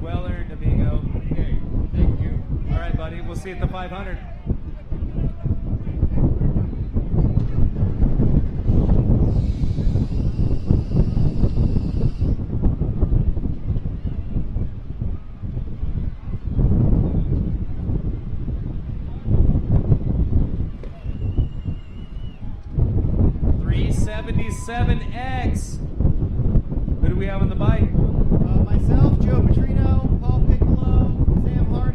Well earned, amigo. Okay, thank you. All right, buddy. We'll see you at the 500. $377X. Who do we have on the bike? Myself, Joe Petrino, Paul Piccolo, Sam Hart,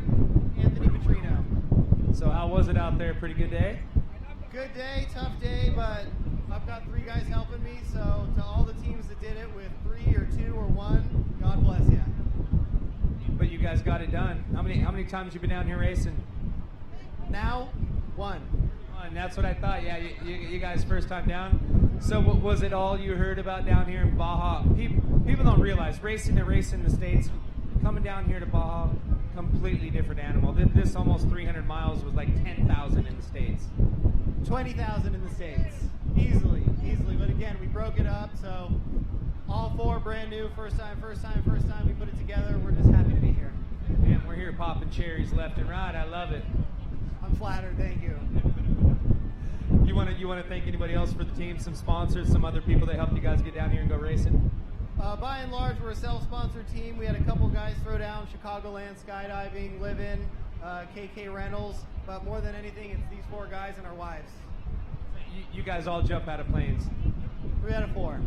Anthony Petrino. So how was it out there? Pretty good day? Good day, tough day, but I've got 3 guys helping me, so to all the teams that did it with 3 or 2 or 1, God bless you. But you guys got it done. How many times you been down here racing? Now, 1. And that's what I thought. Yeah, you guys first time down. So what was it all you heard about down here in Baja? People don't realize racing in the States, coming down here to Baja, completely different animal. This almost 300 miles was like 10,000 in the States. 20,000 in the States. Easily. But again, we broke it up, so all 4 brand new, first time. We put it together. We're just happy to be here. Man, we're here popping cherries left and right. I love it. I'm flattered. Thank you. You want to thank anybody else for the team? Some sponsors, some other people that helped you guys get down here and go racing? By and large, we're a self-sponsored team. We had a couple guys throw down: Chicagoland Skydiving, Live-In, KK Rentals. But more than anything, it's these 4 guys and our wives. You guys all jump out of planes? 3 out of 4.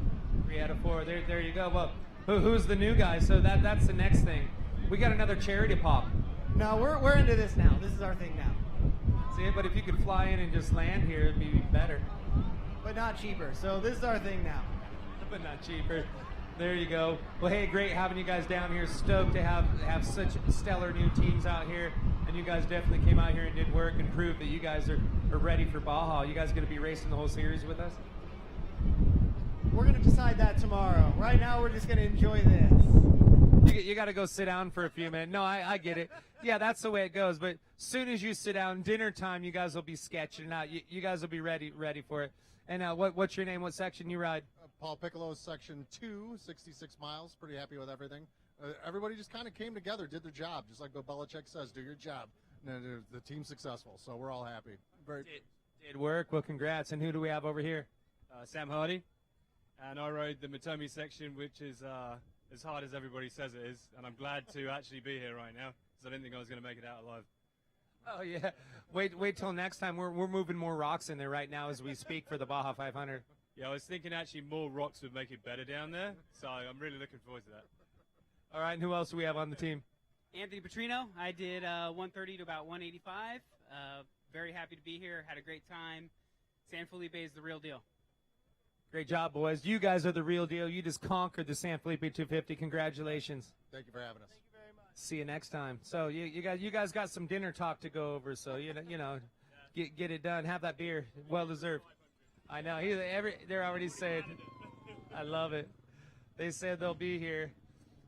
3 out of 4. There you go. Well, who's the new guy? So that's the next thing. We got another charity pop. No, we're into this now. This is our thing now. See, but if you could fly in and just land here, it'd be better. But not cheaper. So this is our thing now. But not cheaper. There you go. Well, hey, great having you guys down here. Stoked to have such stellar new teams out here. And you guys definitely came out here and did work and proved that you guys are ready for Baja. You guys going to be racing the whole series with us? We're going to decide that tomorrow. Right now, we're just going to enjoy this. You got to go sit down for a few minutes. No, I get it. Yeah, that's the way it goes. But as soon as you sit down, dinner time, you guys will be sketching out. You guys will be ready for it. And what's your name? What section you ride? Paul Piccolo's section 2, 66 miles. Pretty happy with everything. Everybody just kind of came together, did their job, just like what Belichick says, do your job. And the team's successful, so we're all happy. Did work. Well, congrats. And who do we have over here? Sam Hardy. And I rode the Matomi section, which is as hard as everybody says it is. And I'm glad to actually be here right now because I didn't think I was going to make it out alive. Oh, yeah. Wait till next time. We're moving more rocks in there right now as we speak for the Baja 500. Yeah, I was thinking actually more rocks would make it better down there. So I'm really looking forward to that. All right, and who else do we have on the team? Anthony Petrino. I did 130 to about 185. Very happy to be here. Had a great time. San Felipe is the real deal. Great job, boys. You guys are the real deal. You just conquered the San Felipe 250. Congratulations. Thank you for having us. Thank you very much. See you next time. So you guys got some dinner talk to go over. So you know, get it done. Have that beer. Well deserved. I know. They're already saying. I love it. They said they'll be here.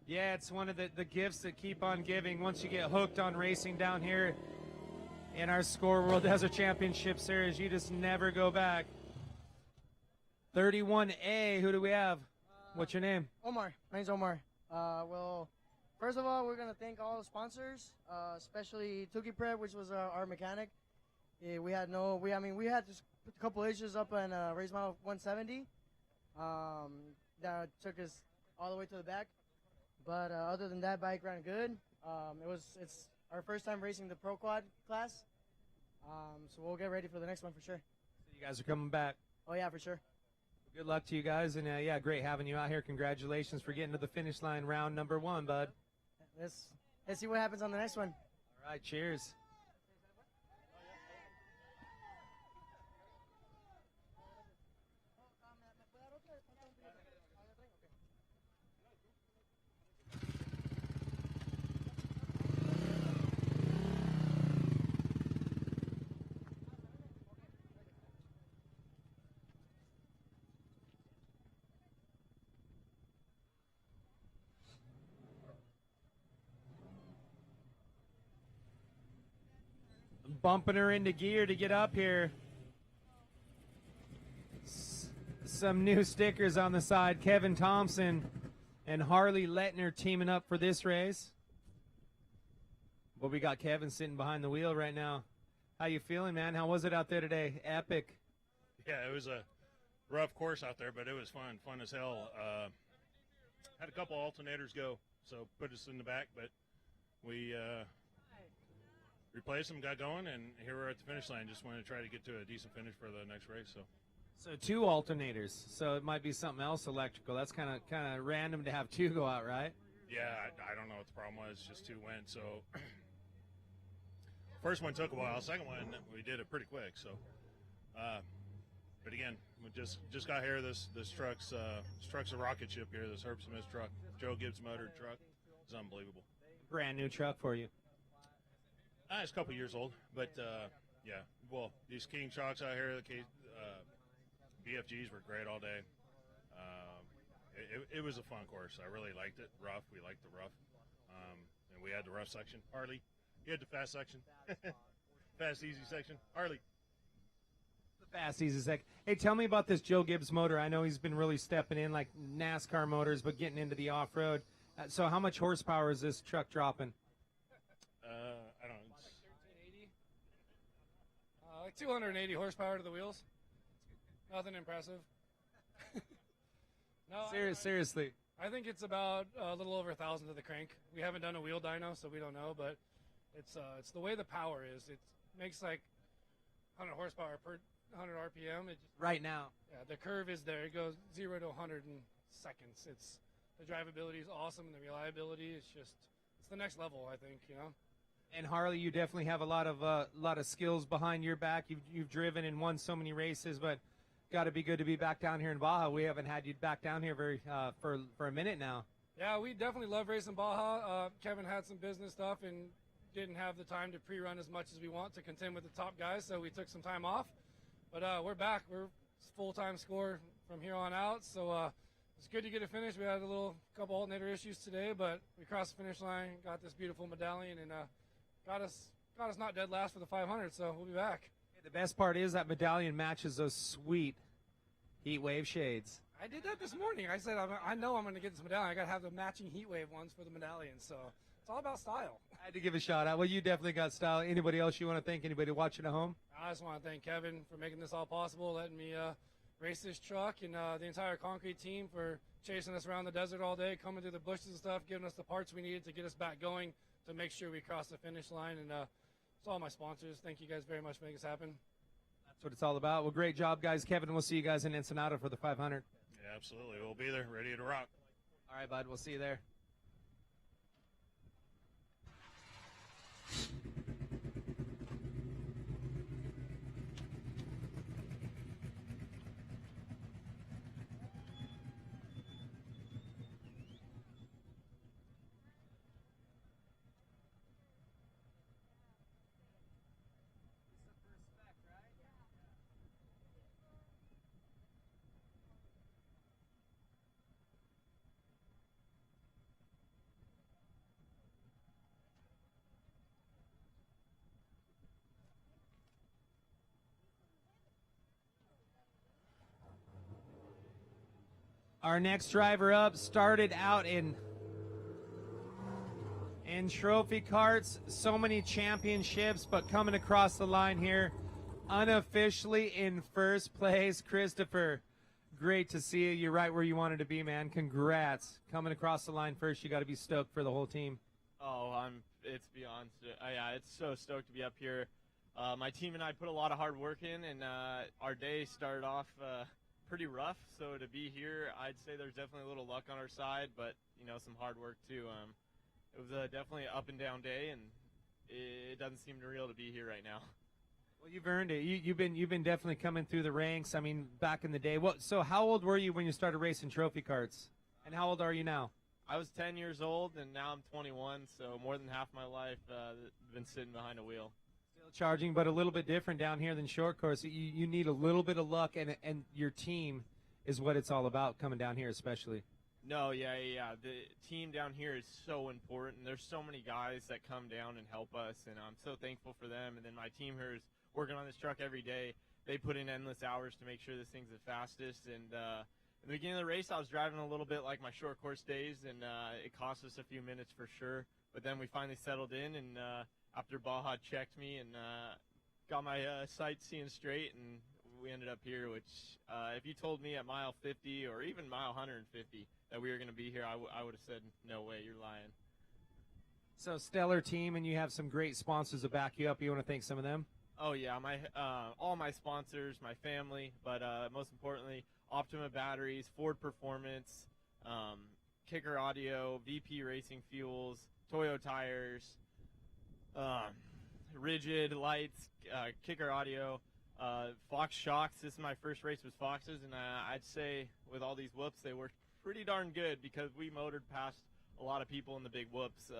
Yeah, it's one of the gifts that keep on giving. Once you get hooked on racing down here in our Score World Desert Championship Series, you just never go back. 31A, who do we have? What's your name? Omar. My name's Omar. Well, first of all, we're going to thank all the sponsors, especially Tuki Prep, which was our mechanic. We had just a couple issues up on race mile 170. That took us all the way to the back. But other than that, bike ran good. It's our first time racing the Pro Quad class. So we'll get ready for the next one for sure. So you guys are coming back. Oh, yeah, for sure. Good luck to you guys. And, yeah, great having you out here. Congratulations for getting to the finish line, round number 1, bud. Let's see what happens on the next one. All right, cheers. Bumping her into gear to get up here. Some new stickers on the side. Kevin Thompson and Harley Lettner teaming up for this race. Well, we got Kevin sitting behind the wheel right now. How you feeling, man? How was it out there today? Epic. Yeah, it was a rough course out there, but it was fun as hell. Had a couple alternators go, so put us in the back, but we replaced them, got going, and here we're at the finish line. Just wanted to try to get to a decent finish for the next race. So 2 alternators. So it might be something else electrical. That's kind of random to have 2 go out, right? Yeah, I don't know what the problem was. Just 2 went. So first one took a while. Second one we did it pretty quick. So, but again, we just got here. This truck's a rocket ship here. This Herb Smith truck, Joe Gibbs motor truck, is unbelievable. Brand new truck for you. It's a couple years old, but yeah. Well, these King shocks out here, the BFGs were great all day. It was a fun course. I really liked it. Rough, we liked the rough, and we had the rough section. Harley, you had the fast section, fast easy section. Harley, the fast easy section. Hey, tell me about this Joe Gibbs motor. I know he's been really stepping in like NASCAR motors, but getting into the off road. So, how much horsepower is this truck dropping? I don't know. Like 280 horsepower to the wheels. Nothing impressive. No, Seriously. I think it's about a little over 1,000 to the crank. We haven't done a wheel dyno, so we don't know, but it's the way the power is. It makes like 100 horsepower per 100 RPM. Right now. Yeah, the curve is there. It goes 0 to 100 in seconds. The drivability is awesome, and the reliability is it's the next level, I think, you know. And Harley, you definitely have a lot of skills behind your back. You've driven and won so many races, but got to be good to be back down here in Baja. We haven't had you back down here for a minute now. Yeah, we definitely love racing Baja. Kevin had some business stuff and didn't have the time to pre-run as much as we want to contend with the top guys, so we took some time off. But we're back. We're full-time score from here on out, so it's good to get it finished. We had a couple alternator issues today, but we crossed the finish line, got this beautiful medallion, and got us not dead last for the 500, so we'll be back. The best part is that medallion matches those sweet heat wave shades. I did that this morning. I said, I know I'm going to get this medallion. I got to have the matching heat wave ones for the medallion, so it's all about style. I had to give a shout out. Well, you definitely got style. Anybody else you want to thank? Anybody watching at home? I just want to thank Kevin for making this all possible, letting me race this truck, and the entire concrete team for chasing us around the desert all day, coming through the bushes and stuff, giving us the parts we needed to get us back going to make sure we cross the finish line. And it's all my sponsors. Thank you guys very much for making this happen. That's what it's all about. Well, great job, guys. Kevin, we'll see you guys in Ensenada for the 500. Yeah, absolutely. We'll be there, ready to rock. All right, bud. We'll see you there. Our next driver up started out in trophy carts, so many championships, but coming across the line here, unofficially in first place, Christopher. Great to see you. You're right where you wanted to be, man. Congrats. Coming across the line first, you got to be stoked for the whole team. Oh, it's beyond. Yeah, it's so stoked to be up here. My team and I put a lot of hard work in, and our day started off pretty rough. So to be here, I'd say there's definitely a little luck on our side, but some hard work too. It was definitely an up and down day, and it doesn't seem real to be here right now. Well, you've earned it. You've been definitely coming through the ranks. I mean, back in the day. So how old were you when you started racing trophy carts? And how old are you now? I was 10 years old, and now I'm 21. So more than half my life, been sitting behind a wheel. Still charging, but a little bit different down here than short course. You need a little bit of luck, and your team is what it's all about coming down here, especially. No, yeah. The team down here is so important. There's so many guys that come down and help us, and I'm so thankful for them. And then my team here is working on this truck every day. They put in endless hours to make sure this thing's the fastest. And in the beginning of the race, I was driving a little bit like my short course days, and it cost us a few minutes for sure. But then we finally settled in, and after Baja checked me and got my sights seeing straight, and we ended up here, which if you told me at mile 50 or even mile 150 that we were going to be here, I would have said, no way, you're lying. So stellar team, and you have some great sponsors to back you up. You want to thank some of them? Oh, yeah, all my sponsors, my family, but most importantly, Optima Batteries, Ford Performance, Kicker Audio, VP Racing Fuels, Toyo Tires, Rigid Lights, Kicker Audio, Fox Shocks. This is my first race with Foxes, and I'd say with all these whoops, they worked pretty darn good because we motored past a lot of people in the big whoops,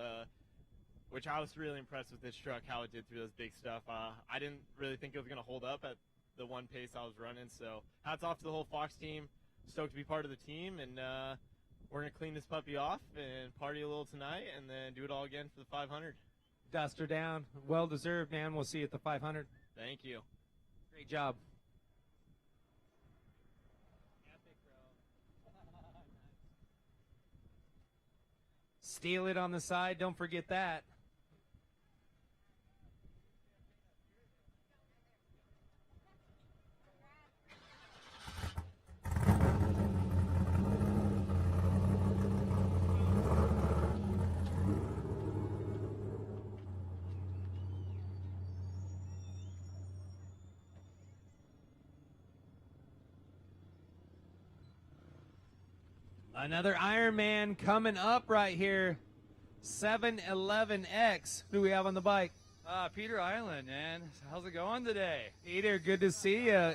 which I was really impressed with this truck, how it did through those big stuff. I didn't really think it was going to hold up at the one pace I was running, so hats off to the whole Fox team. Stoked to be part of the team, and we're going to clean this puppy off and party a little tonight and then do it all again for the 500. Dust her down. Well deserved, man. We'll see you at the 500. Thank you. Great job. Steal it on the side. Don't forget that. Another Ironman coming up right here. 711X. Who do we have on the bike? Peter Island, man. How's it going today? Peter, good to see you.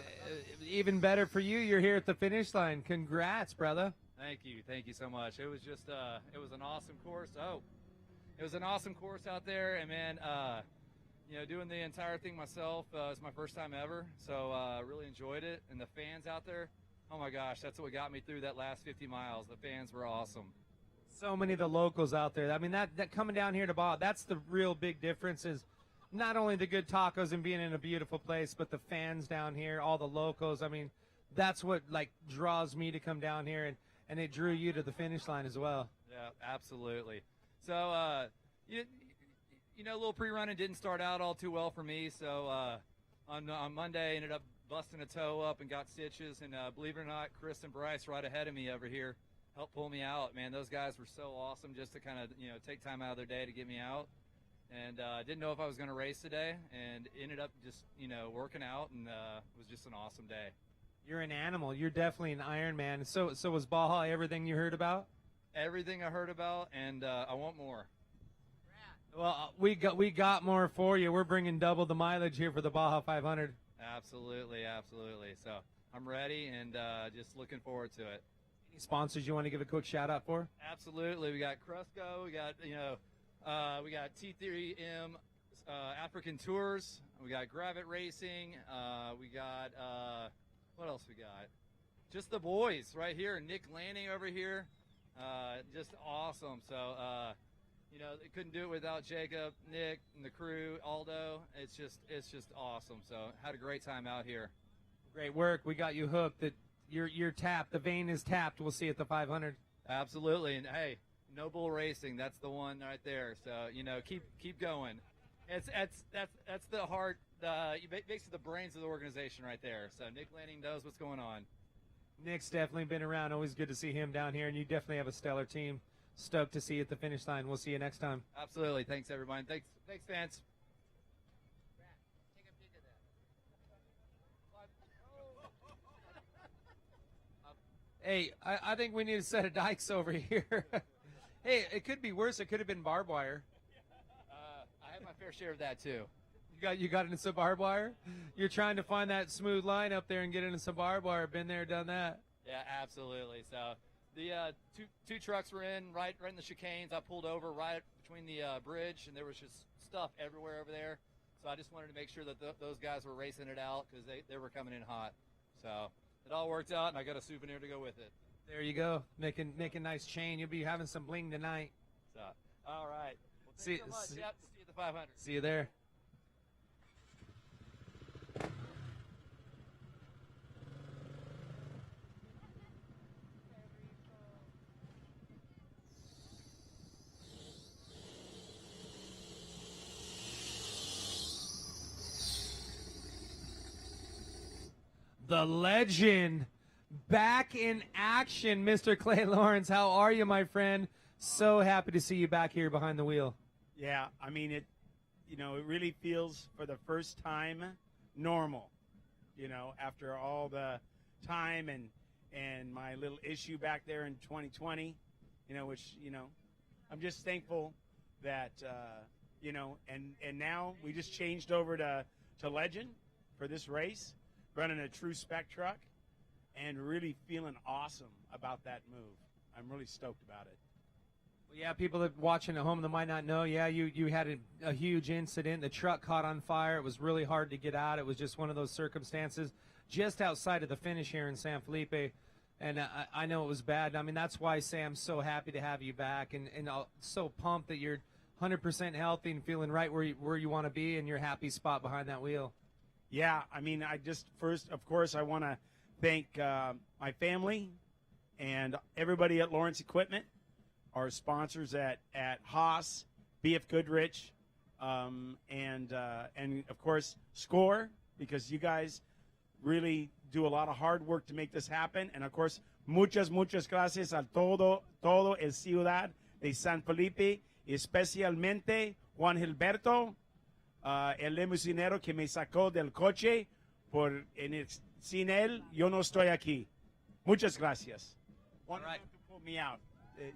Even better for you. You're here at the finish line. Congrats, brother. Thank you so much. It was just, it was an awesome course. It was an awesome course out there, and man, doing the entire thing myself is my first time ever, so really enjoyed it. And the fans out there, oh my gosh, that's what got me through that last 50 miles. The fans were awesome. So many of the locals out there. I mean, that coming down here to Baja, that's the real big difference is not only the good tacos and being in a beautiful place, but the fans down here, all the locals. I mean, that's what draws me to come down here, and it drew you to the finish line as well. Yeah, absolutely. So, a little pre-running didn't start out all too well for me. So on Monday, I ended up busting a toe up and got stitches. And believe it or not, Chris and Bryce right ahead of me over here helped pull me out. Man, those guys were so awesome just to kind of take time out of their day to get me out. And didn't know if I was going to race today, and ended up just working out, and it was just an awesome day. You're an animal. You're definitely an Ironman. So was Baja everything you heard about? Everything I heard about, and I want more. Well, we got more for you. We're bringing double the mileage here for the Baja 500. Absolutely. So I'm ready and just looking forward to it. Any sponsors you want to give a quick shout out for? Absolutely. We got Crusco. We got we got T3M African Tours. We got Gravit Racing. We got what else we got? Just the boys right here. Nick Lanning over here. Just awesome. So they couldn't do it without Jacob, Nick, and the crew, Aldo. It's just awesome. So had a great time out here. Great work. We got you hooked. That you're tapped. The vein is tapped. We'll see you at the 500. Absolutely. And hey, No Bull Racing. That's the one right there. So keep going. That's the heart. Basically the brains of the organization right there. So Nick Lanning knows what's going on. Nick's definitely been around. Always good to see him down here, and you definitely have a stellar team. Stoked to see you at the finish line. We'll see you next time. Absolutely. Thanks, everyone. Thanks, fans. Hey, I think we need a set of dikes over here. Hey, it could be worse. It could have been barbed wire. I had my fair share of that, too. You got into some barbed wire? You're trying to find that smooth line up there and get into some barbed wire. Been there, done that. Yeah, absolutely. So the two trucks were in right in the chicanes. I pulled over right between the bridge, and there was just stuff everywhere over there. So I just wanted to make sure that those guys were racing it out because they were coming in hot. So it all worked out, and I got a souvenir to go with it. There you go. Making nice chain. You'll be having some bling tonight. So, all right. Well, thanks so much. Yep, see you at the 500. See you there. The legend back in action, Mr. Clay Lawrence. How are you, my friend? So happy to see you back here behind the wheel. Yeah, I mean, it really feels for the first time normal, after all the time and my little issue back there in 2020, which, I'm just thankful that, and now we just changed over to Legend for this race, running a true spec truck, and really feeling awesome about that move. I'm really stoked about it. Well, yeah, people that watching at home that might not know, yeah, you had a huge incident. The truck caught on fire. It was really hard to get out. It was just one of those circumstances just outside of the finish here in San Felipe. And I know it was bad. I mean, that's why Sam's so happy to have you back and so pumped that you're 100% healthy and feeling right where you want to be in your happy spot behind that wheel. Yeah, I mean, first, of course, I want to thank my family and everybody at Lawrence Equipment, our sponsors at Haas, BF Goodrich, and of course, Score, because you guys really do a lot of hard work to make this happen. And, of course, muchas gracias a todo el ciudad de San Felipe, especialmente Juan Gilberto, el limusinero que me sacó del coche, sin él, yo no estoy aquí. Muchas gracias. One to pull me out.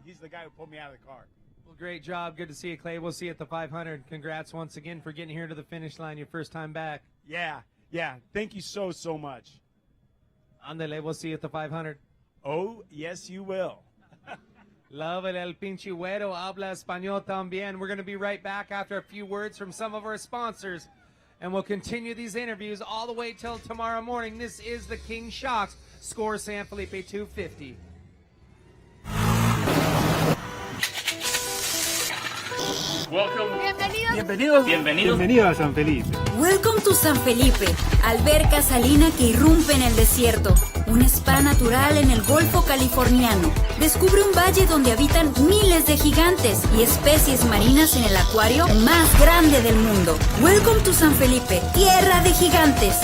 He's the guy who pulled me out of the car. Well, great job. Good to see you, Clay. We'll see you at the 500. Congrats once again for getting here to the finish line, your first time back. Yeah. Thank you so much. Andale, we'll see you at the 500. Oh, yes, you will. Love it, el pinche güero habla español también. We're going to be right back after a few words from some of our sponsors, and we'll continue these interviews all the way till tomorrow morning. This is the King Shocks. Score San Felipe 250. Welcome. Bienvenidos a San Felipe. Welcome to San Felipe, alberca salina que irrumpe en el desierto, un spa natural en el Golfo Californiano. Descubre un valle donde habitan miles de gigantes y especies marinas en el acuario más grande del mundo. Welcome to San Felipe, tierra de gigantes.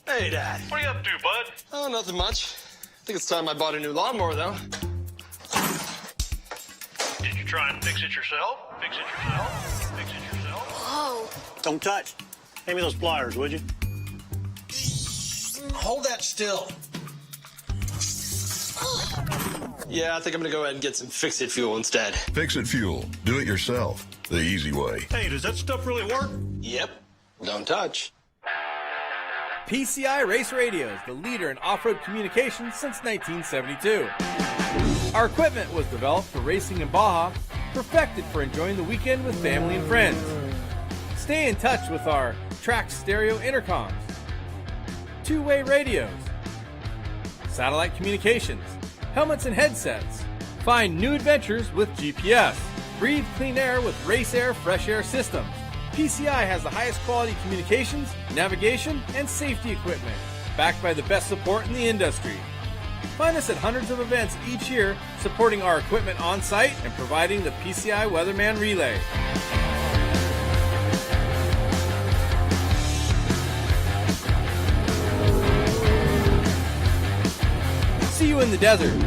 Hey, Dad. What are you up to, bud? Oh, nothing much. I think it's time I bought a new lawnmower, though. Did you try and fix it yourself? Fix it yourself? Fix it yourself? Whoa. Don't touch. Hand me those pliers, would you? Hold that still. Yeah, I think I'm gonna go ahead and get some Fix-It fuel instead. Fix-It fuel. Do it yourself. The easy way. Hey, does that stuff really work? Yep. Don't touch. PCI Race Radio is the leader in off-road communications since 1972. Our equipment was developed for racing in Baja, perfected for enjoying the weekend with family and friends. Stay in touch with our track stereo intercoms, two-way radios, satellite communications, helmets and headsets. Find new adventures with GPS. Breathe clean air with Race Air Fresh Air systems. PCI has the highest quality communications, navigation, and safety equipment, backed by the best support in the industry. Find us at hundreds of events each year, supporting our equipment on site and providing the PCI Weatherman Relay. See you in the desert.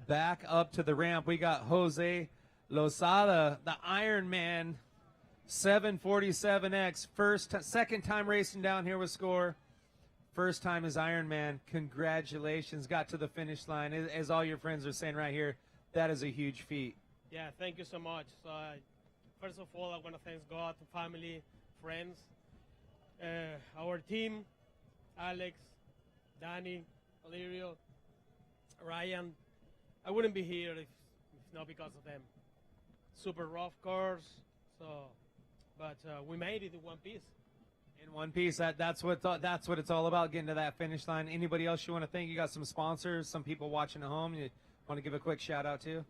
Back up to the ramp, we got Jose Lozada, the Ironman 747X, second time racing down here with Score. First time as Ironman. Congratulations, got to the finish line. As all your friends are saying right here, that is a huge feat. Yeah, thank you so much. So, first of all, I want to thank God, family, friends, our team, Alex, Danny, Valerio, Ryan. I wouldn't be here if not because of them. Super rough course, but we made it in one piece. In one piece, that's what it's all about, getting to that finish line. Anybody else you want to thank? You got some sponsors, some people watching at home you want to give a quick shout out to?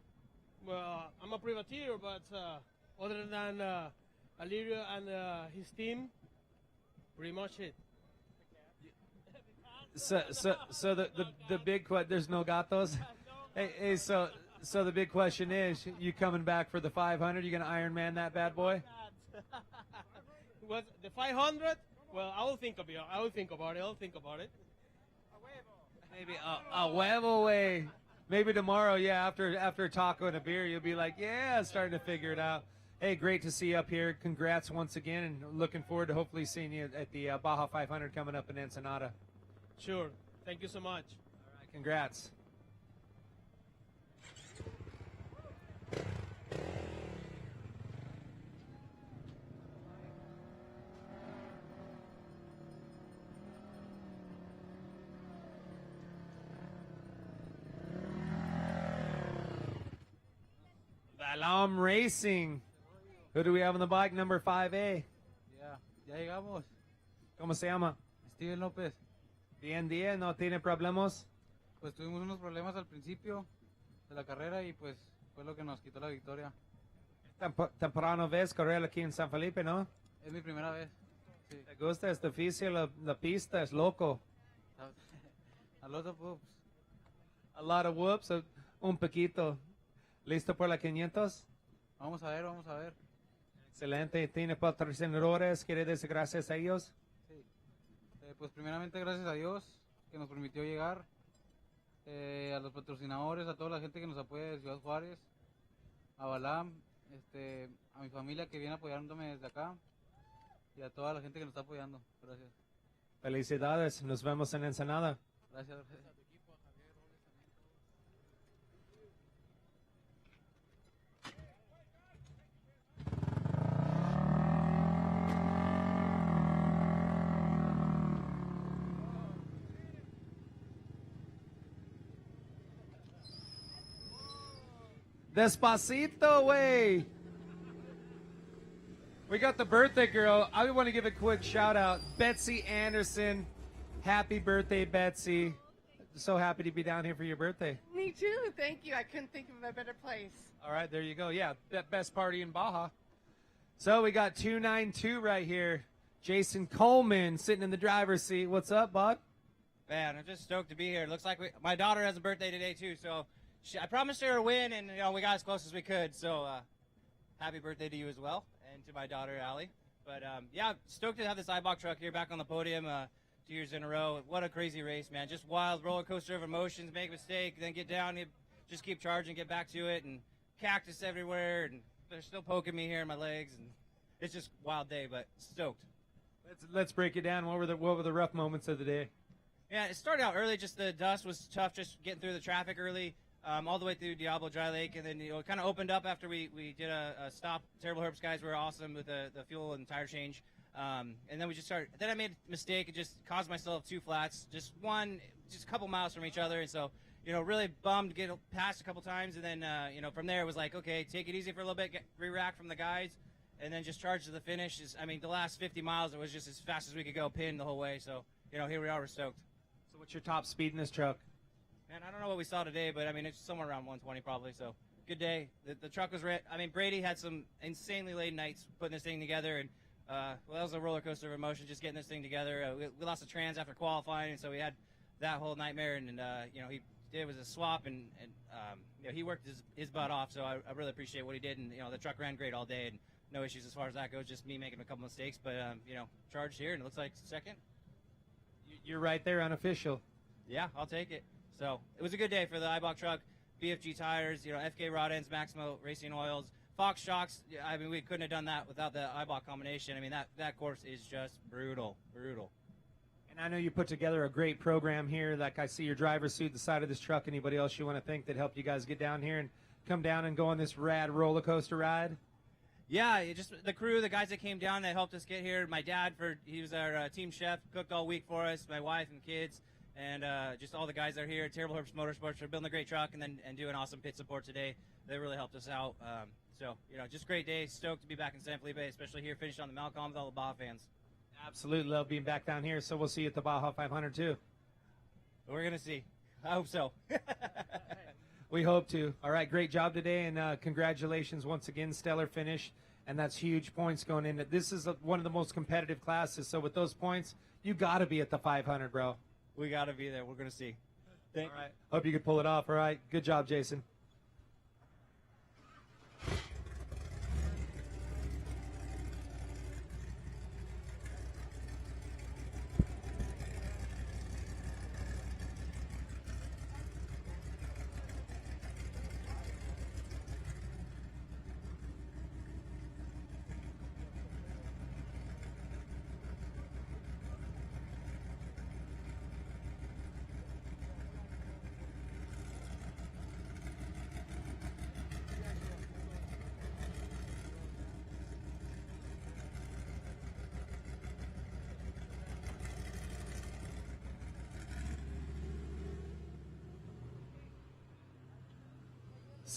Well, I'm a privateer, but other than Alirio and his team, pretty much it. So the big question, there's no gatos. Hey, so So the big question is, you coming back for the 500? You going to Ironman that bad boy? Was the 500? Well, I will think about it. I'll think about it. Maybe a huevo way. Maybe tomorrow, yeah, after a taco and a beer, you'll be like, yeah, starting to figure it out. Hey, great to see you up here. Congrats once again, and looking forward to hopefully seeing you at the Baja 500 coming up in Ensenada. Sure. Thank you so much. All right, congrats. Balam Racing. Who do we have on the bike? Number 5A. Ya llegamos. ¿Cómo se llama? Steven López. Bien, ¿no tiene problemas? Pues tuvimos unos problemas al principio de la carrera y pues fue lo que nos quitó la victoria. Temprano ves correr aquí en San Felipe, ¿no? Es mi primera vez. Sí. ¿Te gusta? Es difícil la pista, es loco. A lot of whoops. A lot of whoops, un poquito. ¿Listo por la 500? Vamos a ver. Excelente. ¿Tiene patrocinadores? ¿Quiere decir gracias a ellos? Sí. Pues primeramente gracias a Dios que nos permitió llegar. A los patrocinadores, a toda la gente que nos apoya de Ciudad Juárez, a Balam, a mi familia que viene apoyándome desde acá y a toda la gente que nos está apoyando. Gracias. Felicidades. Nos vemos en Ensenada. Gracias. Despacito, way. We got the birthday girl. I want to give a quick shout out. Betsy Anderson. Happy birthday, Betsy. So happy to be down here for your birthday. Me too. Thank you. I couldn't think of a better place. All right, there you go. Yeah, that best party in Baja. So we got 292 right here. Jason Coleman sitting in the driver's seat. What's up, bud? Man, I'm just stoked to be here. Looks like my daughter has a birthday today too, so I promised her a win, and we got as close as we could. So happy birthday to you as well, and to my daughter Allie. But yeah, stoked to have this IBOC truck here back on the podium 2 years in a row. What a crazy race, man! Just wild roller coaster of emotions. Make a mistake, then get down, just keep charging, get back to it, and cactus everywhere, and they're still poking me here in my legs, and it's just a wild day, but stoked. Let's break it down. What were the rough moments of the day? Yeah, it started out early. Just the dust was tough, just getting through the traffic early. All the way through Diablo Dry Lake, and then it kind of opened up after we did a stop. Terrible Herbs guys were awesome with the fuel and tire change, and then we just started. Then I made a mistake and just caused myself two flats, just a couple miles from each other, and so really bummed to get past a couple times, and then from there it was like, okay, take it easy for a little bit, get re-rack from the guys, and then just charge to the finish. The last 50 miles it was just as fast as we could go, pinned the whole way. So here we are, we're stoked. So what's your top speed in this truck? Man, I don't know what we saw today, but it's somewhere around 120 probably. So good day. The truck was Brady had some insanely late nights putting this thing together, and that was a roller coaster of emotion just getting this thing together. We lost the trans after qualifying, and so we had that whole nightmare. And he did was a swap, and he worked his butt off. So I really appreciate what he did, and the truck ran great all day, and no issues as far as that goes. Just me making a couple mistakes, but charged here, and it looks like second. You're right there, unofficial. Yeah, I'll take it. So it was a good day for the IBOC truck, BFG tires, FK rod ends, Maximo racing oils, Fox shocks. We couldn't have done that without the IBOC combination. That course is just brutal. And I know you put together a great program here. Like I see your driver's suit, the side of this truck. Anybody else you want to thank that helped you guys get down here and come down and go on this rad roller coaster ride? Yeah, just the crew, the guys that came down that helped us get here. My dad, he was our team chef, cooked all week for us. My wife and kids. And just all the guys that are here at Terrible Herbs Motorsports for building a great truck and doing awesome pit support today. They really helped us out. Just a great day. Stoked to be back in San Felipe, especially here, finished on the Malcolm with all the Baja fans. Absolutely love being back down here. So we'll see you at the Baja 500 too. We're going to see. I hope so. We hope to. All right, great job today, and congratulations once again, stellar finish. And that's huge points going in. This is one of the most competitive classes. So with those points, you got to be at the 500, bro. We got to be there. We're going to see. All right. Hope you could pull it off. All right. Good job, Jason.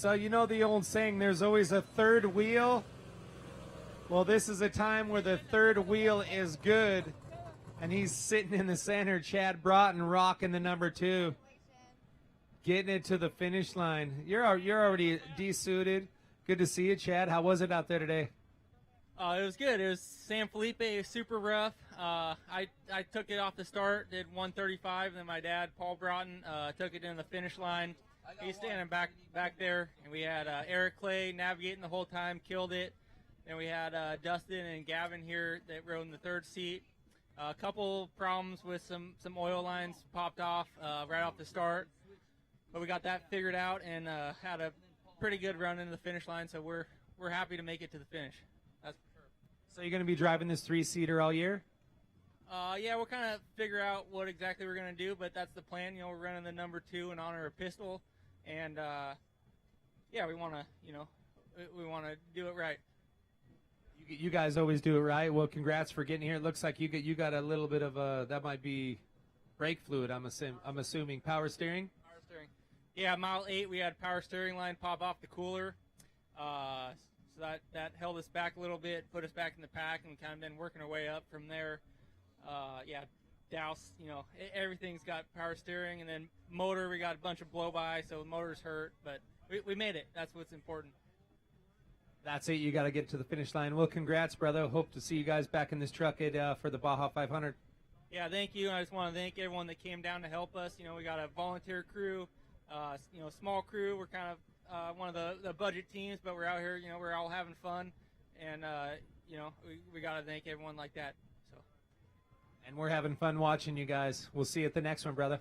So you know the old saying, there's always a third wheel. Well, this is a time where the third wheel is good. And he's sitting in the center, Chad Broughton, rocking the number 2. Getting it to the finish line. You're already de-suited. Good to see you, Chad. How was it out there today? It was good. It was San Felipe. It was super rough. I took it off the start, did 135, and then my dad, Paul Broughton, took it in the finish line. He's standing back there, and we had Eric Clay navigating the whole time, killed it. Then we had Dustin and Gavin here that rode in the third seat. A couple problems with some oil lines popped off right off the start, but we got that figured out and had a pretty good run into the finish line. So we're happy to make it to the finish. That's for sure. So you're going to be driving this 3-seater all year? Yeah, we'll kind of figure out what exactly we're going to do, but that's the plan. You know, we're running the number 2 in honor of Pistol, and yeah, we want to do it right. You guys always do it right. Well, congrats for getting here. It looks like you got a little bit of that might be brake fluid. I'm assuming power steering. Power steering. Yeah, mile 8 we had power steering line pop off the cooler, so that held us back a little bit, put us back in the pack, and kind of been working our way up from there. Yeah, douse. You know, everything's got power steering, and then motor. We got a bunch of blow by, so the motor's hurt, but we made it. That's what's important. That's it. You got to get to the finish line. Well, congrats, brother. Hope to see you guys back in this truck for the Baja 500. Yeah, thank you. I just want to thank everyone that came down to help us. You know, we got a volunteer crew, you know, small crew. We're kind of one of the budget teams, but we're out here. You know, we're all having fun, and you know, we got to thank everyone like that. So. And we're having fun watching you guys. We'll see you at the next one, brother.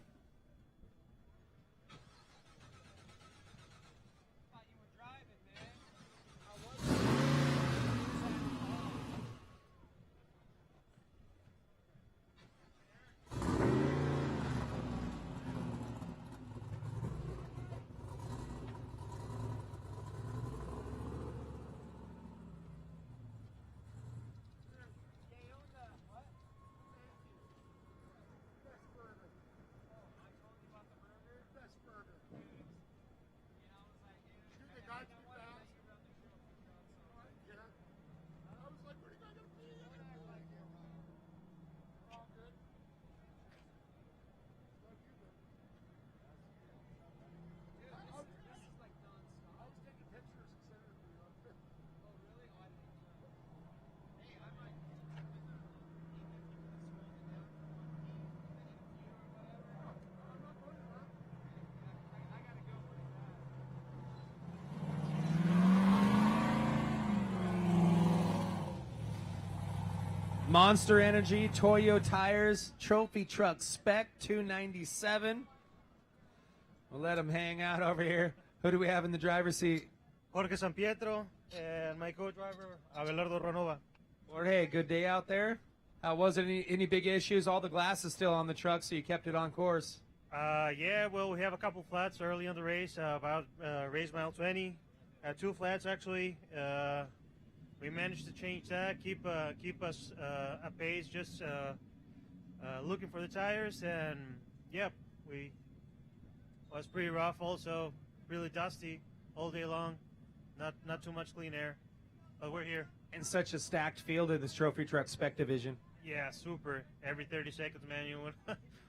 Monster Energy, Toyo Tires, Trophy Truck Spec 297. We'll let them hang out over here. Who do we have in the driver's seat? Jorge San Pietro and my co-driver, Abelardo Ranova. Jorge, good day out there. How was it? Any big issues? All the glass is still on the truck, so you kept it on course. Yeah, well, we have a couple flats early on the race, about race mile 20. 2 flats, actually. We managed to change that, keep us at pace, just looking for the tires, and yep, was pretty rough. Also, really dusty all day long. Not too much clean air, but we're here. And such a stacked field in this Trophy Truck Spec division. Yeah, super. Every 30 seconds, man,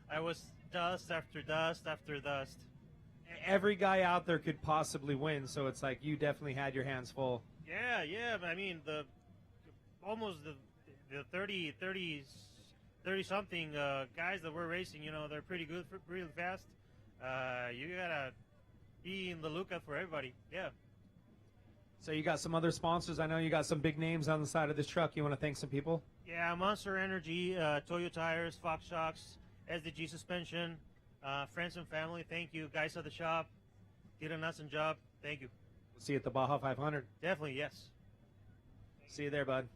I was dust after dust after dust. Every guy out there could possibly win, so it's like you definitely had your hands full. Yeah. I mean, the 30 something guys that were racing, they're pretty good, really fast. You gotta be in the lookout for everybody. Yeah. So you got some other sponsors. I know you got some big names on the side of this truck. You want to thank some people? Yeah, Monster Energy, Toyo Tires, Fox Shocks, SDG Suspension, friends and family. Thank you, guys at the shop. Did an awesome job. Thank you. We'll see you at the Baja 500. Definitely, yes. See you there, bud.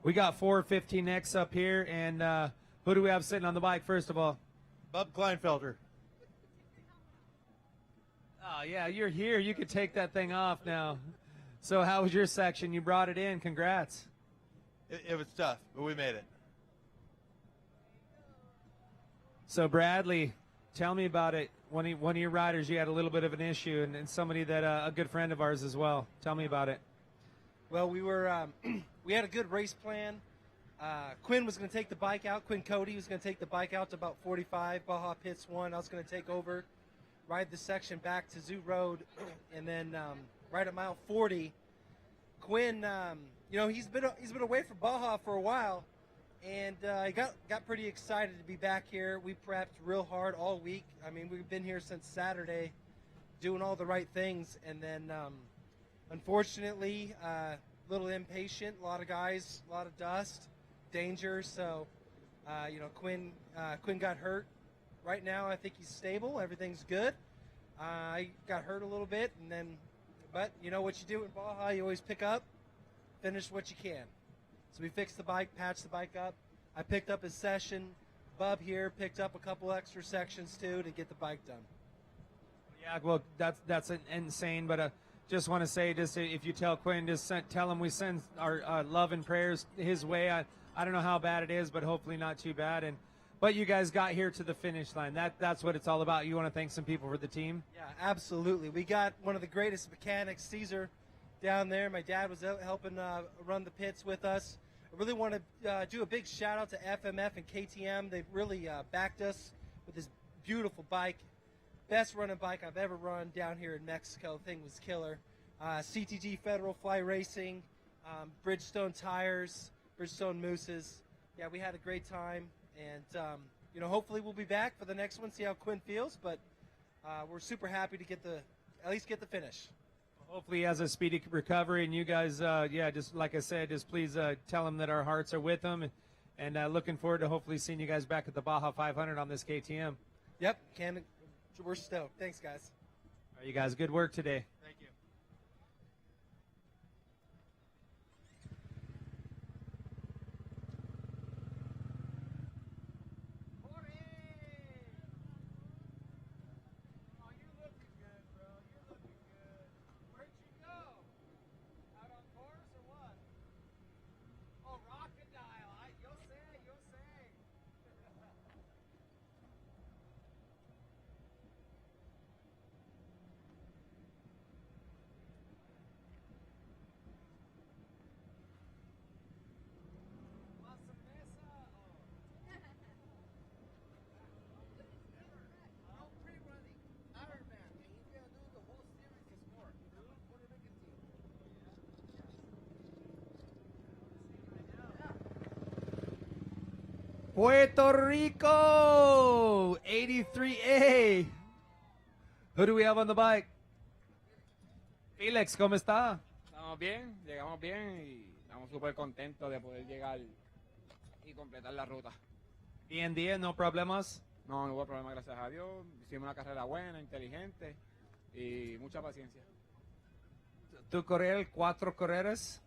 We got 415X up here, and who do we have sitting on the bike, first of all? Bub Kleinfelder. Oh, yeah, you're here. You could take that thing off now. So how was your section? You brought it in. Congrats. It was tough, but we made it. So, Bradley, tell me about it. One of your riders, you had a little bit of an issue, and somebody that a good friend of ours as well. Tell me about it. Well, we were we had a good race plan. Quinn was going to take the bike out. Quinn Cody was going to take the bike out to about 45. Baja Pits 1. I was going to take over, ride the section back to Zoo Road, and then right at mile 40, Quinn, he's been away from Baja for a while, and I got pretty excited to be back here. We prepped real hard all week. I mean, we've been here since Saturday, doing all the right things, and then unfortunately, a little impatient. A lot of guys, a lot of dust, danger. So, Quinn got hurt. Right now, I think he's stable. Everything's good. I got hurt a little bit, but you know what you do in Baja, you always pick up, finish what you can. So we fixed the bike, patched the bike up. I picked up his session. Bub here picked up a couple extra sections too to get the bike done. Yeah, well, that's insane. But just want to say, if you tell Quinn, tell him we send our love and prayers his way. I don't know how bad it is, but hopefully not too bad. But you guys got here to the finish line. That's what it's all about. You want to thank some people for the team? Yeah, absolutely. We got one of the greatest mechanics, Caesar, down there. My dad was out helping run the pits with us. I really want to do a big shout out to FMF and KTM. They've really backed us with this beautiful bike. Best running bike I've ever run down here in Mexico. The thing was killer. CTG Federal Fly Racing, Bridgestone tires, Bridgestone mousses. Yeah, we had a great time. And, hopefully we'll be back for the next one, see how Quinn feels. But we're super happy to at least get the finish. Hopefully he has a speedy recovery. And you guys, just like I said, just please tell him that our hearts are with him. And looking forward to hopefully seeing you guys back at the Baja 500 on this KTM. Yep, we're stoked. Thanks, guys. All right, you guys, good work today. Thank you. Puerto Rico, 83A. Who do we have on the bike? Felix, ¿cómo está? Estamos bien, llegamos bien y estamos súper contentos de poder llegar y completar la ruta. Bien, no problemas. No hubo problema, gracias a Dios. Hicimos una carrera buena, inteligente y mucha paciencia. ¿Tú correr 4 carreras?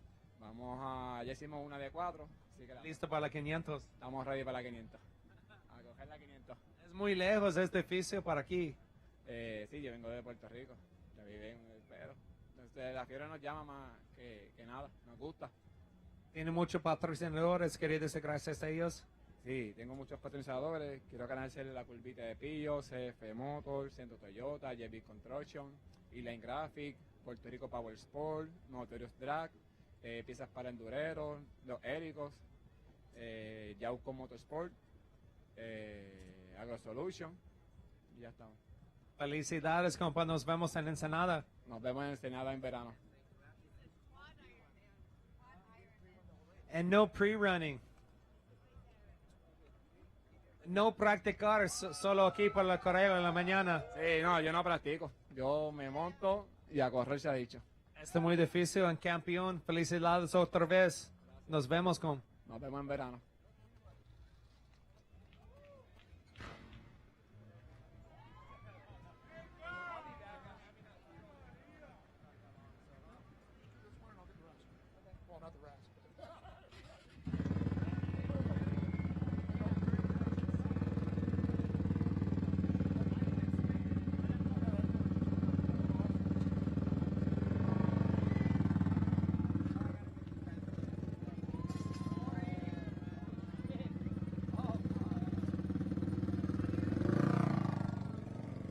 Ya hicimos una de 4. Listo para la 500. Estamos ready para la 500. A coger la 500. Es muy lejos este oficio para aquí. Sí, yo vengo de Puerto Rico. Ya viven, pero la fiebre nos llama más que nada. Nos gusta. ¿Tiene muchos patrocinadores? ¿Quería decir gracias a ellos? Sí, tengo muchos patrocinadores. Quiero ganarse la curvita de Pillo, CF Motor, Centro Toyota, JB Construction, Elaine Graphic, Puerto Rico Power Sport, Notorious Drag, piezas para endureros, los Éricos, Yauco Motorsport, Agro Solution, y ya estamos. Felicidades, compa. Nos vemos en Ensenada. Nos vemos en Ensenada en verano. And no pre-running. No practicar, solo aquí por la correo en la mañana. Sí, no, yo no practico. Yo me monto y a correr se ha dicho. Está muy difícil en campeón. Felicidades otra vez. Nos vemos en verano.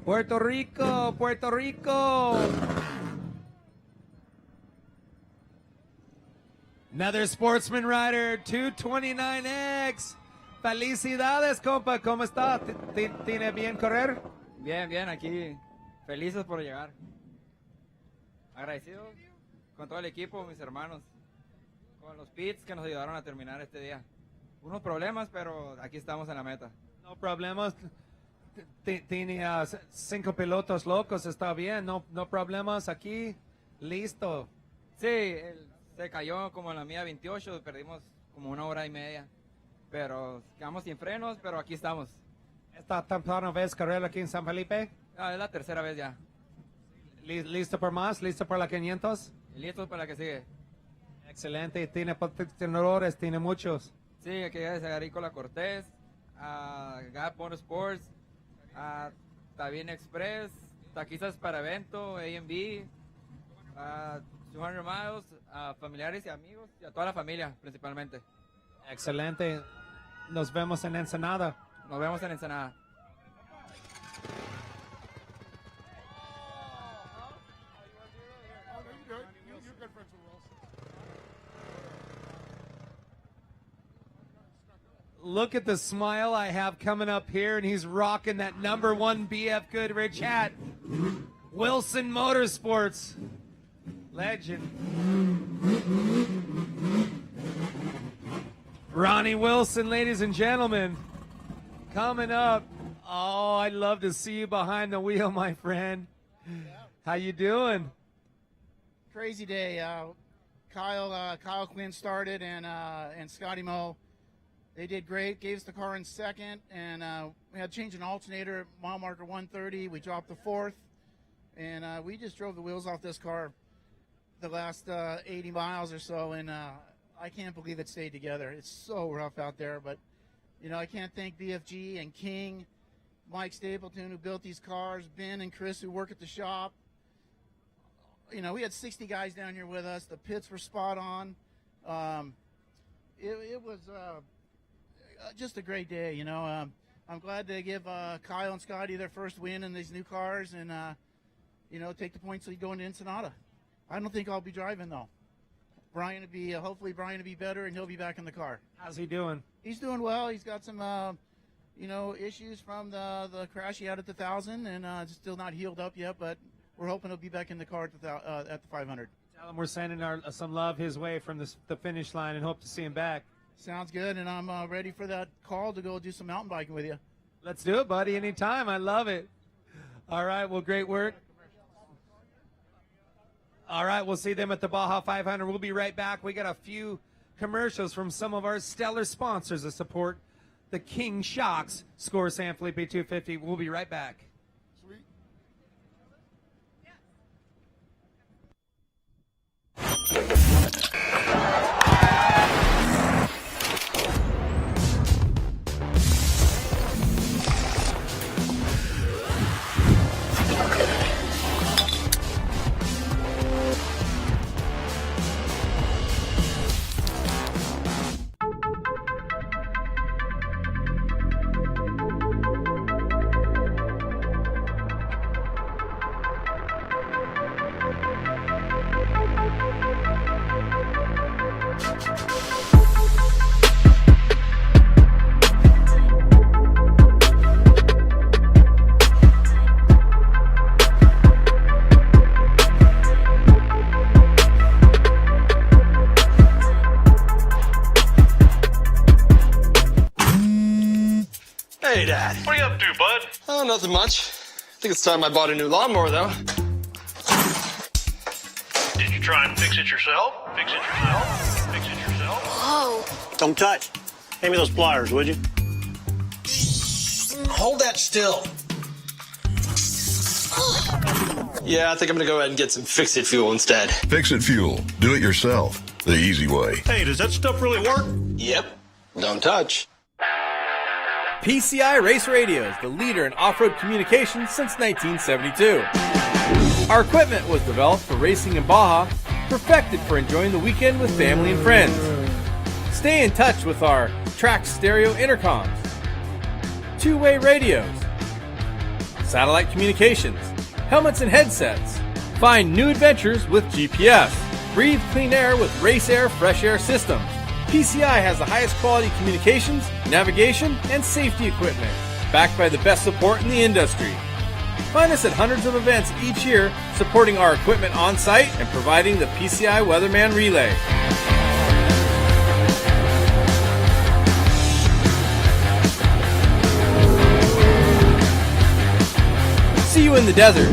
Puerto Rico, Puerto Rico. Another Sportsman rider, 229X. Felicidades, compa. ¿Cómo está? ¿Tiene bien correr? Bien, bien, aquí felices por llegar. Agradecidos con todo el equipo, mis hermanos, con los pits que nos ayudaron a terminar este día. Unos problemas, pero aquí estamos en la meta. No problemas. Tiene 5 pilotos locos, está bien. No problemas aquí. Listo. Sí, se cayó como en la mía 28, perdimos como 1 hora y media. Pero quedamos sin frenos, pero aquí estamos. ¿Esta temprana vez carrera aquí en San Felipe? Ah, es la tercera vez ya. ¿Listo por más? ¿Listo por la 500? Listo para la que sigue. Excelente. ¿Tiene patrocinadores? ¿Tiene muchos? Sí, aquí es Agrícola Cortés, Gap Motorsports, Tabín Express, Taquizas para Evento, A&B, 200 Miles, familiares y amigos, y a toda la familia principalmente. Excelente. Nos vemos en Ensenada. Nos vemos en Ensenada. Look at the smile I have coming up here, and he's rocking that #1 BF Goodrich hat. Wilson Motorsports. Legend. Ronnie Wilson, ladies and gentlemen, coming up. Oh, I'd love to see you behind the wheel, my friend. How you doing? Crazy day. Kyle Quinn started, and Scotty Moe. They did great. Gave us the car in second, and we had to change an alternator at mile marker 130. We dropped the 4th, and we just drove the wheels off this car the last 80 miles or so, and I can't believe it stayed together. It's so rough out there, but I can't thank BFG and King, Mike Stapleton, who built these cars, Ben and Chris, who work at the shop. We had 60 guys down here with us. The pits were spot on. It was just a great day. I'm glad to give Kyle and Scotty their first win in these new cars, and take the points lead going to Ensenada. I don't think I'll be driving though. Hopefully Brian will be better, and he'll be back in the car. How's he doing? He's doing well. He's got some issues from the crash he had at the 1,000, and it's still not healed up yet, but we're hoping he'll be back in the car at the 500. Tell him we're sending some love his way from the finish line, and hope to see him back. Sounds good, and I'm ready for that call to go do some mountain biking with you. Let's do it, buddy, anytime. I love it. All right, well, great work. All right, we'll see them at the Baja 500. We'll be right back. We got a few commercials from some of our stellar sponsors to support the King Shocks Score San Felipe 250. We'll be right back. Sweet. Hey, Dad. What are you up to, bud? Oh, nothing much. I think it's time I bought a new lawnmower, though. Did you try and fix it yourself? Fix it yourself? Fix it yourself? Whoa. Don't touch. Hand me those pliers, would you? Hold that still. Yeah, I think I'm gonna go ahead and get some Fix-It fuel instead. Fix-It fuel. Do it yourself. The easy way. Hey, does that stuff really work? Yep. Don't touch. PCI Race Radio is the leader in off-road communications since 1972. Our equipment was developed for racing in Baja, perfected for enjoying the weekend with family and friends. Stay in touch with our track stereo intercoms, two-way radios, satellite communications, helmets and headsets. Find new adventures with GPS. Breathe clean air with Race Air Fresh Air Systems. PCI has the highest quality communications, navigation, and safety equipment, backed by the best support in the industry. Find us at hundreds of events each year, supporting our equipment on site and providing the PCI Weatherman Relay. See you in the desert.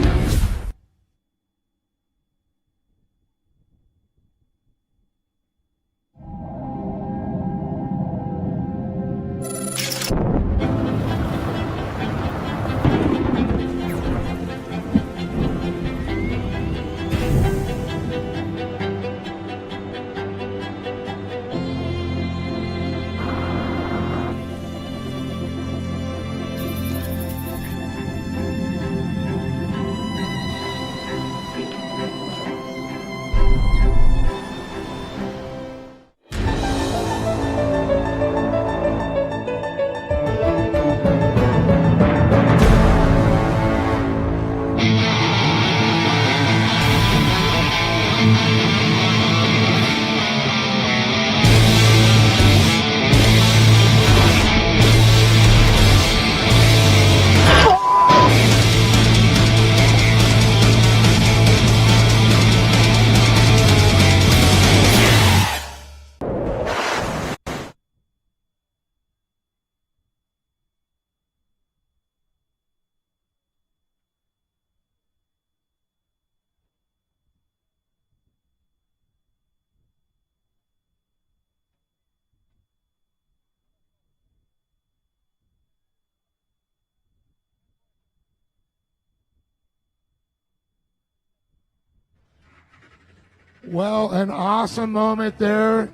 Well, an awesome moment there.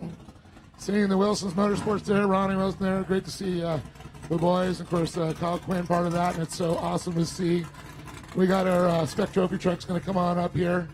Seeing the Wilson's Motorsports there, Ronnie Wilson there. Great to see the boys. Of course, Kyle Quinn part of that, and it's so awesome to see. We got our Spec Trophy truck's going to come on up here.